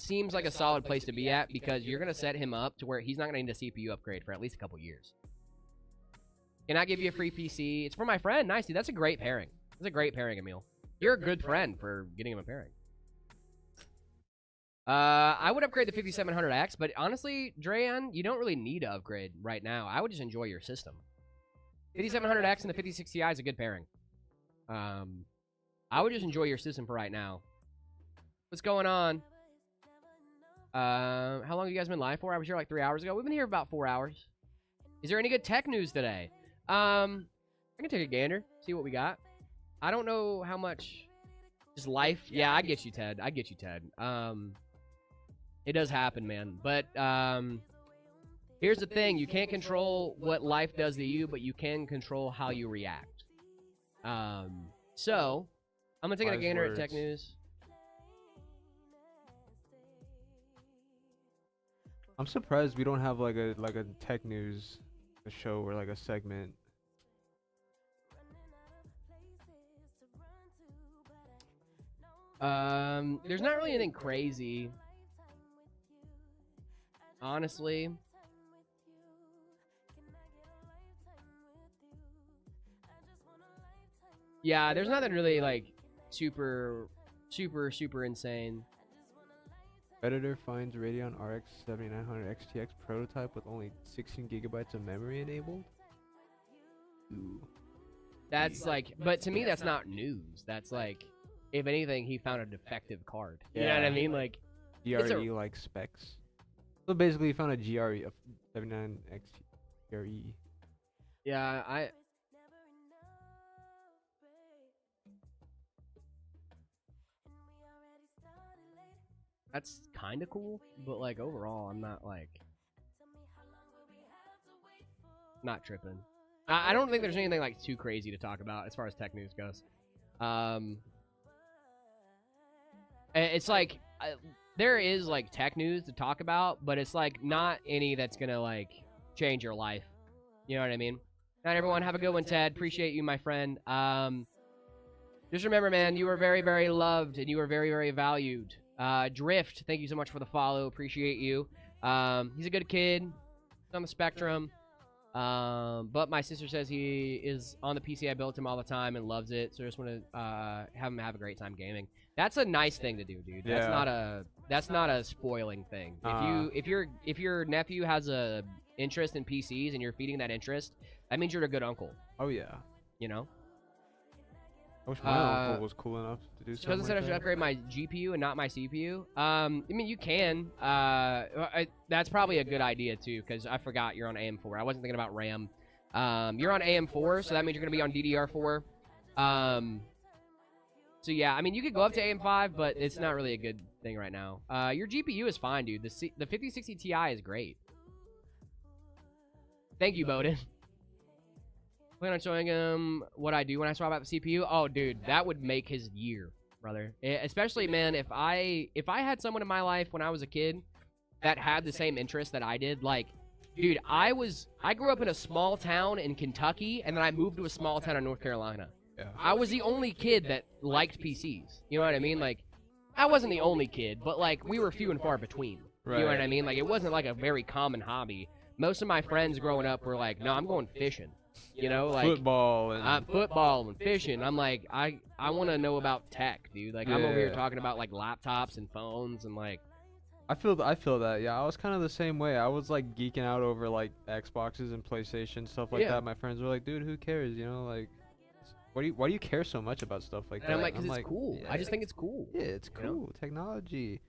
seems like a solid place to be at because you're gonna set him up to where he's not gonna need a CPU upgrade for at least a couple years. Can I give you a free PC? It's for my friend. Nice, dude. That's a great pairing. That's a great pairing, Emil. You're a good friend for getting him a pairing. I would upgrade the 5700X, but honestly, Drayan, you don't really need to upgrade right now. I would just enjoy your system. 5700X and the 5060i is a good pairing. I would just enjoy your system for right now. What's going on? How long have you guys been live for? I was here like 3 hours ago. We've been here about 4 hours. Is there any good tech news today? I can take a gander, see what we got. I don't know how much just life. Yeah, I get you, Ted. It does happen, man. But here's the thing: you can't control what life does to you, but you can control how you react. So I'm gonna take a Wise gander at words. tech news. I'm surprised we don't have like a tech news show or like a segment. There's not really anything crazy, honestly. Yeah, there's nothing really like super insane. Editor finds Radeon RX 7900 XTX prototype with only 16 gigabytes of memory enabled. Ooh. That's like, but to me, that's not news. That's like, if anything, he found a defective card. You know what I Yeah. mean? Like, GRE like specs. So basically, he found a GRE of 79 XTRE. yeah, that's kind of cool, but like overall, I'm not like, not tripping. I don't think there's anything like too crazy to talk about as far as tech news goes. It's like there is like tech news to talk about, but it's like not any that's gonna like change your life. You know what I mean? Not everyone. Have a good one, Ted. Appreciate you, my friend. Just remember, man, you are very, very loved and you are very, very valued. Drift, thank you so much for the follow. Appreciate you. He's a good kid. He's on the spectrum. But my sister says he is on the PC. I built him all the time and loves it. So I just want to have him have a great time gaming. That's a nice thing to do, dude. That's not a spoiling thing. If your nephew has a interest in PCs and you're feeding that interest, that means you're a good uncle. Oh yeah. You know. I wish my uncle was cool enough to do something. Cousin said I should upgrade my GPU and not my CPU. I mean, you can. That's probably a good idea too, because I forgot you're on AM4. I wasn't thinking about RAM. You're on AM4, so that means you're gonna be on DDR4. So yeah, I mean, you could go up to AM5, but it's not really a good thing right now. Your GPU is fine, dude. The 5060 Ti is great. Thank you, Bowden. Plan on showing him what I do when I swap out the CPU. Oh, dude, that would make his year, brother. Especially, man, if I had someone in my life when I was a kid that had the same interest that I did, like, dude, I grew up in a small town in Kentucky, and then I moved to a small town in North Carolina. Yeah. I was the only kid that liked PCs. You know what I mean? Like, I wasn't the only kid, but like we were few and far between. Right. You know what I mean? Like, it wasn't like a very common hobby. Most of my friends growing up were like, no, I'm going fishing. You know, like football and fishing. I'm like, I want to know about tech, dude. Like, I'm over here talking about like laptops and phones and like. I feel that. Yeah, I was kind of the same way. I was like geeking out over like Xboxes and PlayStation stuff like that. My friends were like, "Dude, who cares?" You know, like, why do you care so much about stuff like that? And I'm like, 'cause it's cool. Yeah. I just think it's cool. Yeah, it's cool. You know? Technology.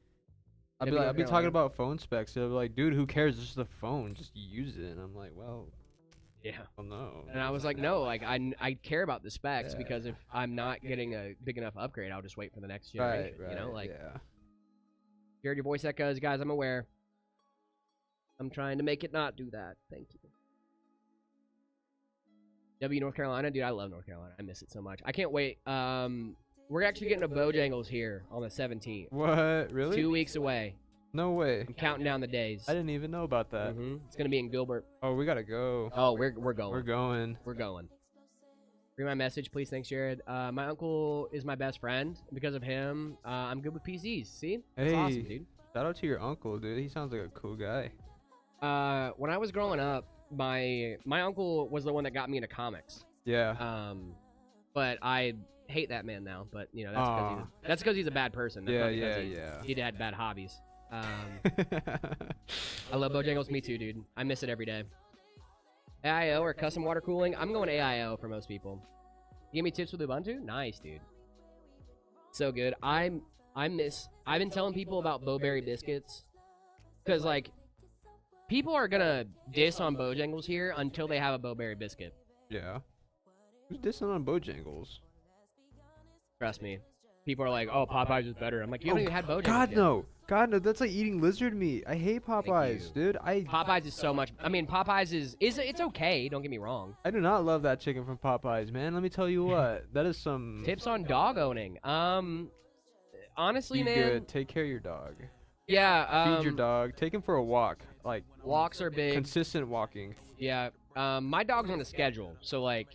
I'd be talking about phone specs. They'll be like, "Dude, who cares? It's just a phone. Just use it." And I'm like, "Well, yeah. Well, no." And I was like, no, like I care about the specs because if I'm not getting a big enough upgrade, I'll just wait for the next generation. Right, you know, like. Yeah. Heard your voice echoes, guys. I'm aware. I'm trying to make it not do that. Thank you. North Carolina, dude. I love North Carolina. I miss it so much. I can't wait. We're actually getting to Bojangles here on the 17th. What? Really? 2 weeks away. No way. I'm counting down the days. I didn't even know about that. It's gonna be in Gilbert. Oh, we gotta go. Oh, we're going. We're going. We're going. Read my message, please. Thanks, Jared. My uncle is my best friend. Because of him, I'm good with PCs. See? That's awesome, dude. Shout out to your uncle, dude. He sounds like a cool guy. When I was growing up, my uncle was the one that got me into comics. Yeah. But I hate that man now. But you know, that's because he's a bad person. That's not because he had bad hobbies. I love Bojangles. Me too, dude. I miss it every day. AIO or custom water cooling? I'm going AIO for most people. You give me tips with Ubuntu? Nice, dude. So good. I've been telling people about Bowberry biscuits because like people are gonna diss on Bojangles here until they have a Bowberry biscuit. Yeah. Who's dissing on Bojangles? Trust me. People are like, "Oh, Popeyes is better." I'm like, "You haven't even had Bojangles God, yet." no. God, no, that's like eating lizard meat. I hate Popeyes, you. dude. Popeyes is so much. I mean, Popeyes is it's okay. Don't get me wrong. I do not love that chicken from Popeyes, man. Let me tell you what. That is some Tips on dog owning. Honestly, be man. good. Take care of your dog. Yeah. Feed your dog. Take him for a walk. Like Walks are big. consistent walking. Yeah. My dog's on a schedule, so like,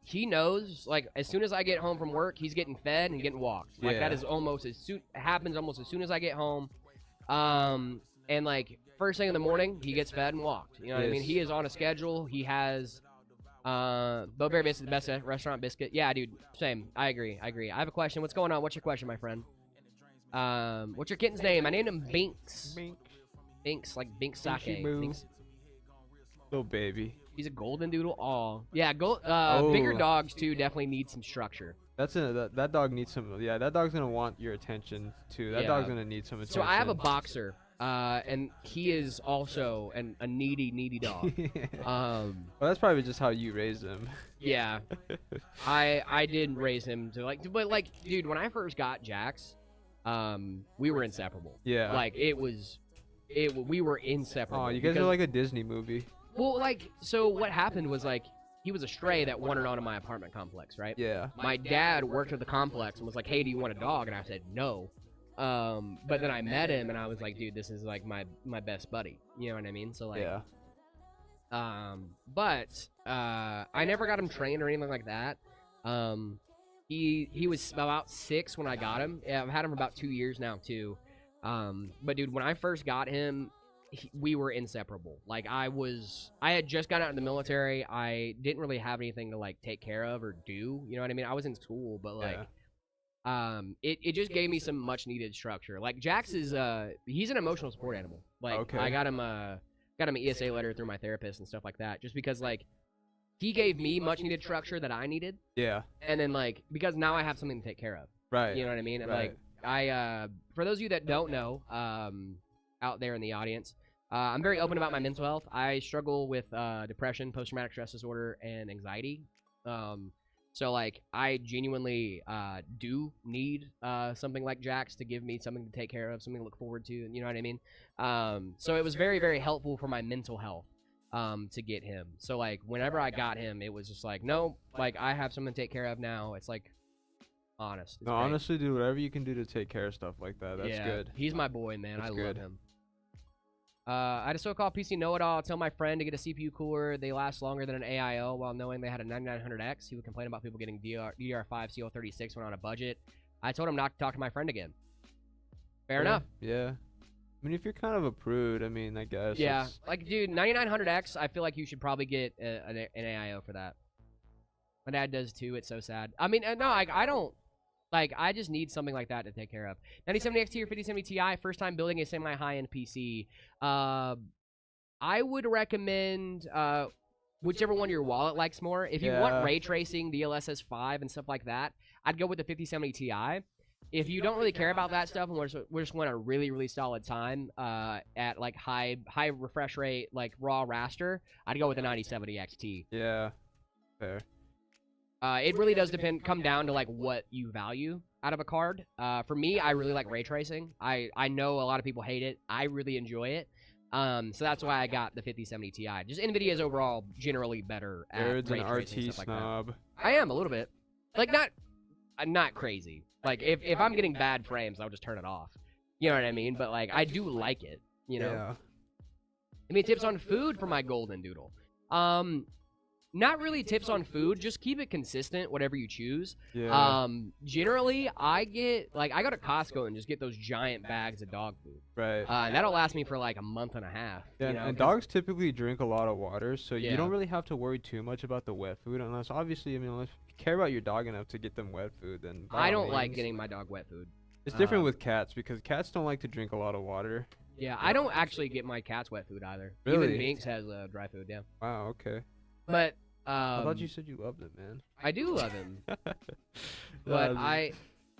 he knows like as soon as I get home from work, he's getting fed and getting walked. Like that Yeah. is almost happens almost as soon as I get home. And like first thing in the morning, he gets fed and walked. You know what I mean? Yes. He is on a schedule. He has Bowberry Biscuit, the best restaurant biscuit. Yeah, dude. Same. I agree. I have a question. What's going on? What's your question, my friend? What's your kitten's name? I named him Binks. Binks, like Binks Sake. Boo. Binks. Little baby. He's a golden doodle. Aw. Yeah, Oh. bigger dogs, too, definitely need some structure. That dog needs some. Yeah, that dog's gonna want your attention too. That Yeah. dog's gonna need some attention. So I have a boxer, and he is also a needy dog. Well, that's probably just how you raised him. Yeah. I did raise him to like, but like, dude, when I first got Jax, we were inseparable. Yeah. Like we were inseparable. Oh, you guys are because- like a Disney movie. Well, like, so what happened was like, he was a stray that wandered onto my apartment complex, right? Yeah. My dad worked at the complex and was like, "Hey, do you want a dog?" And I said, "No." But then I met him and I was like, "Dude, this is like my best buddy." You know what I mean? So like, Yeah. But I never got him trained or anything like that. He was about 6 when I got him. Yeah, I've had him for about 2 years now too. But dude, when I first got him, we were inseparable. Like I had just gotten out of the military. I didn't really have anything to like take care of or do. You know what I mean? I was in school, but like, it just gave me some much needed structure. Like Jax is he's an emotional support animal. Like Okay. I got him an ESA letter through my therapist and stuff like that, just because like he gave me much needed structure that I needed, Yeah. and then like because now I have something to take care of. Right. You know what I mean? And Right. like for those of you that don't know, out there in the audience, I'm very open about my mental health. I struggle with depression, post-traumatic stress disorder, and anxiety. So like I genuinely do need something like Jax to give me something to take care of, something to look forward to, you know what I mean? So it was very, very helpful for my mental health to get him. So like whenever I got him, it was just like, no, like I have something to take care of now. It's like honest. It's No, great. honestly, do whatever you can do to take care of stuff like that. That's Yeah, good. He's my boy, man. That's I love good. him. I had a so-called PC know-it-all tell my friend to get a CPU cooler. They last longer than an AIO while knowing they had a 9900X. He would complain about people getting DDR5 CO36 when on a budget. I told him not to talk to my friend again. Fair enough. Yeah. I mean, if you're kind of a prude, I mean, I guess. Yeah. it's- Like, dude, 9900X, I feel like you should probably get an AIO for that. My dad does too. It's so sad. I mean, no, I don't. Like, I just need something like that to take care of. 9070 XT or 5070 Ti, first time building a semi-high-end PC. I would recommend whichever one your wallet likes more. If you want Yeah. ray tracing, DLSS 5, and stuff like that, I'd go with the 5070 Ti. If you don't really care about that stuff and we just want a really, really solid time at like high refresh rate, like raw raster, I'd go with the 9070 XT. Yeah. Fair. It really does come down to like what you value out of a card. For me, I really like ray tracing. I know a lot of people hate it. I really enjoy it. So that's why I got the 5070 Ti. Just NVIDIA is overall generally better at Jared's ray an tracing RT stuff like that. snob. I am a little bit. Like not crazy. Like if I'm getting bad frames, I'll just turn it off. You know what I mean? But like I do like it. You know. Yeah. I mean, tips on food for my golden doodle. Not really tips on food. Just keep it consistent, whatever you choose. Yeah. Generally, I go to Costco and just get those giant bags of dog food. Right. And that'll last me for like a month and a half. Yeah, you know, and 'cause- dogs typically drink a lot of water, so Yeah. you don't really have to worry too much about the wet food, unless obviously, I mean, unless you care about your dog enough to get them wet food, then by I all don't like means. getting my dog wet food. It's different with cats because cats don't like to drink a lot of water. Yeah, I don't actually get my cats wet food either. Really? Even Binks has dry food, yeah. Wow. Okay. But I thought you said you loved it, man. I do love him. But But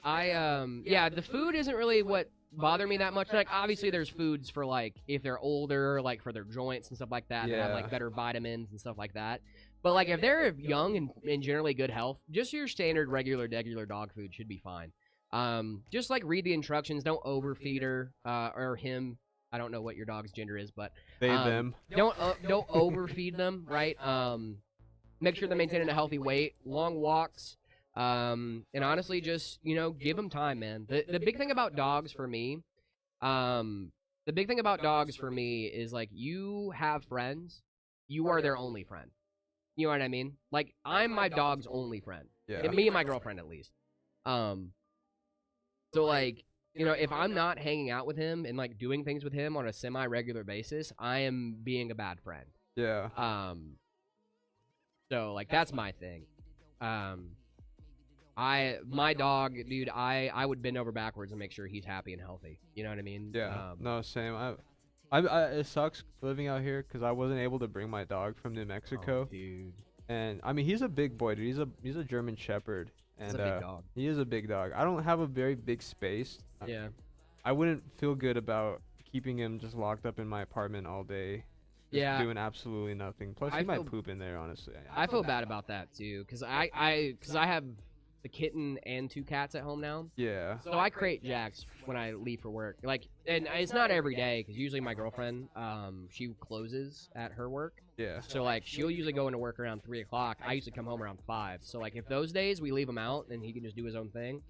yeah, the food isn't really what bothered me that much. Like, obviously, there's foods for, like, if they're older, like, for their joints and stuff like that, that have, Yeah. like, better vitamins and stuff like that. But, like, if they're young and in generally good health, just your standard regular dog food should be fine. Just like read the instructions. Don't overfeed her or him. I don't know what your dog's gender is, but They, them. don't overfeed them, right? Make sure they're maintaining a healthy weight, long walks, and honestly, just give them time, man. The big thing about dogs for me, is like you have friends, you are their only friend. You know what I mean? Like I'm my dog's only friend. Yeah. Me and my girlfriend at least. So like, if I'm not hanging out with him and like doing things with him on a semi-regular basis, I am being a bad friend. Yeah. So like that's my thing. My dog, dude, I would bend over backwards and make sure he's happy and healthy. You know what I mean? Yeah. No, same. I it sucks living out here because I wasn't able to bring my dog from New Mexico. Oh, dude. And I mean, he's a big boy, dude. He's a German Shepherd. And He's a big dog. he is a big dog. I don't have a very big space. Yeah. I wouldn't feel good about keeping him just locked up in my apartment all day. Just doing absolutely nothing. Plus, he might poop in there, honestly. I feel bad about that too, cause I have the kitten and 2 cats at home now. Yeah. So I crate Jacks when I leave for work. Like, and it's not every day, cause usually my girlfriend, she closes at her work. Yeah. So like, she'll usually go into work around 3 o'clock. I usually come home around 5. So like, if those days we leave him out, then he can just do his own thing.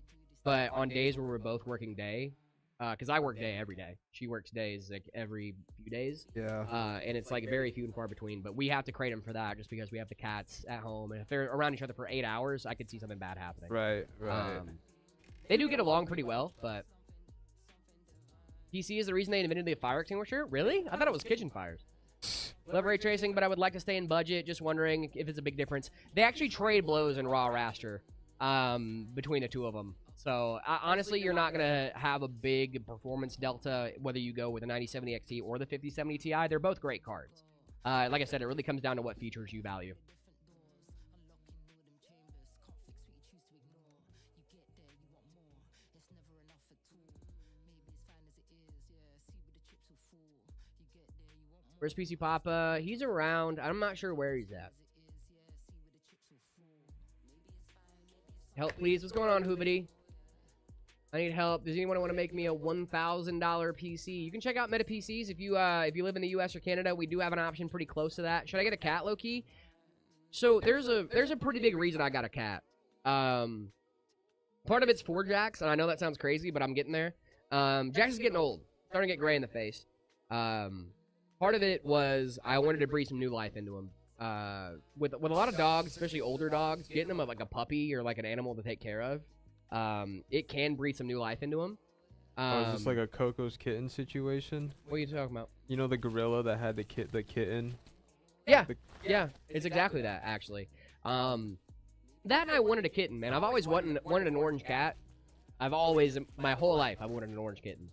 But on days where we're both working day, because I work day every day. She works days like every few days. Yeah. And it's like very few and far between. But we have to crate them for that just because we have the cats at home. And if they're around each other for 8 hours, I could see something bad happening. Right. They do get along pretty well, but PC is the reason they invented the fire extinguisher? Really? I thought it was kitchen fires. Love ray tracing, but I would like to stay in budget. Just wondering if it's a big difference. They actually trade blows in raw raster between the two of them. So, honestly, you're not going to have a big performance delta whether you go with a 9070 XT or the 5070 Ti. They're both great cards. Like I said, it really comes down to what features you value. Where's PC Papa? He's around. I'm not sure where he's at. Help, please. What's going on, Hoobity? I need help. Does anyone want to make me a $1,000 PC? You can check out Meta PCs if you live in the U.S. or Canada. We do have an option pretty close to that. Should I get a cat, low-key? So there's a pretty big reason I got a cat. Part of it's for Jax, and I know that sounds crazy, but I'm getting there. Jax is getting old, starting to get gray in the face. Part of it was I wanted to breathe some new life into him. With a lot of dogs, especially older dogs, getting them like a puppy or like an animal to take care of, it can breathe some new life into them. Is this like a Coco's kitten situation? What are you talking about? You know the gorilla that had the kitten? Yeah, yeah, it's exactly that actually. That and I wanted a kitten, man. I've always wanted an orange cat. My whole life, I wanted an orange kitten.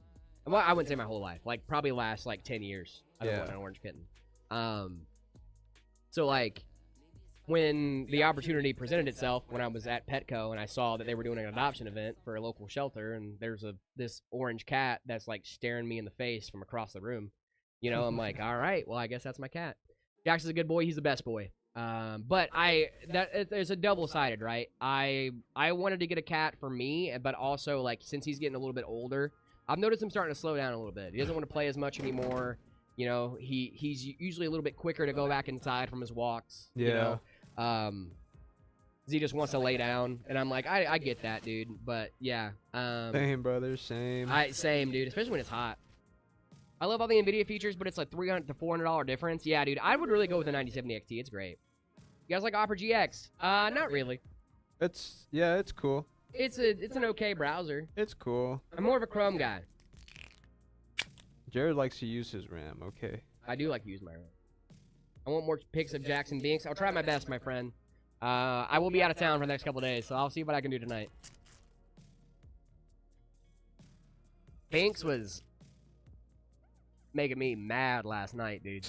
Well, I wouldn't say my whole life. Like, probably last, 10 years, I've wanted an orange kitten. So, when the opportunity presented itself, when I was at Petco, and I saw that they were doing an adoption event for a local shelter, and there's this orange cat that's, staring me in the face from across the room, I'm like, all right, well, I guess that's my cat. Jax is a good boy. He's the best boy. But there's a double-sided, right? I wanted to get a cat for me, but also, since he's getting a little bit older, I've noticed him starting to slow down a little bit. He doesn't want to play as much anymore. He's usually a little bit quicker to go back inside from his walks. Yeah. He just wants to lay down, and I'm like, I get that, dude. But yeah. Same, brother. Same. Same, dude. Especially when it's hot. I love all the NVIDIA features, but it's like $300 to $400 difference. Yeah, dude. I would really go with the 9070 XT. It's great. You guys like Opera GX? Not really. It's cool. It's an okay browser. It's cool. I'm more of a Chrome guy. Jared likes to use his RAM. Okay. I do like to use my RAM. I want more pics of Jackson Binks. I'll try my best, my friend. I will be out of town for the next couple days, so I'll see what I can do tonight. Binks was making me mad last night, dude.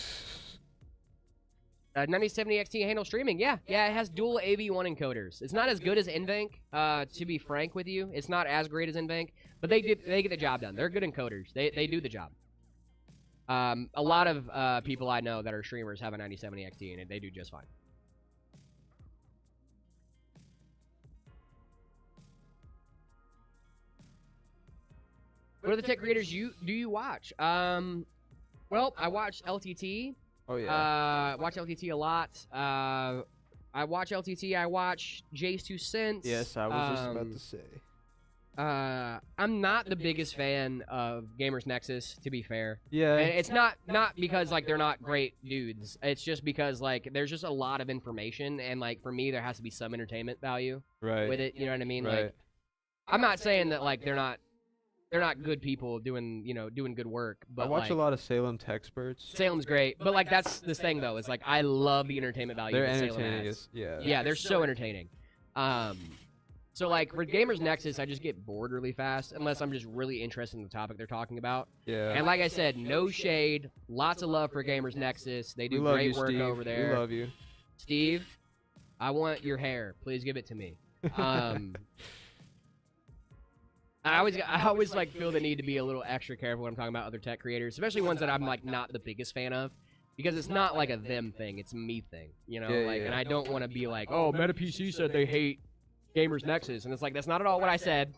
9070 XT handle streaming. Yeah, it has dual AV1 encoders. It's not as good as NVENC, to be frank with you. It's not as great as NVENC, but they get the job done. They're good encoders. They do the job. A lot of people I know that are streamers have a 9070 XT, and they do just fine. What other tech creators do you watch? Well, I watch LTT. Oh yeah. Watch LTT a lot. I watch LTT. I watch Jay's 2 Cents. Yes, I was just about to say. I'm not the biggest fan of Gamers Nexus, to be fair. Yeah. And it's not because like they're not great dudes. It's just because like there's just a lot of information, and like for me there has to be some entertainment value Right. with it. You know what I mean? Right. Like I'm not saying that like they're not good people doing good work. But I watch like, a lot of Salem Techsperts. Salem's great, but like that's the thing though. Is like I love the entertainment value. They're that Salem entertaining. has. Yeah. They're so entertaining. So like for Gamers Nexus, I just get bored really fast unless I'm just really interested in the topic they're talking about. Yeah. And like I said, no shade, lots of love for Gamers Nexus. They do great work Steve. over there. We love you. Steve, I want your hair. Please give it to me. I always like feel the need to be a little extra careful when I'm talking about other tech creators, especially ones that I'm like not the biggest fan of, because it's not like a them thing, it's a me thing, you know. And I don't want to be like, oh, MetaPC said they hate Gamers Nexus, and it's like that's not at all what I said.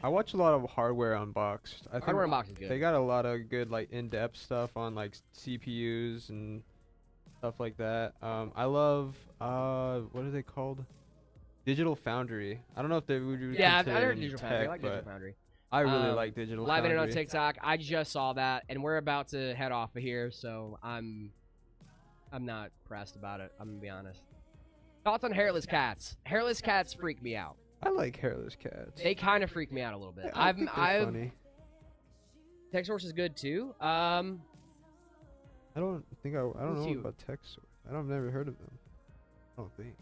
I watch a lot of Hardware Unboxed. I think Hardware Unboxed is good. They got a lot of good like in-depth stuff on like CPUs and stuff like that. I love what are they called? Digital Foundry. I don't know if they would. Yeah, I heard Digital Foundry. I like Digital Foundry. I really like Digital Live Foundry. in on TikTok. I just saw that, and we're about to head off of here, so I'm not pressed about it. I'm gonna be honest. Thoughts on hairless cats? Hairless cats freak me out. I like hairless cats. They kind of freak me out a little bit. Yeah, I think they're funny. Tech Source is good too. I don't know you? about Tech Source. I've never heard of them. I don't think.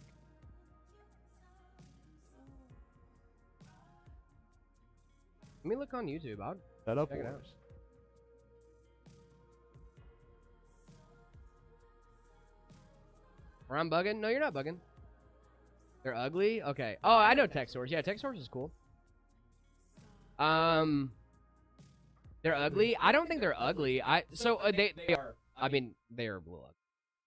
Let me look on YouTube. I'll Set up check it out. Wars. Or I'm bugging? No, you're not bugging. They're ugly? Okay. Oh, I know Tech Source. Yeah, Tech Source is cool. They're ugly? I don't think they're ugly. They are. I mean, they are blue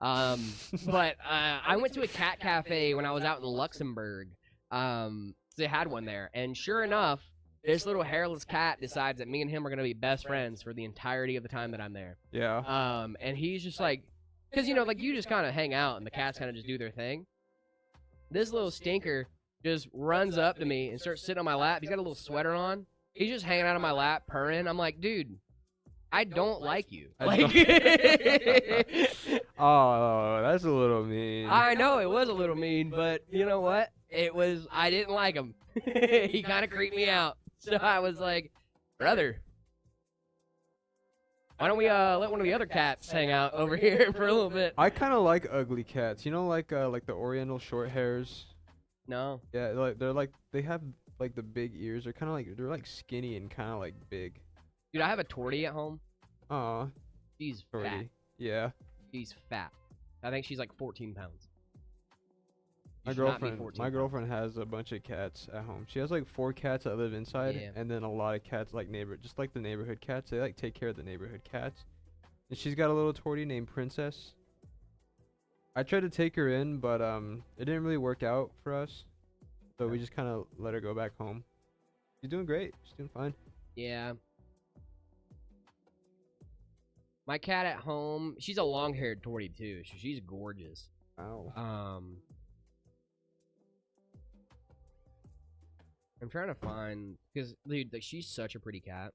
ugly. But I went to a cat cafe when I was out in Luxembourg. They had one there, and sure enough, this little hairless cat decides that me and him are gonna be best friends for the entirety of the time that I'm there. Yeah. And he's just like, because you know, like you just kind of hang out, and the cats kind of just do their thing. This little stinker just runs up to me and starts sitting on my lap. He's got a little sweater on. He's just hanging out on my lap, purring. I'm like, dude, I don't like you. Oh, that's a little mean. I know it was a little mean, but you know what? I didn't like him. He kind of creeped me out. So I was like, brother, why don't we let one of the other cats hang out over here for a little bit? I kind of like ugly cats. You know, like the Oriental short hairs. No. Yeah, they have like the big ears. They're like skinny and kind of like big. Dude, I have a tortie at home. Aw. She's fat. Tortie. Yeah. She's fat. I think she's like 14 pounds. My girlfriend has a bunch of cats at home. She has like 4 cats that live inside, Yeah. and then a lot of cats like just like the neighborhood cats. They like take care of the neighborhood cats. And she's got a little tortie named Princess. I tried to take her in, but it didn't really work out for us. So we just kind of let her go back home. She's doing great. She's doing fine. Yeah. My cat at home, she's a long-haired tortie too, so she's gorgeous. Wow. I'm trying to find, because dude, like, she's such a pretty cat.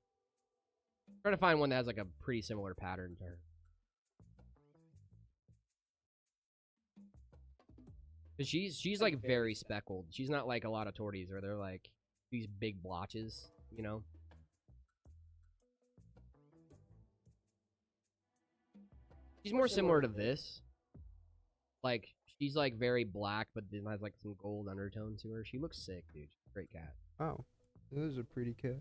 I'm trying to find one that has like a pretty similar pattern to her. Cause she's like very speckled. She's not like a lot of torties where they're like these big blotches, you know. She's more similar to this. Like, she's like very black, but then has like some gold undertone to her. She looks sick, dude. Great cat. Wow. This is a pretty cat.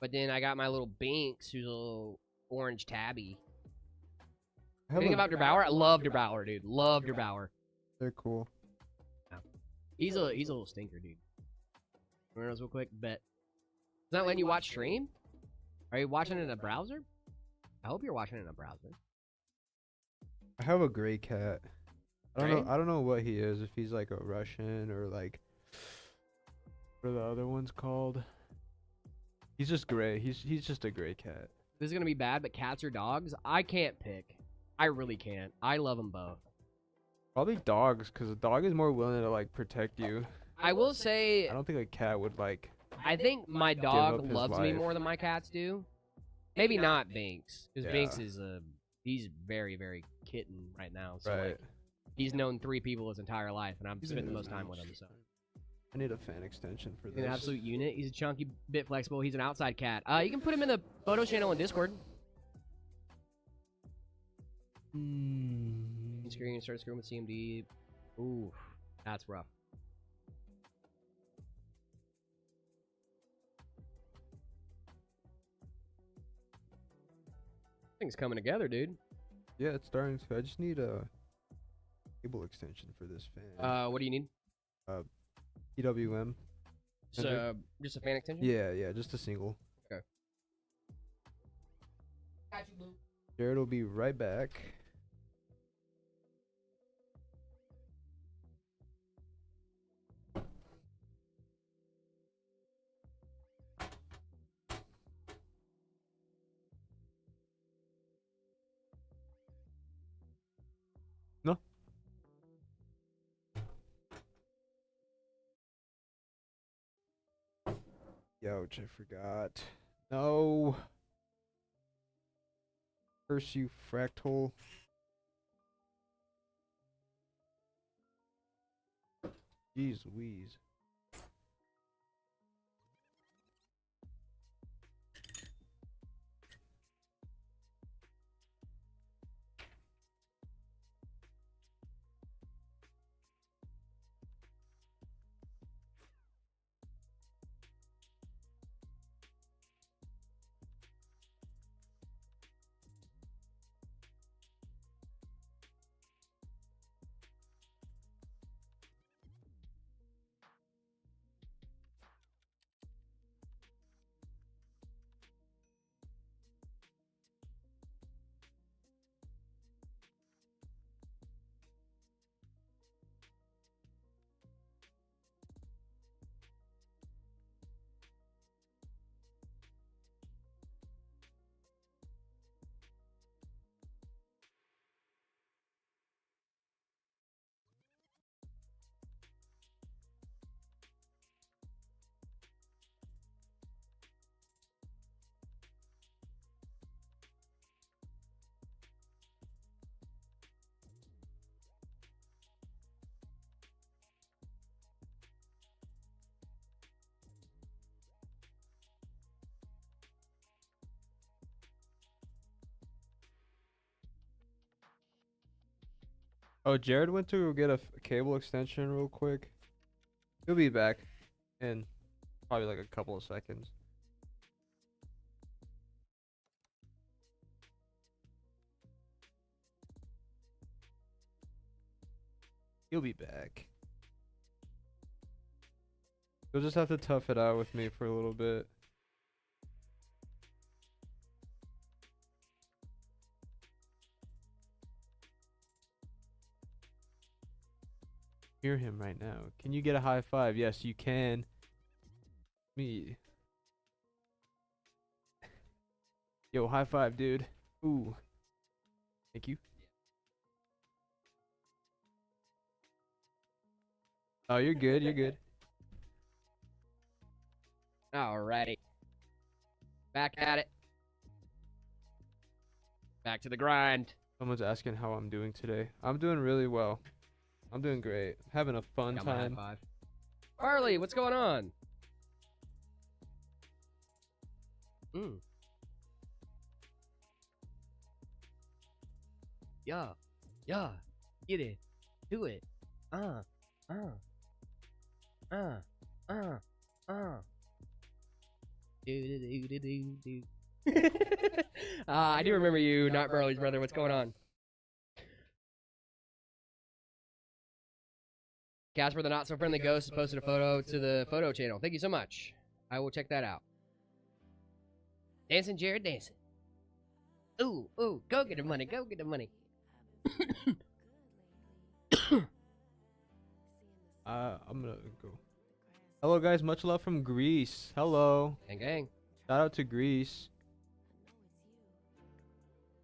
But then I got my little Binks, who's a little orange tabby. I have Think a- about DeBauer? I love DeBauer, dude. Love DeBauer. They're cool. He's a little stinker, dude. Remember those real quick? Bet. Is that letting you watch stream? Are you watching it in a browser? I hope you're watching it in a browser. I have a gray cat. I Gray? don't know what he is. If he's like a Russian or like What are the other ones called? He's just gray. He's just a gray cat. This is gonna be bad, but cats or dogs? I can't pick. I really can't. I love them both. Probably dogs, because a dog is more willing to like protect you. I will say, I don't think a cat would like. I think my up dog his loves me life. more than my cats do. Maybe not Binks, because Yeah. Binks is he's very, very kitten right now. So Right. like, he's known 3 people his entire life, and I'm spending the most time with him. So I need a fan extension for he's this. an absolute unit. He's a chunky, bit flexible. He's an outside cat. You can put him in the photo channel in Discord. Screen, start screwing with CMD. Ooh, that's rough. Things coming together, dude. Yeah, it's starting to. I just need a cable extension for this fan. What do you need? EWM. So, just a fan extension? Yeah, just a single. Okay. Got you, boo. Jared will be right back. No. Ouch, I forgot. No. Curse you, fractal. Jeez Louise. Oh, Jared went to get a cable extension real quick. He'll be back in probably like a couple of seconds. He'll be back. You'll just have to tough it out with me for a little bit. Hear him right now. Can you get a high five? Yes, you can. Me. Yo, high five, dude. Ooh. Thank you. Oh, you're good. You're good. Alrighty. Back at it. Back to the grind. Someone's asking how I'm doing today. I'm doing really well. I'm doing great. Having a fun Got my high time. five. Harley, what's going on? Yeah. Get it. Do it. Do. I do remember you, not Burley's brother. What's going on? Casper the Not So Friendly Ghost has posted a photo to the photo channel. Thank you so much. I will check that out. Dancing Jared dancing. Ooh, go get the money, go get the money. I'm gonna go. Hello, guys. Much love from Greece. Hello. Gang, gang. Shout out to Greece.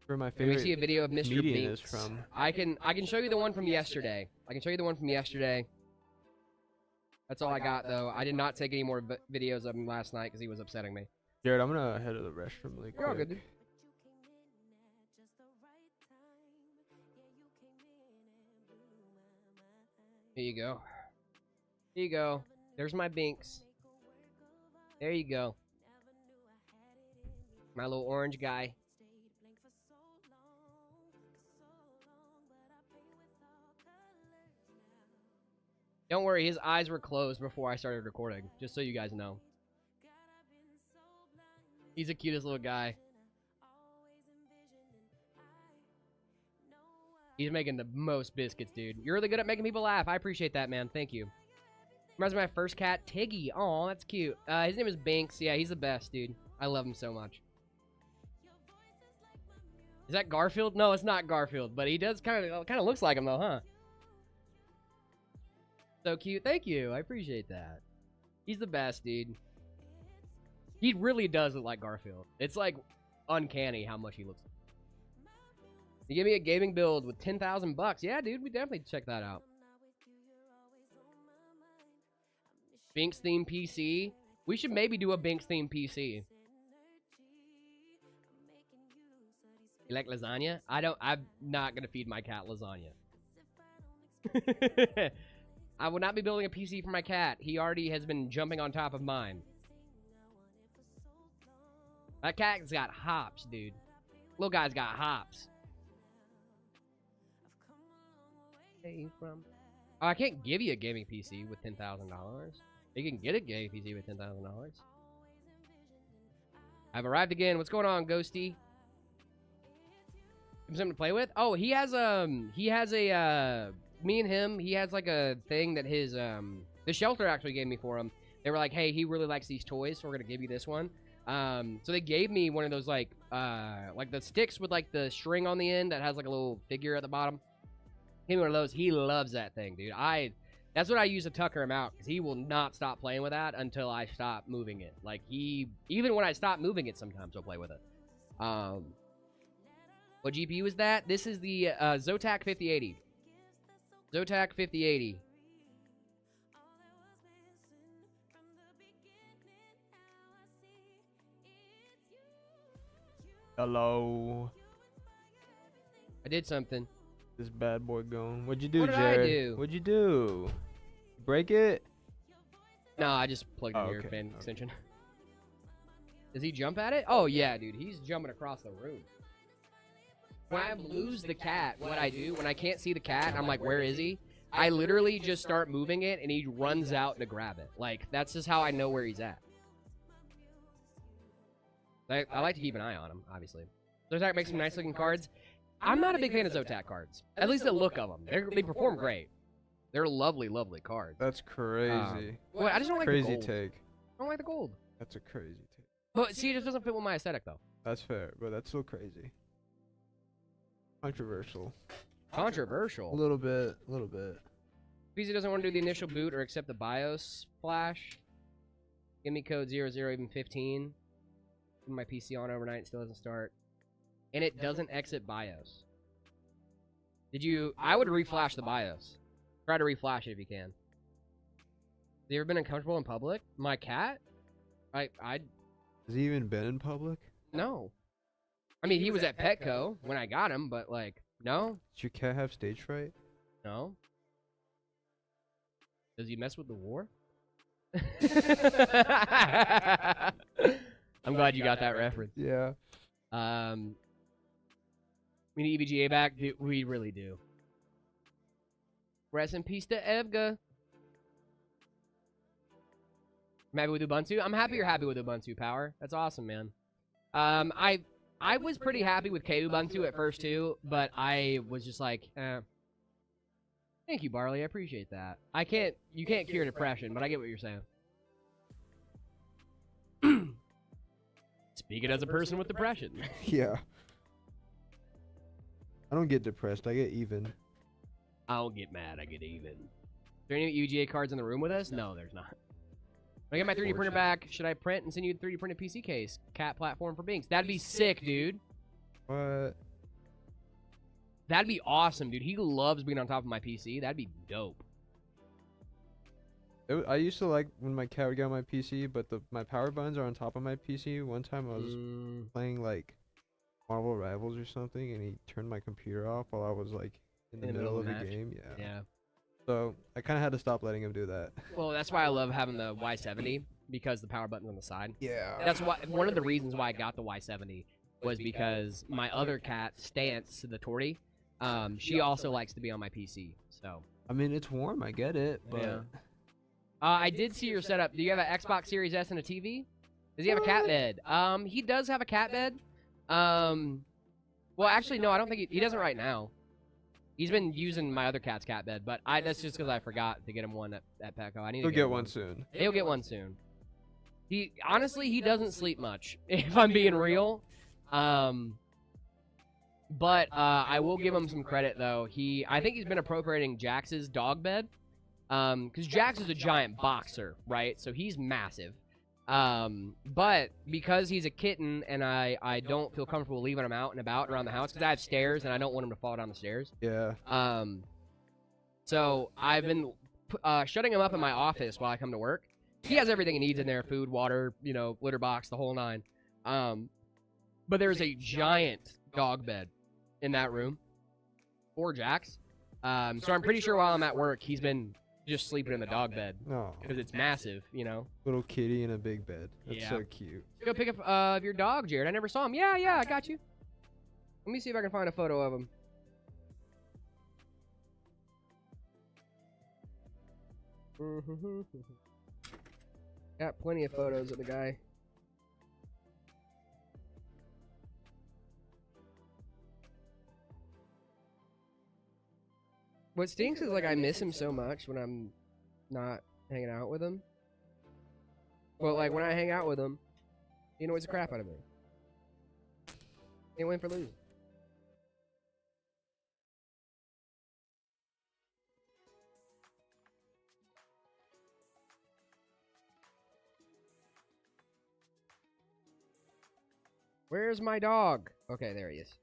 Where my Let me favorite see a video of Mr. comedian is Binks. from. I can show you the one from yesterday. That's all I got, though. I did not take any more videos of him last night because he was upsetting me. Jared, I'm gonna head to the restroom really quick. You're all good, dude. Here you go. Here you go. There's my Binks. There you go. My little orange guy. Don't worry, his eyes were closed before I started recording, just so you guys know. He's the cutest little guy. He's making the most biscuits, dude. You're really good at making people laugh. I appreciate that, man. Thank you. Reminds me of my first cat, Tiggy. Aw, that's cute. His name is Binks. Yeah, he's the best, dude. I love him so much. Is that Garfield? No, it's not Garfield, but he does kind of looks like him, though, huh? So cute. Thank you. I appreciate that. He's the best, dude. He really does look like Garfield. It's like uncanny how much he looks. You give me a gaming build with 10,000 bucks. Yeah, dude, we definitely check that out. Binks theme PC. We should maybe do a Binks theme PC. You like lasagna? I'm not gonna feed my cat lasagna. I will not be building a PC for my cat. He already has been jumping on top of mine. That cat's got hops, dude. Little guy's got hops. Oh, I can't give you a gaming PC with $10,000. You can get a gaming PC with $10,000. I've arrived again. What's going on, Ghosty? Something to play with? Oh, he has me and him, he has like a thing that his the shelter actually gave me for him. They were like, hey, he really likes these toys, so we're gonna give you this one. So they gave me one of those like the sticks with like the string on the end that has like a little figure at the bottom. Give me one of those. He loves that thing, dude. That's what I use to tucker him out, because he will not stop playing with that until I stop moving it. Like, even when I stop moving it, sometimes he'll play with it. What GPU is that? This is the Zotac 5080. Zotac 5080. Hello. I did something. This bad boy going. What'd you do, What did Jared? I do? What'd you do? Break it? No, I just plugged in your okay, fan okay. extension. Does he jump at it? Oh, yeah, dude. He's jumping across the room. When I lose the cat, what I do, when I can't see the cat, I'm like, where is he? I literally just start moving it, and he runs out to grab it. Like, that's just how I know where he's at. I like to keep an eye on him, obviously. Zotac makes some nice-looking cards. I'm not a big fan of Zotac cards. At least the look of them. They perform great. They're lovely, lovely cards. That's crazy. Well, I just don't like the Crazy gold. take. I don't like the gold. That's a crazy take. But see, it just doesn't fit with my aesthetic, though. That's fair, but that's still crazy. Controversial. Controversial. A little bit. A little bit. PC doesn't want to do the initial boot or accept the BIOS flash. Give me code 00 even 15. Put my PC on overnight, still doesn't start. And it doesn't exit BIOS. I would reflash the BIOS. Try to reflash it if you can. Have you ever been uncomfortable in public? My cat? Has he even been in public? No. I mean, he was at Petco when I got him, but like, no. Does your cat have stage fright? No. Does he mess with the war? I'm glad you got that reference. Yeah. We need EVGA back. Dude, we really do. Rest in peace to Evga. I'm happy with Ubuntu. I'm happy you're happy with Ubuntu, Power. That's awesome, man. I was pretty happy with Kubuntu at first too, but I was just like, Thank you, Barley. I appreciate that. You can't cure depression, but I get what you're saying. Speaking as a person with depression. Yeah. I don't get depressed. I get even. I don't get mad. I get even. Is there any UGA cards in the room with us? No, there's not. When I get my 3D printer back, should I print and send you the 3D printed PC case? Cat platform for Binks. That'd be sick, dude. What? That'd be awesome, dude. He loves being on top of my PC. That'd be dope. I used to like when my cat would get on my PC, but my power buttons are on top of my PC. One time I was playing like Marvel Rivals or something, and he turned my computer off while I was like in the middle of the game. Yeah. Yeah. So I kind of had to stop letting him do that. Well, that's why I love having the Y70 because the power button's on the side. Yeah. That's why one of the reasons why I got the Y70 was because my other cat, Stance, the Torty, she also likes to be on my PC. So. I mean, it's warm. I get it, but. Yeah. I did see your setup. Do you have an Xbox Series S and a TV? Does he have a cat bed? He does have a cat bed. Well, actually, no, I don't think he doesn't right now. He's been using my other cat's cat bed, but that's just because I forgot to get him one at Petco. I need to get one soon. He'll get one soon. Honestly, he doesn't sleep much, if I'm being real. But I will give him some credit though. I think he's been appropriating Jax's dog bed. Because Jax is a giant boxer, right? So he's massive. But because he's a kitten and I don't feel comfortable leaving him out and about around the house because I have stairs and I don't want him to fall down the stairs. Yeah. So I've been shutting him up in my office while I come to work. He has everything he needs in there: food, water, litter box, the whole nine. But there's a giant dog bed in that room for Jax. So I'm pretty sure while I'm at work, he's been just sleeping in the dog bed. No. Because it's massive, Little kitty in a big bed. That's Yeah. so cute. Go pick up your dog, Jared. I never saw him. Yeah, I got you. Let me see if I can find a photo of him. Got plenty of photos of the guy. What stinks is like I miss him so much when I'm not hanging out with him. Well, like when I hang out with him, he annoys the crap out of me. Ain't win for losing. Where's my dog? Okay, there he is.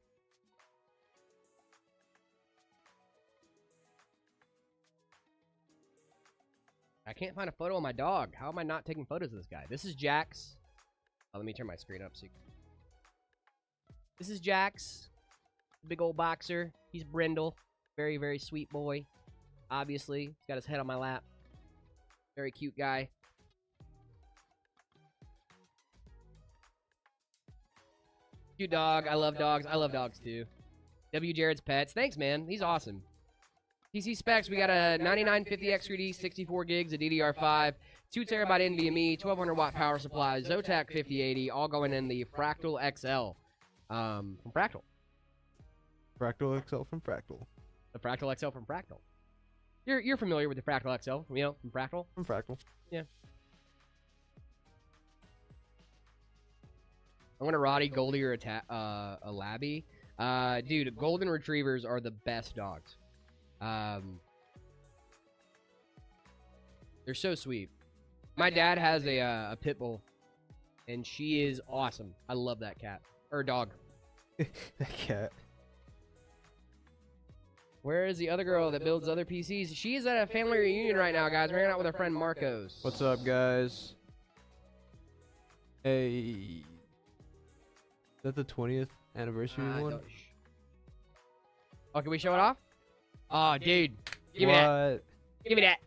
I can't find a photo of my dog. How am I not taking photos of this guy? This is Jax. Oh, let me turn my screen up so you can... This is Jax. Big old boxer. He's brindle. Very, very sweet boy. Obviously. He's got his head on my lap. Very cute guy. Cute dog. I love dogs. I love dogs too. W. Jared's Pets. Thanks, man. He's awesome. PC specs, we got a 9950 X3D, 64 gigs, a DDR5, 2 terabyte NVMe, 1200 watt power supply, Zotac 5080, all going in the Fractal XL from Fractal. Fractal XL from Fractal. The Fractal XL from Fractal. You're familiar with the Fractal XL, from Fractal? From Fractal. Yeah. I'm gonna Roddy, Goldie, or a Labby. Dude, golden retrievers are the best dogs. They're so sweet. My dad has a pit bull, and she is awesome. I love that cat or dog. That cat. Where is the other girl that builds other PCs? She's at a family reunion right now, guys. We're hanging out with our friend Marcos. What's up, guys? Hey. Is that the 20th anniversary one? Oh, can we show it off? Oh, dude. Give me What? that. Give me that.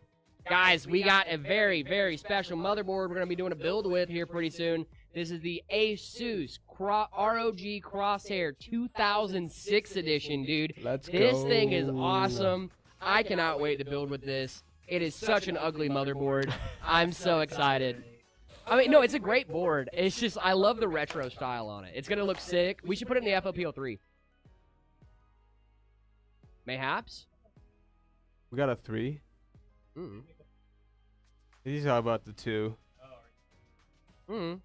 Guys, we got a very, very special motherboard we're going to be doing a build with here pretty soon. This is the Asus ROG Crosshair 2006 edition, dude. Let's go. This thing is awesome. I cannot wait to build with this. It is such an ugly motherboard. I'm so excited. I mean, no, it's a great board. It's just, I love the retro style on it. It's going to look sick. We should put it in the FOPO3. Mayhaps? We got a 3. Mm. He's all about the 2. Mm.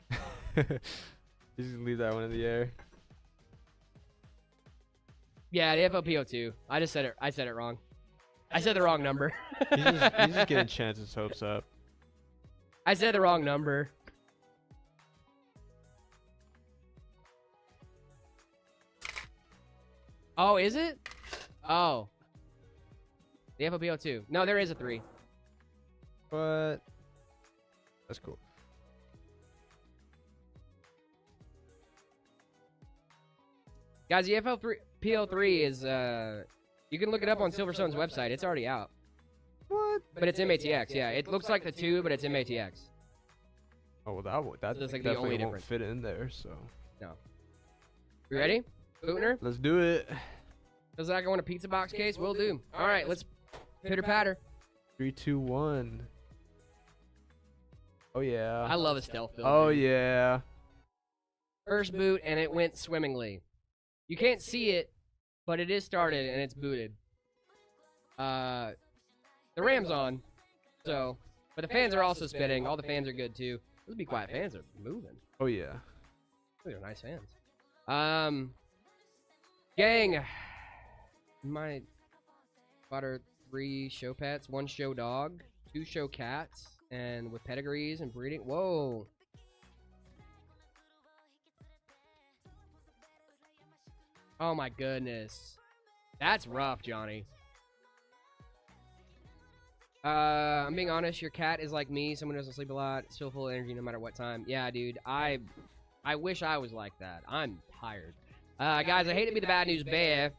Just leave that one in the air. Yeah, the FOPO2. I said it wrong. I said the wrong number. He's just getting Chance's hopes up. I said the wrong number. Oh, is it? Oh. The FOPO2. No, there is a 3. But that's cool. Guys, the FLPO3 is, you can look it up on Silverstone's website. It's already out. What? But it's MATX, yeah. It looks like the 2, but it's MATX. Oh, well, that That's like the definitely only won't difference. fit in there, so. No. You ready? Bootner? Let's do it. Does that go in a pizza box case? Will do. All right, let's pitter patter. 3, 2, 1. Oh, yeah. I love a stealth build. Oh, dude. yeah. First boot, and it went swimmingly. You can't see it, but it is started, and it's booted. The ram's on, so... But the fans are also spinning. All the fans are good, too. Those Be Quiet fans are moving. Oh, yeah. Those are nice fans. Gang. My butter 3 show pets, 1 show dog, 2 show cats, and with pedigrees and breeding. Whoa. Oh my goodness. That's rough, Johnny. I'm being honest, your cat is like me, someone who doesn't sleep a lot, still full of energy no matter what time. Yeah, dude, I wish I was like that. I'm tired. Guys, I hate to be the bad news bear,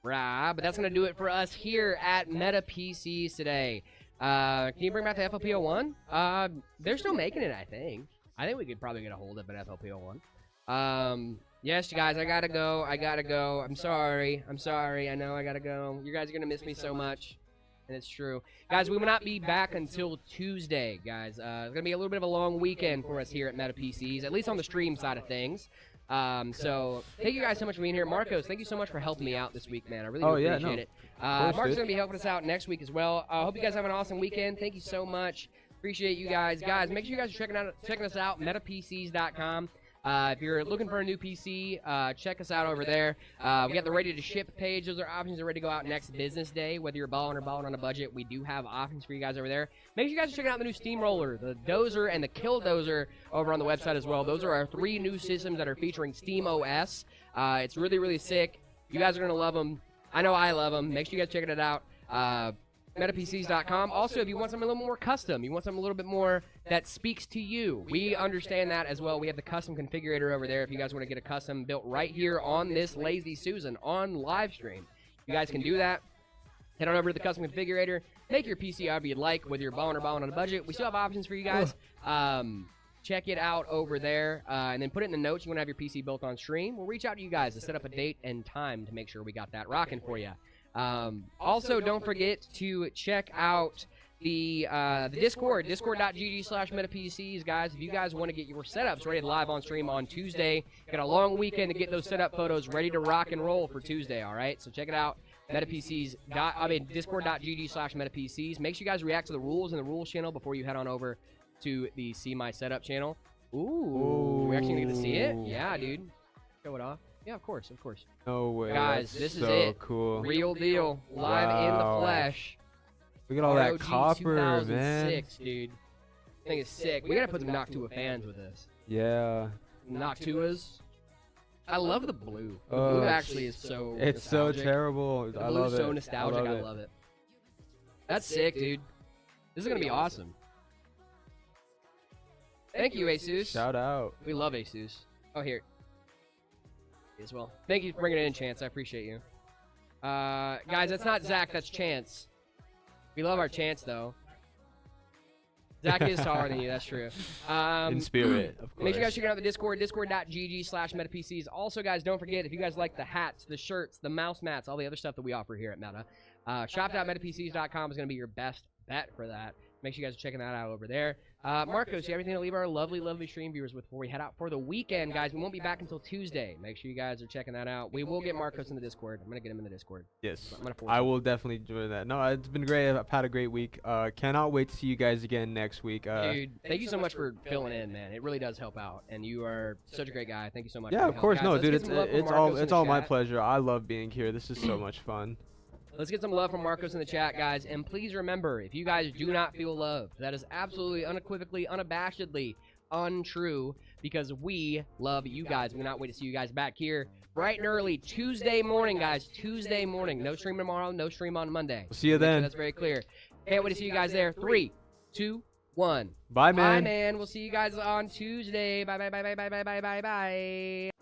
rah, but that's going to do it for us here at Meta PCs today. Can you bring back the FLPO1? They're still making it, I think. I think we could probably get a hold of an FLPO1. Yes, guys, I gotta go. I'm sorry. I know I gotta go. You guys are going to miss me so much. And it's true. Guys, we will not be back until Tuesday, guys. It's going to be a little bit of a long weekend for us here at Meta PCs, at least on the stream side of things. So, thank you guys so much for being here. Marcos, thank you so much for helping me out this week, man. I really do appreciate it. Marcos is going to be helping us out next week as well. I hope you guys have an awesome weekend. Thank you so much. Appreciate you guys. Guys, make sure you guys are checking us out, metapcs.com. If you're looking for a new PC, check us out over there. We got the ready to ship page. Those are options that are ready to go out next business day. Whether you're balling or balling on a budget, we do have options for you guys over there. Make sure you guys are checking out the new Steamroller, the Dozer, and the Kill Dozer over on the website as well. Those are our 3 new systems that are featuring Steam OS. It's really, really sick. You guys are going to love them. I know I love them. Make sure you guys checking it out. MetaPCs.com. Also, if you want something a little more custom, you want something a little bit more that speaks to you, we understand that as well. We have the custom configurator over there if you guys want to get a custom built right here on this Lazy Susan on live stream. You guys can do that. Head on over to the custom configurator. Make your PC however you'd like, whether you're balling or balling on a budget. We still have options for you guys. Check it out over there, and then put it in the notes. You want to have your PC built on stream. We'll reach out to you guys to set up a date and time to make sure we got that rocking for you. Also, don't forget to check out the Discord, discord.gg/metapcs, guys. If you guys want to get your setups ready live on stream on Tuesday, got a long weekend to get those setup photos ready to rock and roll for Tuesday, all right? So check it out, discord.gg/metapcs. Make sure you guys react to the rules in the rules channel before you head on over to the See My Setup channel. Ooh. We actually get to see it? Yeah, dude. Show it off. Yeah, of course. No way. Guys, that's this is so it. Cool. Real deal. Live in the flesh. Look at all that ROG copper, 2006, dude. I think it's sick. We gotta put some Noctua fans with this. Yeah. Noctuas. I love the blue. The Oh, blue actually is so It's so nostalgic. terrible. The I blue's love it. so nostalgic. I it. love it. That's sick, dude. This is gonna be awesome. Thank you, Asus. Shout out. We love Asus. Oh, here. As well. Thank you for bringing it in, Chance. I appreciate you. Guys, that's not Zach. That's Chance. We love our Chance, though. Zach is taller than you. That's true. In spirit, of course. Make sure you guys check out the Discord, discord.gg/metapcs. Also, guys, don't forget, if you guys like the hats, the shirts, the mouse mats, all the other stuff that we offer here at Meta, shop.metapcs.com is going to be your best bet for that. Make sure you guys are checking that out over there. Marcos, you have anything to leave our lovely, lovely stream viewers with before we head out for the weekend, guys? We won't be back until Tuesday. Make sure you guys are checking that out. We will get Marcos in the Discord. I'm going to get him in the Discord. Yes. I'm gonna force I him. will definitely join that. No, it's been great. I've had a great week. Cannot wait to see you guys again next week. Dude, thank you so much for filling in, man. It really does help out, and you are such a great guy. Thank you so much. Yeah, for of your course. help. No, Guys, dude, let's get some love from Marcos in it's the all my chat. pleasure. I love being here. This is so much fun. Let's get some love from Marcos in the chat, guys. And please remember, if you guys do not feel loved, that is absolutely, unequivocally, unabashedly untrue, because we love you guys. We cannot wait to see you guys back here bright and early Tuesday morning, guys. Tuesday morning. No stream tomorrow, no stream on Monday. We'll see you then. That's very clear. Can't wait to see you guys there. 3, 2, 1. Bye, man. Bye, man. We'll see you guys on Tuesday. Bye, bye, bye, bye, bye, bye, bye, bye, bye.